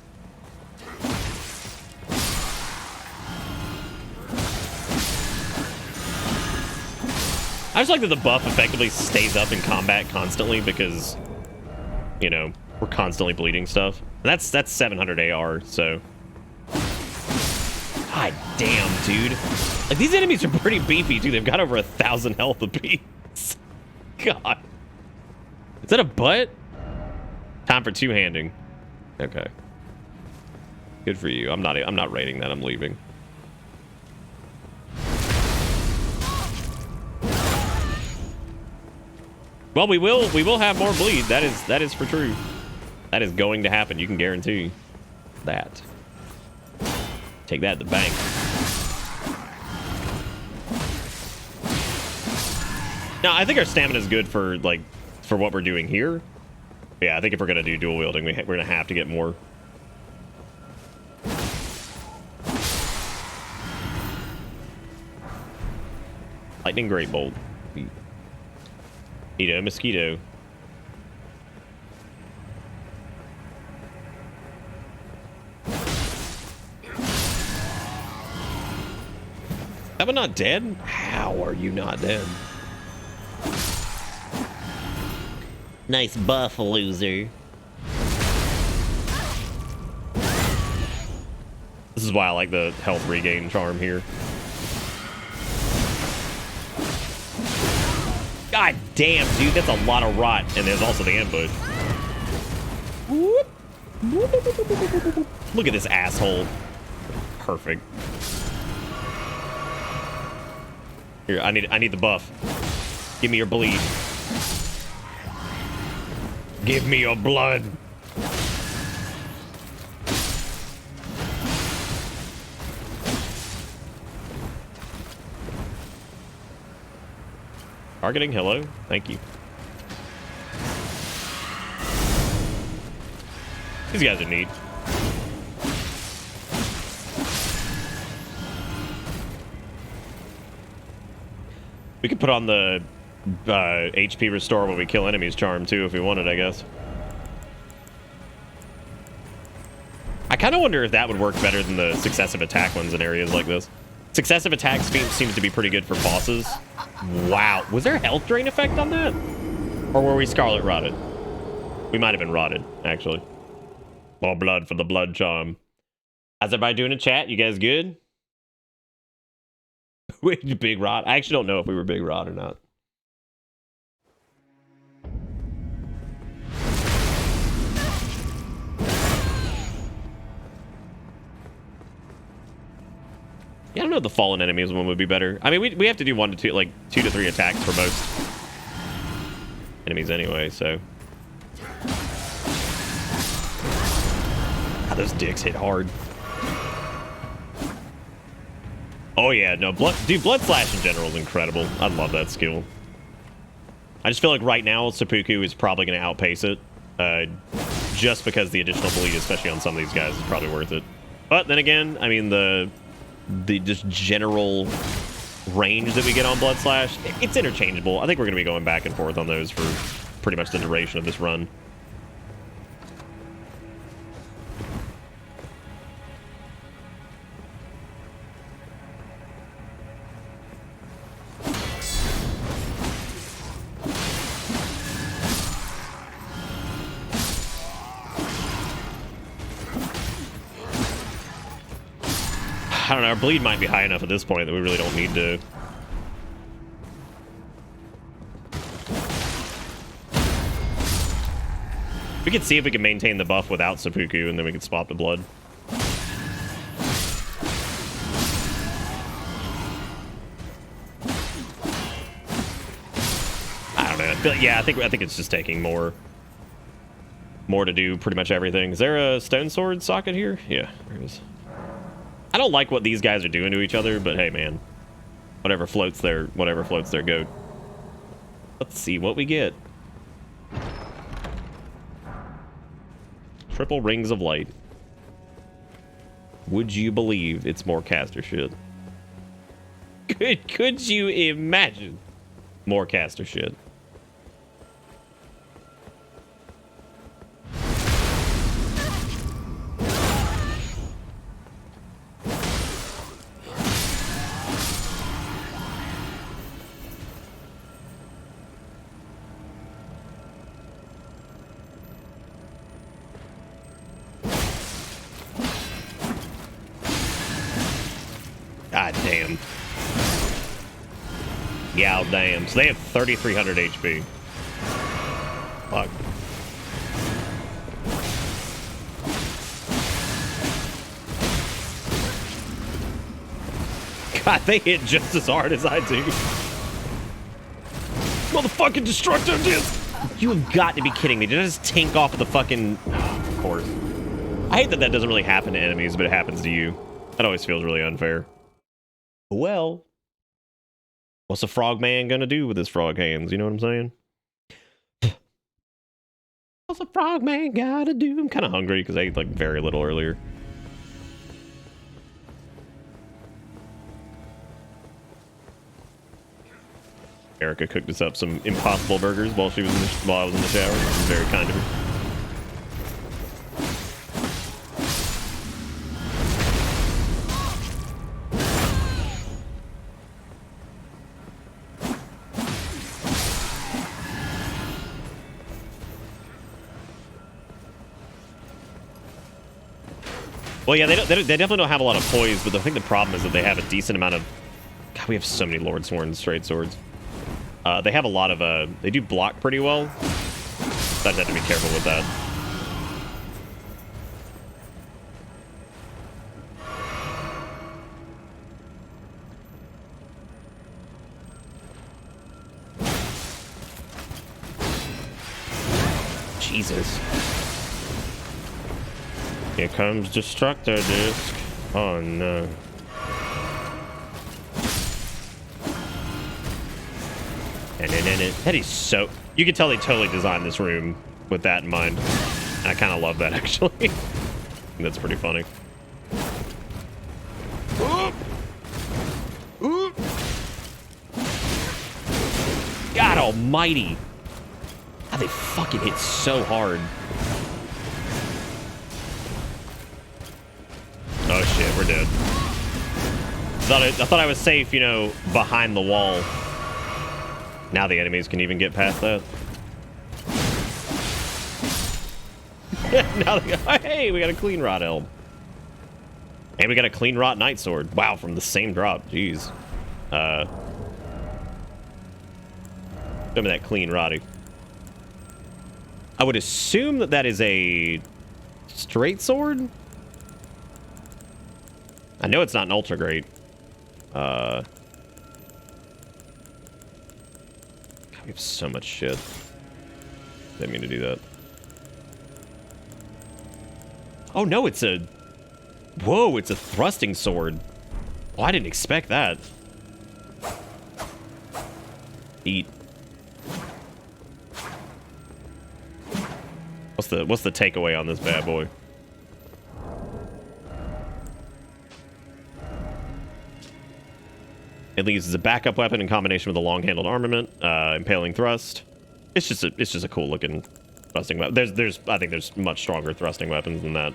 I just like that the buff effectively stays up in combat constantly because, you know, we're constantly bleeding stuff. And that's 700 AR, so. God damn, dude. Like, these enemies are pretty beefy, too. They've got over 1,000 health apiece. God. Is that a butt? Time for two-handing. Okay. Good for you. I'm not rating that. I'm leaving. Well, we will have more bleed. That is for true. That is going to happen. You can guarantee that. Take that to the bank. Now, I think our stamina is good for, like, for what we're doing here. But yeah, I think if we're going to do dual wielding, we're going to have to get more. Lightning Great Bolt. Mosquito. Am I not dead? How are you not dead? Nice buff, loser. This is why I like the health regain charm here. God damn, dude, that's a lot of rot. And there's also the ambush. Look at this asshole. Perfect. Here, I need the buff. Give me your bleed. Give me your blood. Targeting, hello. Thank you. These guys are neat. We could put on the HP restore when we kill enemies charm too if we wanted, I guess. I kind of wonder if that would work better than the successive attack ones in areas like this. Successive attack seems to be pretty good for bosses. Wow. Was there a health drain effect on that? Or were we Scarlet Rotted? We might have been rotted, actually. More blood for the blood charm. How's everybody doing in chat? You guys good? Big rot? I actually don't know if we were big rot or not. Yeah, I don't know if the fallen enemies one would be better. I mean, we have to do 1 to 2, like 2 to 3 attacks for most enemies anyway, so. God, those dicks hit hard. Oh yeah, no, blood slash in general is incredible. I love that skill. I just feel like right now seppuku is probably going to outpace it, just because the additional bleed, especially on some of these guys, is probably worth it. But then again, I mean the just general range that we get on blood slash, it's interchangeable. I think we're going to be going back and forth on those for pretty much the duration of this run. I don't know, our bleed might be high enough at this point that we really don't need to. We could see if we can maintain the buff without seppuku, and then we could swap the blood. I don't know. Yeah, I think it's just taking more to do pretty much everything. Is there a stone sword socket here? Yeah, there it is. I don't like what these guys are doing to each other, but hey, man, whatever floats their goat. Let's see what we get. Triple rings of light. Would you believe it's more caster shit? Could you imagine more caster shit? God damn. Yeah, damn. So they have 3,300 HP. Fuck. God, they hit just as hard as I do. Motherfucking destructo disc! You have got to be kidding me. Did I just tink off of the fucking... Oh, of course. I hate that doesn't really happen to enemies, but it happens to you. That always feels really unfair. Well, what's a frogman gonna do with his frog hands? You know what I'm saying? What's a frogman gotta do? I'm kind of hungry because I ate like very little earlier. Erica cooked us up some Impossible burgers while while I was in the shower. It was very kind of her. Well, yeah, they definitely don't have a lot of poise, but I think the problem is that they have a decent amount of... God, we have so many Lord Sworn straight swords. They have a lot of... They do block pretty well. So I just have to be careful with that. Jesus. Here comes Destructor Disc. Oh no. That is so... You can tell they totally designed this room with that in mind. And I kind of love that, actually. That's pretty funny. God almighty. God, they fucking hit so hard. Oh shit, we're dead. I thought I was safe, you know, behind the wall. Now the enemies can even get past that. Now they go, hey, we got a clean rot elm. And we got a clean rot night sword. Wow, from the same drop. Jeez. Show me that clean rotty. I would assume that that is a straight sword. I know it's not an ultra great. God, we have so much shit. Didn't mean to do that. Oh no, it's a... Whoa, it's a thrusting sword. Oh, I didn't expect that. Eat. What's the takeaway on this bad boy? It leaves as a backup weapon in combination with a long-handled armament, impaling thrust. It's just a cool looking thrusting weapon. I think there's much stronger thrusting weapons than that.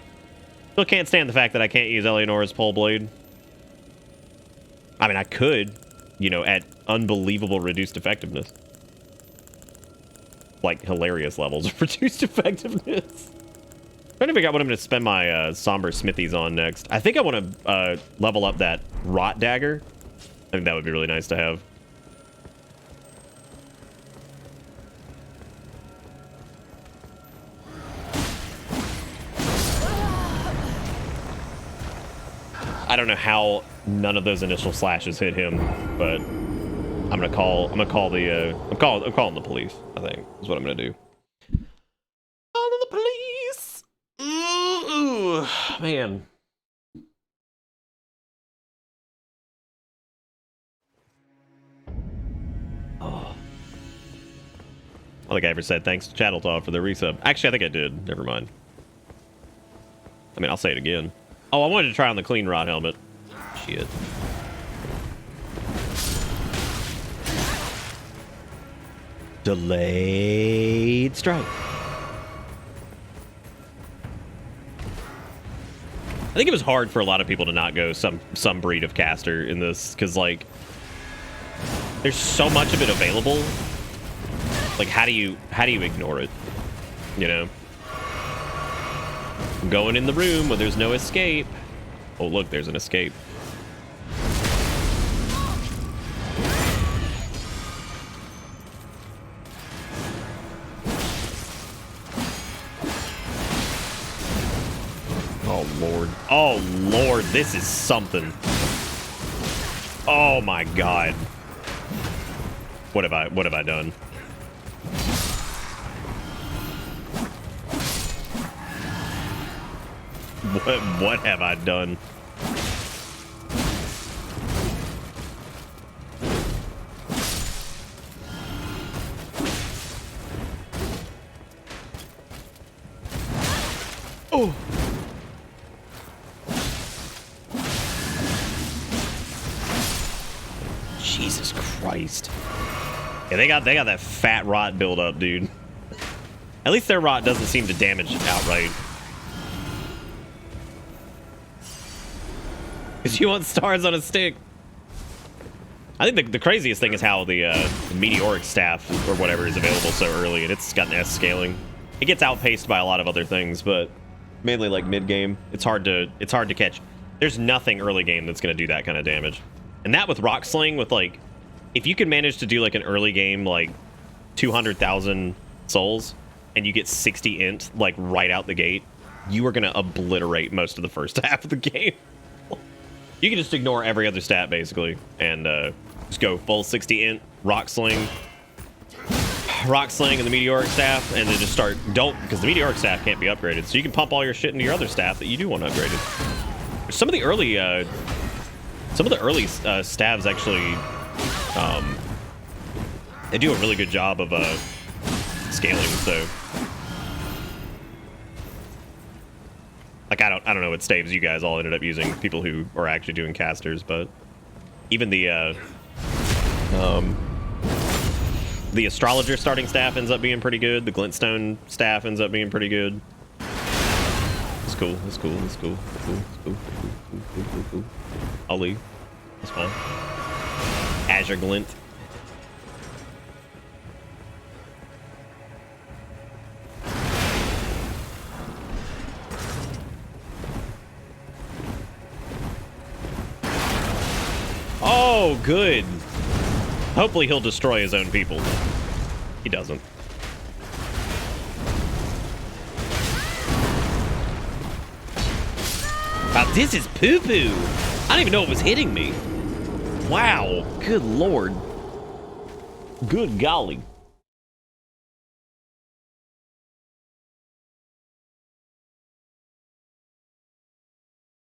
Still can't stand the fact that I can't use Eleanor's pole blade. I mean, I could, you know, at unbelievable reduced effectiveness. Like hilarious levels of reduced effectiveness. Trying to figure out what I'm going to spend my somber smithies on next. I think I want to level up that rot dagger. I think that would be really nice to have. I don't know how none of those initial slashes hit him, but I'm calling the police, I think, is what I'm gonna do. Calling the police. Ooh, man. Oh. I don't think I ever said thanks to Chatteltalk for the resub. Actually, I think I did. Never mind. I mean, I'll say it again. Oh, I wanted to try on the clean rod helmet. Shit. Delayed strike. I think it was hard for a lot of people to not go some breed of caster in this, because like there's so much of it available. Like how do you ignore it? You know? I'm going in the room where there's no escape. Oh look, there's an escape. Oh lord. Oh lord, this is something. Oh my god. What have I done? What have I done? Jesus Christ. Yeah, they got that fat rot build up, dude. At least their rot doesn't seem to damage outright. Because you want stars on a stick. I think the craziest thing is how the meteoric staff or whatever is available so early, and it's got an S scaling. It gets outpaced by a lot of other things, but mainly like mid game, it's hard to catch. There's nothing early game that's going to do that kind of damage. And that with rock sling, with like, if you can manage to do like an early game like 200,000 souls and you get 60 int like right out the gate, you are going to obliterate most of the first half of the game. You can just ignore every other stat basically and just go full 60 int, rock sling and the meteoric staff, and then just start, because the meteoric staff can't be upgraded, so you can pump all your shit into your other staff that you do want upgraded. Some of the early stabs actually, they do a really good job of scaling. So, like, I don't know what staves you guys all ended up using, people who are actually doing casters, but even the astrologer starting staff ends up being pretty good. The glintstone staff ends up being pretty good. It's cool. It's cool. It's cool. It's cool. It's cool. Cool. I'll leave. That's fine. Azure glint. Oh, good. Hopefully he'll destroy his own people. He doesn't. Wow, this is poo-poo. I didn't even know it was hitting me. Wow. Good lord. Good golly.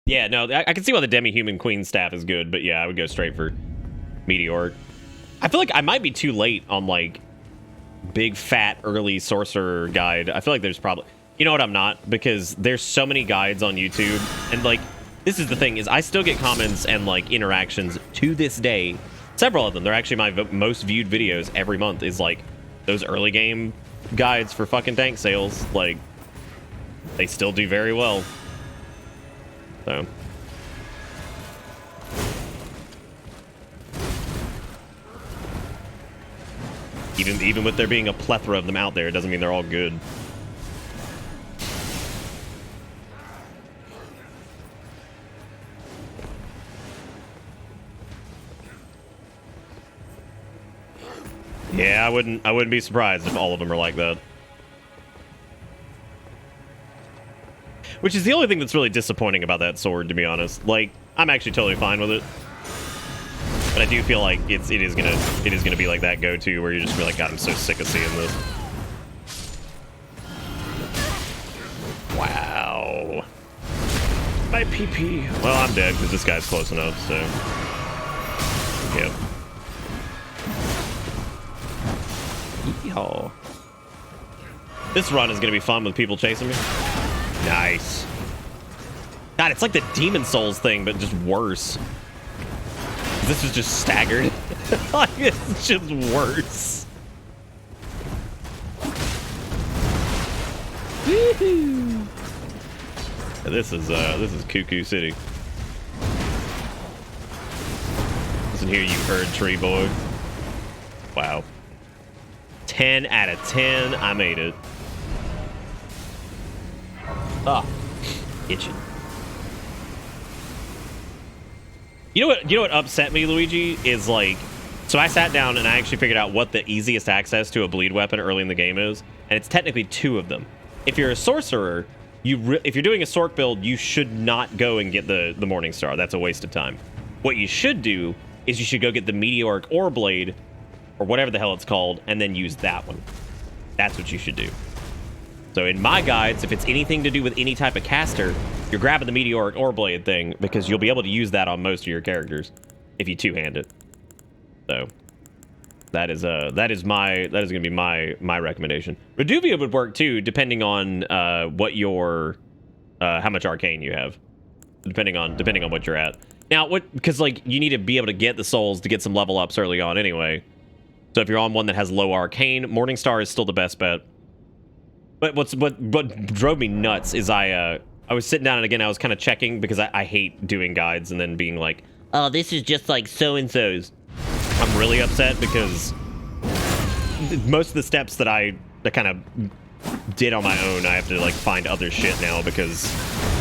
Yeah, no, I can see why the demi-human queen staff is good, but yeah, I would go straight for meteoric. I feel like I might be too late on like big fat early sorcerer guide. I feel like there's probably, you know what, I'm not, because there's so many guides on YouTube, and like this is the thing, is I still get comments and like interactions to this day. Several of them, they're actually my most viewed videos every month, is like those early game guides for fucking tank sales. Like they still do very well. So even with there being a plethora of them out there, it doesn't mean they're all good. Yeah, I wouldn't be surprised if all of them are like that. Which is the only thing that's really disappointing about that sword, to be honest. Like, I'm actually totally fine with it, but I do feel like it is gonna be like that go-to where you're just like, God, I'm so sick of seeing this. Wow. My PP. Well, I'm dead because this guy's close enough. So, yep. Yeehaw. This run is gonna be fun with people chasing me. Nice. God, it's like the Demon Souls thing, but just worse. This is just staggered. Like, it's just worse. Woohoo! This is Cuckoo City. Listen here, you herd tree boy. Wow. 10 out of 10. I made it. Ah, itching. You know what upset me, Luigi, is like, so I sat down and I actually figured out what the easiest access to a bleed weapon early in the game is, and it's technically 2 of them. If you're a sorcerer, if you're doing a sorc build, you should not go and get the Morning Star. That's a waste of time. What you should do is you should go get the Meteoric Ore Blade, or whatever the hell it's called, and then use that one. That's what you should do. So in my guides, if it's anything to do with any type of caster, you're grabbing the Meteoric Ore Blade thing, because you'll be able to use that on most of your characters if you two-hand it. So that is gonna be my recommendation. Reduvia would work too, depending on what your how much arcane you have, depending on what you're at. Now, because, like, you need to be able to get the souls to get some level ups early on anyway. So if you're on one that has low arcane, Morningstar is still the best bet. But what drove me nuts is I was sitting down and again I was kind of checking because I hate doing guides and then being like, oh, this is just like so-and-so's. I'm really upset because most of the steps that I kind of did on my own, I have to like find other shit now because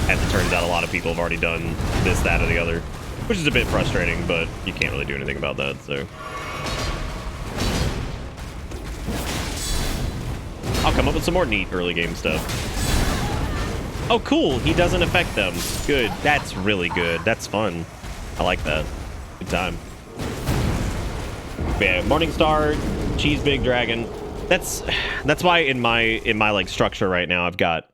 as it turns out a lot of people have already done this, that, or the other. Which is a bit frustrating, but you can't really do anything about that, so. I'll come up with some more neat early game stuff. Oh, cool. He doesn't affect them. Good. That's really good. That's fun. I like that. Good time. But yeah, Morningstar, Cheese Big Dragon. That's why in my like structure right now I've got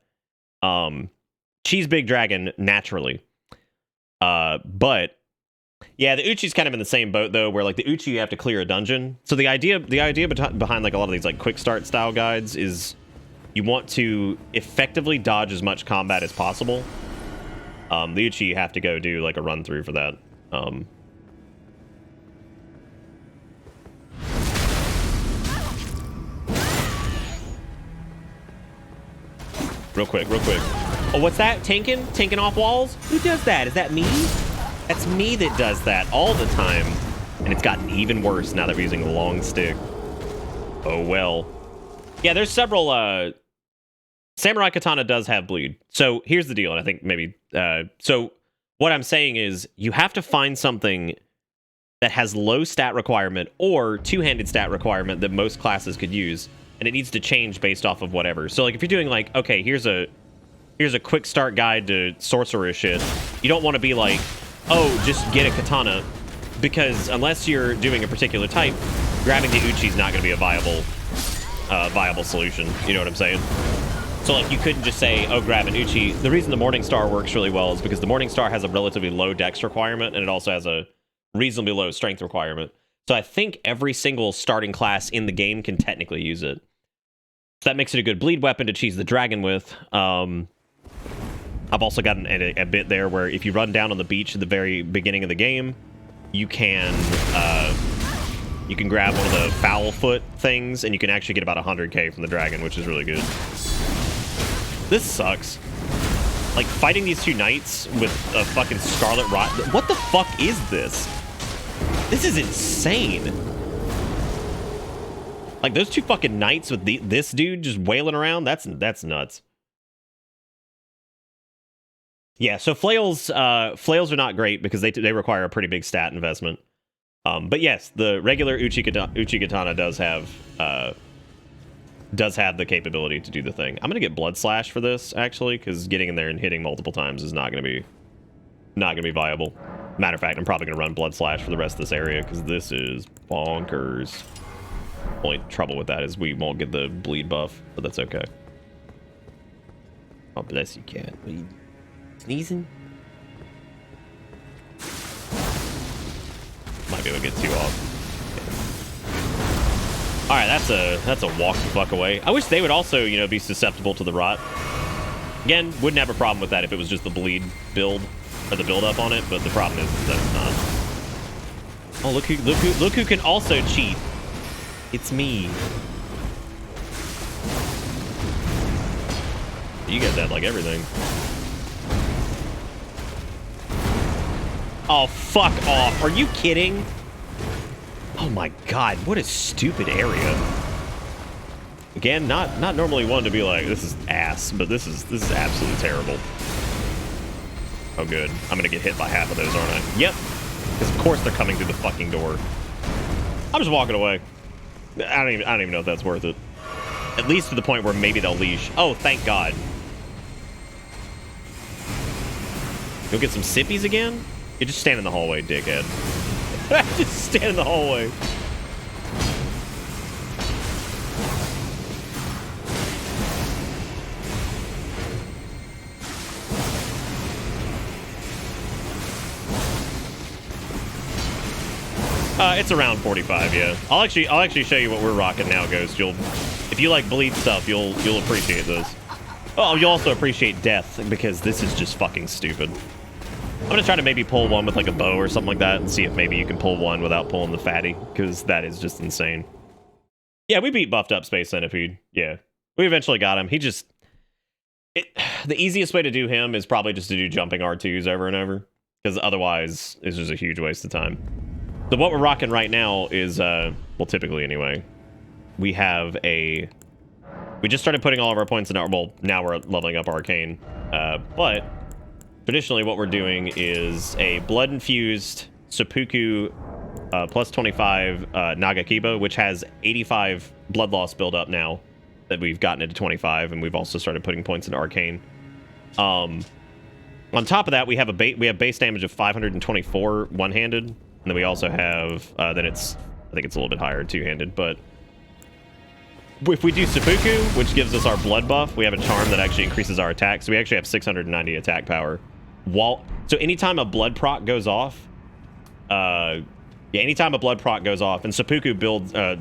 Cheese Big Dragon naturally. But yeah, the Uchi's kind of in the same boat though, where like the Uchi you have to clear a dungeon. So the idea behind like a lot of these like quick start style guides is you want to effectively dodge as much combat as possible. The Uchi you have to go do like a run through for that. Real quick. Oh, what's that? Tanking off walls? Who does that? Is that me? That's me that does that all the time. And it's gotten even worse now that we're using a long stick. Oh, well. Yeah, there's several... Samurai Katana does have bleed. So here's the deal, and I think maybe... so what I'm saying is you have to find something that has low stat requirement or two-handed stat requirement that most classes could use. And it needs to change based off of whatever. So like if you're doing like, okay, here's a quick start guide to sorcerer shit. You don't want to be like... oh, just get a katana, because unless you're doing a particular type, grabbing the Uchi is not going to be a viable solution. You know what I'm saying? So, like, you couldn't just say, oh, grab an Uchi. The reason the Morningstar works really well is because the Morningstar has a relatively low dex requirement, and it also has a reasonably low strength requirement. So I think every single starting class in the game can technically use it. So that makes it a good bleed weapon to cheese the dragon with. I've also got a bit there where if you run down on the beach at the very beginning of the game, you can grab one of the foul foot things, and you can actually get about 100k from the dragon, which is really good. This sucks. Like, fighting these two knights with a fucking Scarlet Rot. What the fuck is this? This is insane. Like, those two fucking knights with this dude just wailing around, that's nuts. Yeah, so flails are not great because they require a pretty big stat investment. But yes, the regular Uchi Katana does have the capability to do the thing. I'm gonna get Blood Slash for this actually, because getting in there and hitting multiple times is not gonna be viable. Matter of fact, I'm probably gonna run Blood Slash for the rest of this area because this is bonkers. Only trouble with that is we won't get the bleed buff, but that's okay. Oh, bless you, cat. Sneezing? Might be able to get 2 off. All right, that's a walk the fuck away. I wish they would also, you know, be susceptible to the rot. Again, wouldn't have a problem with that if it was just the bleed build or the build up on it, but the problem is that it's not. Oh, look who can also cheat. It's me. You guys have like everything. Oh, fuck off. Are you kidding? Oh my god, what a stupid area. Again, not normally one to be like, this is ass, but this is absolutely terrible. Oh good. I'm gonna get hit by half of those, aren't I? Yep. Because of course they're coming through the fucking door. I'm just walking away. I don't even know if that's worth it. At least to the point where maybe they'll leash. Oh, thank god. Go get some sippies again? You just stand in the hallway, dickhead. Just stand in the hallway. It's around 45, yeah. I'll actually show you what we're rocking now, Ghost. If you like bleed stuff, you'll appreciate this. Oh, you'll also appreciate death because this is just fucking stupid. I'm gonna try to maybe pull one with like a bow or something like that and see if maybe you can pull one without pulling the fatty, because that is just insane. Yeah, we beat buffed up Space Centipede. Yeah, we eventually got him. He just... the easiest way to do him is probably just to do jumping R2s over and over, because otherwise it's just a huge waste of time. So what we're rocking right now is, well, typically anyway, we have a... we just started putting all of our points in our... well, now we're leveling up Arcane. But traditionally what we're doing is a blood-infused Seppuku plus 25 Nagakiba, which has 85 blood loss build up now that we've gotten into 25, and we've also started putting points into Arcane. On top of that, we have base damage of 524 one-handed, and then we also have then it's, I think it's a little bit higher two-handed, but if we do Seppuku, which gives us our blood buff, we have a charm that actually increases our attack, so we actually have 690 attack power. So anytime a blood proc goes off, anytime a blood proc goes off, and Seppuku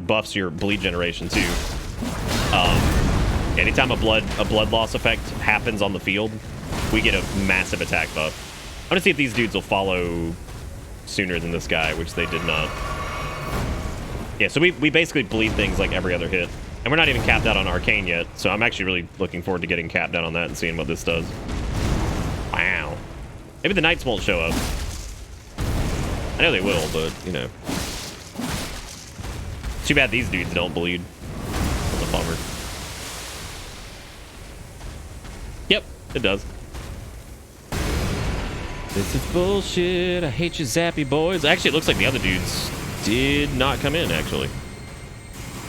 buffs your bleed generation too. Anytime a blood loss effect happens on the field, we get a massive attack buff. I'm gonna see if these dudes will follow sooner than this guy, which they did not. Yeah, so we basically bleed things like every other hit. And we're not even capped out on Arcane yet, so I'm actually really looking forward to getting capped out on that and seeing what this does. Wow. Maybe the Knights won't show up. I know they will, but, you know. Too bad these dudes don't bleed. That's a bummer. Yep, it does. This is bullshit. I hate you, zappy boys. Actually, it looks like the other dudes did not come in, actually.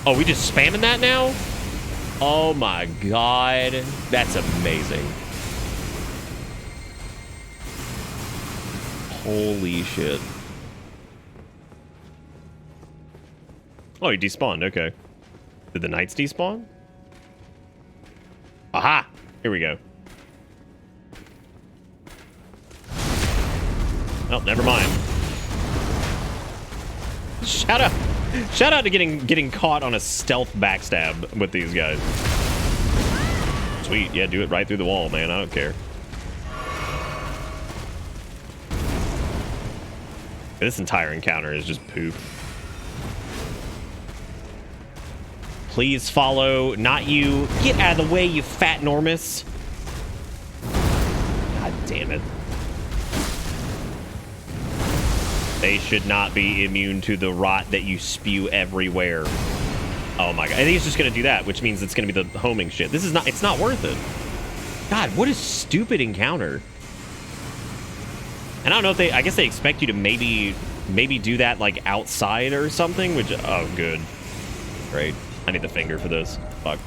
Oh, we just spamming that now? Oh my god. That's amazing. Holy shit. Oh, he despawned. Okay. Did the Knights despawn? Aha! Here we go. Oh, never mind. Shout out to getting caught on a stealth backstab with these guys. Sweet, yeah, do it right through the wall, man. I don't care. This entire encounter is just poop. Please follow, not you. Get out of the way, you fat enormous. God damn it. They should not be immune to the rot that you spew everywhere. Oh my god. I think he's just gonna do that, which means it's gonna be the homing shit. This is not, it's not worth it. God, what a stupid encounter. And I don't know if they, I guess they expect you to maybe do that like outside or something, which, oh good. Great. I need the finger for this. Fuck.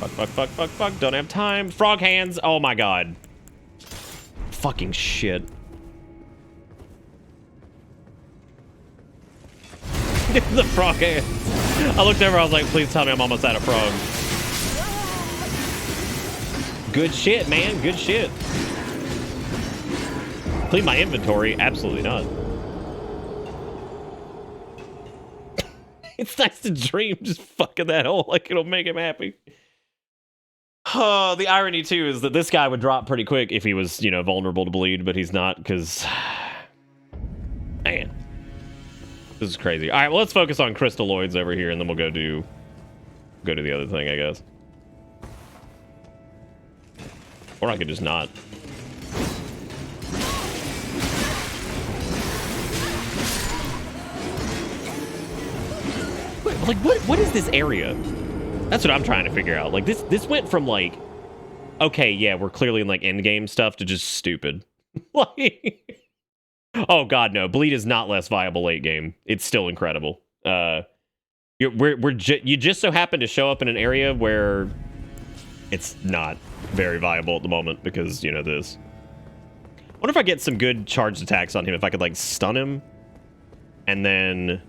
Fuck. Don't have time. Frog hands. Oh my god. Fucking shit. The frog hands. I looked over, I was like, please tell me I'm almost out of frog. Good shit, man. Good shit. Clean my inventory? Absolutely not. It's nice to dream just fucking that hole like it'll make him happy. Oh, the irony too is that this guy would drop pretty quick if he was, you know, vulnerable to bleed, but he's not because, man, this is crazy. All right, well, let's focus on crystalloids over here, and then we'll go to the other thing, I guess. Or I could just not. Like, what is this area? That's what I'm trying to figure out. Like, this went from, like, okay, yeah, we're clearly in, like, endgame stuff to just stupid. Like, oh, God, no. Bleed is not less viable late game. It's still incredible. You just so happen to show up in an area where it's not very viable at the moment because, you know, this. I wonder if I get some good charged attacks on him, if I could, like, stun him and then...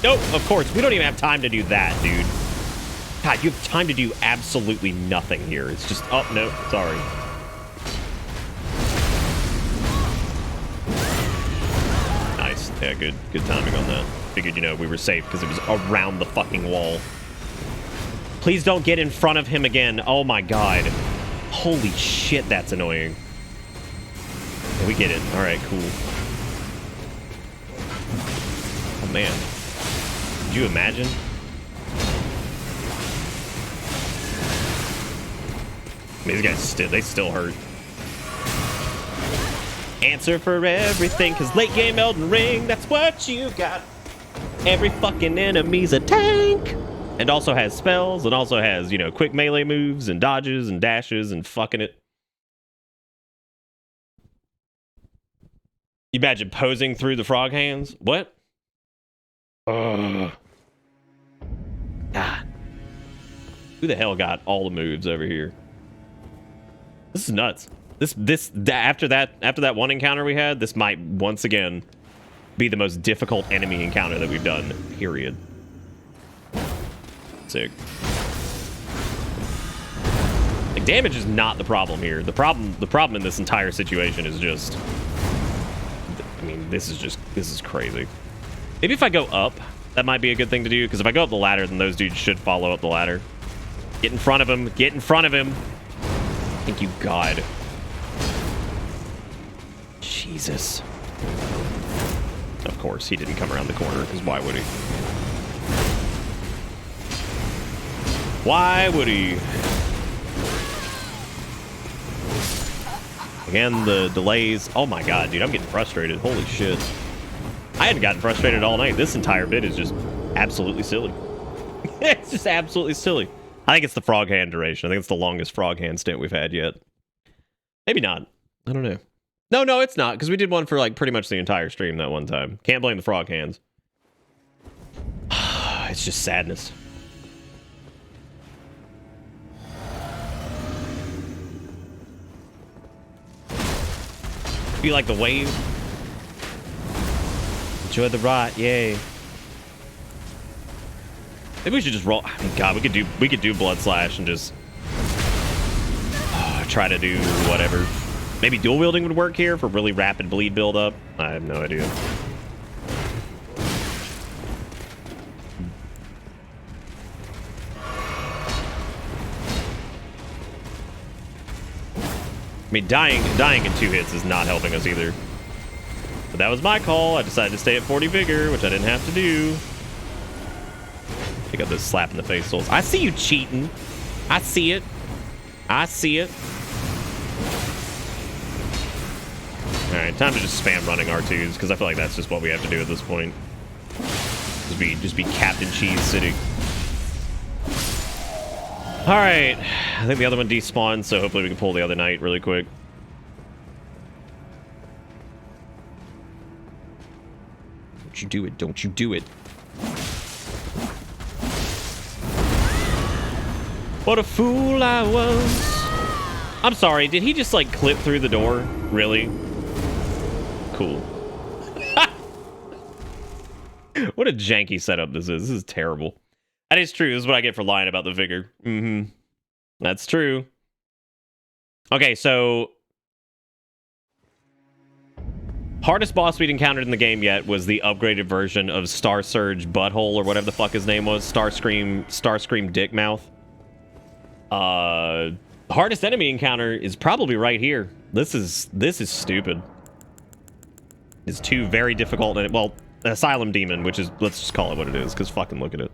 Nope, of course. We don't even have time to do that, dude. God, you have time to do absolutely nothing here. It's just... Oh, no. Sorry. Nice. Yeah, good timing on that. Figured, you know, we were safe because it was around the fucking wall. Please don't get in front of him again. Oh, my God. Holy shit, that's annoying. Yeah, we get it. All right, cool. Oh, man. Could you imagine? I mean, these guys they still hurt. Answer for everything, because late game Elden Ring, that's what you got. Every fucking enemy's a tank. And also has spells, and also has, you know, quick melee moves, and dodges, and dashes, and fucking it. You imagine posing through the frog hands? What? Ugh. God. Who the hell got all the moves over here? This is nuts. After that one encounter we had, this might once again be the most difficult enemy encounter that we've done, period. Sick. Like, damage is not the problem here. The problem in this entire situation is just, I mean, this is crazy. Maybe if I go up, that might be a good thing to do, because if I go up the ladder, then those dudes should follow up the ladder. Get in front of him. Get in front of him. Thank you, God. Jesus. Of course, he didn't come around the corner, because why would he? Why would he? Again, the delays. Oh my God, dude, I'm getting frustrated. Holy shit. I hadn't gotten frustrated all night. This entire bit is just absolutely silly. It's just absolutely silly. I think it's the frog hand duration. I think it's the longest frog hand stint we've had yet. Maybe not. I don't know. No, it's not, because we did one for like pretty much the entire stream that one time. Can't blame the frog hands. It's just sadness. You like the wave? Enjoy the rot, yay. Maybe we should just roll. I mean, God, we could do blood slash and just try to do whatever. Maybe dual wielding would work here for really rapid bleed buildup. I have no idea. I mean, dying in 2 hits is not helping us either. But that was my call. I decided to stay at 40 vigor, which I didn't have to do. Pick up this slap in the face, souls. I see you cheating. I see it. I see it. All right, time to just spam running R2s, because I feel like that's just what we have to do at this point. Just be Captain Cheese City. All right, I think the other one despawned, so hopefully we can pull the other knight really quick. Don't you do it, don't you do it. What a fool I was. I'm sorry, did he just like clip through the door? Really? Cool. What a janky setup this is. This is terrible. That is true. This is what I get for lying about the vigor. Mm-hmm. That's true. Okay, so hardest boss we'd encountered in the game yet was the upgraded version of Star Surge Butthole, or whatever the fuck his name was. Starscream Dick Mouth. Hardest enemy encounter is probably right here. This is stupid. It's 2 very difficult, and well, Asylum Demon, which is, let's just call it what it is, because fucking look at it.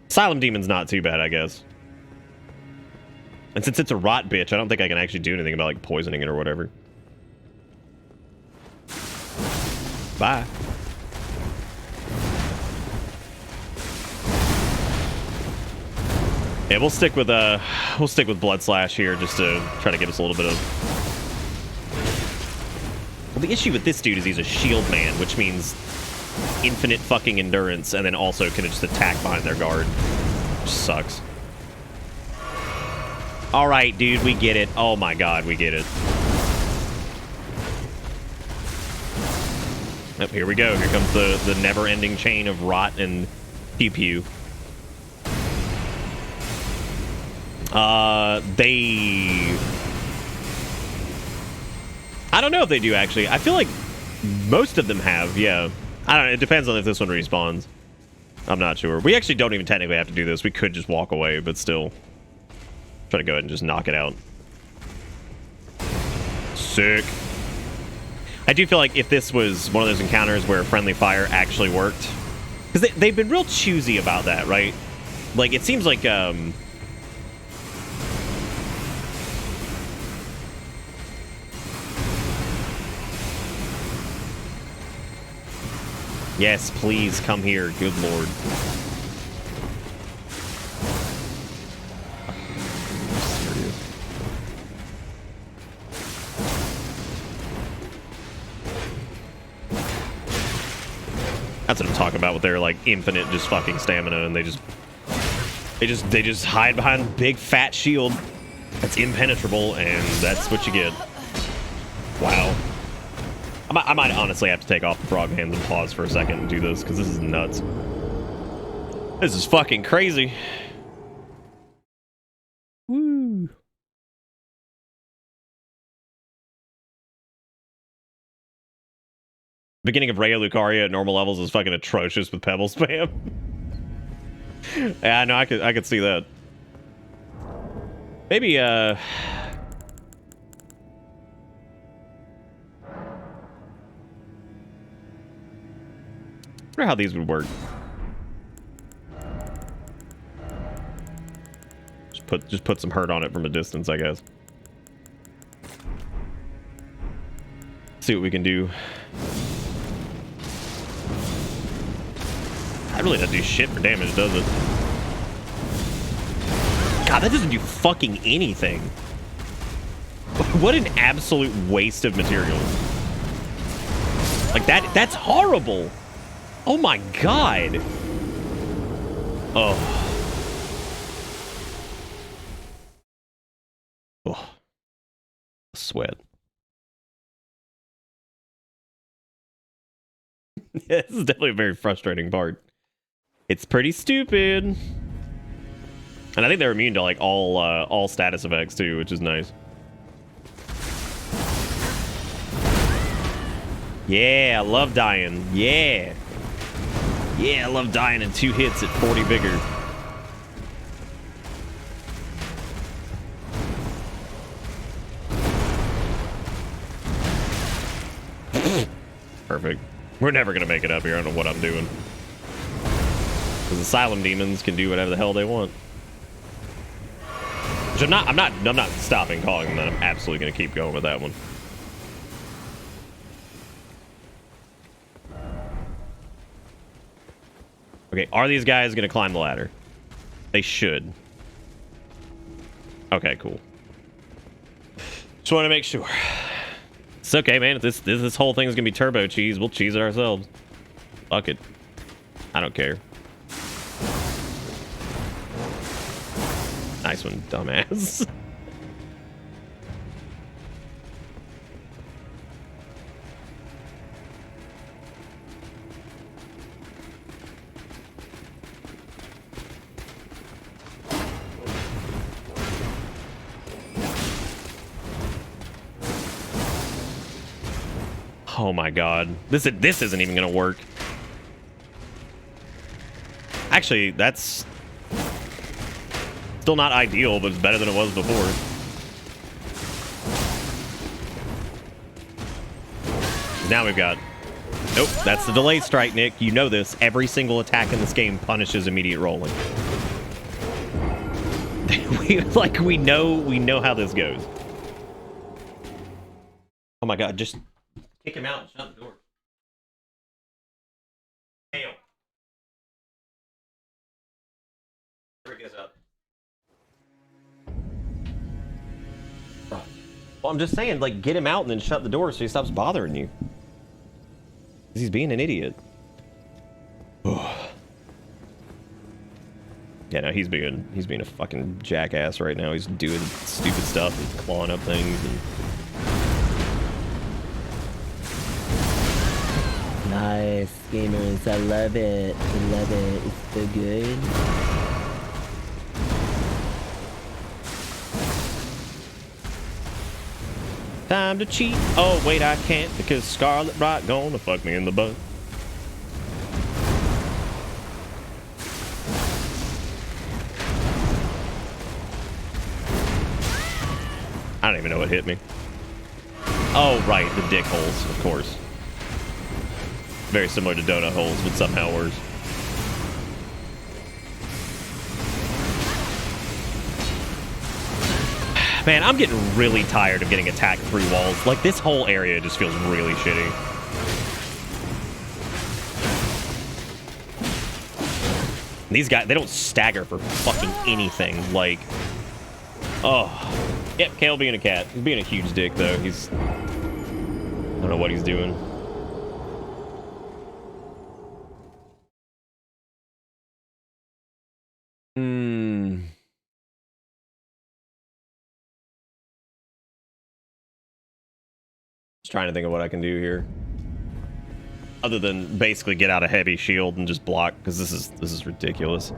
Asylum Demon's not too bad, I guess. And since it's a rot bitch, I don't think I can actually do anything about like poisoning it or whatever. Bye. Yeah, we'll stick with Blood Slash here just to try to give us a little bit of. Well, the issue with this dude is he's a shield man, which means infinite fucking endurance, and then also can just attack behind their guard. Which sucks. All right, dude, we get it. Oh my God, we get it. Yep, here we go. Here comes the never-ending chain of rot and pew-pew. I don't know if they do, actually. I feel like most of them have, yeah. I don't know. It depends on if this one respawns. I'm not sure. We actually don't even technically have to do this. We could just walk away, but still. Try to go ahead and just knock it out. Sick. I do feel like if this was one of those encounters where friendly fire actually worked, because they've been real choosy about that, right? Like, it seems like, yes, please come here. Good lord. That's what I'm talking about with their like infinite just fucking stamina, and they just hide behind a big fat shield that's impenetrable, and that's what you get. Wow. I might honestly have to take off the frog hands and pause for a second and do this, because this is nuts. This is fucking crazy. Woo. Beginning of Raya Lucaria at normal levels is fucking atrocious with pebble spam. Yeah, no, I could see that. Maybe I wonder how these would work. Just put some hurt on it from a distance, I guess. See what we can do. That really doesn't do shit for damage, does it? God, that doesn't do fucking anything. What an absolute waste of material. Like, that's horrible. Oh my god. Oh. Oh. Sweat. Yeah, this is definitely a very frustrating part. It's pretty stupid. And I think they're immune to like all status effects too, which is nice. Yeah, I love dying. Yeah. Yeah, I love dying in 2 hits at 40 vigor. Perfect. We're never gonna make it up here. I don't know what I'm doing. Because asylum demons can do whatever the hell they want. Which I'm not stopping calling them that. I'm absolutely gonna keep going with that one. Okay, are these guys gonna climb the ladder? They should. Okay, cool. Just want to make sure. It's okay, man. If this whole thing is gonna be turbo cheese, we'll cheese it ourselves. Fuck it. I don't care. Nice one, dumbass. Oh my god. This isn't even gonna work. Actually, that's still not ideal, but it's better than it was before. Now we've got... Nope, that's the delayed strike, Nick. You know this. Every single attack in this game punishes immediate rolling. we know how this goes. Oh my god, just kick him out and shut the door. Hail. Break this up. Well, I'm just saying, like, get him out and then shut the door so he stops bothering you. Because he's being an idiot. Yeah, no, he's being a fucking jackass right now. He's doing stupid stuff and clawing up things and... Nice, gamers. I love it. I love it. It's so good. Time to cheat. Oh, wait, I can't because Scarlet Bright gonna fuck me in the butt. I don't even know what hit me. Oh, right, the dick holes, of course. Very similar to donut holes, but somehow worse. Man, I'm getting really tired of getting attacked through walls. Like, this whole area just feels really shitty. These guys, they don't stagger for fucking anything. Like, oh. Yep, Kale being a cat. He's being a huge dick, though. He's... I don't know what he's doing. Just trying to think of what I can do here. Other than basically get out a heavy shield and just block, because this is ridiculous.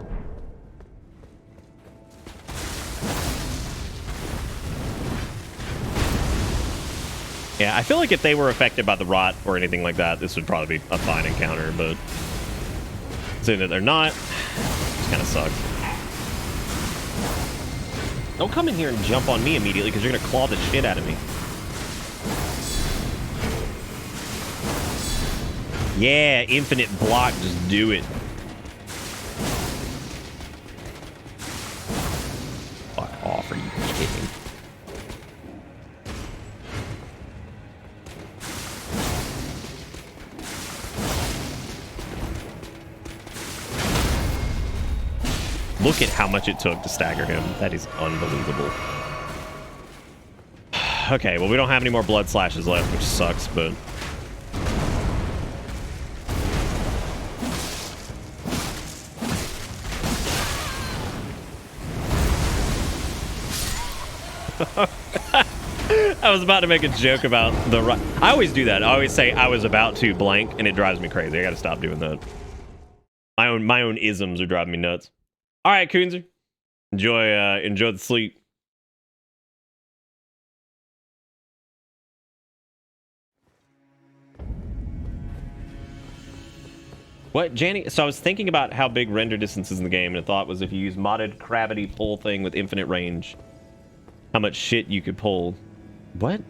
Yeah, I feel like if they were affected by the rot or anything like that, this would probably be a fine encounter, but seeing that they're not, it kind of sucks. Don't come in here and jump on me immediately, because you're going to claw the shit out of me. Yeah, infinite block, just do it. Fuck off, are you kidding? Look at how much it took to stagger him. That is unbelievable. Okay, well, we don't have any more blood slashes left, which sucks, but... I was about to make a joke about the... I always do that. I always say I was about to blank, and it drives me crazy. I gotta stop doing that. My own isms are driving me nuts. All right, Coonzer. Enjoy the sleep. What, Janny? So I was thinking about how big render distance is in the game, and the thought was if you use modded gravity pull thing with infinite range, how much shit you could pull. What?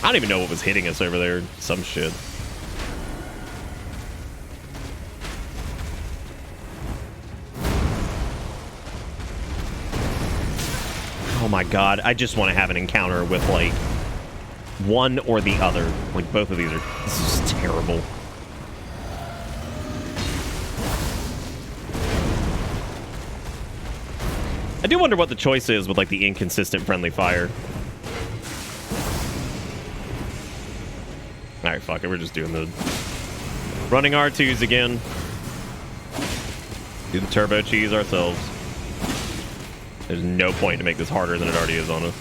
I don't even know what was hitting us over there. Some shit. Oh my god, I just want to have an encounter with, like, one or the other. Like, both of these are... This is terrible. I do wonder what the choice is with, like, the inconsistent friendly fire. Alright, fuck it. We're just doing the... running R2s again. Do the turbo cheese ourselves. There's no point to make this harder than it already is on us.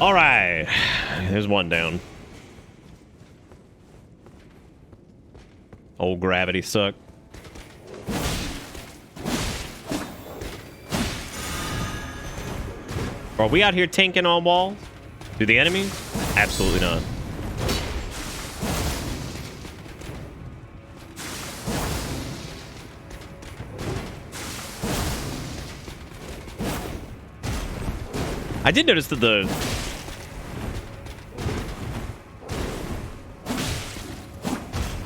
Alright. There's one down. Old gravity suck. Are we out here tanking on walls? Do the enemies? Absolutely not. I did notice that the...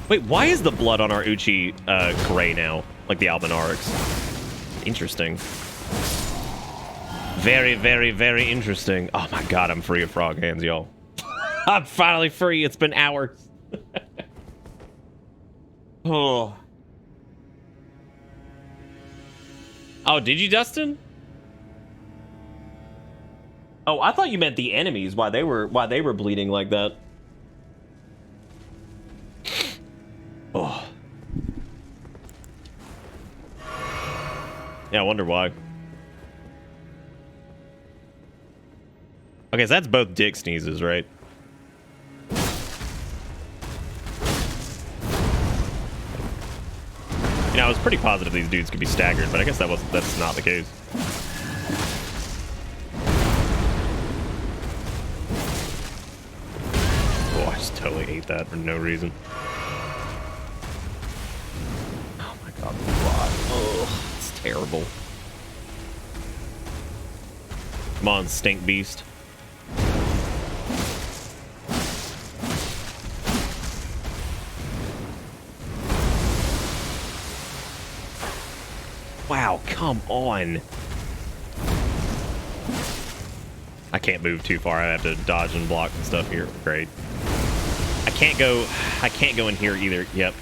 Wait, why is the blood on our Uchi gray now? Like the Albinaurix. Interesting. Very, very, very interesting. Oh my god, I'm free of frog hands, y'all. I'm finally free. It's been hours. Oh. Oh, did you, Dustin? Oh, I thought you meant the enemies, why they were bleeding like that. Oh. Yeah, I wonder why. Okay, so that's both dick sneezes, right? You know, I was pretty positive these dudes could be staggered, but I guess that's not the case. totally ate that for no reason. Oh my god, the rot. Oh, it's terrible. Come on, stink beast. Wow, come on. I can't move too far. I have to dodge and block and stuff here. Great. I can't go in here either. Yep.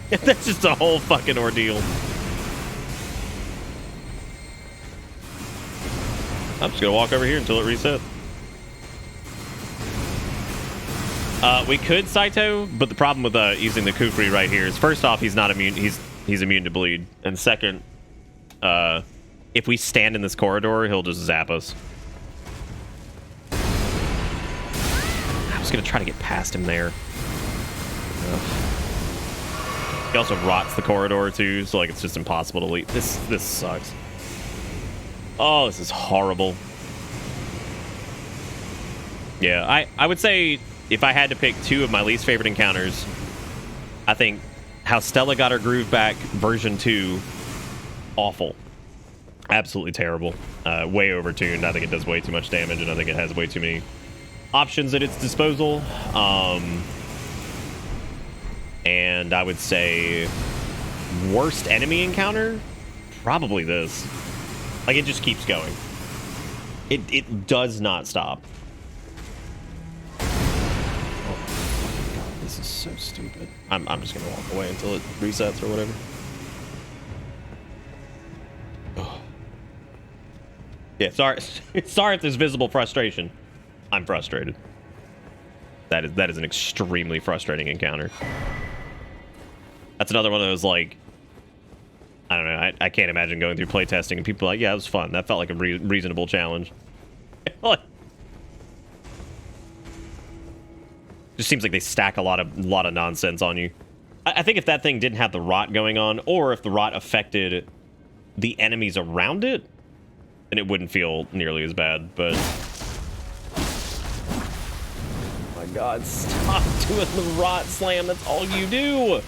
That's just a whole fucking ordeal. I'm just gonna walk over here until it resets. We could Saito, but the problem with using the Kukri right here is, first off, he's not immune. He's immune to bleed, and second, if we stand in this corridor, he'll just zap us. I was gonna try to get past him there. Ugh. He also rots the corridor too, so like it's just impossible to leave. This sucks. Oh, this is horrible. Yeah, I would say if I had to pick two of my least favorite encounters, I think how Stella got her groove back version 2, awful. Absolutely terrible. Way overtuned. I think it does way too much damage, and I think it has way too many options at its disposal. And I would say worst enemy encounter? Probably this. Like, it just keeps going. It does not stop. Oh, God, this is so stupid. I'm just gonna walk away until it resets or whatever. Oh. Yeah, sorry if there's visible frustration. I'm frustrated. That is an extremely frustrating encounter. That's another one of those, like, I don't know, I can't imagine going through playtesting and people are like, yeah, it was fun. That felt like a reasonable challenge. Just seems like they stack a lot of nonsense on you. I think if that thing didn't have the rot going on, or if the rot affected the enemies around it, then it wouldn't feel nearly as bad, but... Oh my god, stop doing the rot slam, that's all you do!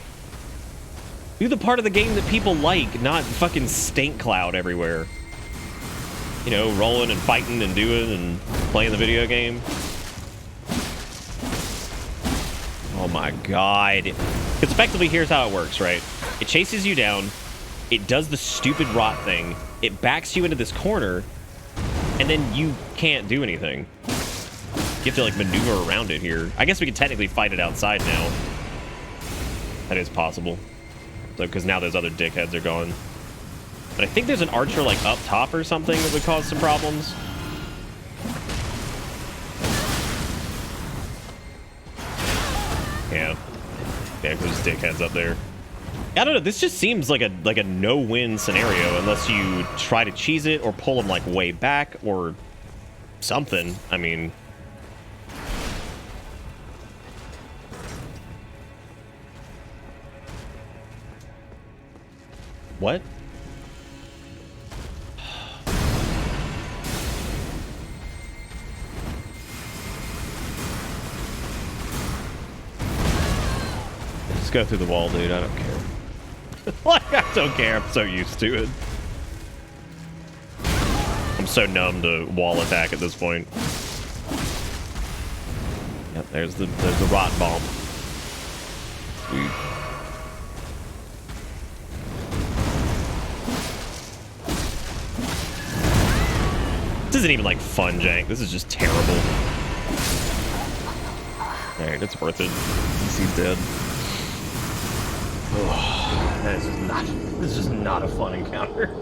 Do the part of the game that people like, not fucking stink cloud everywhere. You know, rolling and fighting and doing and playing the video game. Oh my god. Because effectively, here's how it works, right? It chases you down, it does the stupid rot thing, it backs you into this corner, and then you can't do anything. You have to, like, maneuver around it here. I guess we could technically fight it outside now. That is possible. So, because now those other dickheads are gone. But I think there's an archer, like, up top or something that would cause some problems. Yeah. Yeah, because there's dickheads up there. I don't know, this just seems like a no-win scenario unless you try to cheese it or pull them, like, way back or something. I mean... What? Just go through the wall, dude. I don't care. Like, I don't care. I'm so used to it. I'm so numb to wall attack at this point. Yep, there's the rot bomb. Sweet. This isn't even like fun jank. This is just terrible. Alright, it's worth it. He's dead. Oh, this is just not a fun encounter.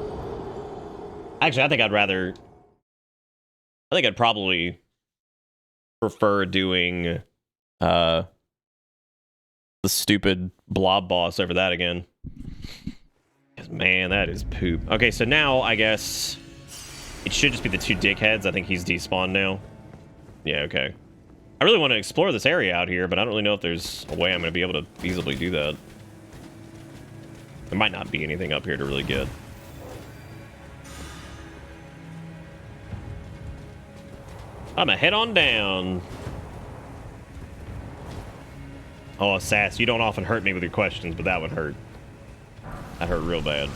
Actually, I think I'd probably prefer doing the stupid blob boss over that again. 'Cause, man, that is poop. Okay, so now I guess it should just be the two dickheads. I think he's despawned now. Yeah, okay. I really want to explore this area out here, but I don't really know if there's a way I'm going to be able to feasibly do that. There might not be anything up here to really get. I'ma head on down. Oh, Sass, you don't often hurt me with your questions, but that would hurt. That hurt real bad.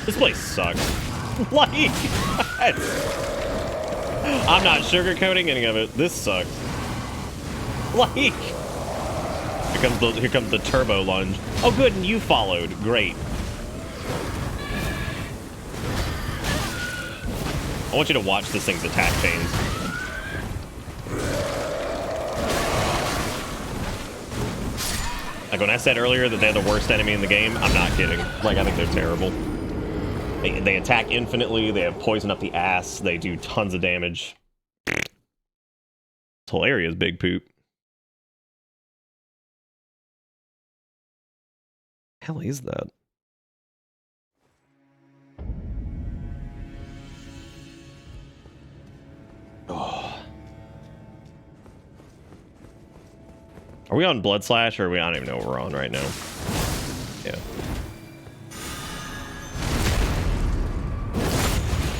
This place sucks. Like, I'm not sugarcoating any of it. This sucks. Like, here comes the turbo lunge. Oh, good, and you followed. Great. I want you to watch this thing's attack chains. Like when I said earlier that they're the worst enemy in the game, I'm not kidding. Like, I think they're terrible. They attack infinitely, they have poison up the ass, they do tons of damage. This whole area is big poop. Hell is that? Oh. Are we on Blood Slash or are we? I don't even know what we're on right now. Yeah.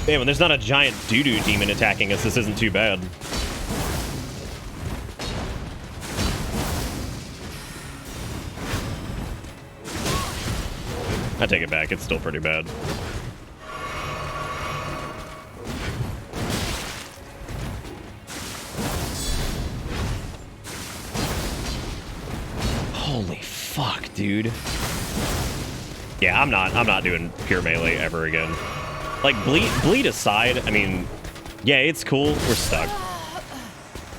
Man, when there's not a giant doo-doo demon attacking us, this isn't too bad. I take it back, it's still pretty bad. Holy fuck, dude. Yeah, I'm not doing pure melee ever again. Like, bleed aside, I mean, yeah, it's cool. We're stuck.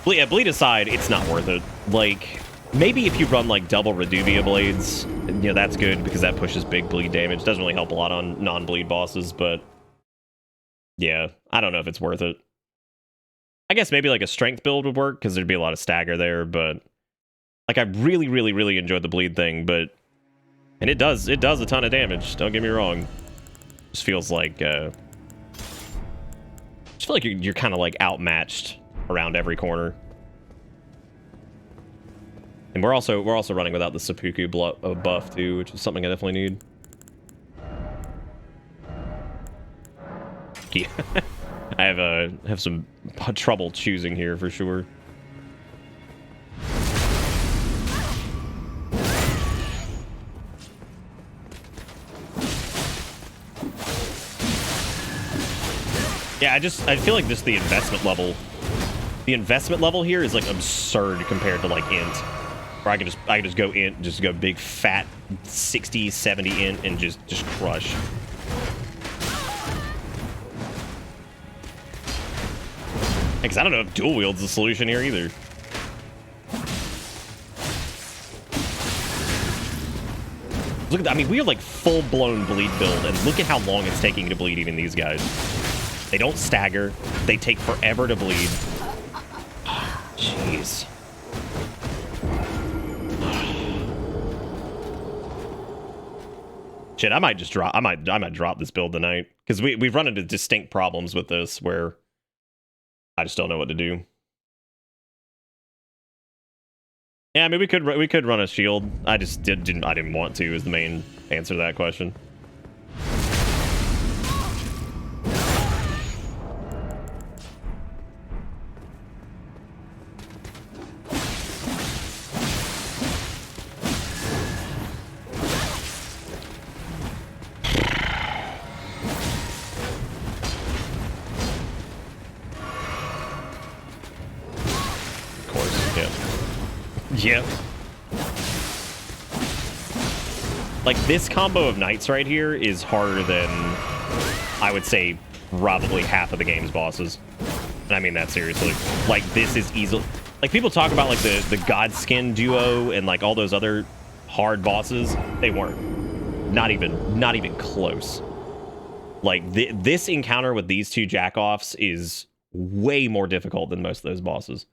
Bleed aside, it's not worth it. Like, maybe if you run, like, double Reduvia blades, you know, that's good because that pushes big bleed damage. Doesn't really help a lot on non-bleed bosses, but yeah, I don't know if it's worth it. I guess maybe, like, a strength build would work because there'd be a lot of stagger there, but like, I really, really, really enjoyed the bleed thing, but and it does a ton of damage, don't get me wrong. Just feels like I just feel like you're kind of like outmatched around every corner. And we're also running without the seppuku buff too, which is something I definitely need. Yeah. I have some trouble choosing here for sure. Yeah, I feel like just the investment level here is like absurd compared to like int, where I can just go int, just go big fat 60, 70 int and just crush. Because I don't know if dual wield's the solution here either. Look at that. I mean, we are like full-blown bleed build, and look at how long it's taking to bleed even these guys. They don't stagger. They take forever to bleed. Jeez. Shit, I might just drop. I might drop this build tonight because we've run into distinct problems with this where I just don't know what to do. Yeah, I mean we could run a shield. I just didn't want to. Is the main answer to that question. Yep. Like, this combo of knights right here is harder than, I would say, probably half of the game's bosses. And I mean that seriously. Like, this is easily... Like, people talk about, like, the Godskin duo and, like, all those other hard bosses. They weren't. Not even close. Like, this encounter with these two jack-offs is way more difficult than most of those bosses.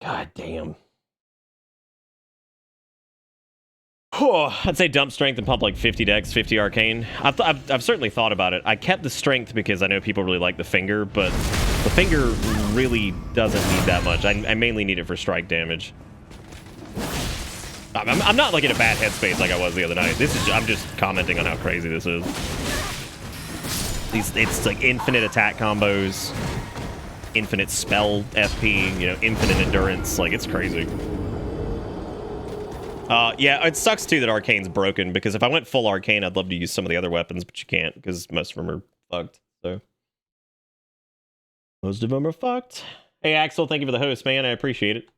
God damn. I'd say dump strength and pump like 50 dex, 50 arcane. I've certainly thought about it. I kept the strength because I know people really like the finger, but the finger really doesn't need that much. I mainly need it for strike damage. I'm not like in a bad headspace like I was the other night. I'm just commenting on how crazy this is. It's like infinite attack combos, infinite spell FP, you know, infinite endurance. Like, it's crazy. Yeah, it sucks too that Arcane's broken, because if I went full Arcane, I'd love to use some of the other weapons, but you can't, because most of them are fucked. So most of them are fucked. Hey Axel, thank you for the host, man. I appreciate it.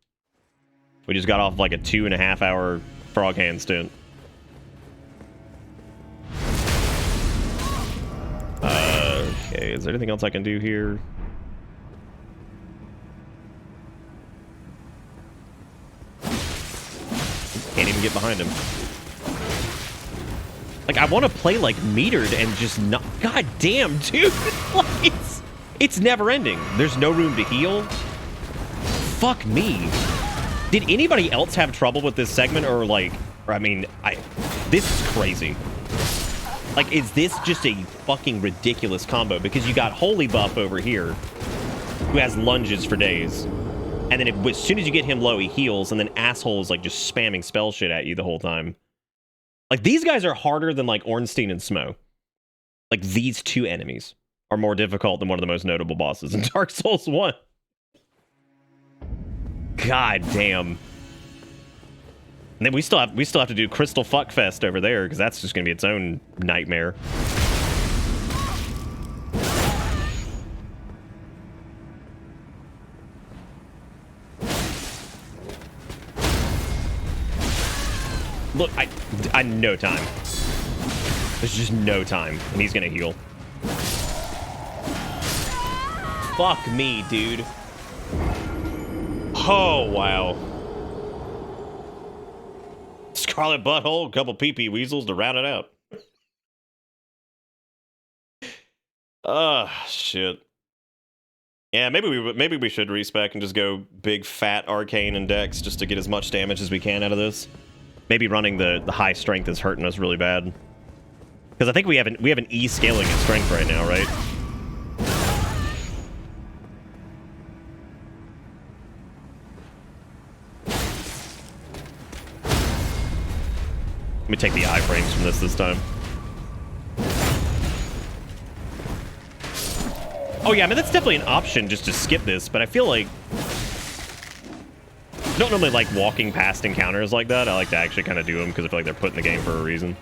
We just got off like a 2.5 hour frog hand stint. Okay, is there anything else I can do here? Can't even get behind him. Like, I want to play like metered and just not. God damn, dude! Like, it's never ending. There's no room to heal. Fuck me. Did anybody else have trouble with this segment, or like, or I mean, this is crazy. Like, is this just a fucking ridiculous combo? Because you got Holy Buff over here, who has lunges for days. And then as soon as you get him low, he heals, and then Asshole is like just spamming spell shit at you the whole time. Like, these guys are harder than like Ornstein and Smo. Like, these two enemies are more difficult than one of the most notable bosses in Dark Souls 1. God damn. And then we still have to do Crystal Fuckfest over there, because that's just gonna be its own nightmare. Look, I no time. There's just no time, and he's gonna heal. Fuck me, dude. Oh, wow. Scarlet Butthole, a couple pee-pee weasels to round it out. Shit. Yeah, maybe we should respec and just go big fat Arcane and Dex just to get as much damage as we can out of this. Maybe running the high strength is hurting us really bad. Because I think we have an E scaling in strength right now, right? Let me take the iframes from this time. Oh yeah, I mean, that's definitely an option just to skip this, but I feel like I don't normally like walking past encounters like that. I like to actually kind of do them because I feel like they're put in the game for a reason.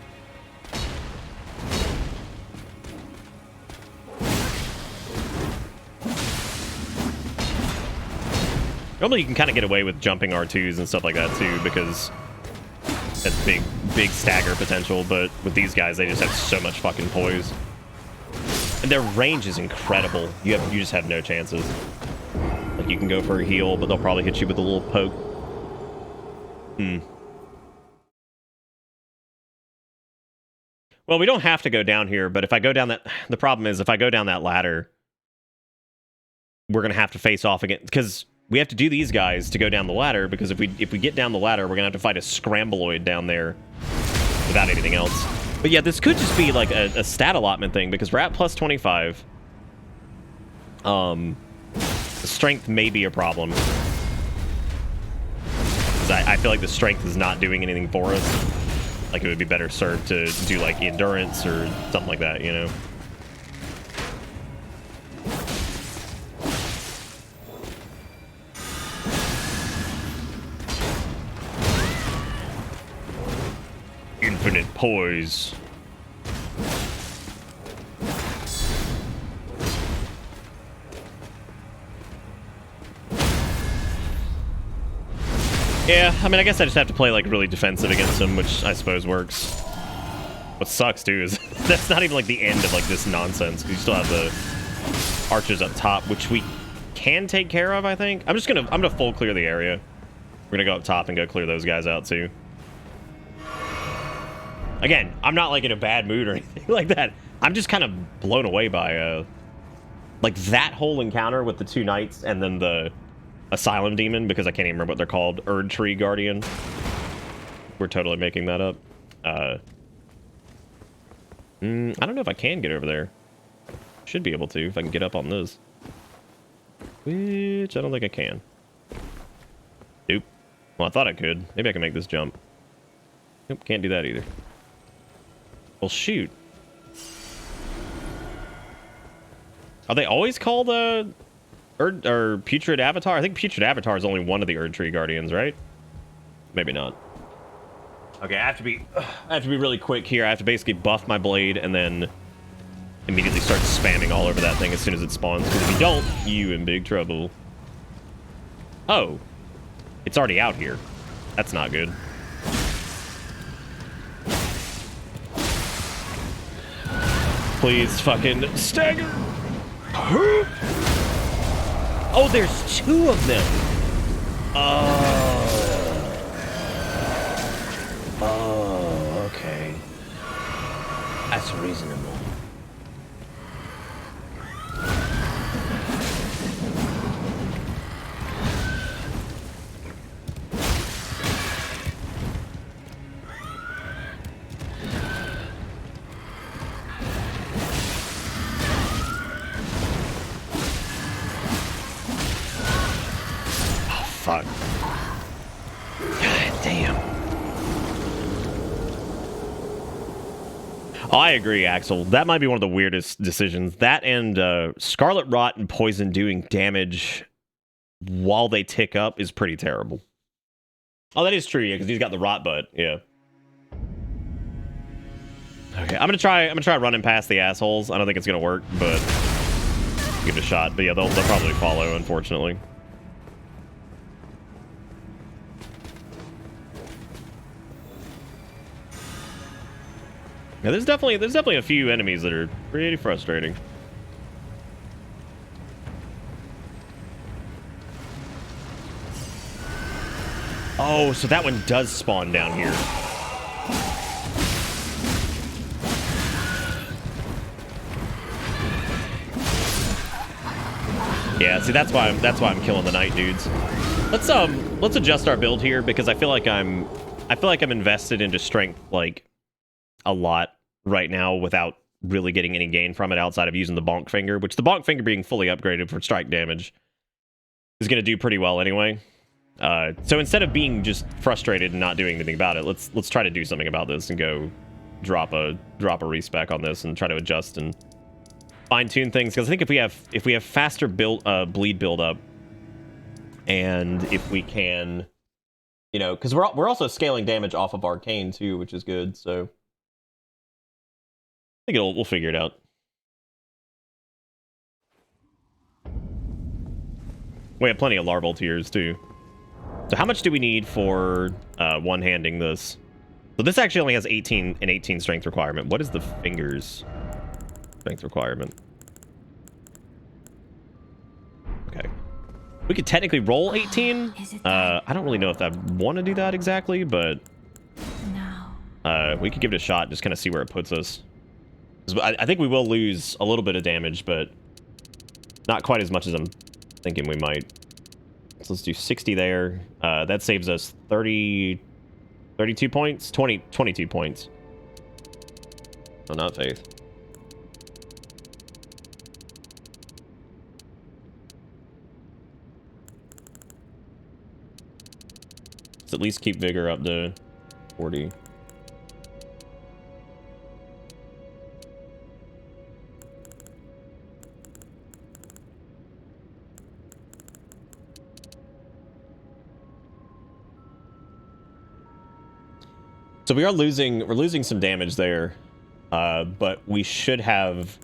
Normally you can kind of get away with jumping R2s and stuff like that too, because that's big stagger potential, but with these guys, they just have so much fucking poise. And their range is incredible. You just have no chances. Like, you can go for a heal, but they'll probably hit you with a little poke. Well, we don't have to go down here, but if I go down that... The problem is, if I go down that ladder, we're going to have to face off again, because we have to do these guys to go down the ladder, because if we get down the ladder, we're going to have to fight a scrambleoid down there without anything else. But yeah, this could just be like a stat allotment thing, because we're at plus 25. The strength may be a problem. I feel like the strength is not doing anything for us. Like, it would be better served to do like endurance or something like that, you know? Infinite poise. Yeah, I mean, I guess I just have to play like really defensive against him, which I suppose works. What sucks too is that's not even like the end of like this nonsense. You still have the archers up top, which we can take care of, I think. I'm gonna full clear the area. We're gonna go up top and go clear those guys out too. Again, I'm not like in a bad mood or anything like that. I'm just kind of blown away by like that whole encounter with the two knights and then the Asylum Demon, because I can't even remember what they're called. Erd Tree Guardian. We're totally making that up. I don't know if I can get over there. Should be able to if I can get up on this. Which I don't think I can. Nope. Well, I thought I could. Maybe I can make this jump. Nope, can't do that either. Well, shoot. Are they always called Erd or Putrid Avatar? I think Putrid Avatar is only one of the Erd Tree Guardians, right? Maybe not. Okay, I have to be really quick here. I have to basically buff my blade and then immediately start spamming all over that thing as soon as it spawns. Because if you don't, you in big trouble. Oh, it's already out here. That's not good. Please fucking stagger. Oh, there's two of them. Oh, okay. That's reasonable. Fuck. God damn. I agree, Axel. That might be one of the weirdest decisions. That and Scarlet Rot and Poison doing damage while they tick up is pretty terrible. Oh, that is true, yeah, because he's got the Rot butt, yeah. Okay, I'm gonna try running past the assholes. I don't think it's gonna work, but give it a shot. But yeah, they'll probably follow, unfortunately. Yeah, there's definitely a few enemies that are pretty frustrating. Oh, so that one does spawn down here. Yeah, see that's why I'm killing the night dudes. Let's adjust our build here because I feel like I'm invested into strength like a lot right now without really getting any gain from it outside of using the bonk finger, which the bonk finger being fully upgraded for strike damage is going to do pretty well anyway. So instead of being just frustrated and not doing anything about it, let's try to do something about this and go drop a respec on this and try to adjust and fine-tune things, because I think if we have faster bleed build up, and if we can, you know, because we're also scaling damage off of arcane too, which is good. So I think we'll figure it out. We have plenty of larval tiers too. So how much do we need for one-handing this? So this actually only has 18 strength requirement. What is the fingers strength requirement? Okay. We could technically roll 18. I don't really know if I want to do that exactly, but we could give it a shot, just kind of see where it puts us. I think we will lose a little bit of damage, but not quite as much as I'm thinking we might. So let's do 60 there. That saves us 32 points? 22 points. Oh, not faith. Let's at least keep vigor up to 40. So we're losing some damage there, but we should have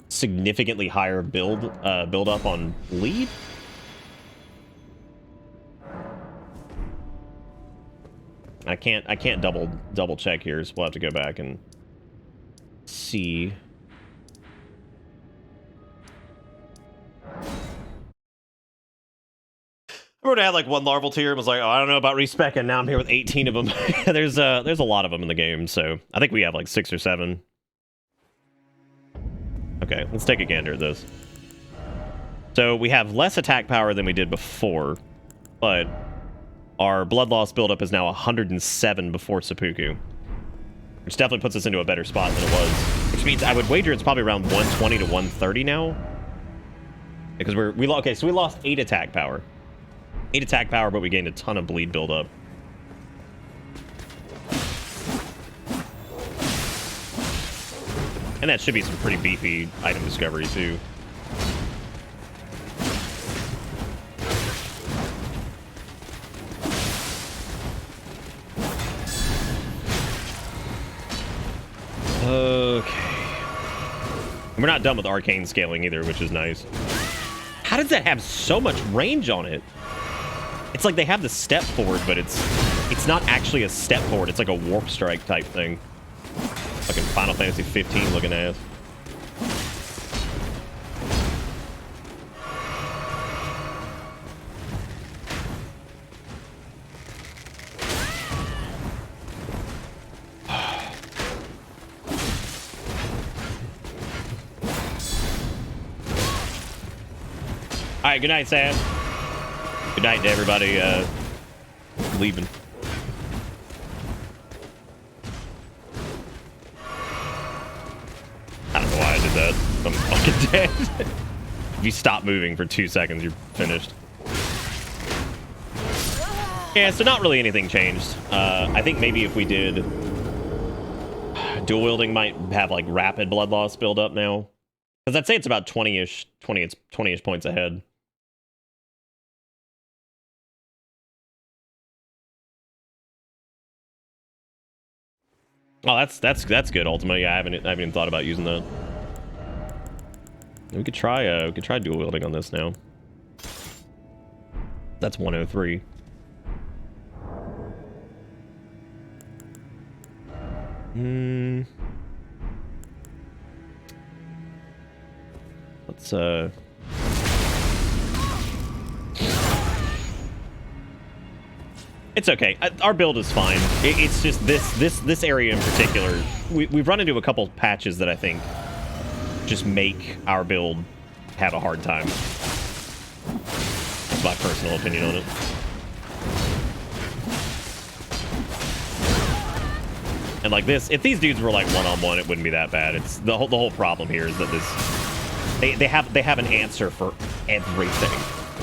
significantly higher build up on bleed. I can't double check here, so we'll have to go back and see. I remember I had like one larval tier and was like, oh, I don't know about respec, and now I'm here with 18 of them. There's a lot of them in the game, so I think we have like 6 or 7. Okay, let's take a gander at this. So we have less attack power than we did before, but our blood loss buildup is now 107 before seppuku, which definitely puts us into a better spot than it was. Which means I would wager it's probably around 120 to 130 now, because we lost 8 attack power. 8 attack power, but we gained a ton of bleed buildup. And that should be some pretty beefy item discovery, too. Okay. And we're not done with arcane scaling either, which is nice. How does that have so much range on it? It's like they have the step forward, but it's not actually a step forward. It's like a warp strike type thing. Fucking Final Fantasy 15 looking ass. All right, good night, Sam. Good night to everybody leaving. I don't know why I did that. I'm fucking dead. If you stop moving for 2 seconds, you're finished. Yeah, so not really anything changed. I think maybe if we did... Dual wielding might have, like, rapid blood loss build up now. Because I'd say it's about 20-ish points ahead. Oh, that's good. Ultimately, yeah, I haven't even thought about using that. We could try dual wielding on this now. That's 103. Let's It's okay. Our build is fine. It's just this area in particular. We've run into a couple patches that I think just make our build have a hard time. That's my personal opinion on it. And like this, if these dudes were like one-on-one, it wouldn't be that bad. It's the whole problem here is that they have an answer for everything.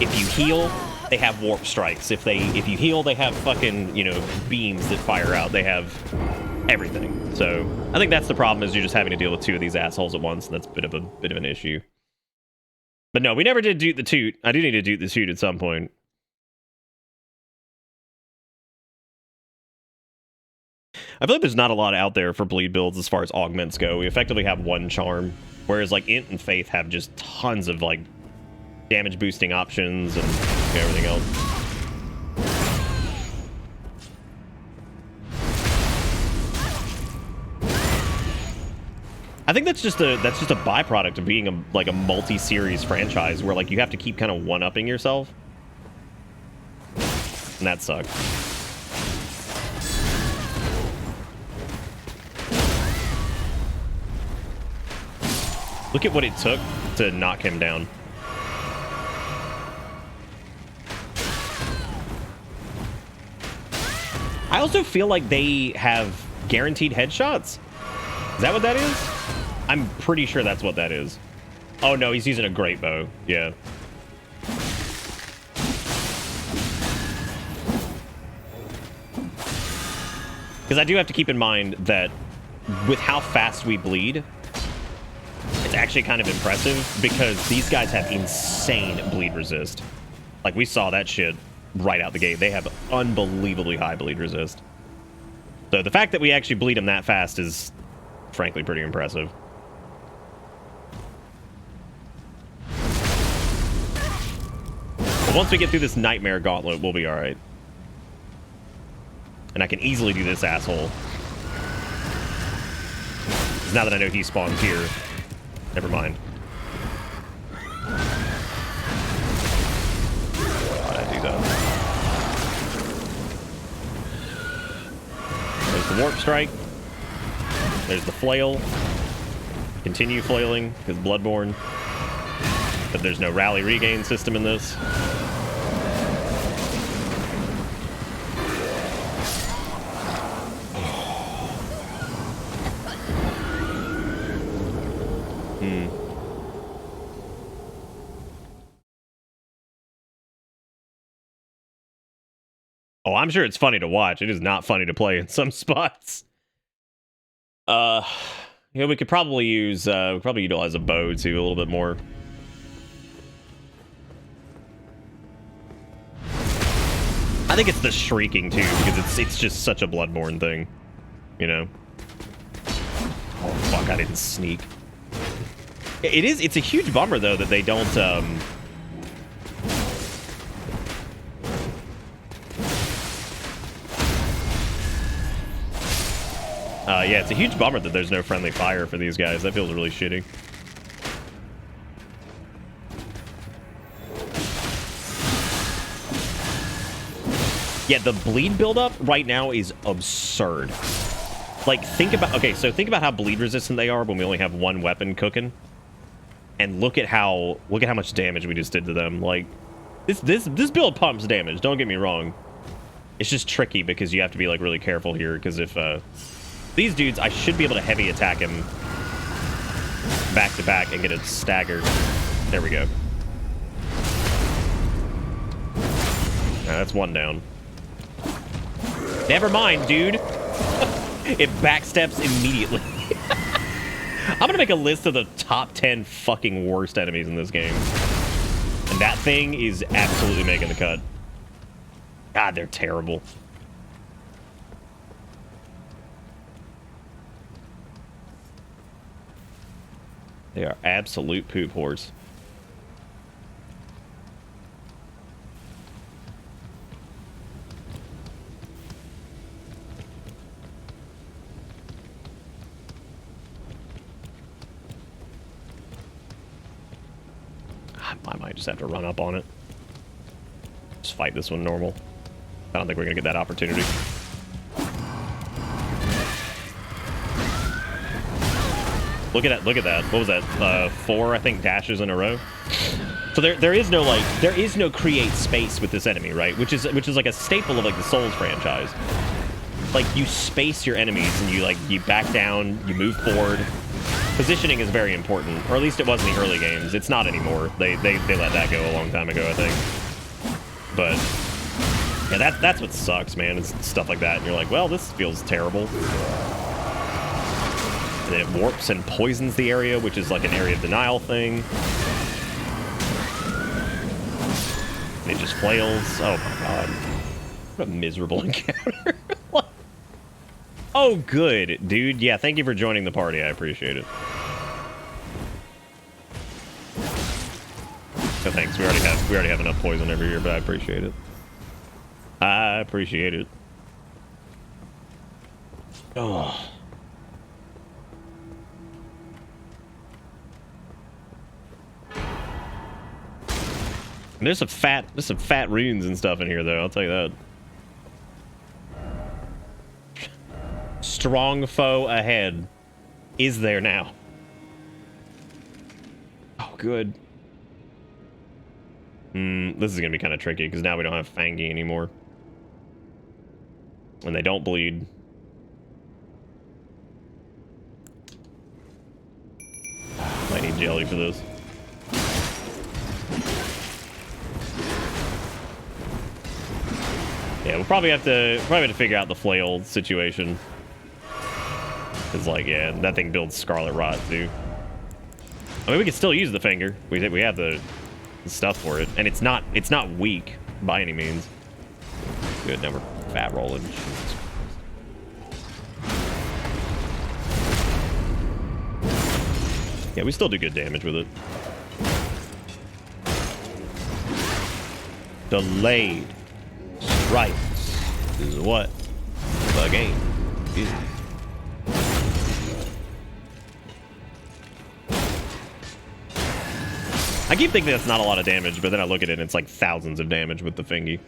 If you heal, they have warp strikes. If you heal, they have fucking, you know, beams that fire out. They have everything. So I think that's the problem, is you're just having to deal with two of these assholes at once, and that's a bit of an issue. But no, we never did Doot the Toot. I do need to Doot the Toot at some point. I feel like there's not a lot out there for bleed builds as far as augments go. We effectively have one charm, whereas like Int and Faith have just tons of like damage boosting options and everything else. I think that's just a byproduct of being a multi-series franchise where like you have to keep kind of one-upping yourself, and that sucks. Look at what it took to knock him down. I also feel like they have guaranteed headshots. Is that what that is? I'm pretty sure that's what that is. Oh no, he's using a great bow. Yeah. Because I do have to keep in mind that with how fast we bleed, it's actually kind of impressive because these guys have insane bleed resist. Like, we saw that shit right out the gate. They have unbelievably high bleed resist. So the fact that we actually bleed them that fast is, frankly, pretty impressive. But once we get through this nightmare gauntlet, we'll be alright. And I can easily do this asshole. Now that I know he spawns here. Never mind. Why'd I do that? There's the warp strike. There's the flail. Continue flailing because Bloodborne. But there's no rally regain system in this. Oh, I'm sure it's funny to watch. It is not funny to play in some spots. Yeah, we could probably use, utilize a bow too a little bit more. I think it's the shrieking too, because it's just such a Bloodborne thing, you know. Oh, fuck, I didn't sneak. It's a huge bummer, though, that they don't, yeah, it's a huge bummer that there's no friendly fire for these guys. That feels really shitty. Yeah, the bleed buildup right now is absurd. Like, think about how bleed resistant they are when we only have one weapon cooking. And look at how much damage we just did to them. Like, this build pumps damage, don't get me wrong. It's just tricky because you have to be, like, really careful here, because if, these dudes, I should be able to heavy attack him back to back and get a stagger. There we go. That's one down. Never mind, dude. It backsteps immediately. I'm gonna make a list of the top 10 fucking worst enemies in this game. And that thing is absolutely making the cut. God, they're terrible. They are absolute poop whores. I might just have to run up on it. Just fight this one normal. I don't think we're gonna get that opportunity. Look at that. What was that? 4, I think, dashes in a row. So there is no create space with this enemy, right? Which is like a staple of like the Souls franchise. Like, you space your enemies and you back down, you move forward. Positioning is very important, or at least it was in the early games. It's not anymore. They let that go a long time ago, I think. But yeah, that's what sucks, man. It's stuff like that, and you're like, well, this feels terrible. And then it warps and poisons the area, which is like an area of denial thing. And it just flails. Oh my god. What a miserable encounter. Oh, good, dude. Yeah, thank you for joining the party. I appreciate it. Oh, thanks. We already have enough poison over here, but I appreciate it. I appreciate it. Oh. There's some fat runes and stuff in here, though. I'll tell you that. Strong foe ahead. Is there now? Oh, good. This is gonna be kind of tricky because now we don't have Fangy anymore, and they don't bleed. Might need jelly for this. Yeah, we'll probably have to figure out the flail situation. Cause like, yeah, that thing builds Scarlet Rot too. I mean, we can still use the finger. We have the stuff for it, and it's not weak by any means. Good, now we're fat rolling. Jesus. Yeah, we still do good damage with it. Delayed strikes is what the game is. I keep thinking that's not a lot of damage, but then I look at it and it's like thousands of damage with the fingy.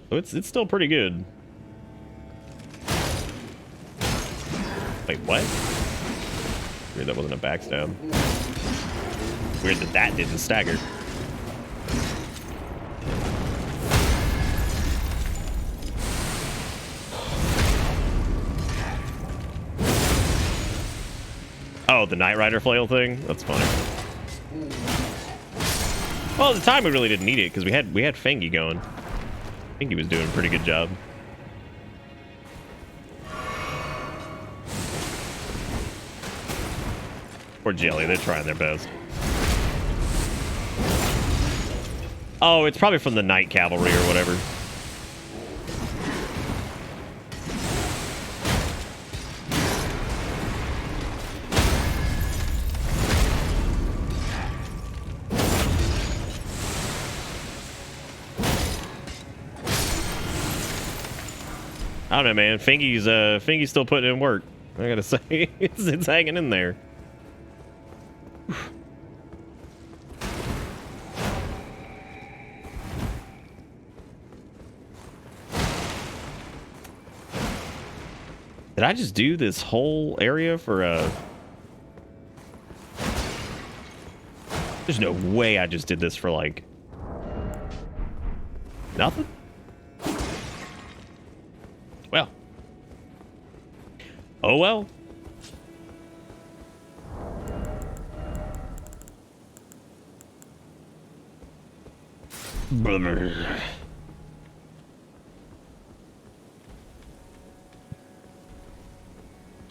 So it's still pretty good. Wait, what? Weird that wasn't a backstab. Weird that didn't stagger. Oh, the Knight Rider flail thing? That's funny. Well, at the time we really didn't need it because we had Fangy going. I think he was doing a pretty good job. Or Jelly, they're trying their best. Oh, it's probably from the Night Cavalry or whatever. I don't know, man. Fingy's still putting in work. I gotta say, it's hanging in there. Did I just do this whole area for There's no way I just did this for like nothing? Well. Oh well.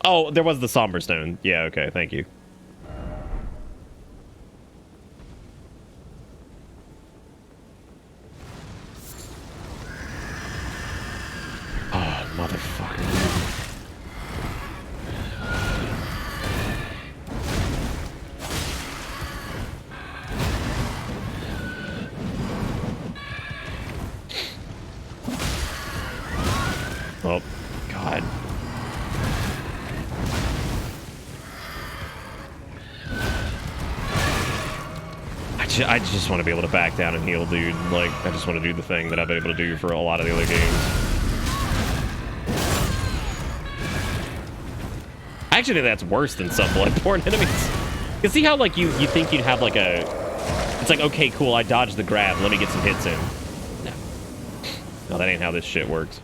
Oh, there was the Somber Stone. Yeah, okay, thank you. Oh, motherfucker. Oh, God. I just want to be able to back down and heal, dude. Like, I just want to do the thing that I've been able to do for a lot of the other games. I actually think that's worse than some Bloodborne enemies. You see how, like, you think you'd have, like, a... It's like, okay, cool, I dodged the grab. Let me get some hits in. No. No, that ain't how this shit works.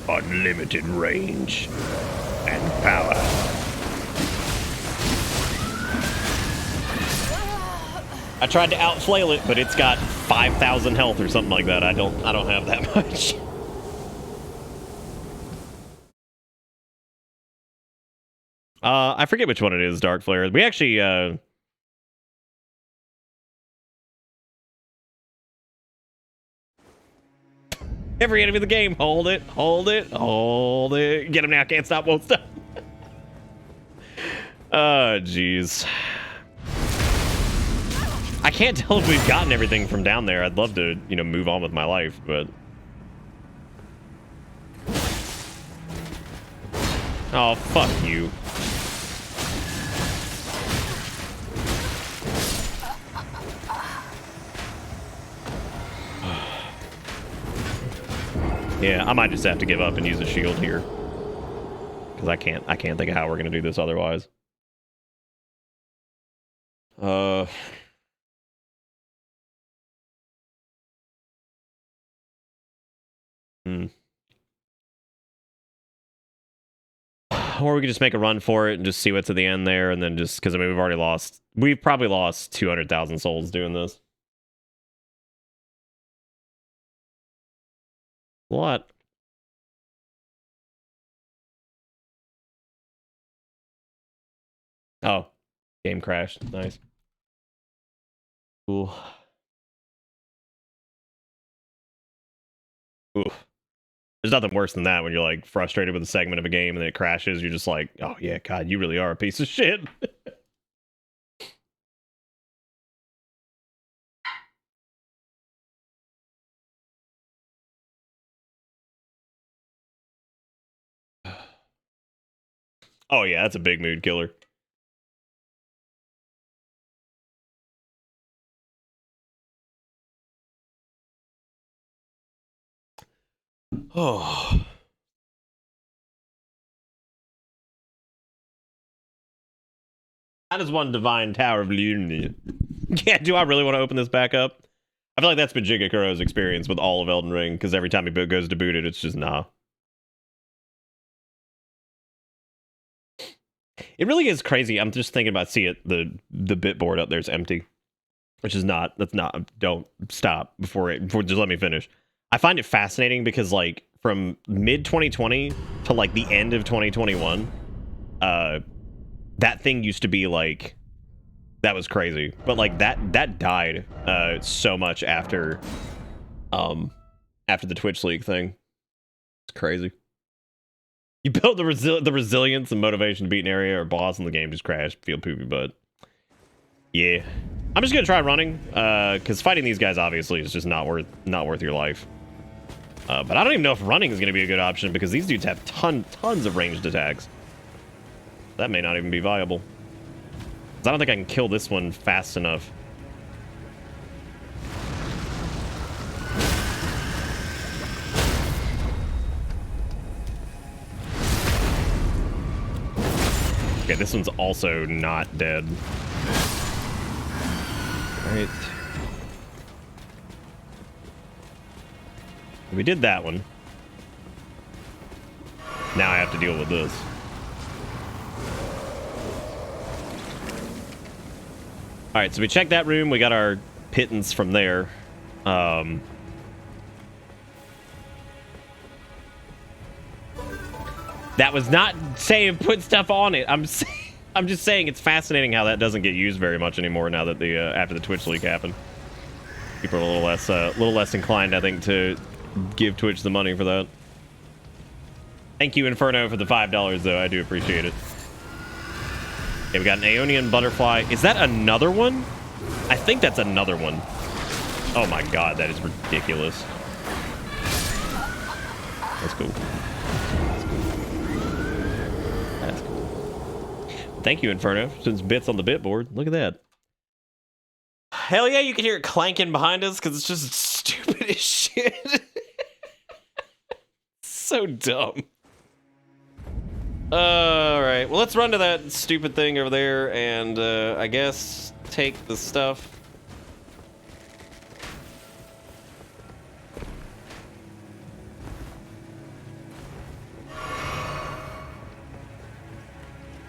Unlimited range and power. I tried to outflail it, but it's got 5,000 health or something like that. I don't have that much. I forget which one it is, Dark Flare. We actually every enemy in the game, hold it, hold it, hold it. Get him now, can't stop, won't stop. Oh, jeez. I can't tell if we've gotten everything from down there. I'd love to, you know, move on with my life, but... Oh, fuck you. Yeah, I might just have to give up and use a shield here. Because I can't think of how we're gonna do this otherwise. Or we could just make a run for it and just see what's at the end there, and then just, because I mean, we've probably lost 200,000 souls doing this. What? Oh, game crashed. Nice. Cool. Oof. There's nothing worse than that when you're like frustrated with a segment of a game and then it crashes. You're just like, oh yeah, God, you really are a piece of shit. Oh yeah, that's a big mood killer. Oh. That is one divine tower of Leyndall. Yeah, do I really want to open this back up? I feel like that's been Jigakuro's experience with all of Elden Ring, because every time he goes to boot it, it's just nah. It really is crazy. I'm just thinking about, see it, the bit board up there is empty. Which is not, don't stop before just let me finish. I find it fascinating because like from mid 2020 to like the end of 2021, that thing used to be like, that was crazy. But like that died so much after the Twitch leak thing. It's crazy. You build the resilience and motivation to beat an area or boss in the game just crash, feel poopy butt. Yeah. I'm just gonna try running, because fighting these guys obviously is just not worth your life. But I don't even know if running is gonna be a good option because these dudes have tons of ranged attacks. That may not even be viable. 'Cause I don't think I can kill this one fast enough. Okay, this one's also not dead. Alright. We did that one. Now I have to deal with this. Alright, so we checked that room. We got our pittance from there. That was not saying put stuff on it. I'm just saying it's fascinating how that doesn't get used very much anymore now that the after the Twitch leak happened. People are a little less inclined, I think, to give Twitch the money for that. Thank you, Inferno, for the $5, though. I do appreciate it. Okay, we got an Aeonian butterfly. Is that another one? I think that's another one. Oh my god, that is ridiculous. That's cool. That's cool. Thank you, Inferno, since bits on the bit board. Look at that. Hell yeah, you can hear it clanking behind us because it's just stupid as shit. So dumb. Alright, well, let's run to that stupid thing over there and, I guess, take the stuff.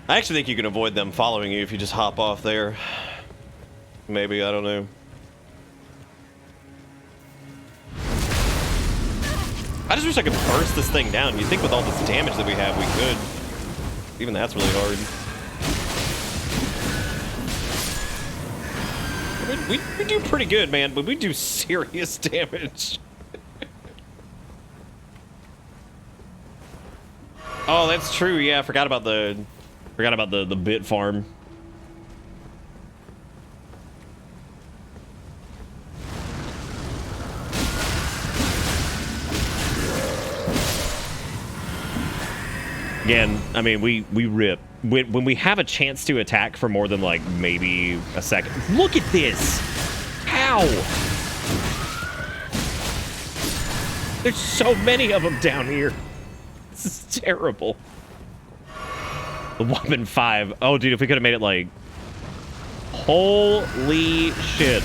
I actually think you can avoid them following you if you just hop off there. Maybe, I don't know. I just wish I could burst this thing down. You'd think with all this damage that we have, we could. Even that's really hard. We do pretty good, man, but we do serious damage. Oh, that's true. Yeah, I forgot about the bit farm. Again, I mean, we rip. When we have a chance to attack for more than, like, maybe a second. Look at this! How? There's so many of them down here. This is terrible. The Weapon 5. Oh, dude, if we could have made it, like... Holy shit.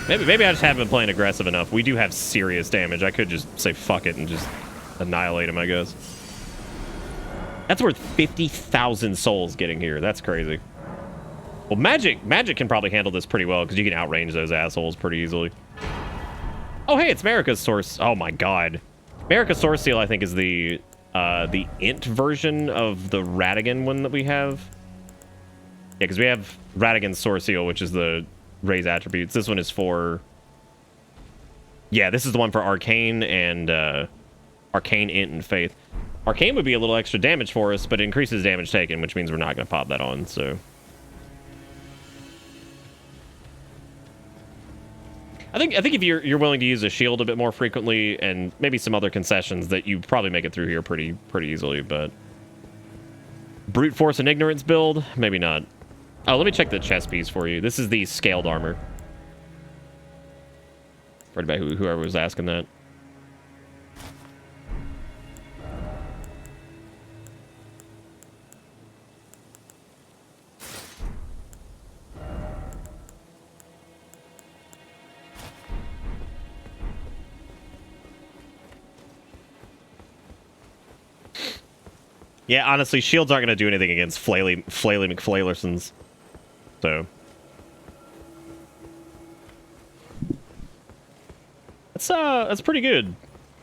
Maybe I just haven't been playing aggressive enough. We do have serious damage. I could just say fuck it and just annihilate him, I guess. That's worth 50,000 souls getting here. That's crazy. Well, Magic can probably handle this pretty well because you can outrange those assholes pretty easily. Oh, hey, it's Marika's source. Oh my god. Marika's source seal, I think, is the int version of the Radigan one that we have. Yeah, because we have Radigan's source seal, which is the raise attributes. This one is for... Yeah, this is the one for Arcane and Arcane, Int, and Faith. Arcane would be a little extra damage for us, but it increases damage taken, which means we're not going to pop that on, so... I think if you're willing to use a shield a bit more frequently and maybe some other concessions, that you probably make it through here pretty easily, but... Brute Force and Ignorance build? Maybe not. Oh, let me check the chest piece for you. This is the scaled armor. Right about whoever was asking that. Yeah, honestly, shields aren't going to do anything against Flaily McFlailersons. So. That's pretty good.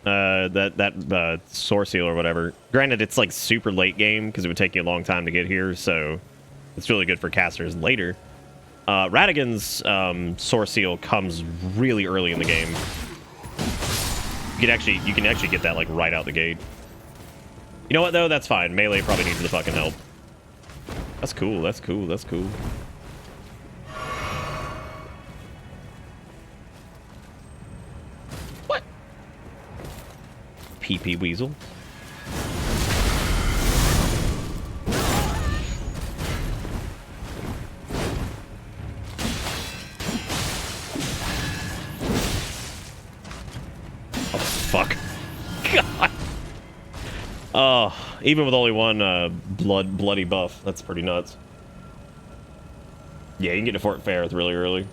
That source seal or whatever. Granted, it's like super late game because it would take you a long time to get here, so it's really good for casters later. Radigan's Source Seal comes really early in the game. You can actually get that like right out the gate. You know what though? That's fine. Melee probably needs the fucking help. That's cool. That's cool. That's cool. What? PP Weasel. Fuck. God. Oh, even with only one bloody buff, that's pretty nuts. Yeah, you can get to Fort Fairth really early.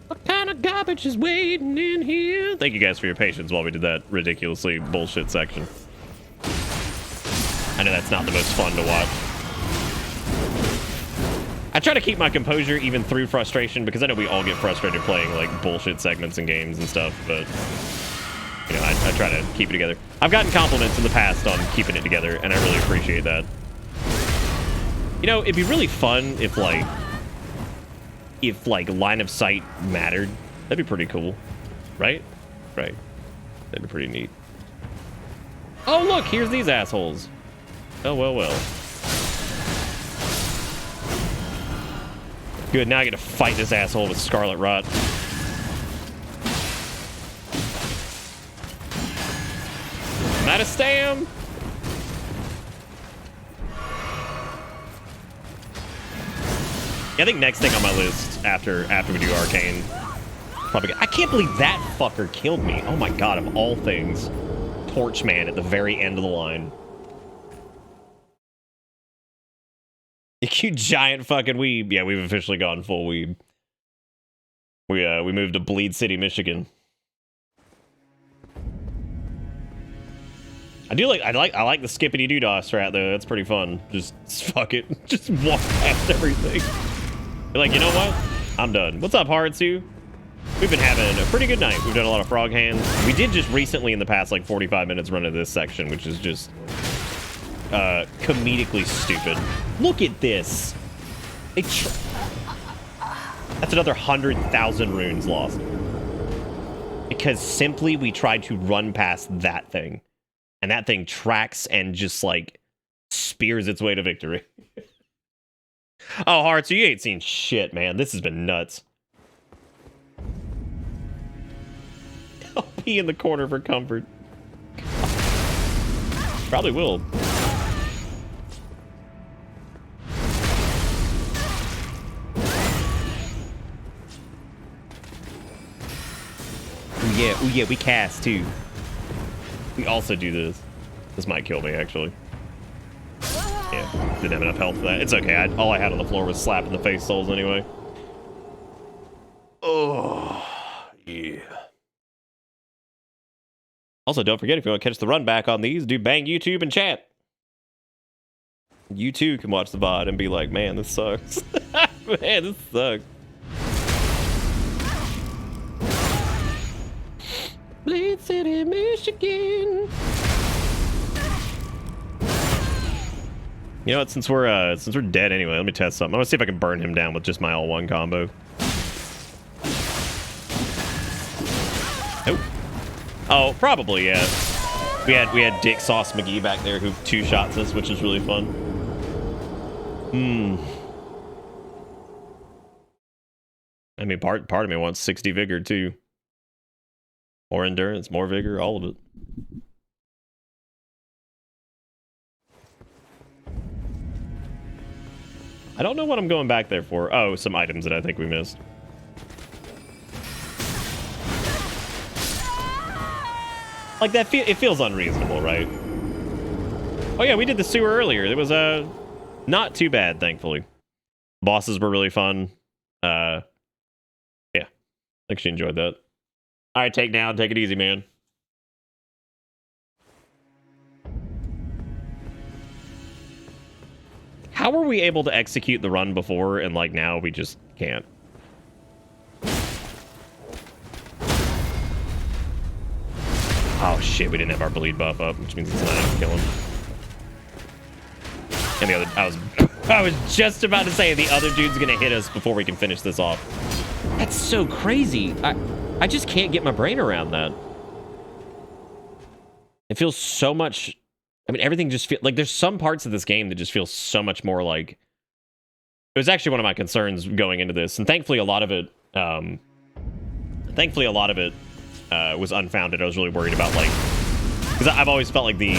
What kind of garbage is waiting in here? Thank you guys for your patience while we did that ridiculously bullshit section. I know that's not the most fun to watch. I try to keep my composure even through frustration because I know we all get frustrated playing like bullshit segments and games and stuff, but you know, I try to keep it together. I've gotten compliments in the past on keeping it together, and I really appreciate that. You know, it'd be really fun if like line of sight mattered. That'd be pretty cool, right? Right. That'd be pretty neat. Oh look, here's these assholes. Oh well, well. Good, now I get to fight this asshole with Scarlet Rot. I'm out of stam! Yeah, I think next thing on my list after we do Arcane, probably. I can't believe that fucker killed me. Oh my god, of all things. Torchman at the very end of the line. You giant fucking weeb. Yeah, we've officially gone full weeb. We moved to Bleed City, Michigan. I like the skippity doo dah strat though. That's pretty fun. Just fuck it. Just walk past everything. You're like, you know what? I'm done. What's up, Haratsu? We've been having a pretty good night. We've done a lot of frog hands. We did just recently in the past like 45 minutes run into this section, which is just comedically stupid. Look at this. That's another 100,000 runes lost. Because simply we tried to run past that thing. And that thing tracks and just like spears its way to victory. Oh, Heart, so you ain't seen shit, man. This has been nuts. I'll be in the corner for comfort. Probably will. Oh yeah, we cast too. We also do this. This might kill me, actually. Yeah, didn't have enough health for that. It's okay. All I had on the floor was slap in the face souls anyway. Oh, yeah. Also, don't forget, if you want to catch the run back on these, do bang YouTube and chat. You too can watch the VOD and be like, man, this sucks. Man, this sucks. Bleed City, Michigan. You know what? Since we're dead anyway, let me test something. I'm gonna see if I can burn him down with just my all-one combo. Nope. Oh, probably yeah. We had Dick Sauce McGee back there who two-shots us, which is really fun. I mean, part of me wants 60 vigor too. More endurance, more vigor, all of it. I don't know what I'm going back there for. Oh, some items that I think we missed. Like that, it feels unreasonable, right? Oh yeah, we did the sewer earlier. It was not too bad, thankfully. Bosses were really fun. Yeah, actually enjoyed that. All right, take down. Take it easy, man. How were we able to execute the run before and like now we just can't? Oh shit, we didn't have our bleed buff up, which means it's not enough to kill him. And the other, I was just about to say the other dude's gonna hit us before we can finish this off. That's so crazy. I just can't get my brain around that. It feels so much. I mean, everything just feels like there's some parts of this game that just feel so much more like. It was actually one of my concerns going into this, and thankfully a lot of it. Was unfounded. I was really worried about like, because I've always felt like the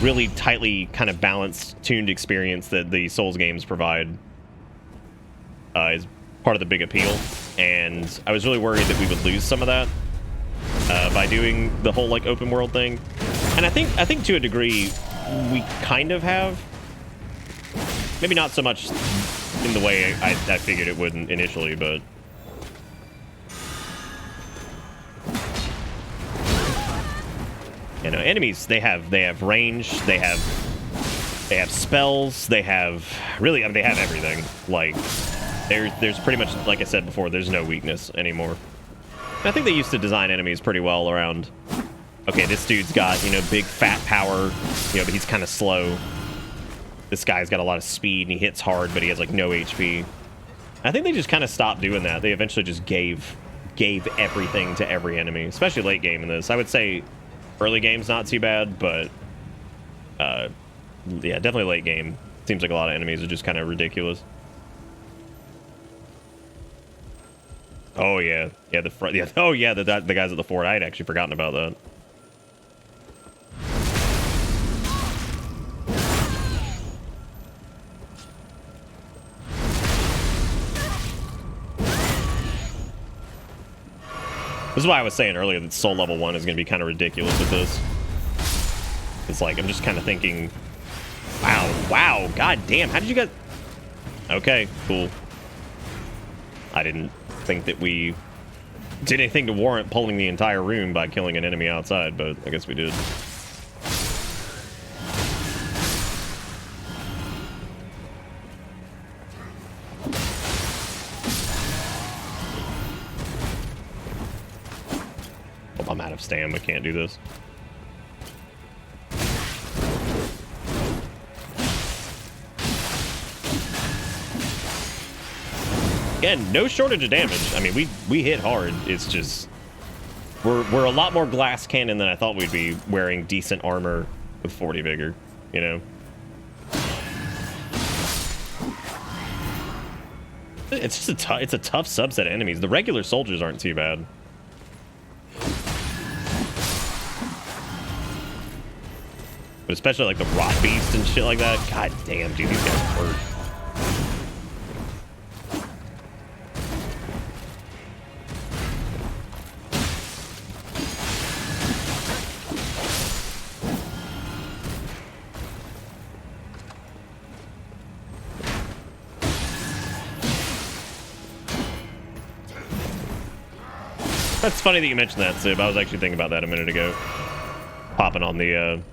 really tightly kind of balanced, tuned experience that the Souls games provide is part of the big appeal, and I was really worried that we would lose some of that by doing the whole like open world thing. And I think to a degree we kind of have. Maybe not so much in the way I figured it would initially, but. You know, enemies, they have range, they have spells, they have really, I mean, they have everything. Like there's pretty much, like I said before, there's no weakness anymore. And I think they used to design enemies pretty well around, okay, this dude's got, you know, big fat power, you know, but he's kind of slow. This guy's got a lot of speed and he hits hard, but he has like no HP. I think they just kind of stopped doing that. They eventually just gave everything to every enemy, especially late game in this. I would say early game's not too bad, but yeah, definitely late game. Seems like a lot of enemies are just kind of ridiculous. Oh yeah, yeah, the front, yeah, oh yeah, the guys at the fort. I had actually forgotten about that. This is why I was saying earlier that Soul Level 1 is going to be kind of ridiculous with this. It's like, I'm just kind of thinking, wow, god damn, how did you guys... Okay, cool. I didn't think that we did anything to warrant pulling the entire room by killing an enemy outside, but I guess we did. I'm out of stam, I can't do this. Again, no shortage of damage. I mean, we hit hard. It's just we're a lot more glass cannon than I thought we'd be, wearing decent armor with 40 vigor, you know. It's just it's a tough subset of enemies. The regular soldiers aren't too bad. But especially like the rot beast and shit like that. God damn, dude, these guys hurt. That's funny that you mentioned that, Sib. I was actually thinking about that a minute ago. Popping on the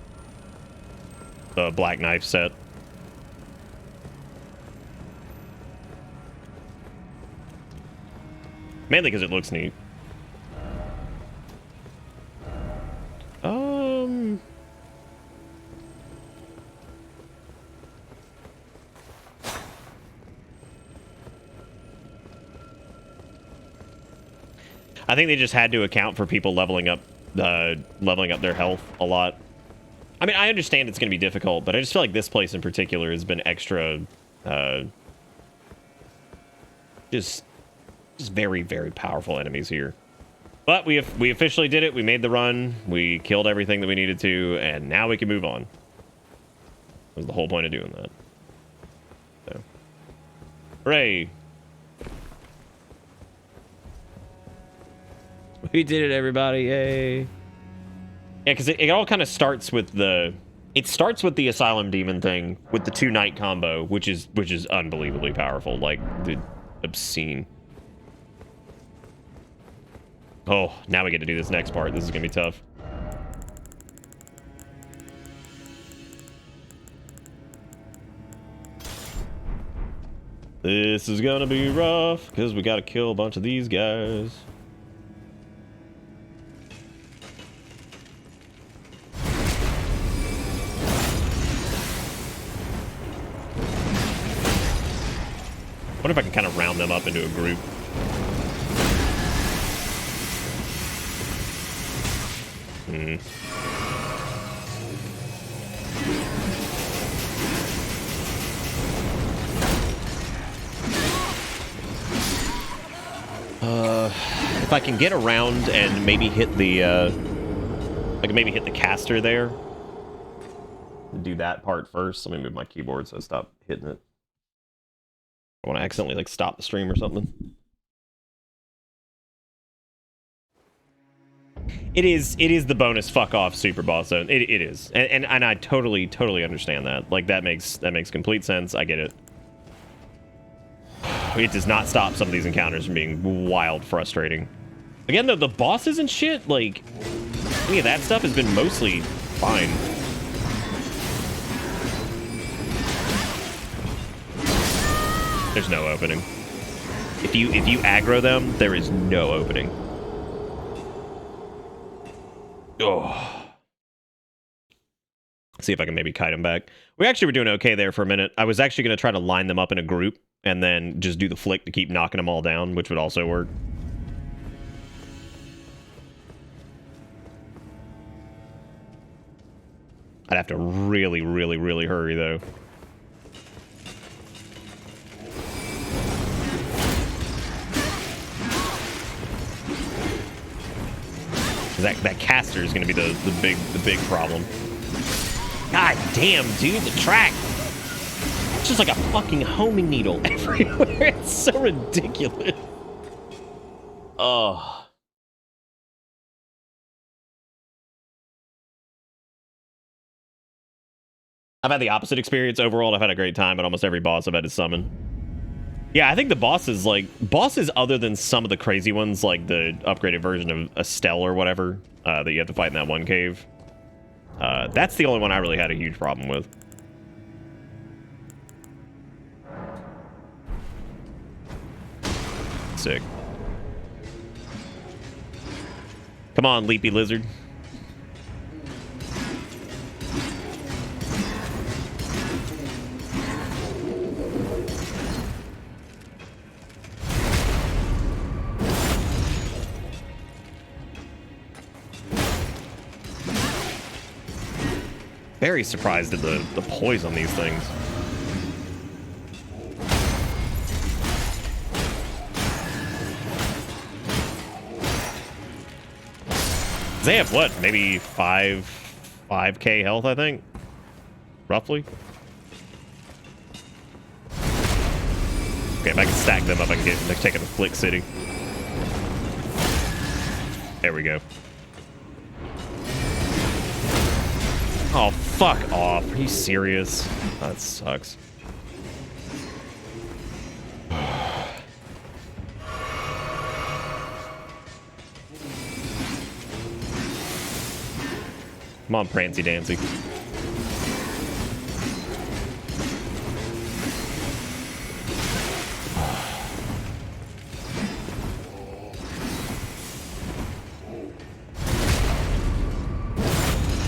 black knife set. Mainly because it looks neat. I think they just had to account for people leveling up their health a lot. I mean, I understand it's going to be difficult, but I just feel like this place in particular has been extra, just very, very powerful enemies here. But we officially did it. We made the run. We killed everything that we needed to, and now we can move on. That was the whole point of doing that. So, hooray! We did it, everybody! Yay! Yeah, because it all kind of starts with the... It starts with the Asylum Demon thing, with the 2-night combo, which is unbelievably powerful. Like, obscene. Oh, now we get to do this next part. This is gonna be tough. This is gonna be rough, because we gotta kill a bunch of these guys. What if I can kind of round them up into a group? If I can get around and maybe hit the, I can maybe hit the caster there. Do that part first. Let me move my keyboard so I stop hitting it. I want to accidentally like stop the stream or something. It is the bonus fuck off super boss zone. It is, and I totally understand that. Like that makes complete sense. I get it. It does not stop some of these encounters from being wild frustrating. Again, though, the bosses and shit, like any of that stuff has been mostly fine. There's no opening. If you aggro them, there is no opening. Oh. See if I can maybe kite them back. We actually were doing okay there for a minute. I was actually going to try to line them up in a group and then just do the flick to keep knocking them all down, which would also work. I'd have to really hurry, though. That caster is going to be the big problem. God damn, dude, the track. It's just like a fucking homing needle everywhere. It's so ridiculous. Oh. I've had the opposite experience overall. I've had a great time at almost every boss I've had to summon. Yeah, I think the bosses, like, bosses other than some of the crazy ones, like the upgraded version of Estelle or whatever, that you have to fight in that one cave. That's the only one I really had a huge problem with. Sick. Come on, Leapy Lizard. Very surprised at the poise on these things. They have what? Maybe 5k health, I think, roughly. Okay, if I can stack them up, I can get taking the Flick City. There we go. Oh, fuck off. Are you serious? That sucks. Come on, Prancy Dancy.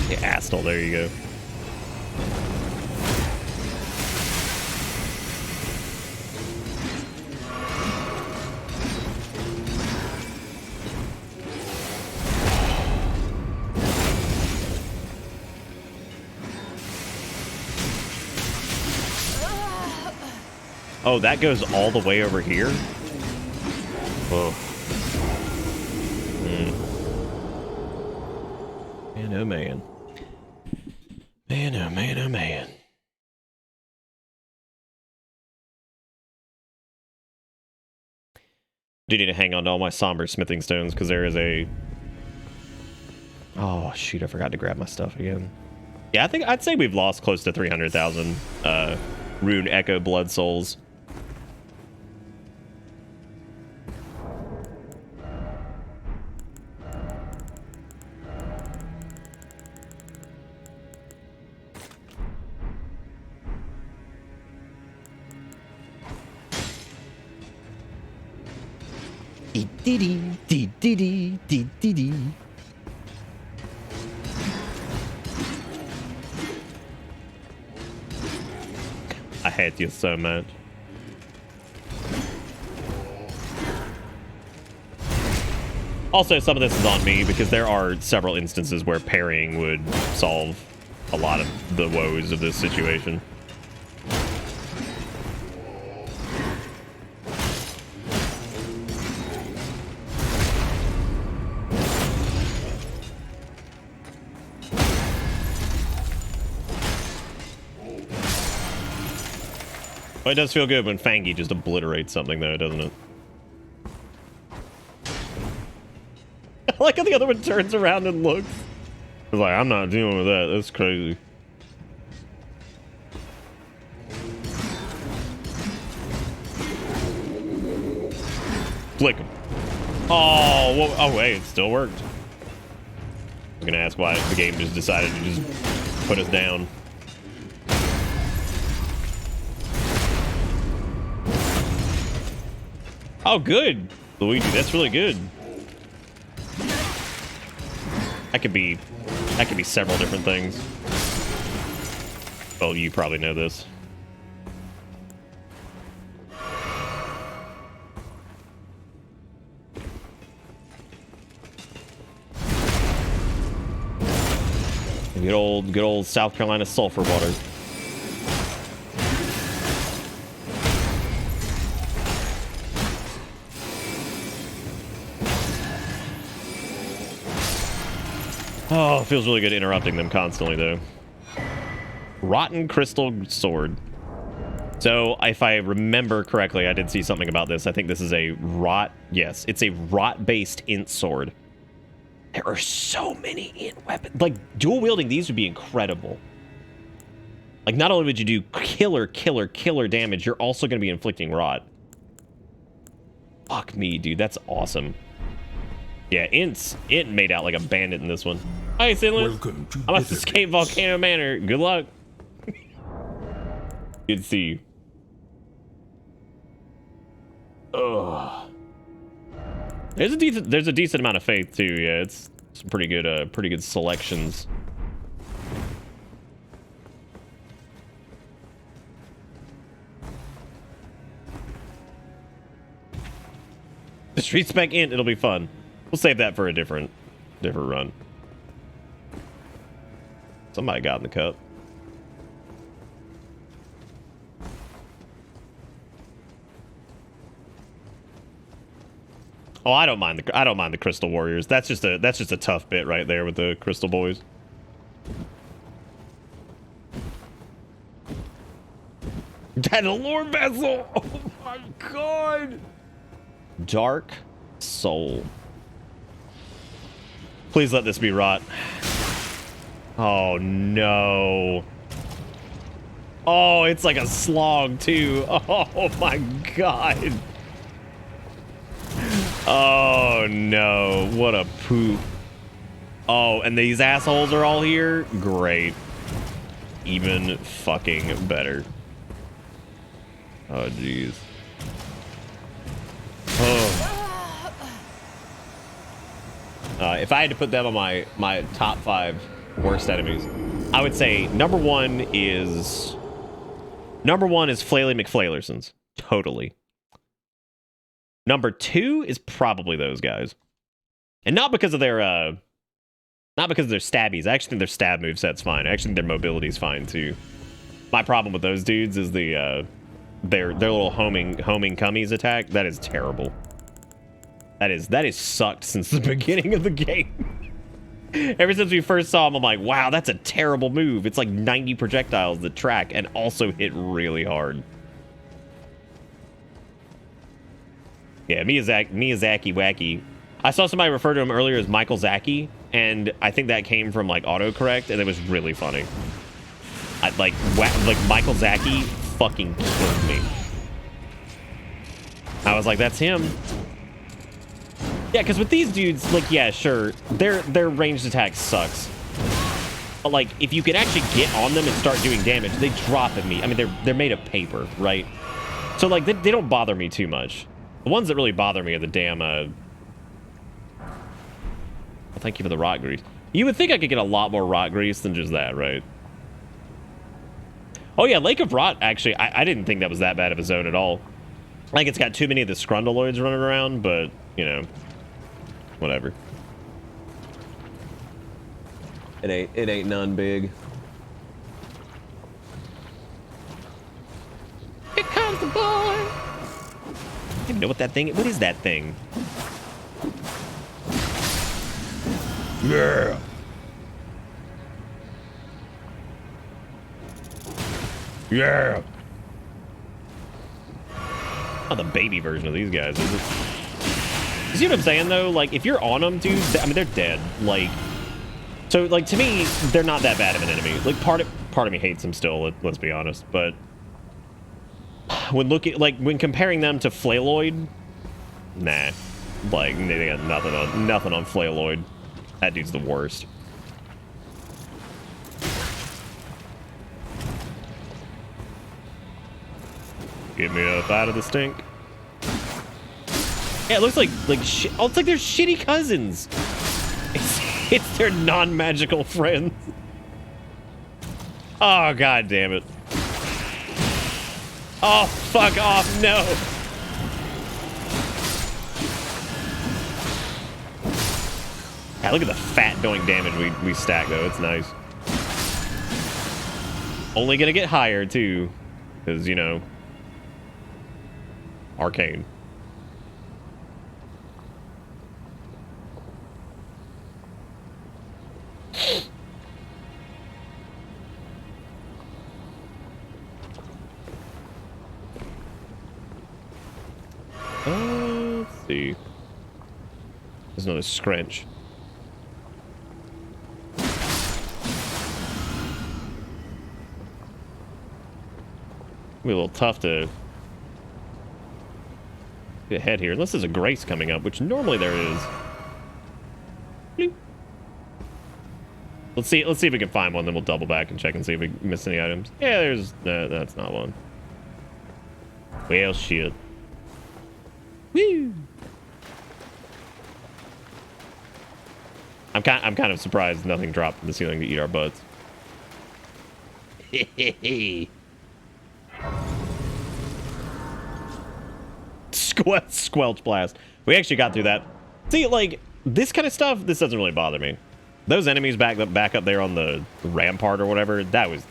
Yeah, Astle, there you go. Oh, that goes all the way over here? Whoa. Man, oh man. Man, oh man, oh man. Do need to hang on to all my somber smithing stones because there is a... Oh, shoot, I forgot to grab my stuff again. Yeah, I'd say we've lost close to 300,000 Rune Echo Blood Souls. I hate you so much. Also, some of this is on me because there are several instances where parrying would solve a lot of the woes of this situation. Well, it does feel good when Fangy just obliterates something, though, doesn't it? I like how the other one turns around and looks. It's like, I'm not dealing with that. That's crazy. Flick him. Oh, well, oh, wait, it still worked. I was gonna ask why the game just decided to just put us down. Oh, good, Luigi. That's really good. That could be several different things. Well, you probably know this. Good old South Carolina sulfur water. Oh, it feels really good interrupting them constantly, though. Rotten crystal sword. So, if I remember correctly, I did see something about this. I think this is a rot. Yes, it's a rot-based int sword. There are so many int weapons. Like, dual wielding these would be incredible. Like, not only would you do killer damage, you're also going to be inflicting rot. Fuck me, dude. That's awesome. Yeah, Int made out like a bandit in this one. Hi, Sinless. Welcome to I must escape Volcano Manor. Good luck. Good to see you. Ugh. There's a decent amount of faith too. Yeah, it's some pretty good selections. The street spec int, it'll be fun. We'll save that for a different run. Somebody got in the cup. Oh, I don't mind the Crystal Warriors. That's just a tough bit right there with the Crystal Boys. That Lord Vessel! Oh my god! Dark Soul. Please let this be rot. Oh no. Oh, it's like a slog too. Oh my god. Oh no, what a poop. Oh, and these assholes are all here? Great. Even fucking better. Oh jeez. Oh. If I had to put them on my top 5 worst enemies, I would say number one is Flaily McFlailersons. Totally. Number 2 is probably those guys. And not because of their stabbies. I actually think their stab moveset's fine. I actually think their mobility's fine too. My problem with those dudes is their little homing cummies attack. That is terrible. That is sucked since the beginning of the game. Ever since we first saw him, I'm like, wow, that's a terrible move. It's like 90 projectiles that track and also hit really hard. Yeah, Miyazaki Wacky. I saw somebody refer to him earlier as Michael Zaki, and I think that came from like autocorrect, and it was really funny. Like Michael Zaki fucking killed me. I was like, that's him. Yeah, because with these dudes, like, yeah, sure, their ranged attack sucks. But like, if you can actually get on them and start doing damage, they drop at me. I mean, they're made of paper, right? So like, they don't bother me too much. The ones that really bother me are the damn. Well, thank you for the rot grease. You would think I could get a lot more rot grease than just that, right? Oh yeah, Lake of Rot. Actually, I didn't think that was that bad of a zone at all. Like, it's got too many of the Scrundaloids running around, but you know. whatever. It ain't none big. Here comes the boy. I don't even know what that thing. What is that thing? Yeah. Yeah. Not the baby version of these guys, is it? You see what I'm saying though? Like, if you're on them, dude, I mean, they're dead. Like, so like to me, they're not that bad of an enemy. Like, part of me hates them still. Let's be honest. But when when comparing them to Flailoid, nah, like they got nothing on Flailoid. That dude's the worst. Get me up out of the stink. Yeah, it looks like oh, it's like they're shitty cousins. It's their non-magical friends. Oh, god damn it. Oh, fuck off, no. Yeah, look at the fat doink damage we stack though. It's nice. Only gonna get higher too, because you know, arcane. Let's see. There's another scrunch. Be a little tough to get ahead here, unless there's a grace coming up, which normally there is. Bloop. Let's see if we can find one, then we'll double back and check and see if we missed any items. Yeah, there's that's not one. Well, shit. Woo! I'm kind of surprised nothing dropped from the ceiling to eat our butts. Hehehe. Squelch blast. We actually got through that. See, like, this kind of stuff, this doesn't really bother me. Those enemies back up there on the rampart or whatever, that was...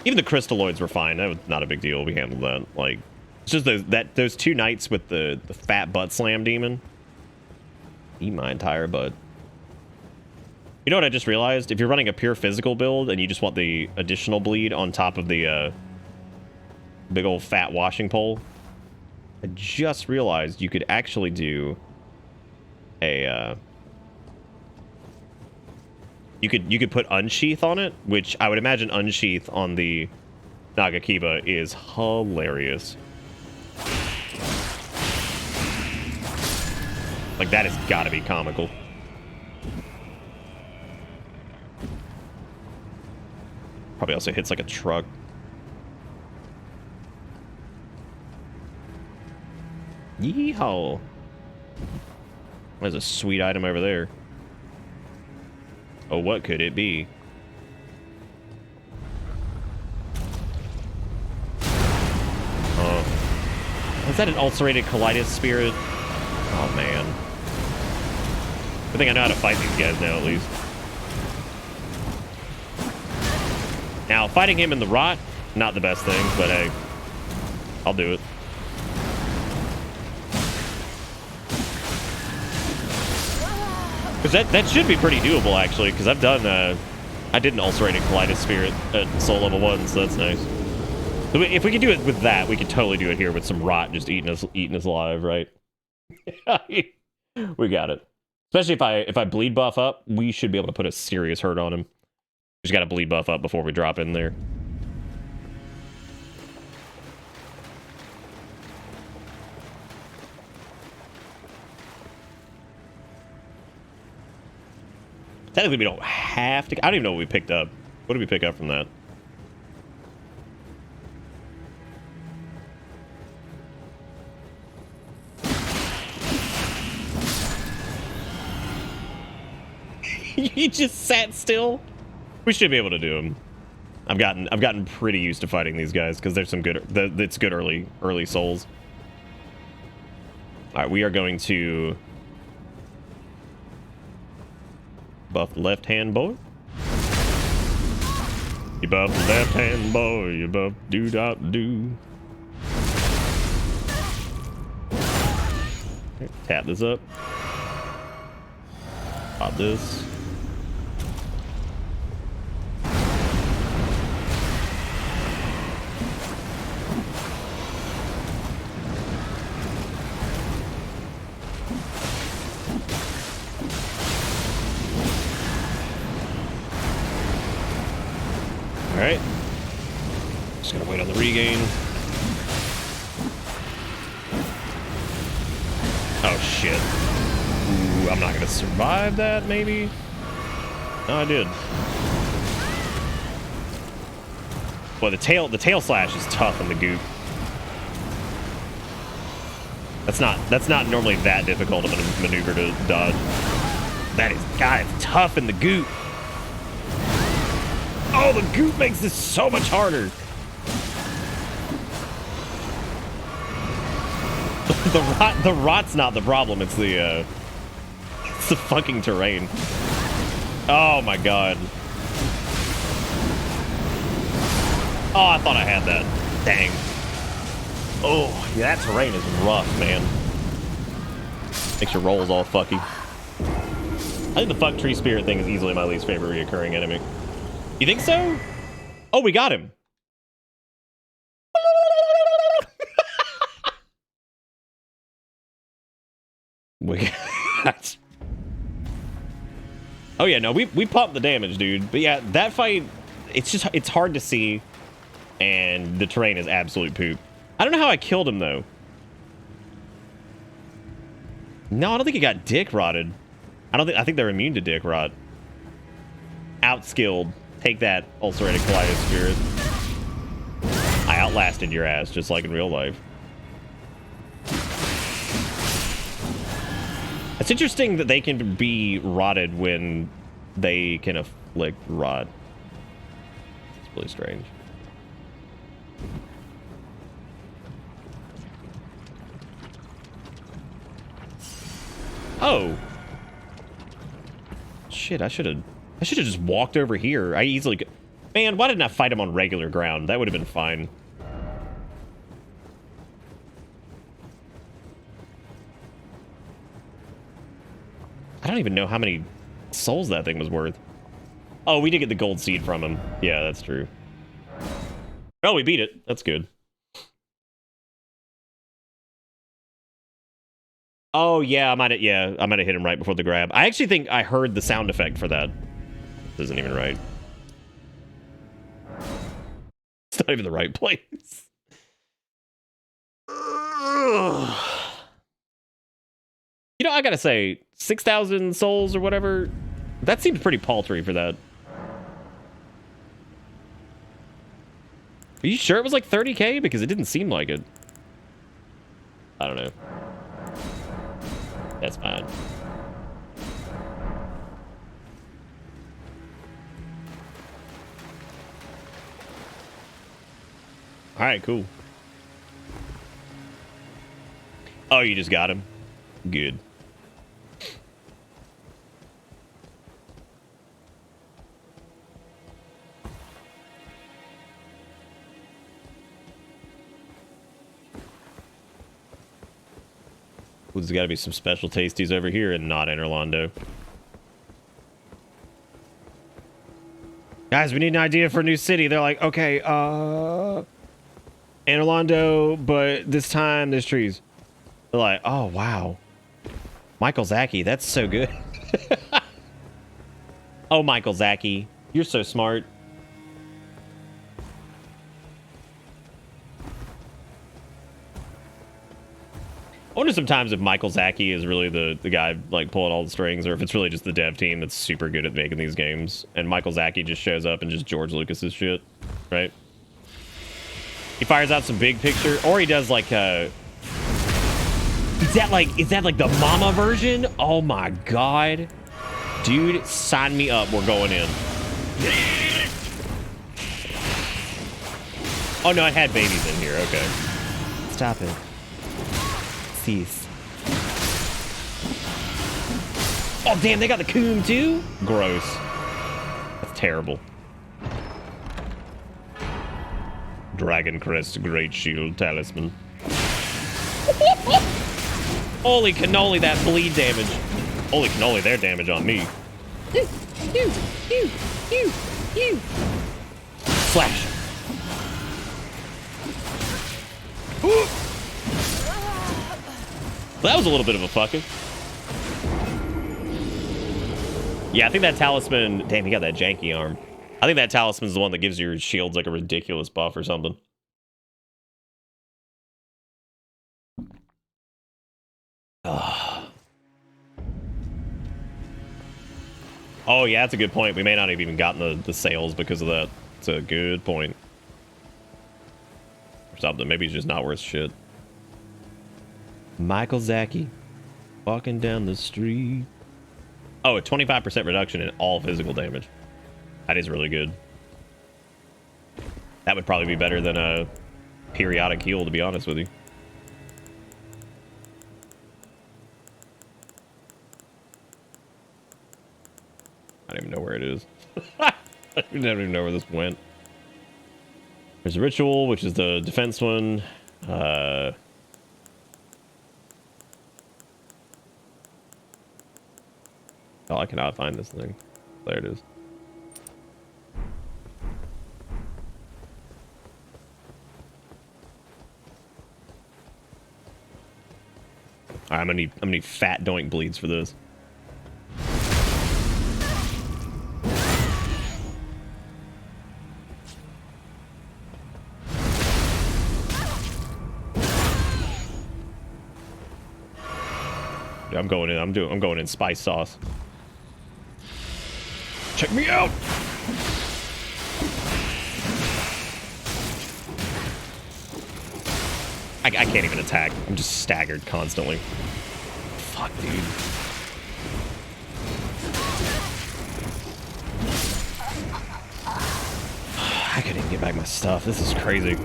Even the crystalloids were fine. That was not a big deal. We handled that. Like, it's just those two knights with the fat butt slam demon. Eat my entire butt. You know what I just realized? If you're running a pure physical build and you just want the additional bleed on top of the big old fat washing pole, I just realized you could actually do a you could put unsheath on it, which I would imagine unsheath on the Nagakiba is hilarious. Like, that has got to be comical. Probably also hits like a truck. Yeehaw. There's a sweet item over there. Oh, what could it be? Oh. Was that an ulcerated colitis spirit? Oh, man. I think I know how to fight these guys now, at least. Now, fighting him in the rot, not the best thing, but hey, I'll do it. Because that should be pretty doable, actually, because I've done, I did an ulcerated colitis spirit at soul level 1, so that's nice. So if we could do it with that, we could totally do it here with some rot just eating us alive, right? We got it. Especially if I bleed buff up, we should be able to put a serious hurt on him. We just got to bleed buff up before we drop in there. Technically, we don't have to... I don't even know what we picked up. What did we pick up from that? He just sat still? We should be able to do him. I've gotten pretty used to fighting these guys because there's some good... It's good early souls. All right, we are going to Buff the left hand, boy. You buff the left hand, boy. You buff do-dot-do. Tap this up. Pop this. Alright. Just gonna wait on the regain. Oh shit. Ooh, I'm not gonna survive that, maybe? No, I did. Well, the tail slash is tough in the goop. That's not normally that difficult of a maneuver to dodge. That is, God, it's tough in the goop. Oh, the goop makes this so much harder. The rot's not the problem. It's the fucking terrain. Oh my god. Oh, I thought I had that. Dang. Oh, yeah, that terrain is rough, man. Makes your rolls all fucky. I think the fuck tree spirit thing is easily my least favorite reoccurring enemy. You think so? Oh, we got him. We got... Oh yeah, no, we pumped the damage, dude. But yeah, that fight, it's hard to see, and the terrain is absolute poop. I don't know how I killed him though. No, I don't think he got dick rotted. I think they're immune to dick rot. Outskilled. Take that, ulcerated colitis spirit. I outlasted your ass, just like in real life. It's interesting that they can be rotted when they can afflict rot. It's really strange. Oh. Shit, I should have just walked over here. I easily could. Man, why didn't I fight him on regular ground? That would have been fine. I don't even know how many souls that thing was worth. Oh, we did get the gold seed from him. Yeah, that's true. Oh, we beat it. That's good. Oh, yeah, I might have hit him right before the grab. I actually think I heard the sound effect for that. This isn't even right. It's not even the right place. You know, I gotta say, 6,000 souls or whatever, that seems pretty paltry for that. Are you sure it was like 30k? Because it didn't seem like it. I don't know. That's fine. All right, cool. Oh, you just got him? Good. Well, there's got to be some special tasties over here and not Interlando. Guys, we need an idea for a new city. They're like, okay, Interlando, but this time there's trees. They're like, oh, wow. Michael Zaki, that's so good. Oh, Michael Zaki, you're so smart. I wonder sometimes if Michael Zaki is really the guy like pulling all the strings, or if it's really just the dev team that's super good at making these games, and Michael Zaki just shows up and just George Lucas's shit, right? He fires out some big picture, or he does like is that like the mama version? Oh my god, dude, sign me up. We're going in. Oh no, it had babies in here. Okay, stop it. Cease. Oh, damn, they got the coom too? Gross. That's terrible. Dragon Crest, Great Shield, Talisman. Holy cannoli, that bleed damage. Holy cannoli, their damage on me. Slash. That was a little bit of a fucking. Yeah, I think that talisman. Damn, he got that janky arm. I think that talisman's the one that gives your shields like a ridiculous buff or something. Oh, yeah, that's a good point. We may not have even gotten the sales because of that. It's a good point. Or something. Maybe it's just not worth shit. Michael Zaki. Walking down the street. Oh, a 25% reduction in all physical damage. That is really good. That would probably be better than a periodic heal, to be honest with you. I don't even know where it is. I don't even know where this went. There's a ritual, which is the defense one. Oh, I cannot find this thing. There it is. All right, I'm gonna need fat doink bleeds for this. Yeah, I'm going in. I'm going in spice sauce. Check me out. I can't even attack. I'm just staggered constantly. Fuck, dude. I couldn't even get back my stuff. This is crazy.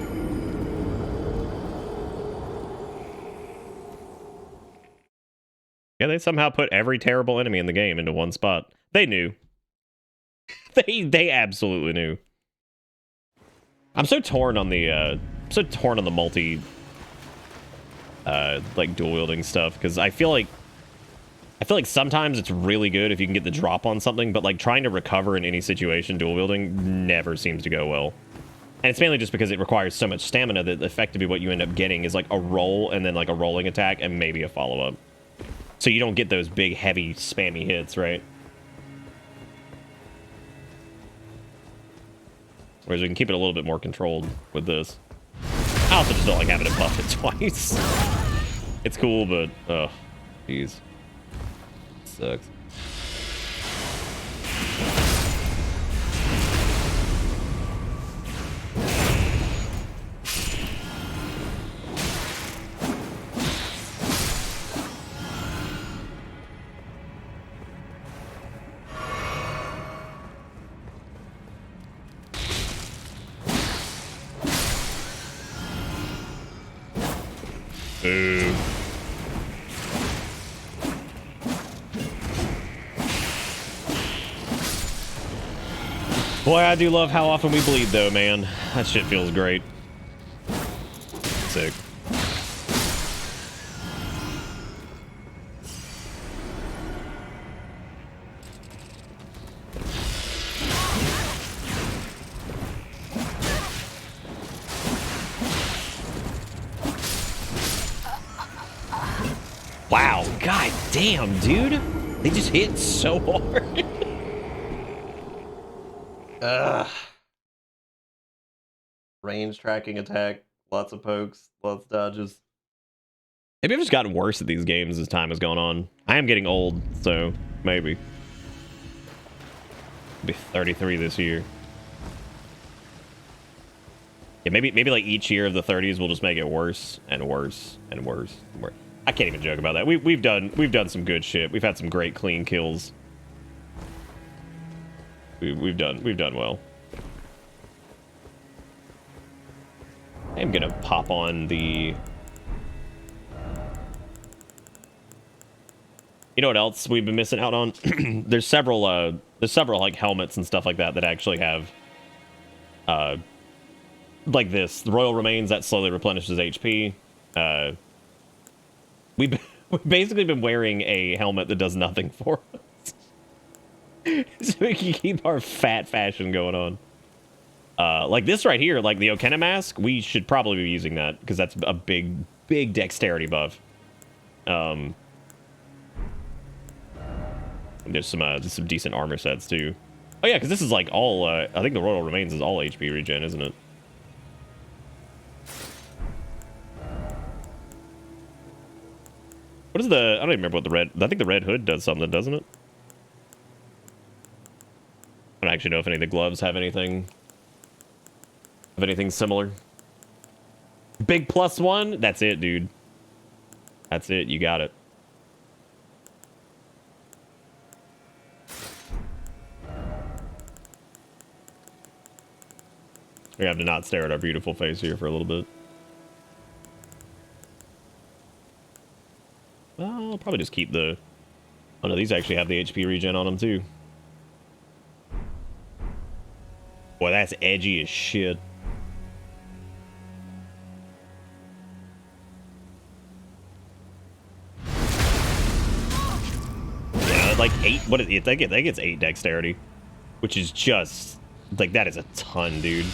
Yeah, they somehow put every terrible enemy in the game into one spot. They knew. They absolutely knew. I'm so torn on the multi like dual wielding stuff, because I feel like sometimes it's really good if you can get the drop on something, but like trying to recover in any situation dual wielding never seems to go well. And it's mainly just because it requires so much stamina that effectively what you end up getting is like a roll and then like a rolling attack and maybe a follow-up. So you don't get those big, heavy, spammy hits, right? Whereas we can keep it a little bit more controlled with this. I also just don't like having to buff it twice. It's cool, but, oh, jeez. Sucks. Boo. Boy, I do love how often we bleed, though, man. That shit feels great. Sick. Wow, god damn, dude. They just hit so hard. Range tracking attack, lots of pokes, lots of dodges. Maybe I've just gotten worse at these games as time has gone on. I am getting old, so maybe. I'll be 33 this year. Yeah, maybe like each year of the 30s will just make it worse and worse and worse and worse. I can't even joke about that. We've done some good shit. We've had some great clean kills. We've done well. I'm gonna pop on the You know what else we've been missing out on? There's several like helmets and stuff like that that actually have like this. The Royal Remains that slowly replenishes HP. We've basically been wearing a helmet that does nothing for us. So we can keep our fat fashion going on. Like this right here, like the Okena mask, we should probably be using that because that's a big dexterity buff. There's some decent armor sets too. Oh yeah, because this is like all, I think the Royal Remains is all HP regen, isn't it? What is the, I don't even remember what the red, I think the red hood does something, doesn't it? I don't actually know if any of the gloves have anything similar. Big +1, that's it, dude. That's it, you got it. We have to not stare at our beautiful face here for a little bit. Well, I'll probably just keep the... Oh no, these actually have the HP regen on them too. Boy, that's edgy as shit. Yeah, like 8, what is it? I think it's 8 dexterity. Which is just... Like, that is a ton, dude.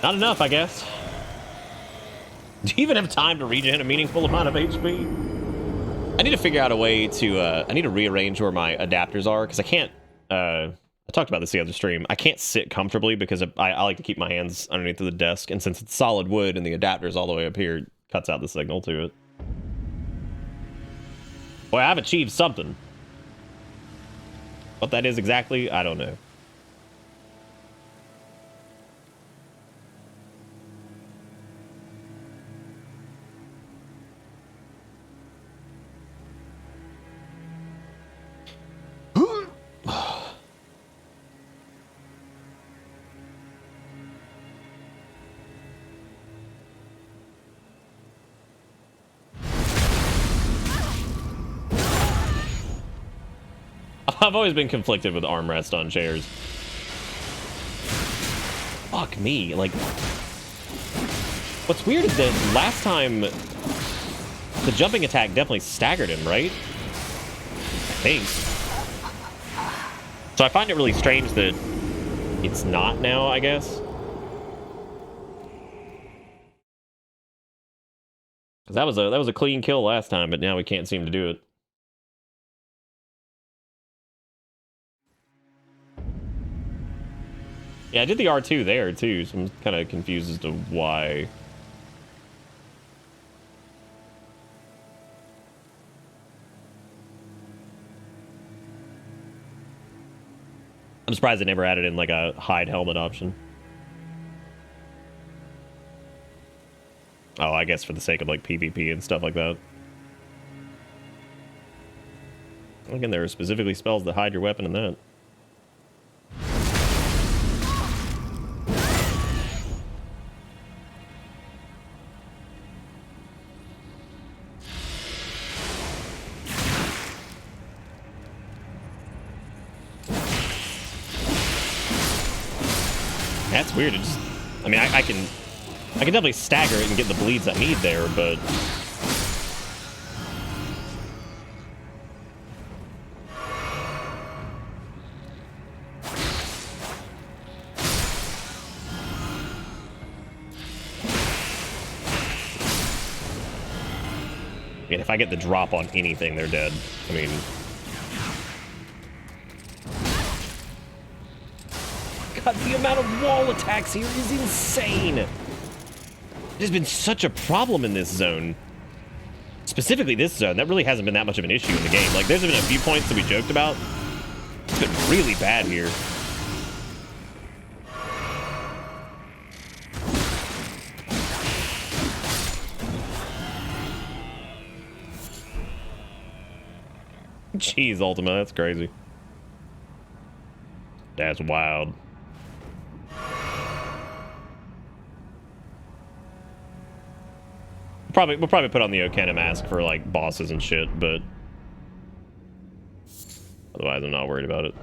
Not enough, I guess. Do you even have time to regen a meaningful amount of HP? I need to figure out a way to, I need to rearrange where my adapters are, because I can't, I talked about this the other stream. I can't sit comfortably because I like to keep my hands underneath the desk, and since it's solid wood and the adapter's all the way up here, it cuts out the signal to it. Boy, I've achieved something. What that is exactly, I don't know. I've always been conflicted with armrest on chairs. Fuck me, like... What's weird is that last time... The jumping attack definitely staggered him, right? I think. So I find it really strange that it's not now, I guess. Because that was a clean kill last time, but now we can't seem to do it. Yeah, I did the R2 there, too, so I'm kind of confused as to why. I'm surprised they never added in, like, a hide helmet option. Oh, I guess for the sake of, like, PvP and stuff like that. Again, there are specifically spells that hide your weapon in that. That's weird. It just, I mean, I can definitely stagger it and get the bleeds I need there, but and if I get the drop on anything, they're dead. I mean, God, the amount of wall attacks here is insane. It has been such a problem in this zone. Specifically this zone, that really hasn't been that much of an issue in the game. Like, there's been a few points that we joked about. It's been really bad here. Jeez, Ultima, that's crazy. That's wild. We'll probably put on the Okena mask for like bosses and shit, but otherwise I'm not worried about it.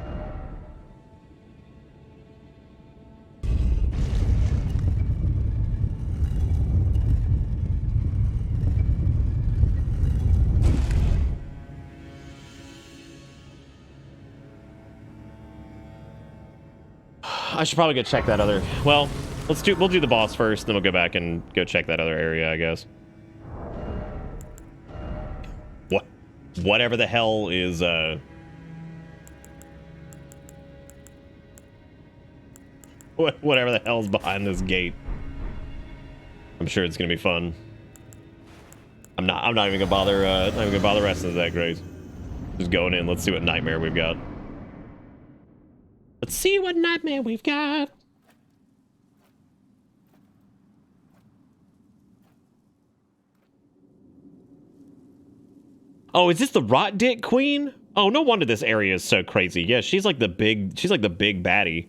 I should probably go check that other. Well, we'll do the boss first, then we'll go back and go check that other area, I guess. Whatever the hell is whatever the hell's behind this gate. I'm sure it's gonna be fun. I'm not even gonna bother not even gonna bother resting of that, Grace. Just going in, let's see what nightmare we've got. Let's see what nightmare we've got. Oh, is this the Rot Dick Queen? Oh, no wonder this area is so crazy. Yeah, she's like the big baddie.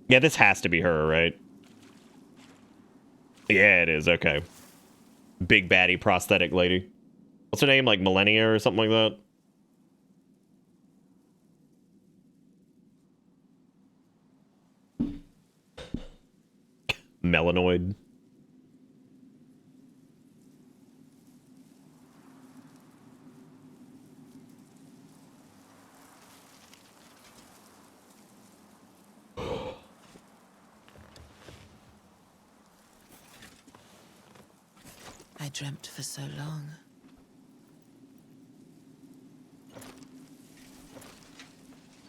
Yeah, this has to be her, right? Yeah, it is. Okay. Big baddie prosthetic lady. What's her name? Like Malenia or something like that? Melanoid. I dreamt for so long.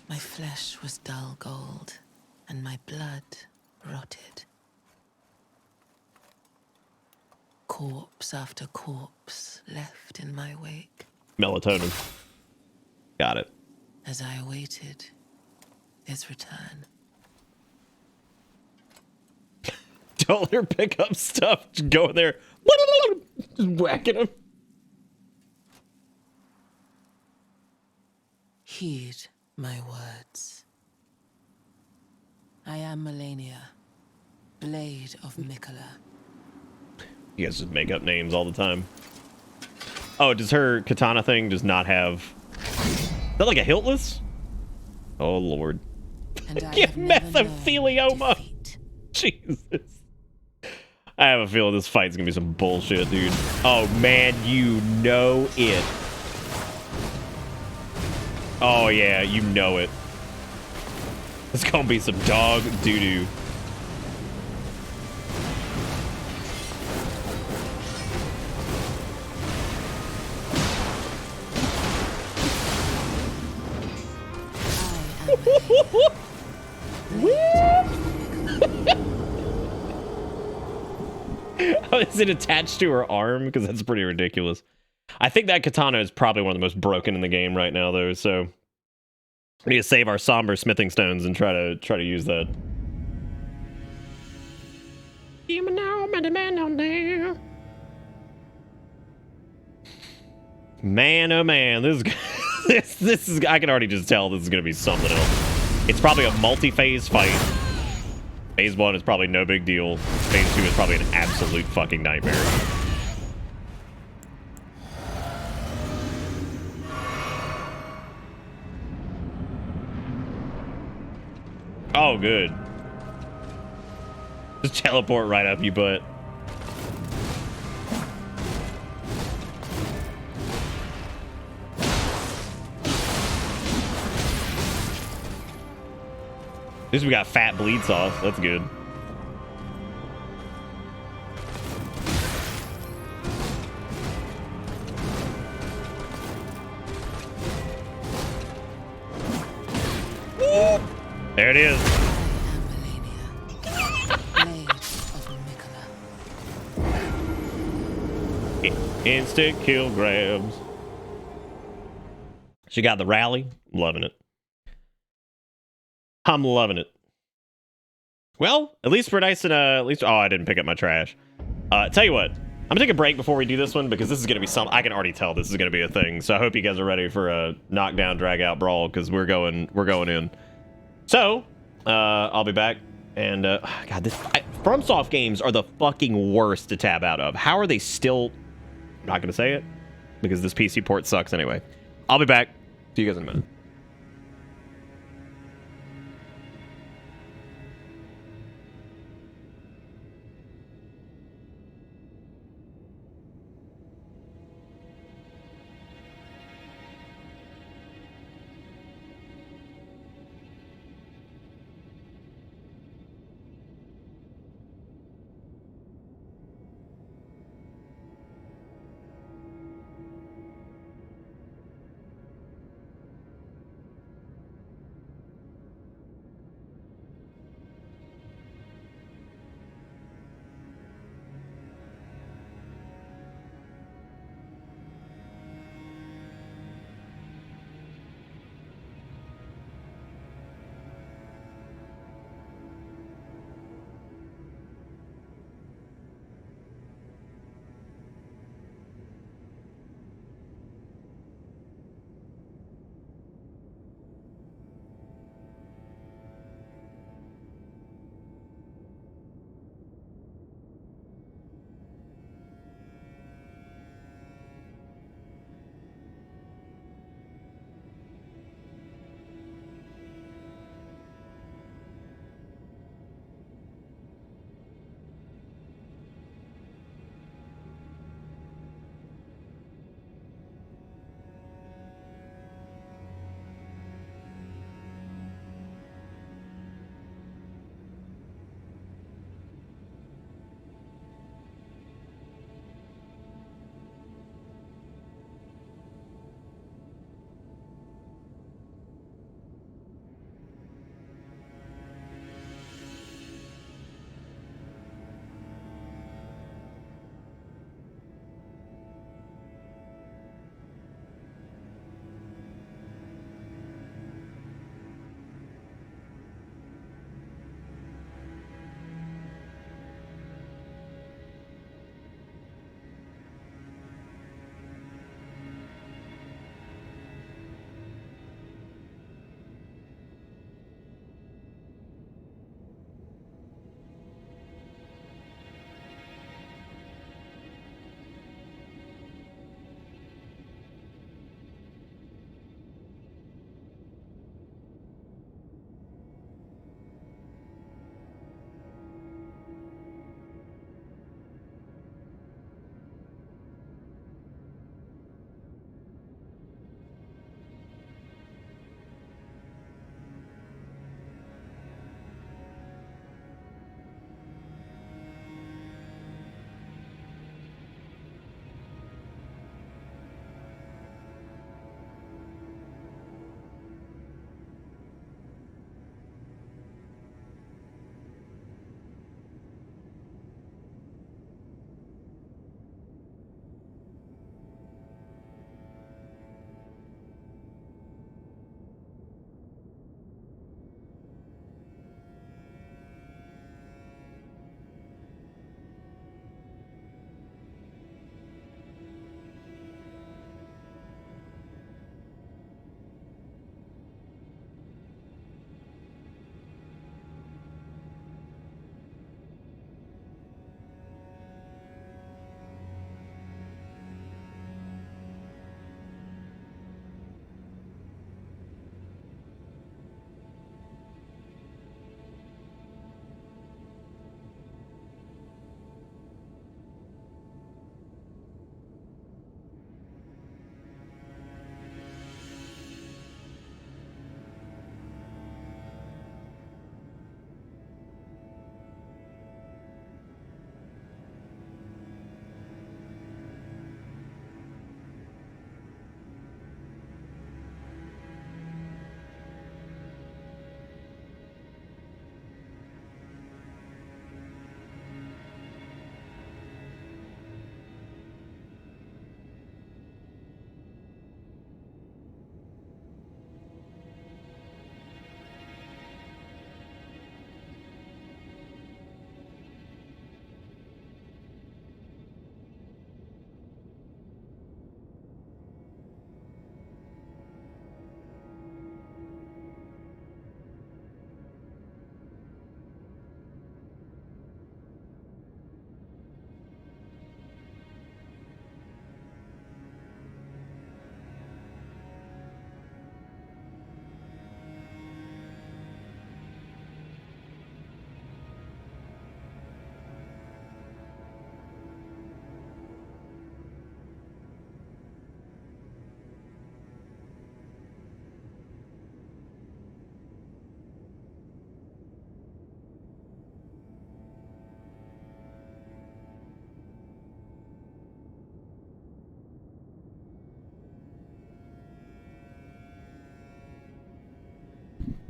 My flesh was dull gold, and my blood rotted. Corpse after corpse left in my wake. Melatonin. Got it. As I awaited his return. Don't let her pick up stuff. Just go in there. Just whacking him. Heed my words. I am Malenia, Blade of Mikola. You guys just make up names all the time. Oh, does her katana thing just not have... Is that like a hiltless? Oh, Lord. Get mesothelioma! Jesus. I have a feeling this fight's gonna be some bullshit, dude. Oh, man, you know it. Oh, yeah, you know it. It's gonna be some dog doo-doo. Is it attached to her arm? Because that's pretty ridiculous. I think that katana is probably one of the most broken in the game right now, though. So we need to save our somber smithing stones and try to use that. Man, oh man, this is this is. I can already just tell this is gonna be something else. It's probably a multi-phase fight. Phase 1 is probably no big deal. Phase 2 is probably an absolute fucking nightmare. Oh, good. Just teleport right up you butt. At least we got fat bleed sauce. That's good. Woo! There it is. Instant kill grabs. She got the rally. Loving it. I'm loving it. Well, at least we're nice and at least. Oh, I didn't pick up my trash. Tell you what, I'm gonna take a break before we do this one because this is gonna be some. I can already tell this is gonna be a thing. So I hope you guys are ready for a knockdown, drag out brawl because we're going in. So I'll be back. And God, FromSoft games are the fucking worst to tab out of. How are they still? I'm not gonna say it because this PC port sucks anyway. I'll be back. See you guys in a minute.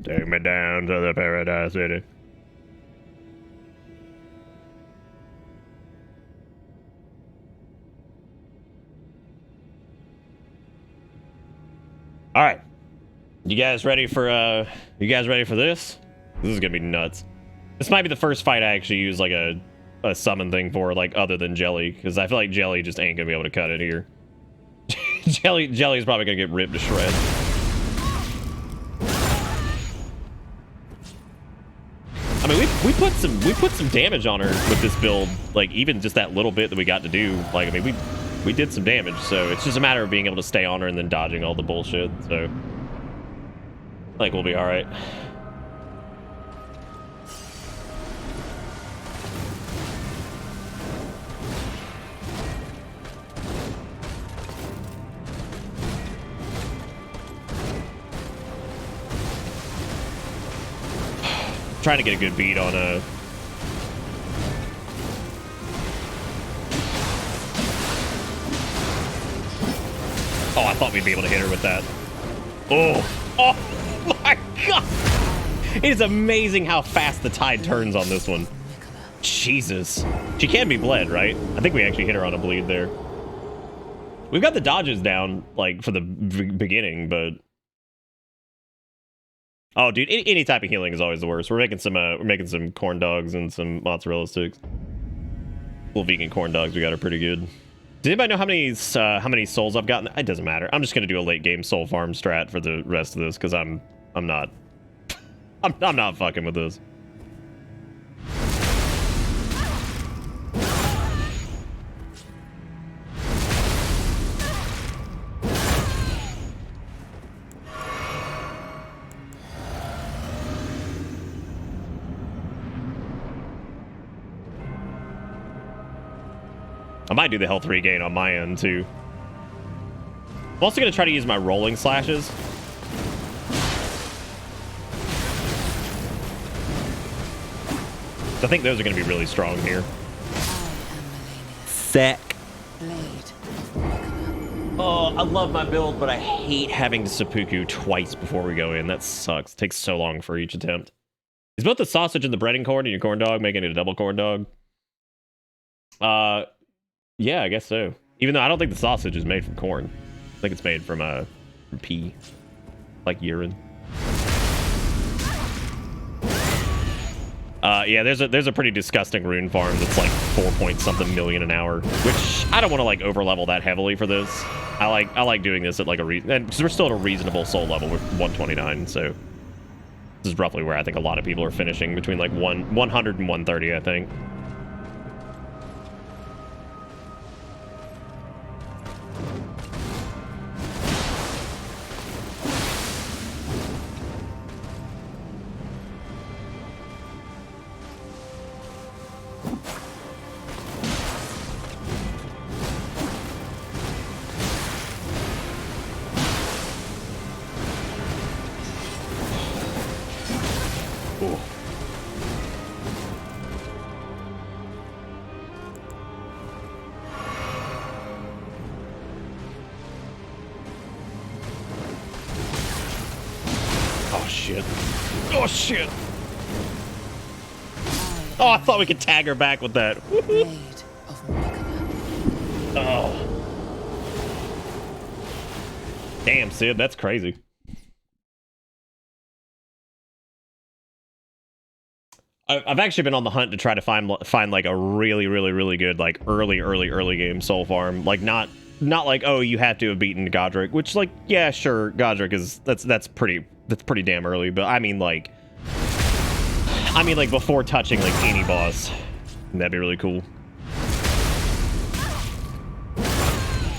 Take me down to the Paradise City. All right. You guys ready for this? This is gonna be nuts. This might be the first fight I actually use like a summon thing for, like other than Jelly, because I feel like Jelly just ain't gonna be able to cut it here. Jelly's probably gonna get ripped to shreds. I mean, we put some damage on her with this build, like even just that little bit that we got to do. Like, I mean, we did some damage, so it's just a matter of being able to stay on her and then dodging all the bullshit. So, like, we'll be all right. Trying to get a good beat on a. Oh, I thought we'd be able to hit her with that. Oh my god! It is amazing how fast the tide turns on this one. Jesus. She can be bled, right? I think we actually hit her on a bleed there. We've got the dodges down, like, for the beginning, but... Oh, dude, any type of healing is always the worst. We're making some corn dogs and some mozzarella sticks. Little vegan corn dogs we got are pretty good. Does anybody know how many souls I've gotten? It doesn't matter. I'm just gonna do a late game soul farm strat for the rest of this because I'm not fucking with this. I might do the health regain on my end, too. I'm also going to try to use my rolling slashes. I think those are going to be really strong here. Sick. Oh, I love my build, but I hate having to seppuku twice before we go in. That sucks. It takes so long for each attempt. Is both the sausage and the bread and corn in your corn dog making it a double corn dog? Yeah, I guess so. Even though I don't think the sausage is made from corn. I think it's made from pea. Like urine. Yeah, there's a pretty disgusting rune farm that's like 4-point-something million an hour, which I don't want to like overlevel that heavily for this. I like doing this at like and because we're still at a reasonable soul level with 129, so this is roughly where I think a lot of people are finishing, between like 100 and 130, I think. Oh shit! Oh, I thought we could tag her back with that. Oh. Damn, Sid, that's crazy. I've actually been on the hunt to try to find like a really good like early game soul farm. Like not like, oh, you have to have beaten Godric, which, like, yeah, sure, Godric is that's pretty damn early, but I mean like before touching like any boss. That'd be really cool.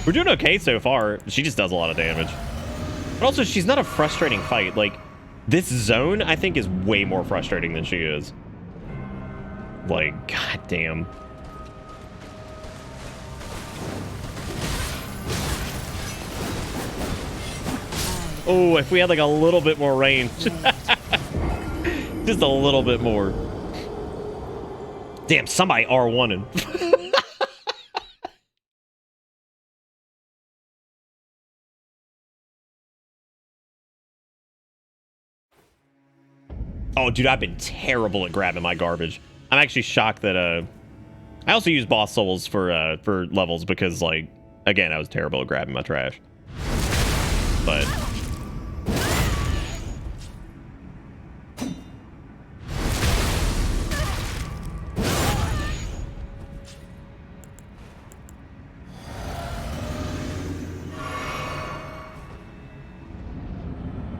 We're doing okay so far. She just does a lot of damage. But also, she's not a frustrating fight. Like, this zone, I think, is way more frustrating than she is. Like, goddamn. Oh, if we had like a little bit more range. Just a little bit more. Damn, somebody R1'ing. Oh, dude, I've been terrible at grabbing my garbage. I'm actually shocked that I also use boss souls for levels because, like, again, I was terrible at grabbing my trash. But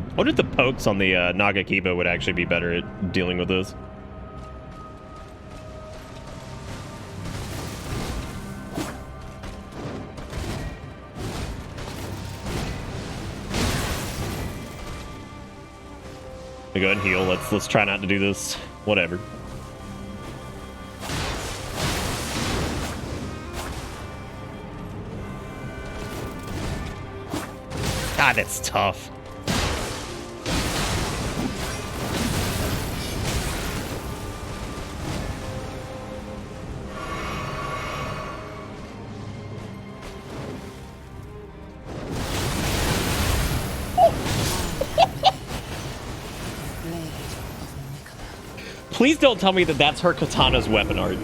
I wonder if the pokes on the Nagakiba would actually be better at dealing with this. Go ahead and heal. Let's try not to do this. Whatever. God, that's tough. Please don't tell me that that's her katana's weapon art.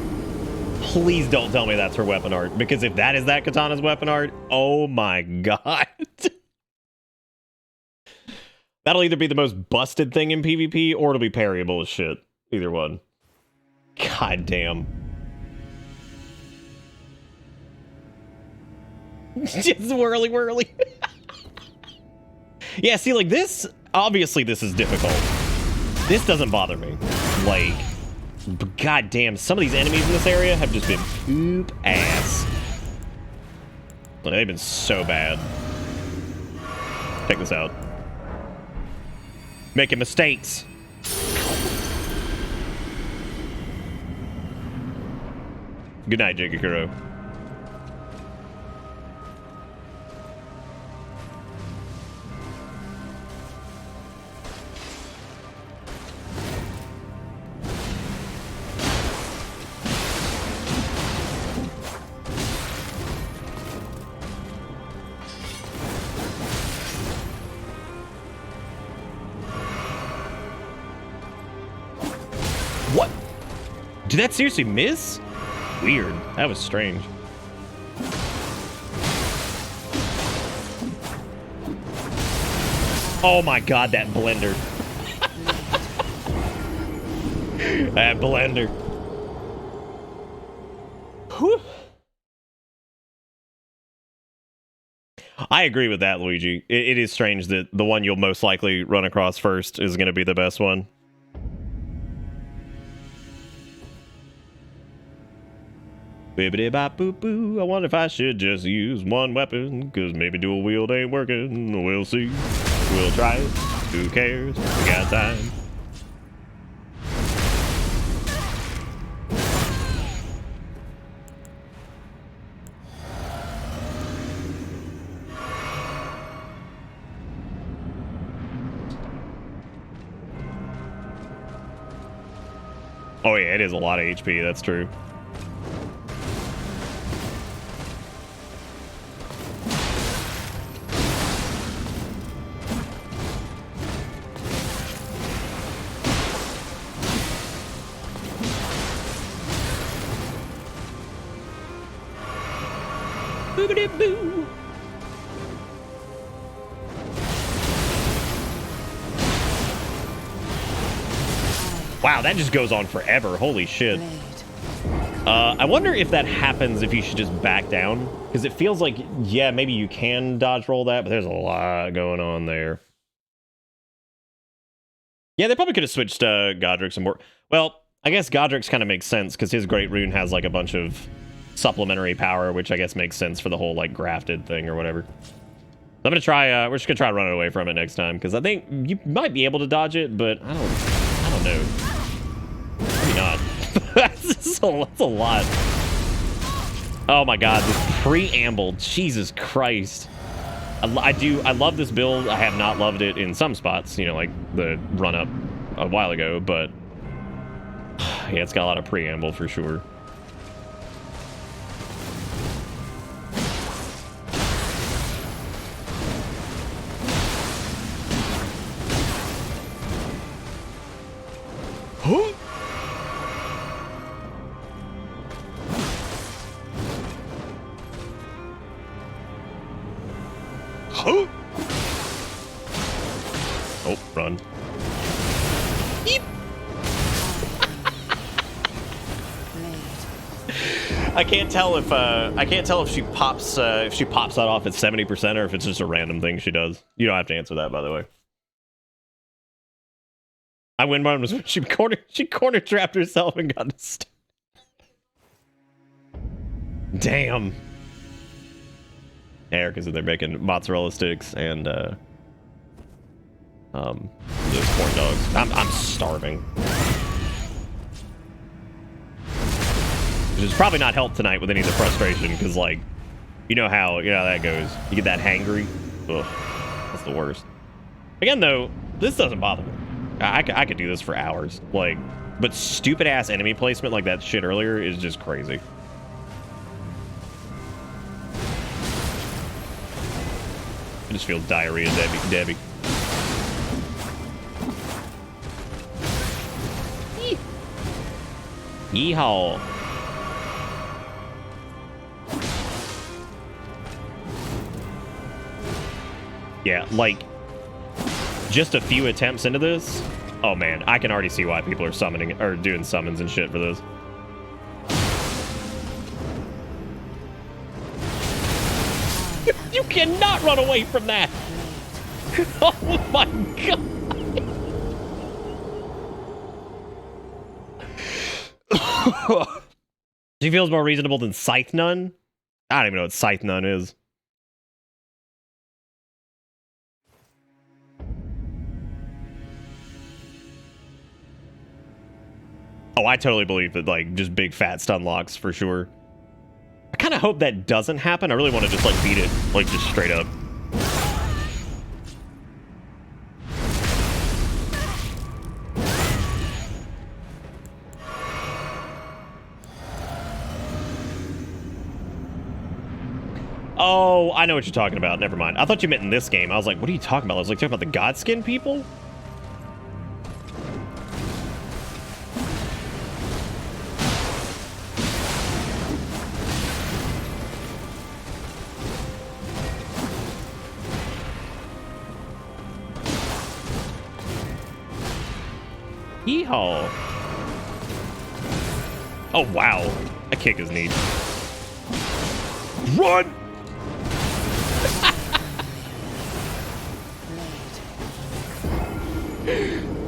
Please don't tell me that's her weapon art. Because if that is that katana's weapon art, oh my god. That'll either be the most busted thing in PvP or it'll be parryable as shit. Either one. God damn. Just whirly. Yeah, see, like this, obviously this is difficult. This doesn't bother me. Like, god damn, some of these enemies in this area have just been poop ass. Like, they've been so bad. Check this out. Making mistakes. Good night, Jigakuro. What? Did that seriously miss? Weird. That was strange. Oh my god, that blender. That blender. Whew. I agree with that, Luigi. It is strange that the one you'll most likely run across first is going to be the best one. Bibbidi bop boop boo. I wonder if I should just use one weapon, cause maybe dual wield ain't working. We'll see. We'll try it. Who cares? We got time. Oh yeah, it is a lot of HP, that's true. Boobity-boo. Wow, that just goes on forever. Holy shit. I wonder if that happens if you should just back down. Because it feels like, yeah, maybe you can dodge roll that, but there's a lot going on there. Yeah, they probably could have switched Godric's and more. Well, I guess Godric's kind of makes sense because his Great Rune has like a bunch of supplementary power, which I guess makes sense for the whole like grafted thing or whatever. I'm gonna try. We're just gonna try running away from it next time because I think you might be able to dodge it, but I don't know. Maybe not. that's a lot. Oh my god, this preamble. Jesus Christ. I love this build. I have not loved it in some spots. You know, like the run up a while ago, but yeah, it's got a lot of preamble for sure. Huh? Huh? Oh, run. Eep. I can't tell if she pops that off at 70% or if it's just a random thing she does. You don't have to answer that, by the way. I win one was when she corner trapped herself and got stuck. Damn. Erica's in there making mozzarella sticks and those corn dogs. I'm starving. Which is probably not helped tonight with any of the frustration, because like you know how that goes. You get that hangry. Ugh, that's the worst. Again though, this doesn't bother me. I could do this for hours. Like, but stupid ass enemy placement like that shit earlier is just crazy. I just feel diarrhea, Debbie. Yeehaw. Yeah, like, just a few attempts into this. Oh man, I can already see why people are summoning or doing summons and shit for this. You cannot run away from that. Oh my god. She feels more reasonable than Scythe Nun? I don't even know what Scythe Nun is. Oh, I totally believe that, like, just big fat stun locks for sure. I kind of hope that doesn't happen. I really want to just, like, beat it, like, just straight up. Oh, I know what you're talking about. Never mind. I thought you meant in this game. I was like, what are you talking about? I was like, talking about the Godskin people? Yeehaw. Oh, wow. That kick is neat. Run!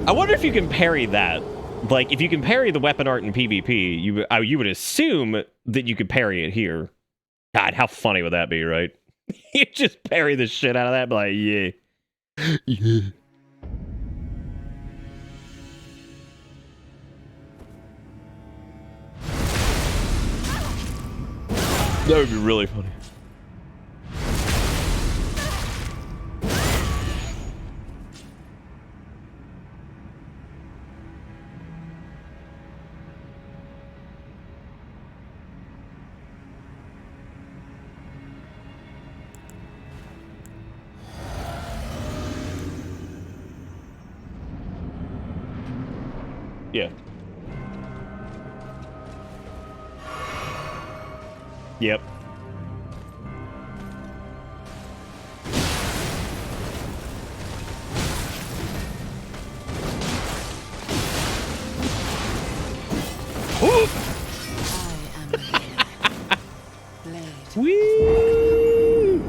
I wonder if you can parry that. Like, if you can parry the weapon art in PvP, you would assume that you could parry it here. God, how funny would that be, right? You just parry the shit out of that, be like, yeah. Yeah. That would be really funny. Yeah. Yep. Woo!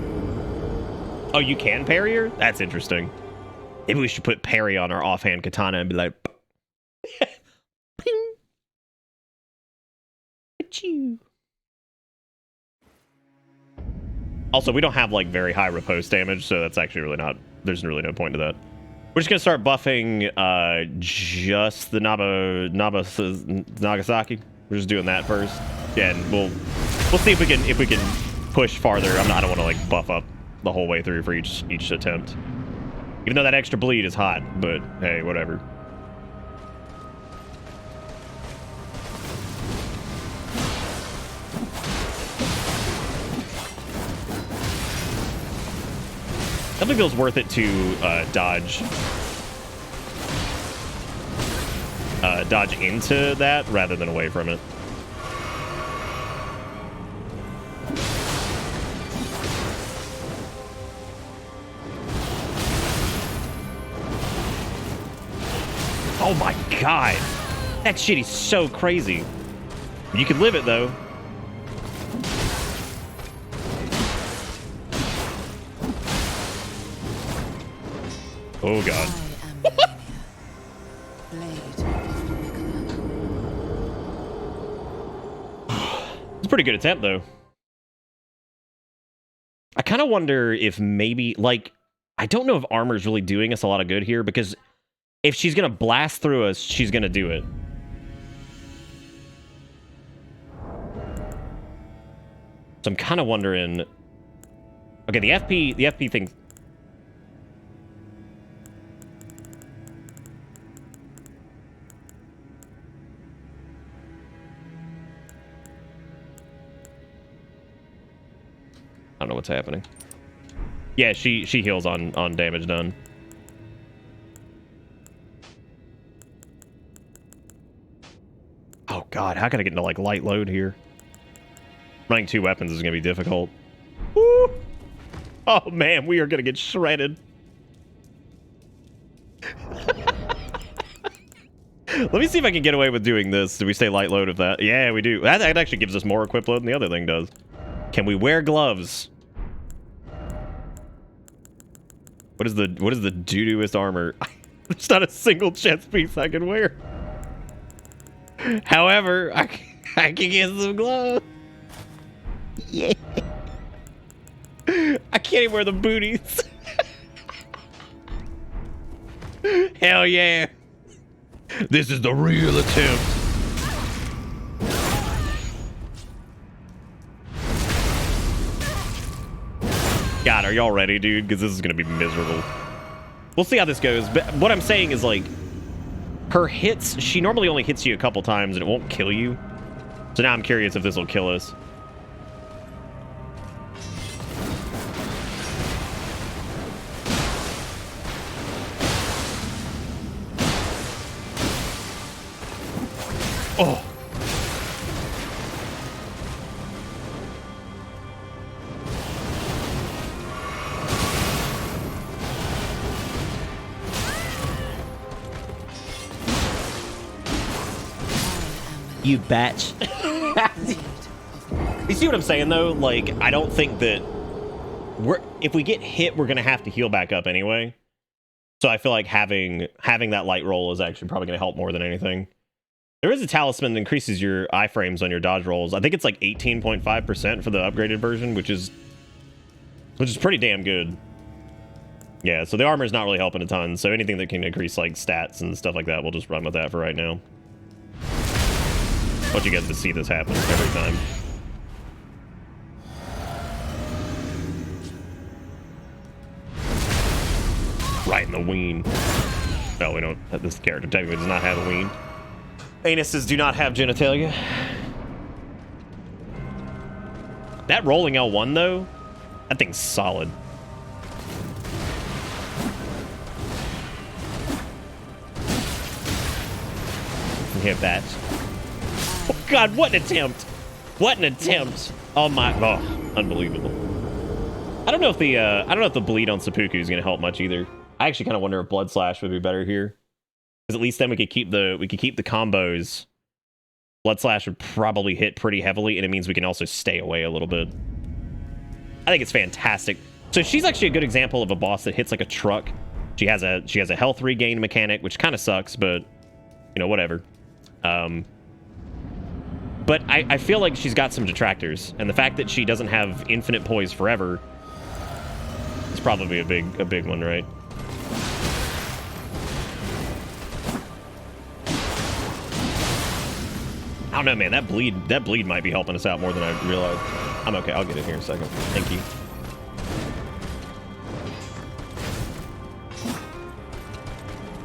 Oh, you can parry her? That's interesting. Maybe we should put parry on our offhand katana and be like, ping. Achoo. Also, we don't have like very high riposte damage, so that's actually really not. There's really no point to that. We're just gonna start buffing just the Nagasaki. We're just doing that first, and we'll see if we can push farther. I don't want to like buff up the whole way through for each attempt. Even though that extra bleed is hot, but hey, whatever. Definitely feels worth it to dodge dodge into that rather than away from it. Oh my god! That shit is so crazy. You can live it though. Oh god. I am Malenia, blade of It's a pretty good attempt though. I kind of wonder if maybe, like, I don't know if armor's really doing us a lot of good here, because if she's gonna blast through us, she's gonna do it. So I'm kind of wondering. Okay, the FP thing. I don't know what's happening. Yeah, she heals on damage done. Oh god, how can I get into like light load here? Running 2 weapons is gonna be difficult. Woo! Oh man, we are gonna get shredded. Let me see if I can get away with doing this. Do we stay light load of that? Yeah, we do. That actually gives us more equip load than the other thing does. Can we wear gloves? What is the doo-dooest armor? There's not a single chest piece I can wear. However, I can get some gloves. Yeah. I can't even wear the booties. Hell yeah. This is the real attempt. God, are y'all ready, dude? Because this is going to be miserable. We'll see how this goes. But what I'm saying is, like, her hits, she normally only hits you a couple times and it won't kill you. So now I'm curious if this will kill us. Oh. You batch. You see what I'm saying though? Like, I don't think that if we get hit, we're gonna have to heal back up anyway. So I feel like having that light roll is actually probably gonna help more than anything. There is a talisman that increases your iframes on your dodge rolls. I think it's like 18.5% for the upgraded version, which is pretty damn good. Yeah, so the armor is not really helping a ton. So anything that can increase like stats and stuff like that, we'll just run with that for right now. I want you guys to see this happen every time. Right in the ween. No, we don't. This character technically does not have a ween. Anuses do not have genitalia. That rolling L1 though, that thing's solid. Hit that. Oh god, what an attempt! What an attempt! Oh my, oh, unbelievable. I don't know if the bleed on seppuku is gonna help much either. I actually kind of wonder if blood slash would be better here, because at least then we could keep the combos. Blood slash would probably hit pretty heavily, and it means we can also stay away a little bit. I think it's fantastic. So she's actually a good example of a boss that hits like a truck. She has a health regain mechanic, which kind of sucks, but you know, whatever. But I feel like she's got some detractors, and the fact that she doesn't have infinite poise forever is probably a big one, right? I don't know, man. That bleed might be helping us out more than I realized. I'm okay. I'll get it here in a second. Thank you.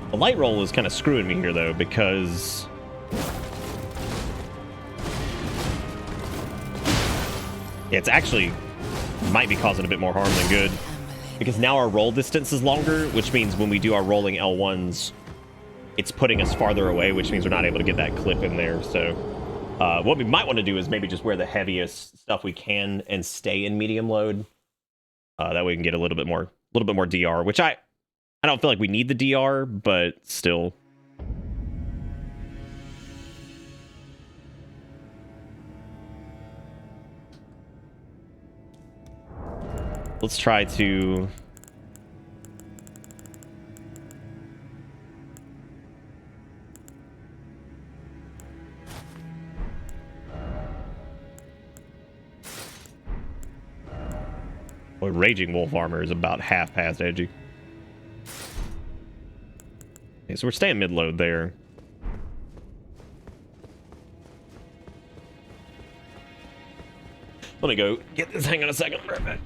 The light roll is kind of screwing me here, though, because it's actually might be causing a bit more harm than good, because now our roll distance is longer, which means when we do our rolling L1s, it's putting us farther away, which means we're not able to get that clip in there. So what we might want to do is maybe just wear the heaviest stuff we can and stay in medium load. That way we can get a little bit more DR, which I don't feel like we need the DR, but still. Let's try to... Boy, Raging Wolf armor is about half past edgy. Okay, so we're staying mid-load there. Let me go get this. Hang on a second. I'll be right back.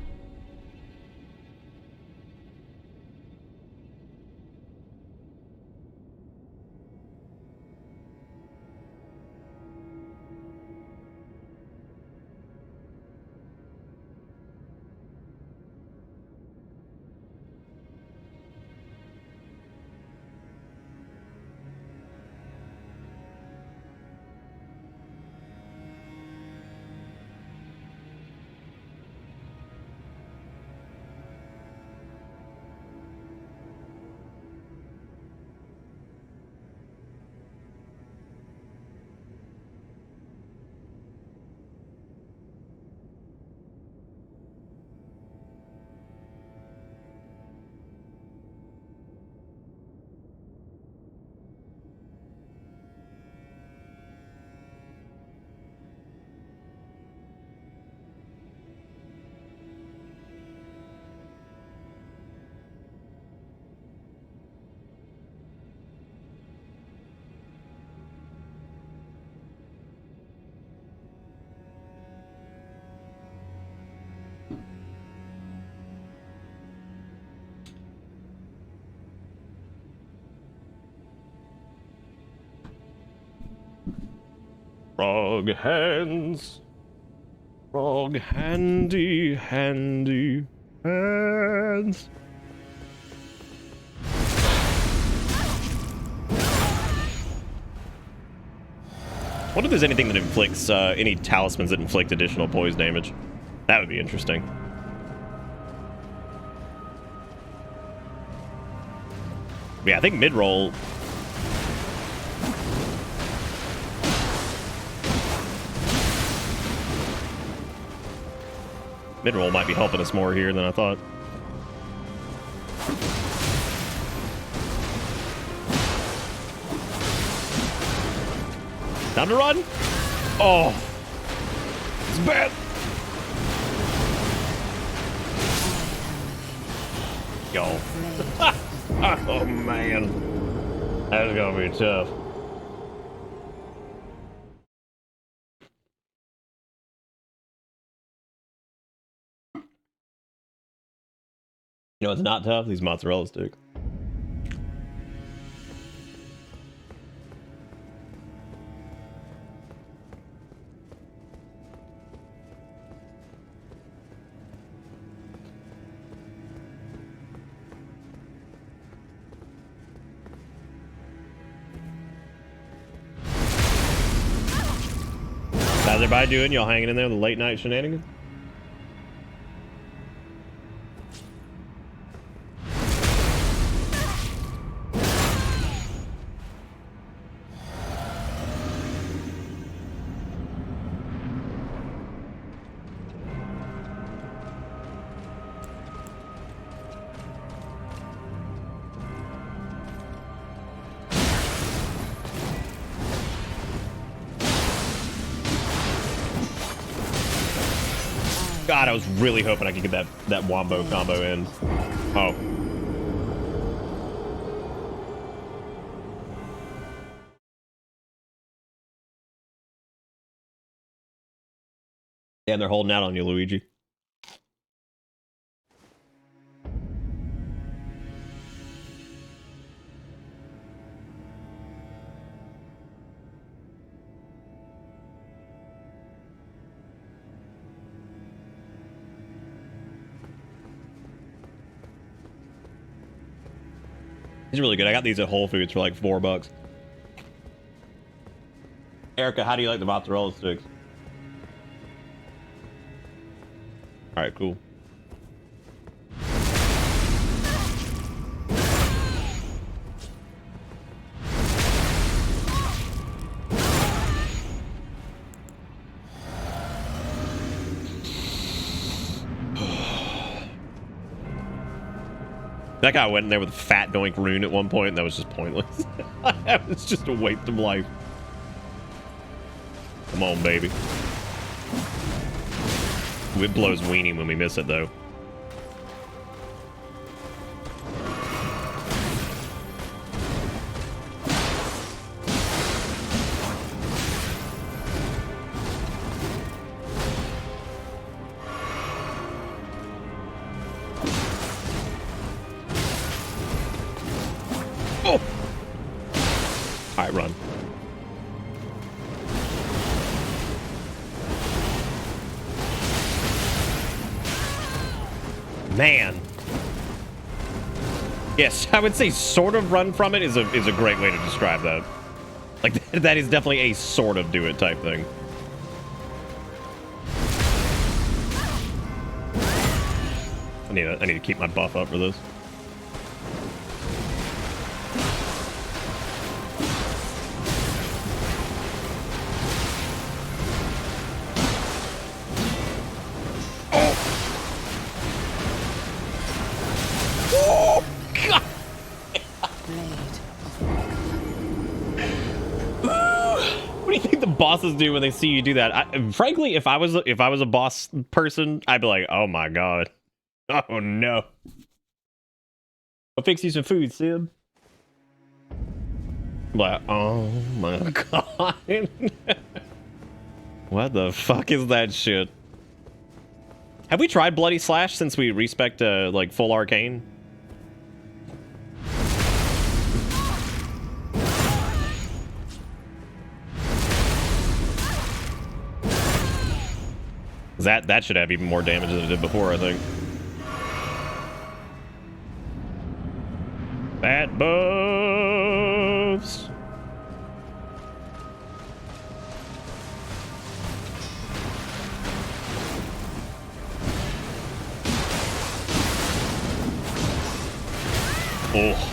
Frog hands. Frog handy, handy hands. What if there's anything that inflicts, any talismans that inflict additional poise damage? That would be interesting. Yeah, I think mid-roll... Mid-roll might be helping us more here than I thought. Time to run! Oh! It's bad! Yo. Oh, man. That's gonna be tough. You know what's not tough? These mozzarella sticks. How's everybody doing? Y'all hanging in there, the late night shenanigans? God, I was really hoping I could get that wombo combo in. Oh. Damn, they're holding out on you, Luigi. He's really good. I got these at Whole Foods for like $4. Erica, how do you like the mozzarella sticks? All right, cool. That guy went in there with a fat doink rune at one point, and that was just pointless. That was just a waste of life. Come on, baby. It blows weenie when we miss it, though. Oh! All right, run. Man. Yes, I would say sort of run from it is a great way to describe that. Like, that is definitely a sort of do it type thing. I need to keep my buff up for this. Bosses do when they see you do that. Frankly, if I was a boss person, I'd be like, oh my god, oh no. I'll fix you some food, Sim. Like, oh my god. What the fuck is that shit? Have we tried Bloody Slash since we respect like full arcane? That should have even more damage than it did before, I think. Fat buffs. Oh.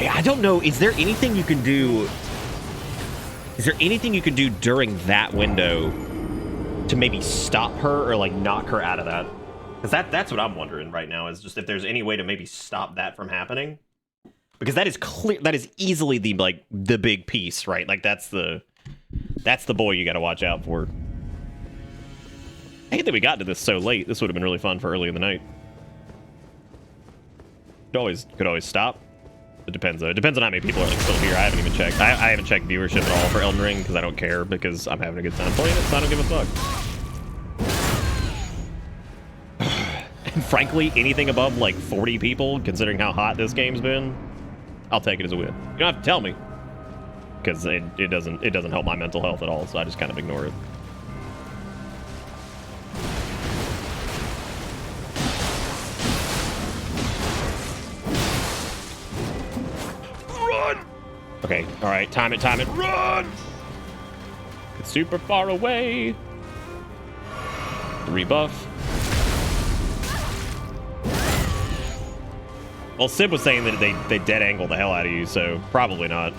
I don't know. Is there anything you can do? Is there anything you can do during that window to maybe stop her or like knock her out of that? Because that's what I'm wondering right now, is just if there's any way to maybe stop that from happening. Because that is clear. That is easily the big piece, right? Like that's the boy you got to watch out for. I hate that we got to this so late. This would have been really fun for early in the night. Could always stop. It depends though. It depends on how many people are like still here. I haven't even checked. I haven't checked viewership at all for Elden Ring because I don't care, because I'm having a good time playing it, so I don't give a fuck. And frankly, anything above like 40 people, considering how hot this game's been, I'll take it as a win. You don't have to tell me, because it doesn't help my mental health at all, so I just kind of ignore it. Okay, all right, time it, run! It's super far away. Rebuff. Well, Sib was saying that they dead angle the hell out of you, so probably not.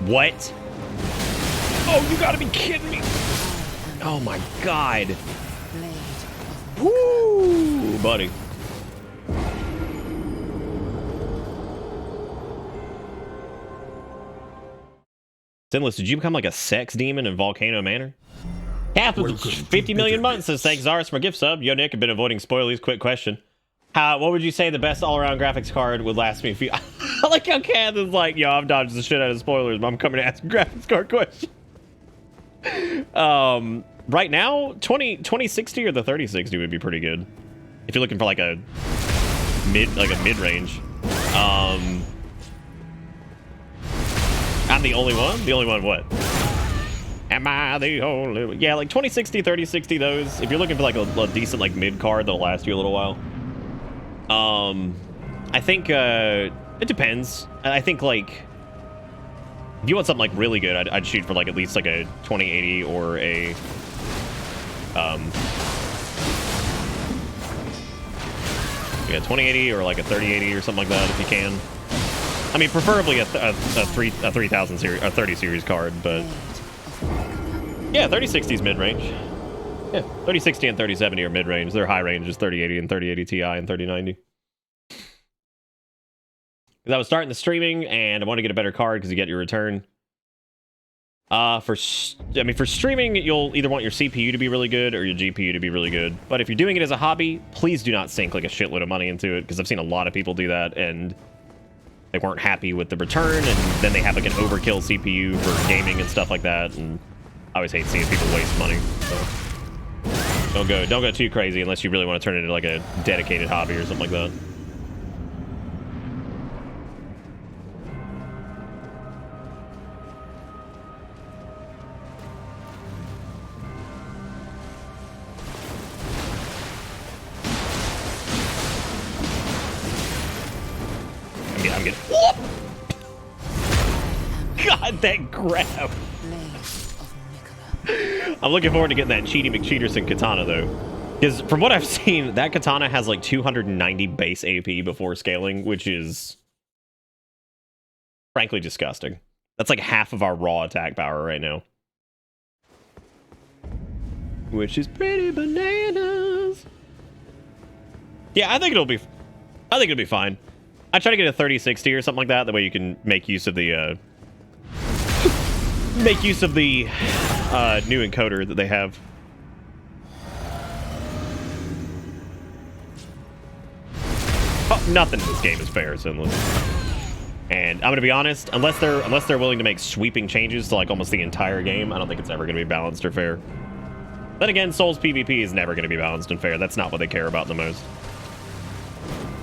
What? Oh, you gotta be kidding me! Oh my god! Woo, buddy. Sinless, did you become like a sex demon in Volcano Manor? Half of 50 million months says thanks Zaris for gift sub. Yo, Nick, I've been avoiding spoilies. Quick question. What would you say the best all-around graphics card would last me a few... I like how Kath is like, yo, I've dodged the shit out of spoilers, but I'm coming to ask a graphics card question. Right now, 2060 or the 3060 would be pretty good. If you're looking for like a mid-range. I'm the only one? The only one what? Am I the only one? Yeah, like 2060, 3060, those. If you're looking for like a decent like mid card that'll last you a little while. I think it depends. I think like if you want something like really good, I'd shoot for like at least like a 2080 or a yeah, 2080 or like a 3080 or something like that if you can. I mean, preferably a 3000 series, a 30 series card, but yeah, 3060 is mid range. Yeah, 3060 and 3070 are mid range. Their high range is 3080 and 3080 Ti and 3090. Because I was starting the streaming and I want to get a better card because you get your return. For streaming, you'll either want your CPU to be really good or your GPU to be really good. But if you're doing it as a hobby, please do not sink like a shitload of money into it, because I've seen a lot of people do that and they weren't happy with the return, and then they have like an overkill CPU for gaming and stuff like that. And I always hate seeing people waste money. So don't go too crazy unless you really want to turn it into like a dedicated hobby or something like that. I'm getting. Whoop! God, that grab. I'm looking forward to getting that Cheaty McCheaterson katana though, because from what I've seen, that katana has like 290 base AP before scaling, which is frankly disgusting. That's like half of our raw attack power right now, which is pretty bananas. Yeah, I think it'll be fine. I try to get a 3060 or something like that. That way you can make use of the new encoder that they have. Oh, nothing in this game is fair, Sinless. And I'm gonna be honest, unless they're willing to make sweeping changes to like almost the entire game, I don't think it's ever gonna be balanced or fair. Then again, Souls PvP is never gonna be balanced and fair. That's not what they care about the most.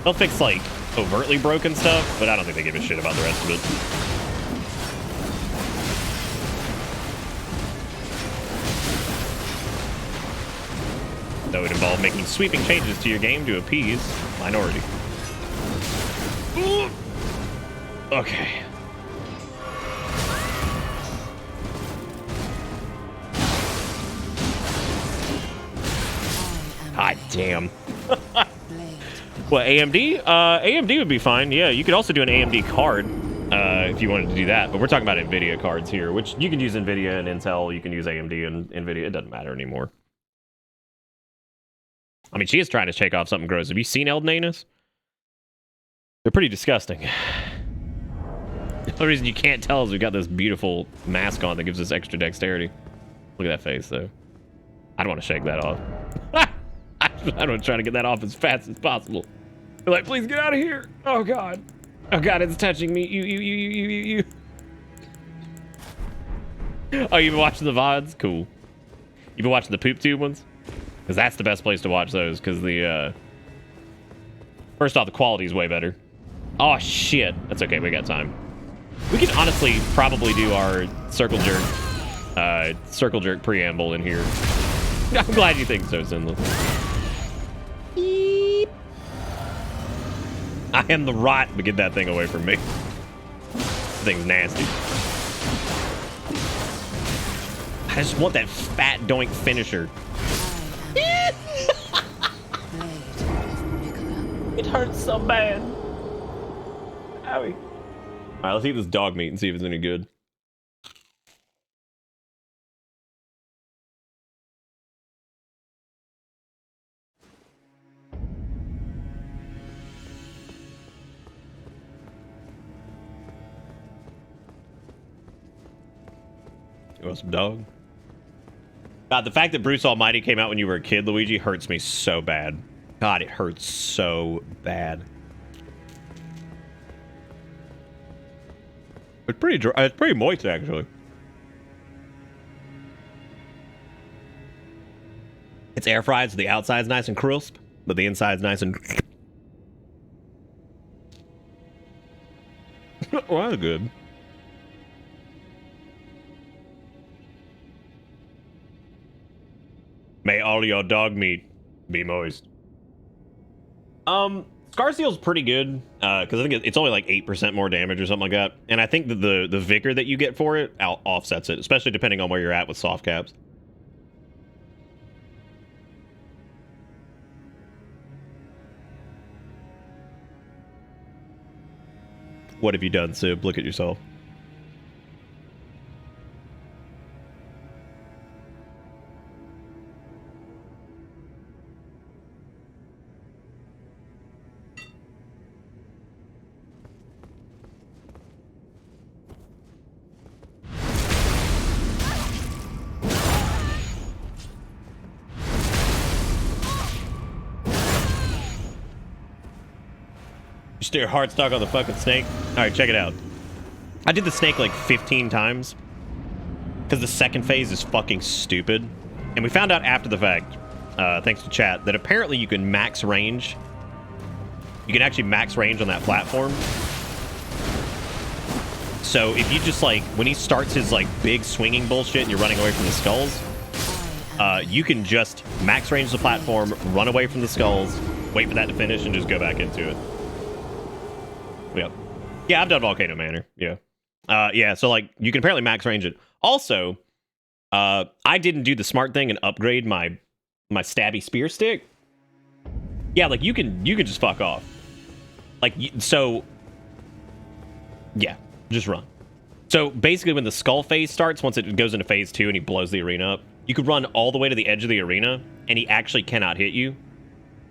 They'll fix like overtly broken stuff, but I don't think they give a shit about the rest of it. That would involve making sweeping changes to your game to appease minority. Ooh. Okay. God damn. What, AMD? AMD would be fine. Yeah, you could also do an AMD card if you wanted to do that. But we're talking about NVIDIA cards here, which you can use NVIDIA and Intel. You can use AMD and NVIDIA. It doesn't matter anymore. I mean, she is trying to shake off something gross. Have you seen Elden Ring? They're pretty disgusting. The only reason you can't tell is we've got this beautiful mask on that gives us extra dexterity. Look at that face, though. I don't want to shake that off. I don't try to get that off as fast as possible. They're like, please get out of here. Oh, God. Oh, God, it's touching me. You. Oh, you've been watching the VODs? Cool. You've been watching the poop tube ones? Because that's the best place to watch those, because the, first off, the quality is way better. Oh, shit. That's okay, we got time. We could honestly probably do our circle jerk preamble in here. I'm glad you think so, Sinless. Beep. I am the rot, but get that thing away from me. This thing's nasty. I just want that fat doink finisher. It hurts so bad. Owie. Alright, let's eat this dog meat and see if it's any good. You want some dog? God, the fact that Bruce Almighty came out when you were a kid, Luigi, hurts me so bad. God, it hurts so bad. It's pretty dry. It's pretty moist, actually. It's air fried, so the outside's nice and crisp, but the inside's nice and... Well, that's good. May all your dog meat be moist. Scar Seal's pretty good, because I think it's only like 8% more damage or something like that. And I think that the vigor that you get for it offsets it, especially depending on where you're at with soft caps. What have you done, Sib? Look at yourself. You steer hard stock on the fucking snake? Alright, check it out. I did the snake like 15 times. Because the second phase is fucking stupid. And we found out after the fact, thanks to chat, that apparently you can max range. You can actually max range on that platform. So if you just like, when he starts his like big swinging bullshit and you're running away from the skulls, you can just max range the platform, run away from the skulls, wait for that to finish, and just go back into it. Yep. Yeah, I've done Volcano Manor. Yeah. Yeah, so like you can apparently max range it. Also, I didn't do the smart thing and upgrade my stabby spear stick. Yeah, like you can just fuck off. Like so yeah, just run. So basically when the skull phase starts, once it goes into phase 2 and he blows the arena up, you could run all the way to the edge of the arena and he actually cannot hit you.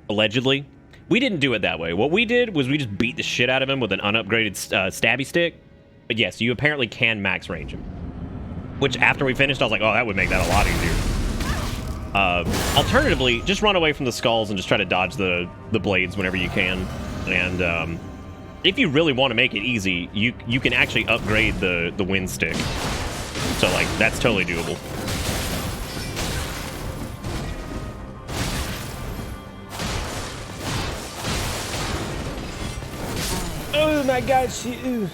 Allegedly. We didn't do it that way. What we did was we just beat the shit out of him with an unupgraded stabby stick. But yes, you apparently can max range him. Which after we finished, I was like, oh, that would make that a lot easier. Alternatively, just run away from the skulls and just try to dodge the blades whenever you can. And if you really want to make it easy, you can actually upgrade the wind stick. So like that's totally doable. Oh my god, she... Ooh.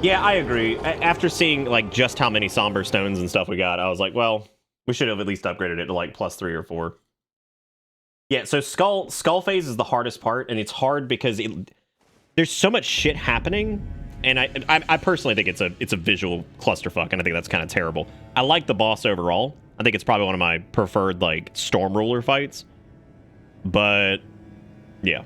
Yeah, I agree. After seeing like just how many somber stones and stuff we got, I was like, well, we should have at least upgraded it to like +3 or 4. Yeah, so skull phase is the hardest part, and it's hard because there's so much shit happening, and I personally think it's a visual clusterfuck, and I think that's kind of terrible. I like the boss overall. I think it's probably one of my preferred like Storm Ruler fights, but yeah.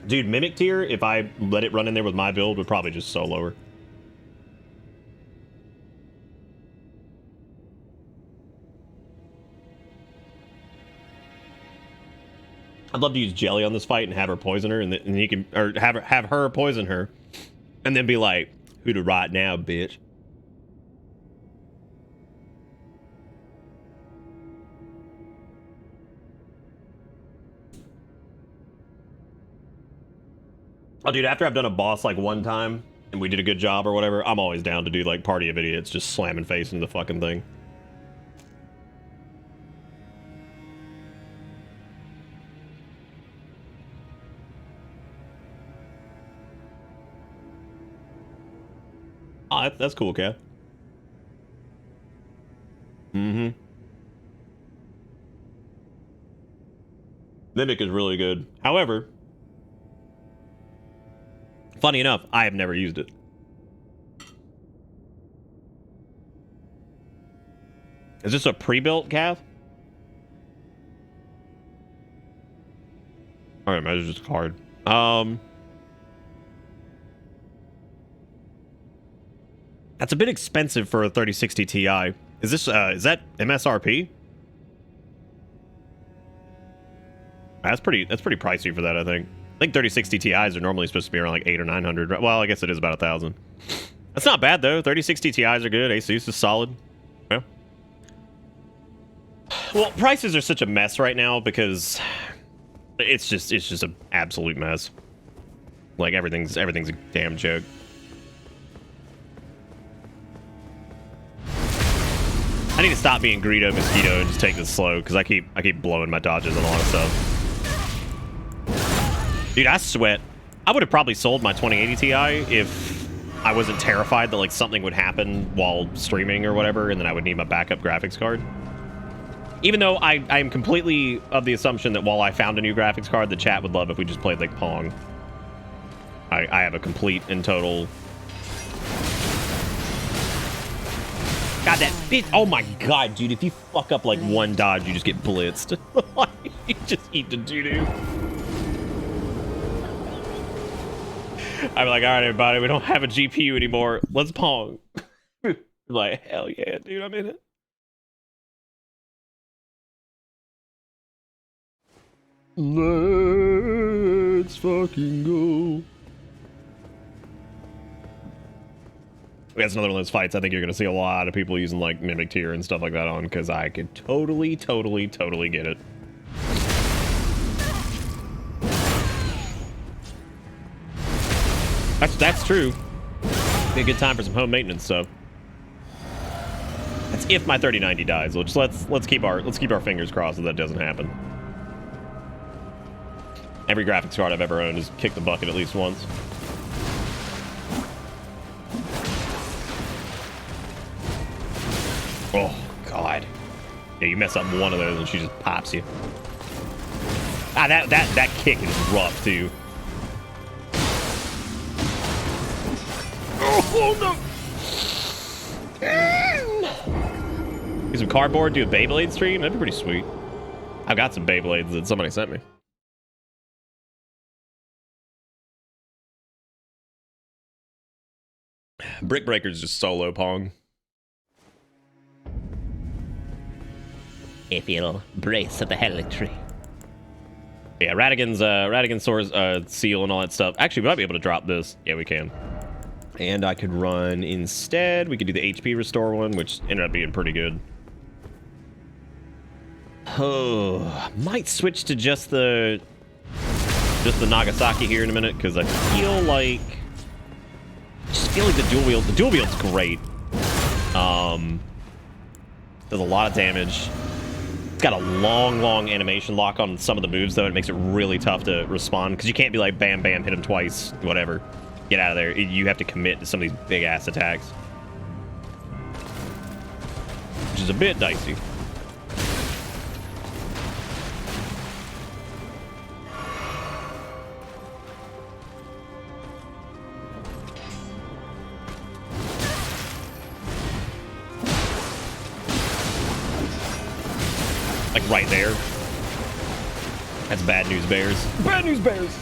Dude, Mimic tier, if I let it run in there with my build, would probably just solo her. I'd love to use Jelly on this fight and have her poison her, and he can, or have her poison her, and then be like, "Who to rot now, bitch?" Oh, dude, after I've done a boss like one time and we did a good job or whatever, I'm always down to do like Party of Idiots, just slamming face into the fucking thing. Oh, that's cool, Kat. Mm-hmm. Mimic is really good. However, funny enough, I have never used it. Is this a pre-built Cav? Alright, maybe it's just a card. That's a bit expensive for a 3060 Ti. Is this is that MSRP? That's pretty pricey for that, I think. I think 3060 Ti's are normally supposed to be around like 800 or 900. Well, I guess it is about 1,000. That's not bad though. 3060 Ti's are good. Asus is solid. Yeah. Well, prices are such a mess right now because it's just an absolute mess. Like everything's a damn joke. I need to stop being Greedo Mosquito and just take this slow because I keep blowing my dodges and a lot of stuff. Dude, I sweat. I would have probably sold my 2080 Ti if I wasn't terrified that like something would happen while streaming or whatever, and then I would need my backup graphics card. Even though I am completely of the assumption that while I found a new graphics card, the chat would love if we just played like Pong. I have a complete and total... God, that bitch. Oh my god, dude. If you fuck up like one dodge, you just get blitzed. You just eat the doo-doo. I'm like, all right, everybody, we don't have a GPU anymore. Let's Pong. Like, hell yeah, dude, I'm in it. Let's fucking go. That's another one of those fights I think you're going to see a lot of people using like Mimic Tier and stuff like that on, because I could totally get it. That's true. Be a good time for some home maintenance stuff. That's if my 3090 dies. Which let's keep our fingers crossed that that doesn't happen. Every graphics card I've ever owned has kicked the bucket at least once. Oh god. Yeah, you mess up one of those and she just pops you. Ah, that kick is rough too. Oh no! Get some cardboard, do a Beyblade stream? That'd be pretty sweet. I've got some Beyblades that somebody sent me. Brick Breaker's just solo Pong. If you'll brace at the helix. Yeah, Radigan's sword seal and all that stuff. Actually, we might be able to drop this. Yeah, we can. And I could run instead. We could do the HP restore one, which ended up being pretty good. Oh, might switch to just the Nagasaki here in a minute because I feel like the dual wield's great. Does a lot of damage. It's got a long animation lock on some of the moves though. It makes it really tough to respond because you can't be like bam hit him twice, whatever. Get out of there. You have to commit to some of these big ass attacks, which is a bit dicey. Like right there. That's bad news bears. Bad news bears.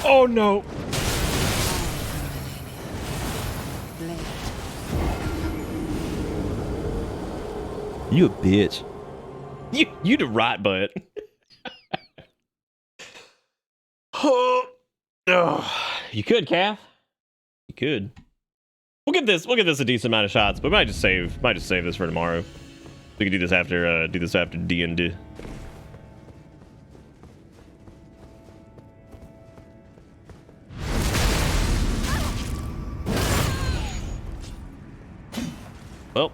Oh no. You a bitch. You the right butt. Oh. You could, Calf. You could. We'll get this a decent amount of shots, but might just save this for tomorrow. We can do this after D&D. Well.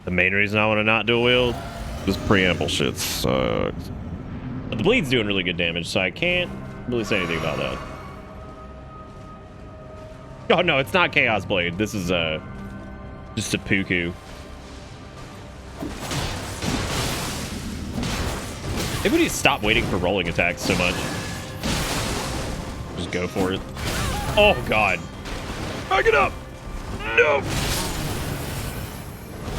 The main reason I want to not dual wield, this preamble shit sucks. But the bleed's doing really good damage, so I can't really say anything about that. Oh no, it's not Chaos Blade. This is just seppuku. Maybe we need to stop waiting for rolling attacks so much. Just go for it. Oh god. Back it up! No!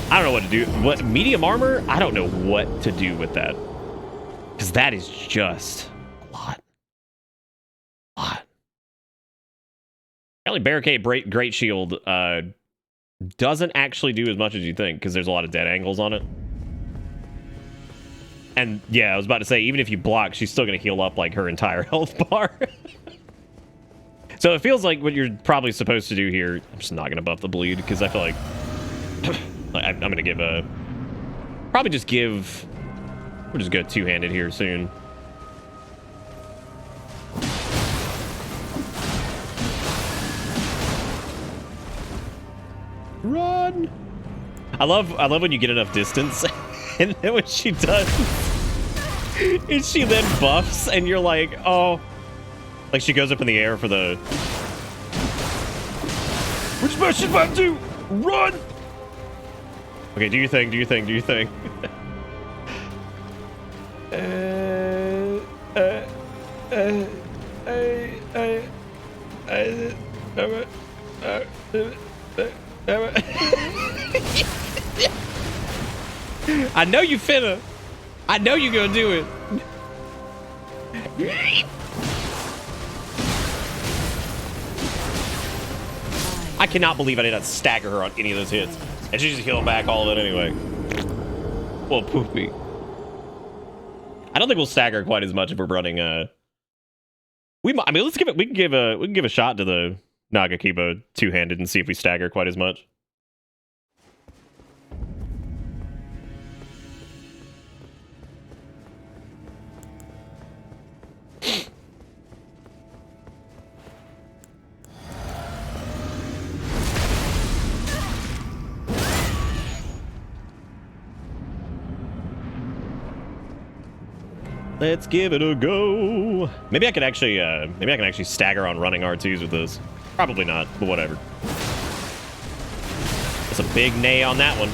I don't know what to do. What, medium armor? I don't know what to do with that. Because that is just a lot. Apparently Barricade Great Shield doesn't actually do as much as you think, because there's a lot of dead angles on it. And yeah, I was about to say, even if you block, she's still going to heal up like her entire health bar. So it feels like what you're probably supposed to do here. I'm just not going to buff the bleed, because I feel like I'm going to give Probably just give... We'll just go two-handed here soon. Run! I love when you get enough distance, and then when she does, and she then buffs, and you're like, oh, like she goes up in the air for the. Which button should I do? Run! Okay, do your thing. Do your thing. Do your thing. I know you finna. I know you gonna do it. I cannot believe I did not stagger her on any of those hits. And she just healed back all of it anyway. Well, poopy. I don't think we'll stagger quite as much if we're running I mean, let's give it. We can give a shot to the Nagakiba two-handed and see if we stagger quite as much. Let's give it a go. Maybe I can actually stagger on running R2s with this. Probably not, but whatever. That's a big nay on that one.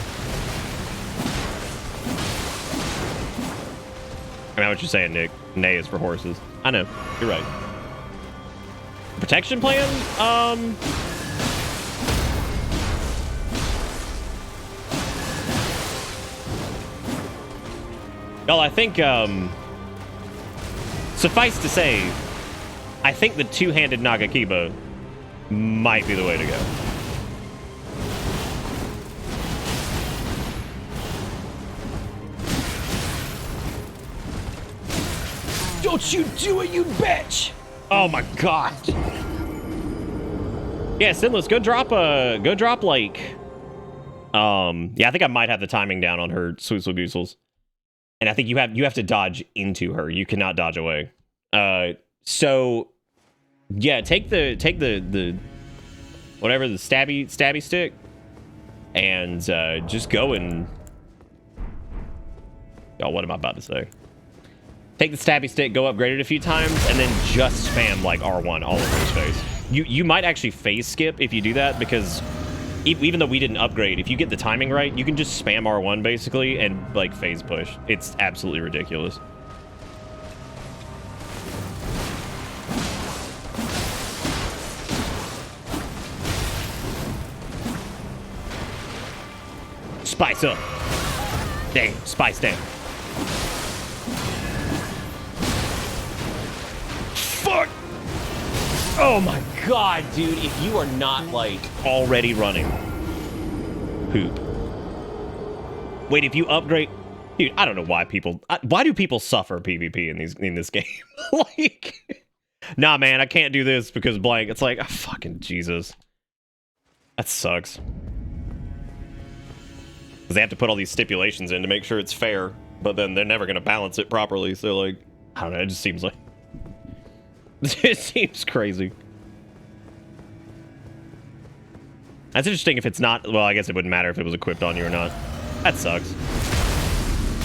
I know what you're saying, Nick. Nay is for horses. I know. You're right. Protection plan? Y'all, I think, suffice to say, I think the two-handed Nagakiba might be the way to go. Don't you do it, you bitch! Oh my god. Yeah, Sinless, go drop like... yeah, I think I might have the timing down on her Swoosel Goosels. And I think you have to dodge into her. You cannot dodge away. So yeah, take the whatever, the stabby stick, and just go and oh, what am I about to say? Take the stabby stick, go upgrade it a few times, and then just spam like R1 all over his face. You might actually phase skip if you do that, because even though we didn't upgrade, if you get the timing right, you can just spam R1 basically and like phase push. It's absolutely ridiculous. Spice up. Damn, spice down. Fuck! Oh my god, dude, if you are not, like, already running. Poop. Wait, if you upgrade... Dude, I don't know why people... why do people suffer PvP in this game? Like... Nah, man, I can't do this because blank. It's like, oh, fucking Jesus. That sucks. Because they have to put all these stipulations in to make sure it's fair, but then they're never going to balance it properly, so, like... I don't know, it just seems like... It seems crazy. That's interesting if it's not... Well, I guess it wouldn't matter if it was equipped on you or not. That sucks.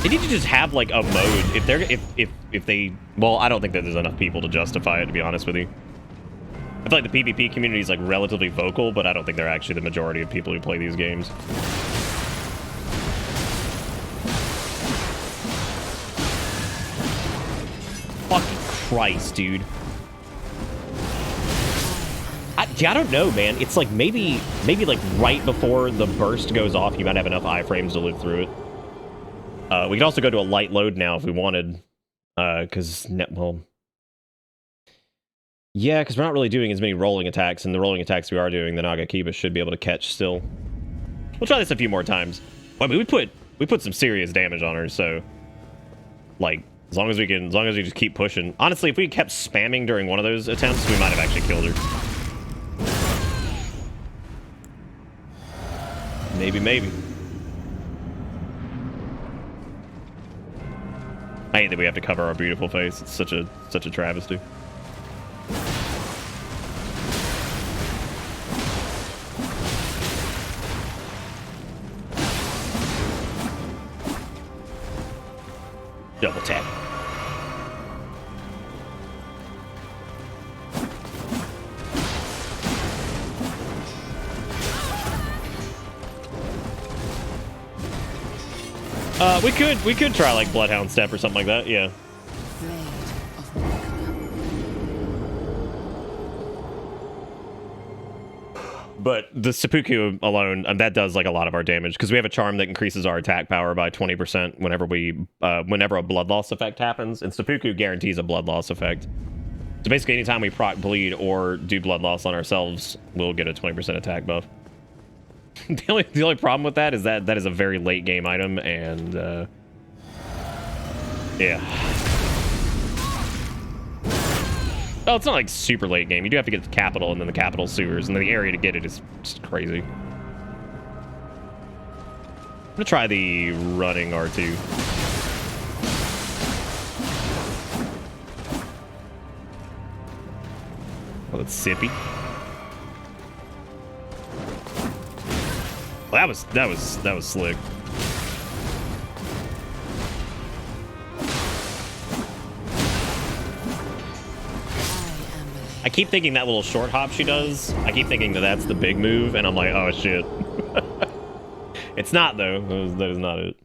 They need to just have, like, a mode. If they... Well, I don't think that there's enough people to justify it, to be honest with you. I feel like the PvP community is, like, relatively vocal, but I don't think they're actually the majority of people who play these games. Fucking Christ, dude. I don't know, man. It's like maybe like right before the burst goes off, you might have enough iframes to live through it. We could also go to a light load now if we wanted, because well, yeah, because we're not really doing as many rolling attacks, and the rolling attacks we are doing, the Nagakiba should be able to catch still. We'll try this a few more times. Well, I mean, we put some serious damage on her, so like as long as we just keep pushing. Honestly, if we kept spamming during one of those attempts, we might have actually killed her. Maybe. I hate that we have to cover our beautiful face. It's such a travesty. Double tap. We could try like Bloodhound Step or something like that, yeah. But the seppuku alone, that does like a lot of our damage because we have a charm that increases our attack power by 20% whenever a blood loss effect happens, and seppuku guarantees a blood loss effect. So basically, anytime we proc bleed or do blood loss on ourselves, we'll get a 20% attack buff. The only problem with that is that is a very late game item, and yeah. Oh, it's not like super late game. You do have to get the capital and then the capital sewers, and then the area to get it is just crazy. I'm gonna try the running R2. Oh, it's sippy. Well, that was slick. I keep thinking that little short hop she does, I keep thinking that that's the big move, and I'm like, oh shit. It's not though. That is not it.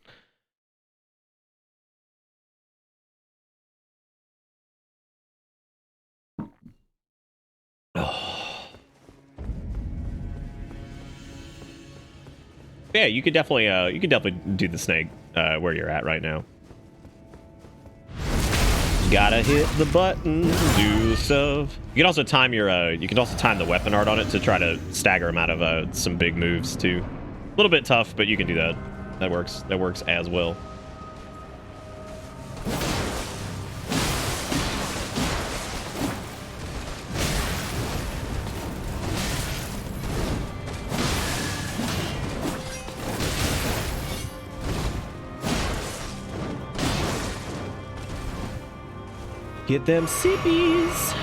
Yeah, you could definitely do the snake where you're at right now. Gotta hit the button, do stuff. You can also time the weapon art on it to try to stagger him out of some big moves too. A little bit tough, but you can do that. That works as well. Get them sippies.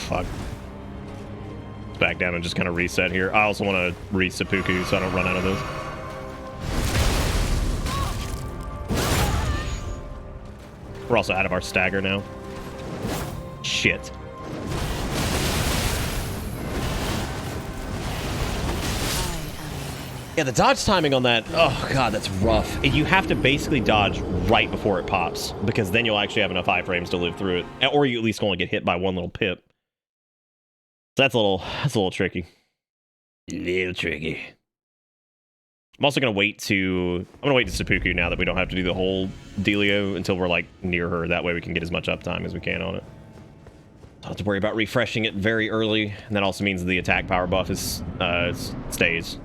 Fuck. Let's back down and just kind of reset here. I also want to re-seppuku so I don't run out of this. We're also out of our stagger now. Shit. Yeah, the dodge timing on that, oh god, that's rough. You have to basically dodge right before it pops, because then you'll actually have enough iframes to live through it. Or you at least only get hit by one little pip. So that's a little tricky. A little tricky. I'm also gonna wait to seppuku now that we don't have to do the whole dealio until we're like near her. That way we can get as much uptime as we can on it. Don't have to worry about refreshing it very early, and that also means the attack power buff stays.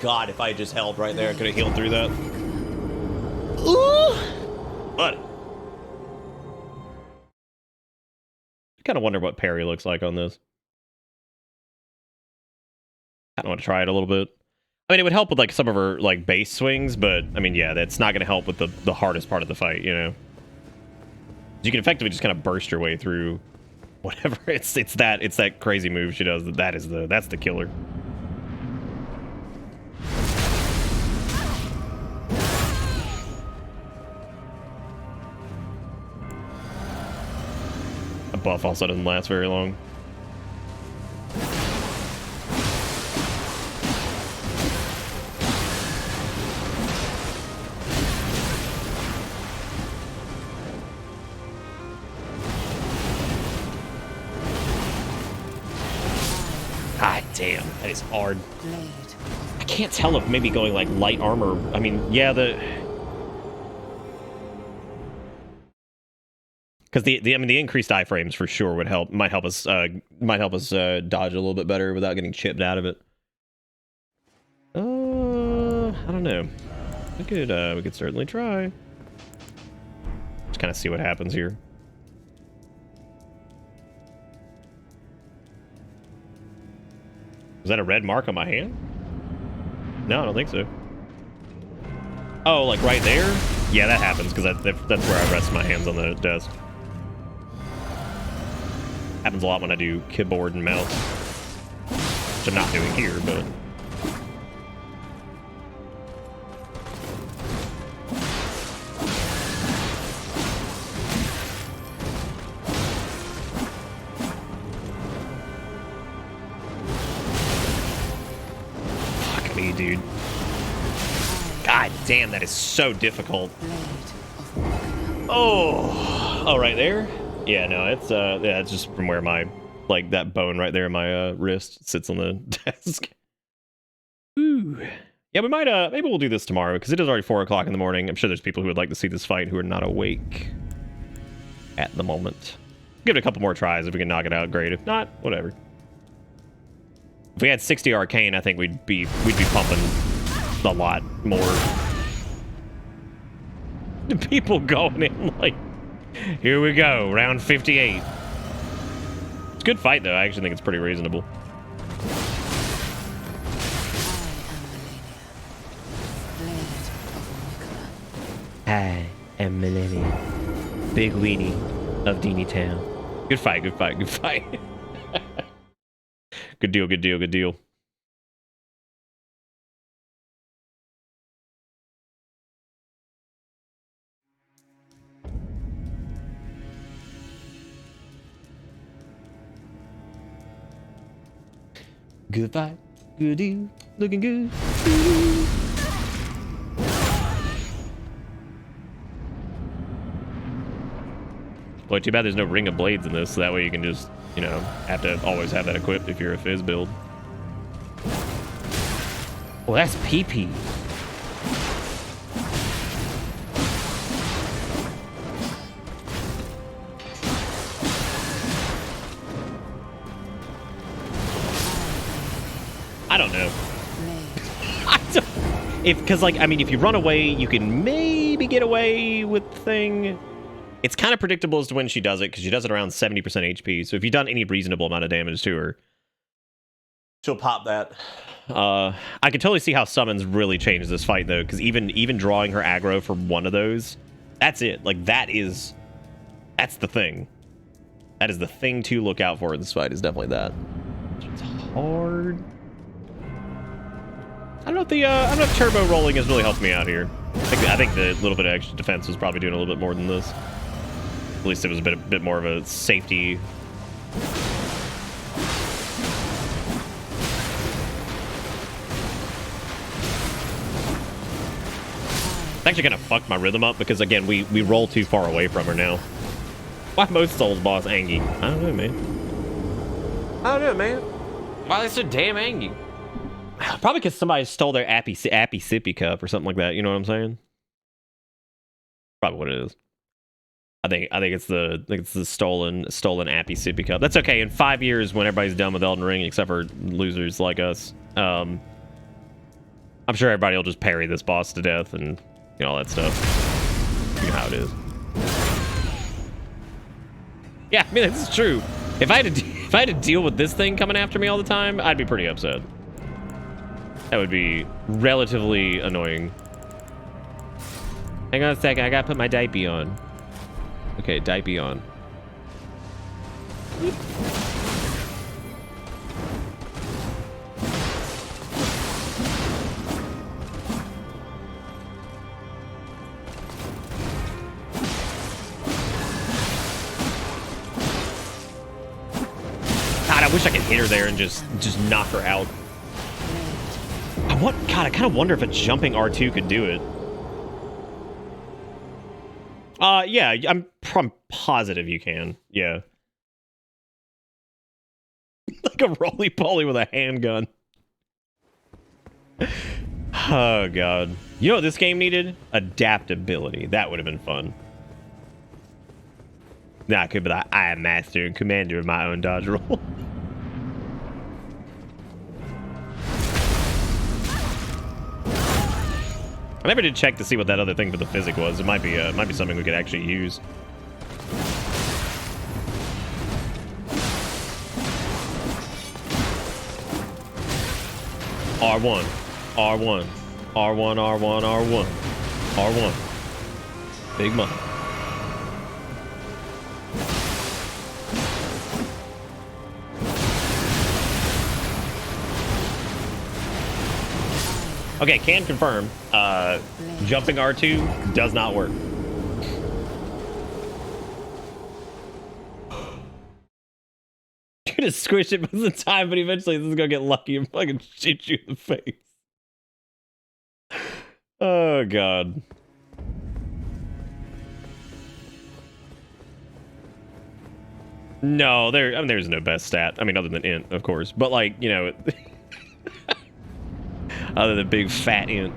God, if I had just held right there, I could have healed through that. Ooh! But I kind of wonder what parry looks like on this. I don't want to try it a little bit. I mean, it would help with like some of her like base swings, but I mean, yeah, that's not going to help with the hardest part of the fight, you know. You can effectively just kind of burst your way through whatever. It's that crazy move she does. That's the killer. that buff also doesn't last very long. God damn, that is hard. I can't tell if maybe going like light armor. I mean, yeah, because the increased iframes for sure would help. Might help us dodge a little bit better without getting chipped out of it. I don't know. We could certainly try. Just kind of see what happens here. Was that a red mark on my hand? No, I don't think so. Oh, like right there? Yeah, that happens because that's where I rest my hands on the desk. Happens a lot when I do keyboard and mouse. Which I'm not doing here, but... Fuck me, dude. God damn, that is so difficult. Oh, right there? Yeah, no, it's just from where my, like, that bone right there in my wrist sits on the desk. Ooh. Yeah, we might, maybe we'll do this tomorrow, because it is already 4 o'clock in the morning. I'm sure there's people who would like to see this fight who are not awake at the moment. Give it a couple more tries. If we can knock it out, great. If not, whatever. If we had 60 arcane, I think we'd be pumping a lot more. The people going in like, here we go, round 58. It's a good fight, though. I actually think it's pretty reasonable. I am Malenia, big weenie of Deanie Town. Good fight, good fight, good fight. Good deal, good deal, good deal. Good fight, good deal, looking good. Boy, too bad there's no Ring of Blades in this, so that way you can just, you know, have to always have that equipped if you're a Fizz build. Well, that's PP. I don't know. Because, like, I mean, if you run away, you can maybe get away with the thing. It's kind of predictable as to when she does it, because she does it around 70% HP. So if you've done any reasonable amount of damage to her, she'll pop that. I can totally see how summons really changes this fight, though, because even drawing her aggro for one of those, that's it. Like, that's the thing. That is the thing to look out for in this fight, is definitely that. It's hard. I don't know if turbo rolling has really helped me out here. I think the little bit of extra defense was probably doing a little bit more than this. At least it was a bit more of a safety. It's actually kind of fucked my rhythm up because, again, we roll too far away from her now. Why most Souls boss angy? I don't know, man. I don't know, man. Why are they so damn angy? Probably because somebody stole their appy sippy cup or something like that. You know what I'm saying? Probably what it is. I think it's the stolen appy sippy cup. That's okay. In 5 years, when everybody's done with Elden Ring, except for losers like us, I'm sure everybody will just parry this boss to death and all that stuff. You know how it is. Yeah, I mean, this is true. If I had to deal with this thing coming after me all the time, I'd be pretty upset. That would be relatively annoying. Hang on a second, I gotta put my diaper on. Okay, diaper on. I wish I could hit her there and just knock her out. God, I kind of wonder if a jumping R2 could do it. Yeah, I'm positive you can. Yeah. Like a roly-poly with a handgun. Oh, God. You know what this game needed? Adaptability. That would have been fun. Nah, I could be like, I am master and commander of my own dodge roll. I never did check to see what that other thing for the physic was. It might be something we could actually use. R1, R1, R1, R1, R1, R1. Big money. Okay, can confirm. Jumping R2 does not work. You're gonna squish it most of the time, but eventually this is gonna get lucky and fucking shoot you in the face. Oh, God. No, there's no best stat. I mean, other than int, of course. But, like, you know... other than big fat int.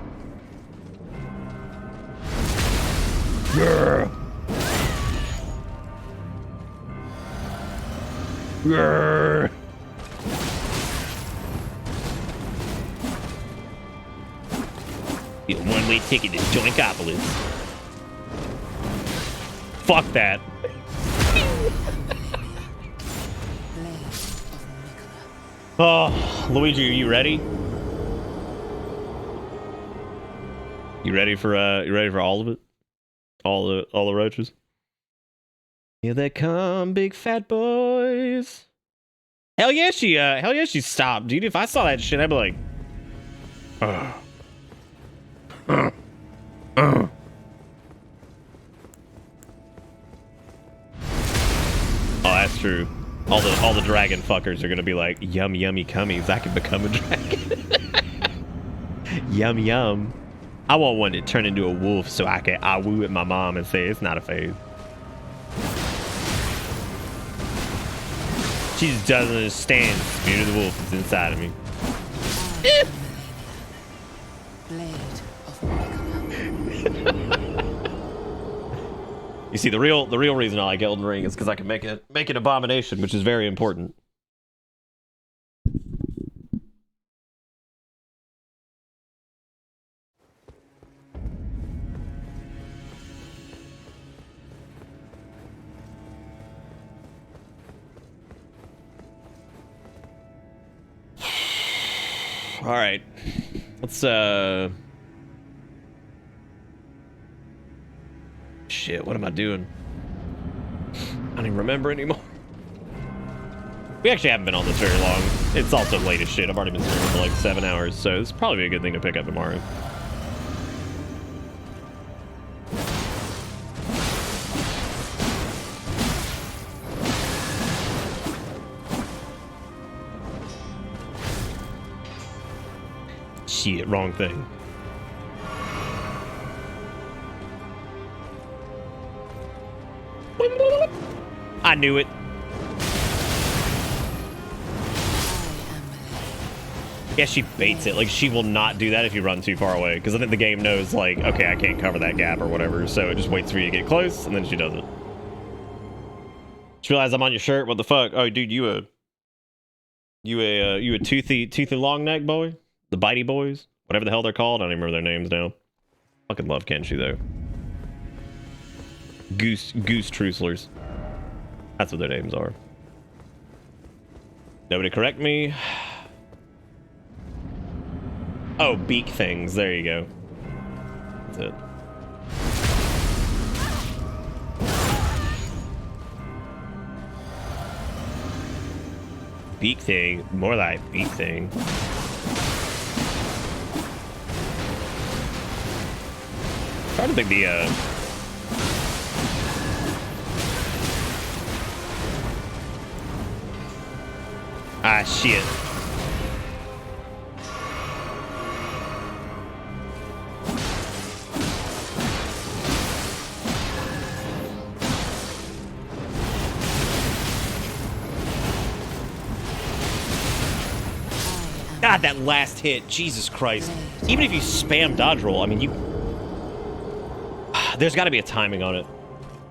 Grr. Grr. Get a one-way ticket to Joinkopolis. Fuck that. Oh, Luigi, are you ready? You ready for all of it? All the roaches? Here they come, big fat boys. Hell yeah, she stopped, dude. If I saw that shit, I'd be like, Oh, that's true. All the dragon fuckers are gonna be like, yum yummy cummies. I can become a dragon. Yum yum. I want one to turn into a wolf so I woo at my mom and say it's not a phase. She just doesn't understand. The spirit of the wolf is inside of me. You see, the real reason I like Elden Ring is because I can make an abomination, which is very important. All right, let's shit, what am I doing? I don't even remember anymore. We actually haven't been on this very long. It's also late as shit. I've already been streaming for like 7 hours, so it's probably a good thing to pick up tomorrow. Shit, wrong thing. I knew it. Yeah, she baits it. Like, she will not do that if you run too far away. Because I think the game knows, like, okay, I can't cover that gap or whatever. So it just waits for you to get close, and then she does it. Just realized I'm on your shirt. What the fuck? Oh, dude, you a toothy long neck boy? The bitey boys? Whatever the hell they're called. I don't even remember their names now. Fucking love Kenshi, though. Goose trucelers. That's what their names are. Nobody correct me. Oh, beak things. There you go. That's it. Beak thing. More like beak thing. Trying to think the Ah, shit. God, that last hit, Jesus Christ. Even if you spam dodge roll, I mean, you... There's got to be a timing on it.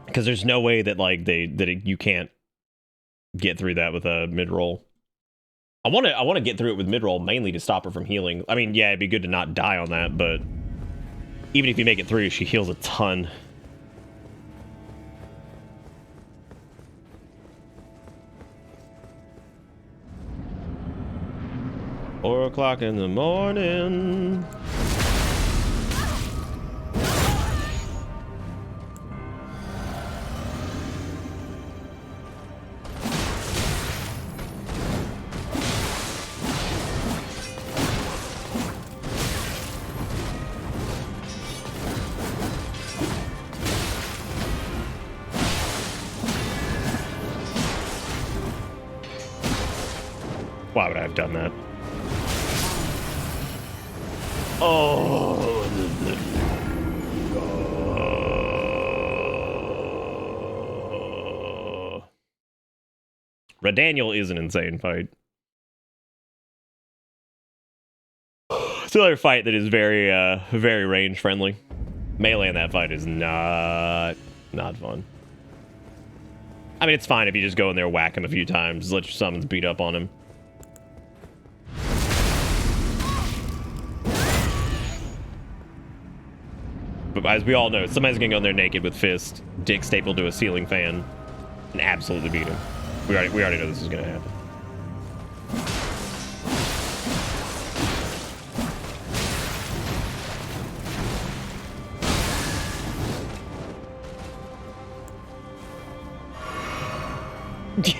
Because there's no way that, like, you can't get through that with a mid-roll. I want to get through it with mid-roll mainly to stop her from healing. I mean, yeah, it'd be good to not die on that, but even if you make it through, she heals a ton. Four o'clock in the morning. Why would I have done that? Oh. Redaniel is an insane fight. It's another fight that is very, very range friendly. Melee in that fight is not fun. I mean, it's fine if you just go in there, whack him a few times, let your summons beat up on him. But as we all know, somebody's gonna go in there naked with fist, dick stapled to a ceiling fan, and absolutely beat him. We already know this is gonna happen.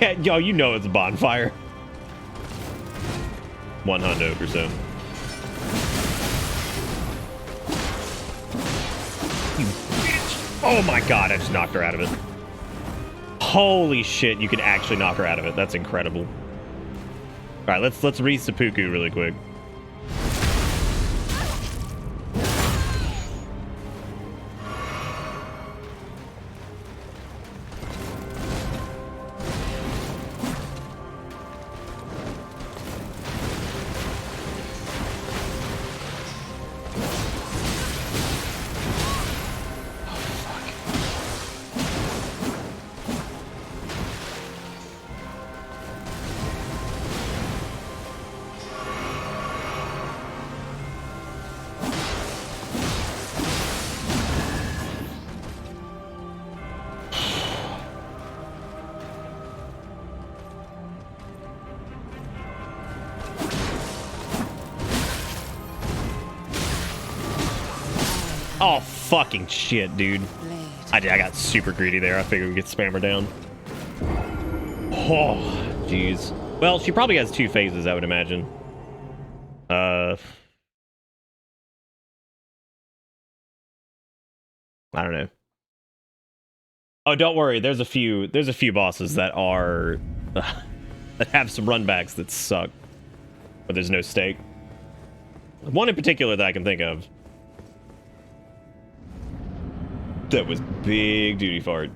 Yeah, yo, you know it's a bonfire. 100%. You bitch. Oh my god, I just knocked her out of it. Holy shit, you can actually knock her out of it. That's incredible. Alright, let's re-seppuku really quick. Oh, fucking shit, dude. I got super greedy there. I figured we'd get spammer down. Oh, jeez. Well, she probably has 2 phases, I would imagine. I don't know. Oh, don't worry. There's a few bosses that are that have some runbacks that suck, but there's no stake. One in particular that I can think of. That was big duty fart.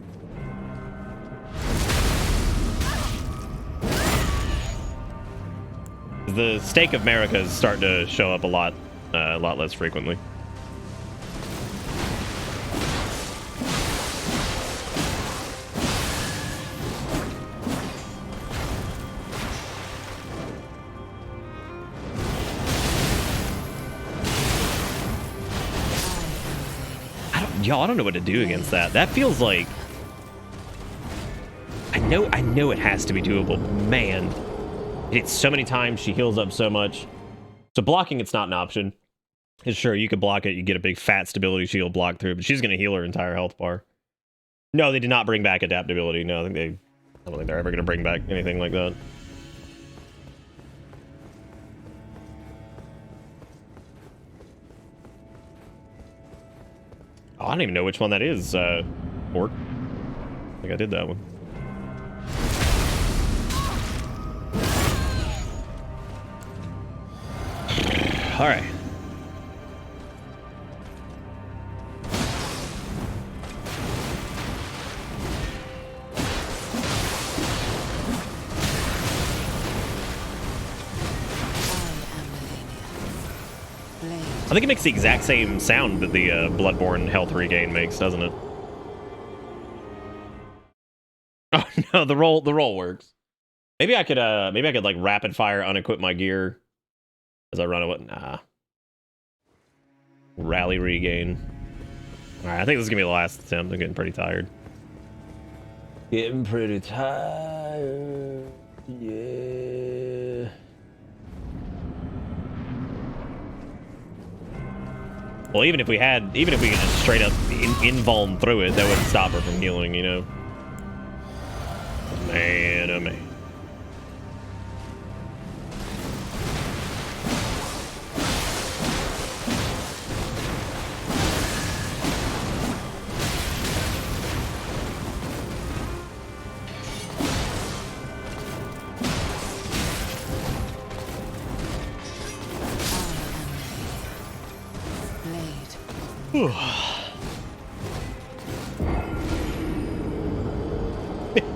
The stake of America is starting to show up a lot less frequently. I don't know what to do against that. That feels like... I know it has to be doable. Man. It hits so many times, she heals up so much. So blocking, it's not an option. And sure, you could block it, you get a big fat stability shield block through, but she's going to heal her entire health bar. No, they did not bring back adaptability. No, I don't think they're ever going to bring back anything like that. Oh, I don't even know which one that is, Orc. I think I did that one. All right. I think it makes the exact same sound that the Bloodborne health regain makes, doesn't it? Oh no, the roll works. Maybe I could like rapid fire unequip my gear as I run away. Nah. Rally regain. All right, I think this is gonna be the last attempt. I'm getting pretty tired. Getting pretty tired. Yeah. Well, even if we could just straight up invuln through it, that wouldn't stop her from healing, you know? Man, oh man.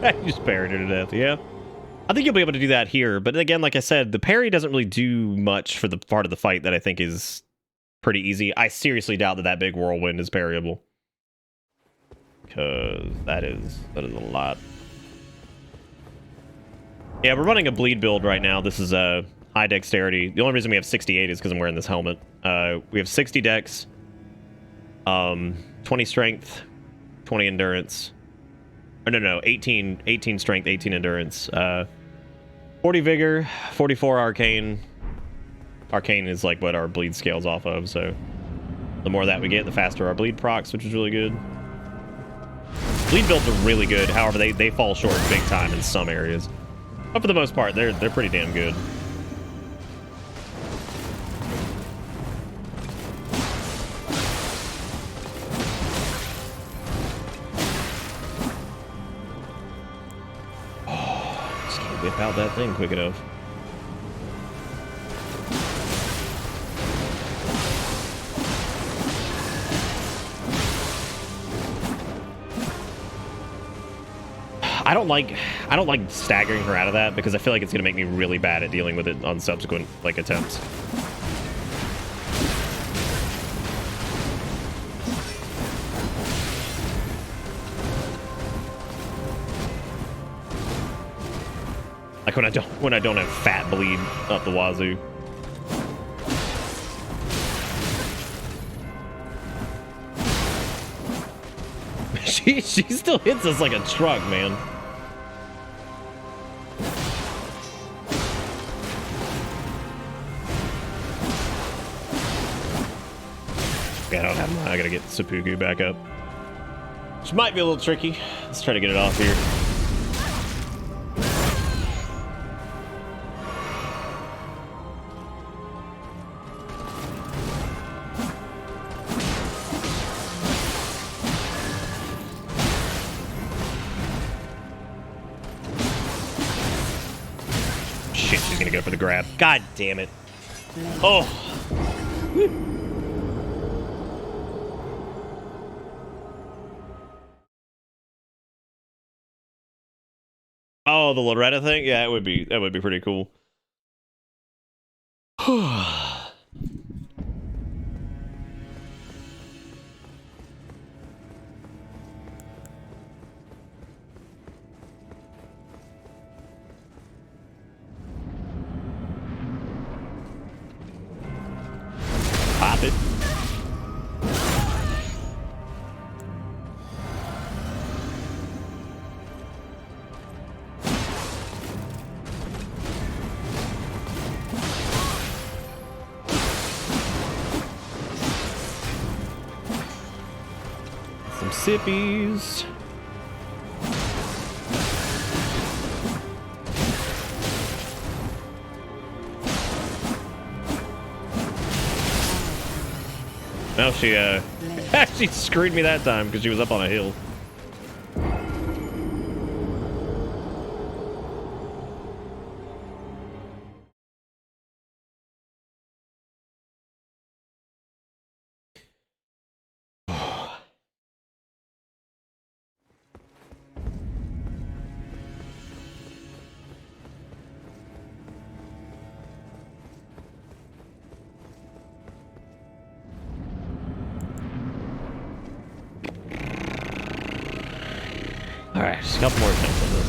You just buried her to death, yeah. I think you'll be able to do that here, but again, like I said, the parry doesn't really do much for the part of the fight that I think is pretty easy. I seriously doubt that big whirlwind is parryable. Because that is a lot. Yeah, we're running a bleed build right now. This is a high dexterity. The only reason we have 68 is because I'm wearing this helmet. We have 60 dex, 20 strength, 20 endurance. Oh, no, 18 strength, 18 endurance, 40 vigor, 44 arcane. Arcane is like what our bleed scales off of, so the more that we get, the faster our bleed procs, which is really good. Bleed builds are really good, however, they fall short big time in some areas. But for the most part, they're pretty damn good. Whip out that thing quick enough. I don't like staggering her out of that because I feel like it's gonna make me really bad at dealing with it on subsequent like attempts. Like when I don't have fat bleed up the wazoo. She still hits us like a truck, man. Yeah, I don't have mine. I gotta get Seppuku back up. Which might be a little tricky. Let's try to get it off here. Go for the grab. God damn it. Oh. Oh, the Loretta thing? Yeah, that would be pretty cool. Pop it. Some sippies. No, she she screwed me that time because she was up on a hill. Alright, just a couple more attempts on this.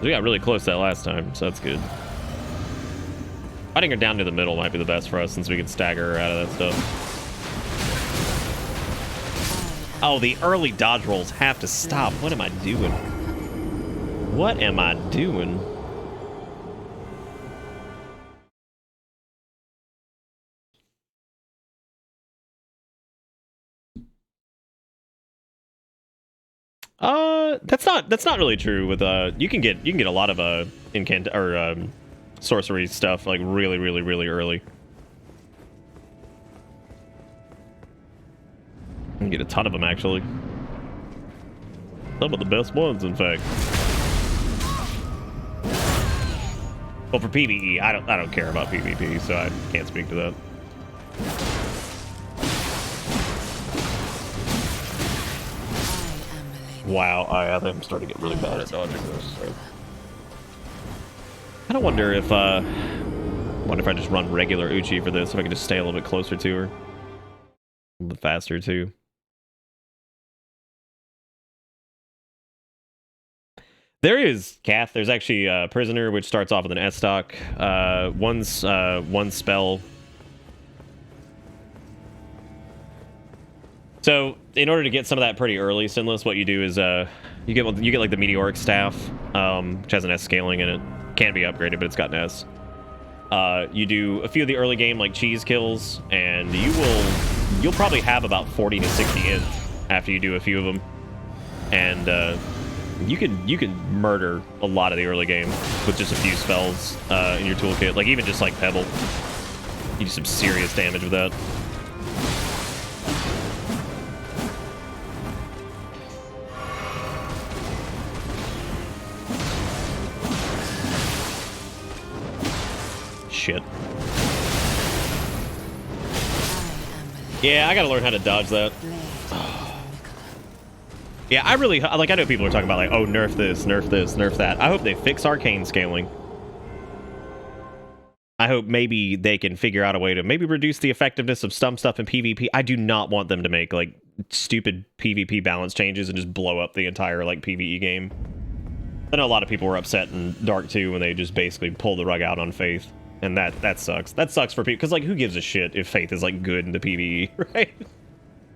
We got really close that last time, so that's good. Fighting her down to the middle might be the best for us since we can stagger her out of that stuff. Oh, the early dodge rolls have to stop. What am I doing? What am I doing? That's not really true with you can get a lot of incant or sorcery stuff like really early. You can get a ton of them actually. Some of the best ones, in fact. Well, for PvE, I don't care about PvP, so I can't speak to that. Wow, I think I'm starting to get really bad at dodging this. So. I don't wonder if I just run regular Uchi for this, if I can just stay a little bit closer to her. A little bit faster too. There is Kath. There's actually a prisoner which starts off with an S stock. One spell. So in order to get some of that pretty early, Sinless, what you do is you get like the meteoric staff, which has an S scaling in it. Can be upgraded, but it's got an S. You do a few of the early game like cheese kills, and you'll probably have about 40 to 60 int after you do a few of them, and you can murder a lot of the early game with just a few spells in your toolkit. Like even just like Pebble, you do some serious damage with that. Shit. Yeah, I gotta learn how to dodge that. Yeah, I really, like, I know people are talking about, like, oh, nerf this, nerf that. I hope they fix arcane scaling. I hope maybe they can figure out a way to maybe reduce the effectiveness of some stuff in PvP. I do not want them to make, like, stupid PvP balance changes and just blow up the entire, like, PvE game. I know a lot of people were upset in Dark 2 when they just basically pulled the rug out on Faith. And that sucks. That sucks for people, because, like, who gives a shit if Faith is, like, good in the PvE, right?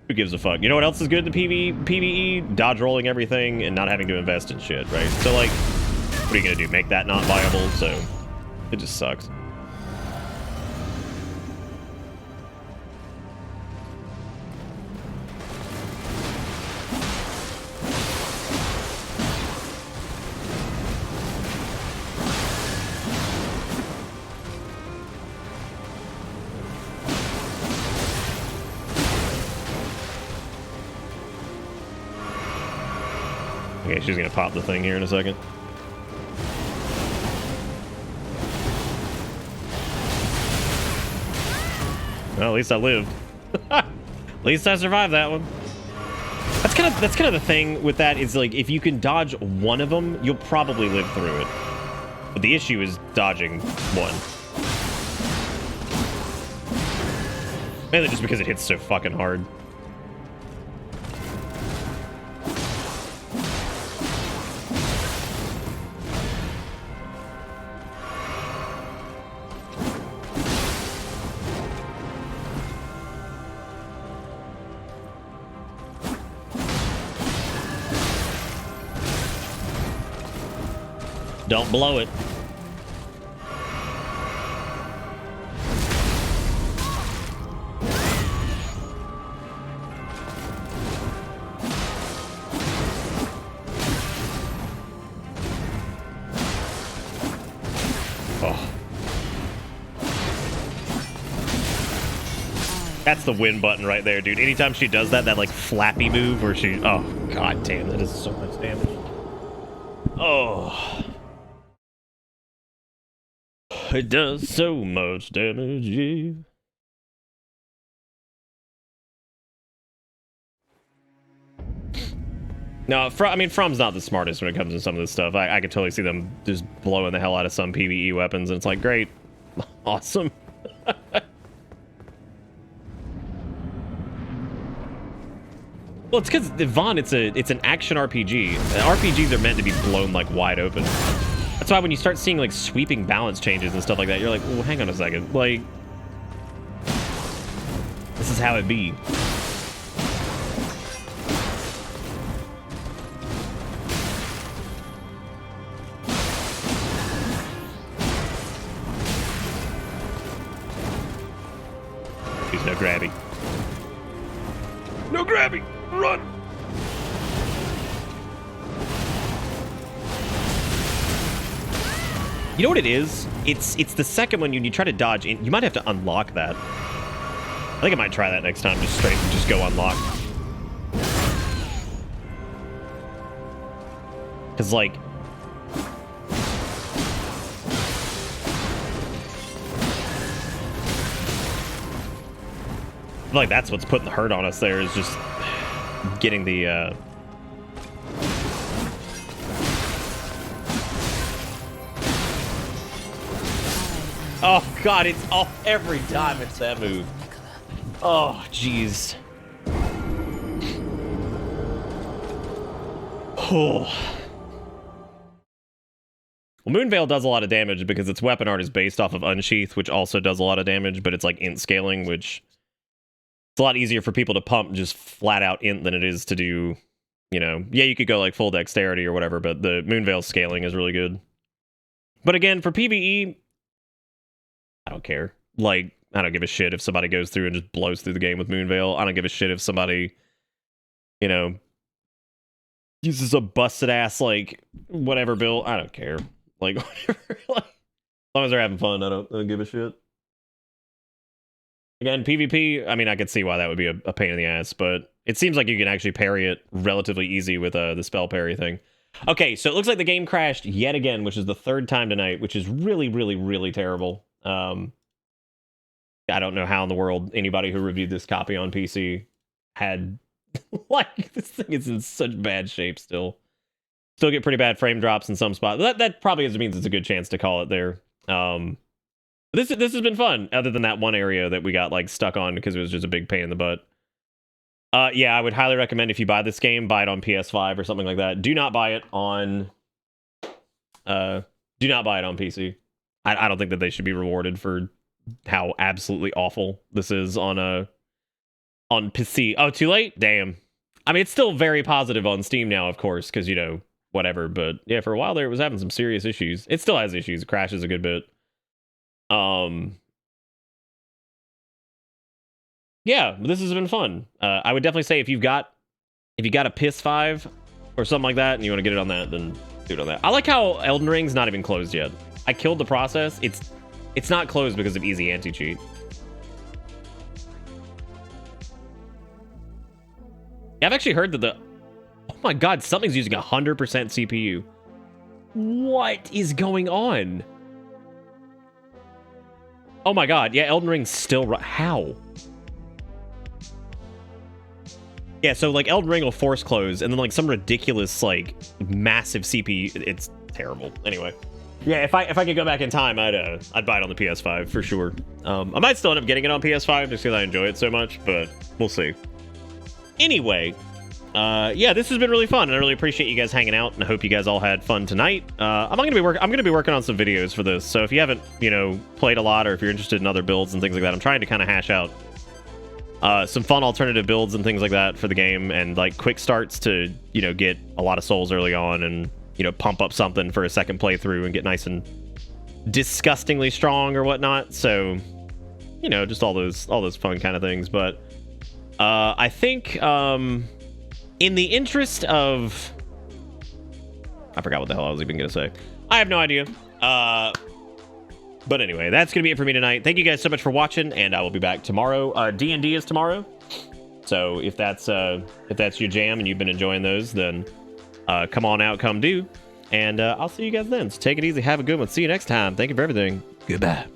Who gives a fuck? You know what else is good in the PvE? Dodge rolling everything and not having to invest in shit, right? So, like, what are you gonna do? Make that not viable? So, it just sucks. Okay, she's gonna pop the thing here in a second. Well, at least I lived. At least I survived that one. That's kind of the thing with that is, like, if you can dodge one of them, you'll probably live through it. But the issue is dodging one. Mainly just because it hits so fucking hard. Don't blow it. Oh. That's the win button right there, dude. Anytime she does that like flappy move where she... Oh, god damn, that is so much damage. Oh. It does so much damage, yeah. No, I mean, From's not the smartest when it comes to some of this stuff. I could totally see them just blowing the hell out of some PvE weapons, and it's like, great. Awesome. Well, it's because Vaughn, it's an action RPG. RPGs are meant to be blown like wide open. That's why when you start seeing like sweeping balance changes and stuff like that, you're like, well, hang on a second. Like, this is how it be. There's no grabby. No grabby! Run! You know what it is? It's the second one you try to dodge in. You might have to unlock that. I think I might try that next time. Just go unlock. Cause like I feel like that's what's putting the hurt on us there, is just getting the oh god, it's off every time it's that move. Oh jeez. Oh. Well, Moonveil does a lot of damage because its weapon art is based off of Unsheath, which also does a lot of damage, but it's like int scaling, which it's a lot easier for people to pump just flat out int than it is to do, you know, yeah, you could go like full dexterity or whatever, but the Moonveil scaling is really good. But again, for PvE, I don't care. Like, I don't give a shit if somebody goes through and just blows through the game with Moonveil. I don't give a shit if somebody, you know, uses a busted ass, like, whatever build. I don't care. Like, whatever. Like, as long as they're having fun, I don't give a shit. Again, PvP, I mean, I could see why that would be a pain in the ass, but it seems like you can actually parry it relatively easy with the spell parry thing. Okay, so it looks like the game crashed yet again, which is the third time tonight, which is really, really, really terrible. I don't know how in the world anybody who reviewed this copy on PC had... like, this thing is in such bad shape still. Still get pretty bad frame drops in some spots. That probably means it's a good chance to call it there. This has been fun, other than that one area that we got like stuck on because it was just a big pain in the butt. Yeah, I would highly recommend if you buy this game, buy it on PS5 or something like that. Do not buy it on PC. I don't think that they should be rewarded for how absolutely awful this is on PC. Oh, too late? Damn. I mean, it's still very positive on Steam now, of course, because, you know, whatever. But yeah, for a while there, it was having some serious issues. It still has issues. It crashes a good bit. Yeah, this has been fun. I would definitely say if you got a PS5 or something like that and you want to get it on that, then do it on that. I like how Elden Ring's not even closed yet. I killed the process. It's not closed because of easy anti-cheat. I've actually heard that oh my god, something's using 100% CPU. What is going on? Oh my god, yeah, Elden Ring's still how? Yeah, so like Elden Ring will force close and then like some ridiculous like massive CPU. It's terrible. Anyway, yeah, if I could go back in time, I'd buy it on the PS5 for sure. I might still end up getting it on PS5 just because I enjoy it so much, but we'll see. Anyway, yeah, this has been really fun, and I really appreciate you guys hanging out, and I hope you guys all had fun tonight. I'm gonna be working on some videos for this, so if you haven't, you know, played a lot, or if you're interested in other builds and things like that, I'm trying to kind of hash out some fun alternative builds and things like that for the game, and like quick starts to, you know, get a lot of souls early on, and, you know, pump up something for a second playthrough and get nice and disgustingly strong or whatnot. So, you know, just all those fun kind of things. But I think in the interest of, I forgot what the hell I was even gonna say. I have no idea. But anyway, that's gonna be it for me tonight. Thank you guys so much for watching, and I will be back tomorrow. D&D is tomorrow, so if that's your jam and you've been enjoying those, then come on out, come do, and I'll see you guys then. So take it easy, have a good one. See you next time. Thank you for everything. Goodbye.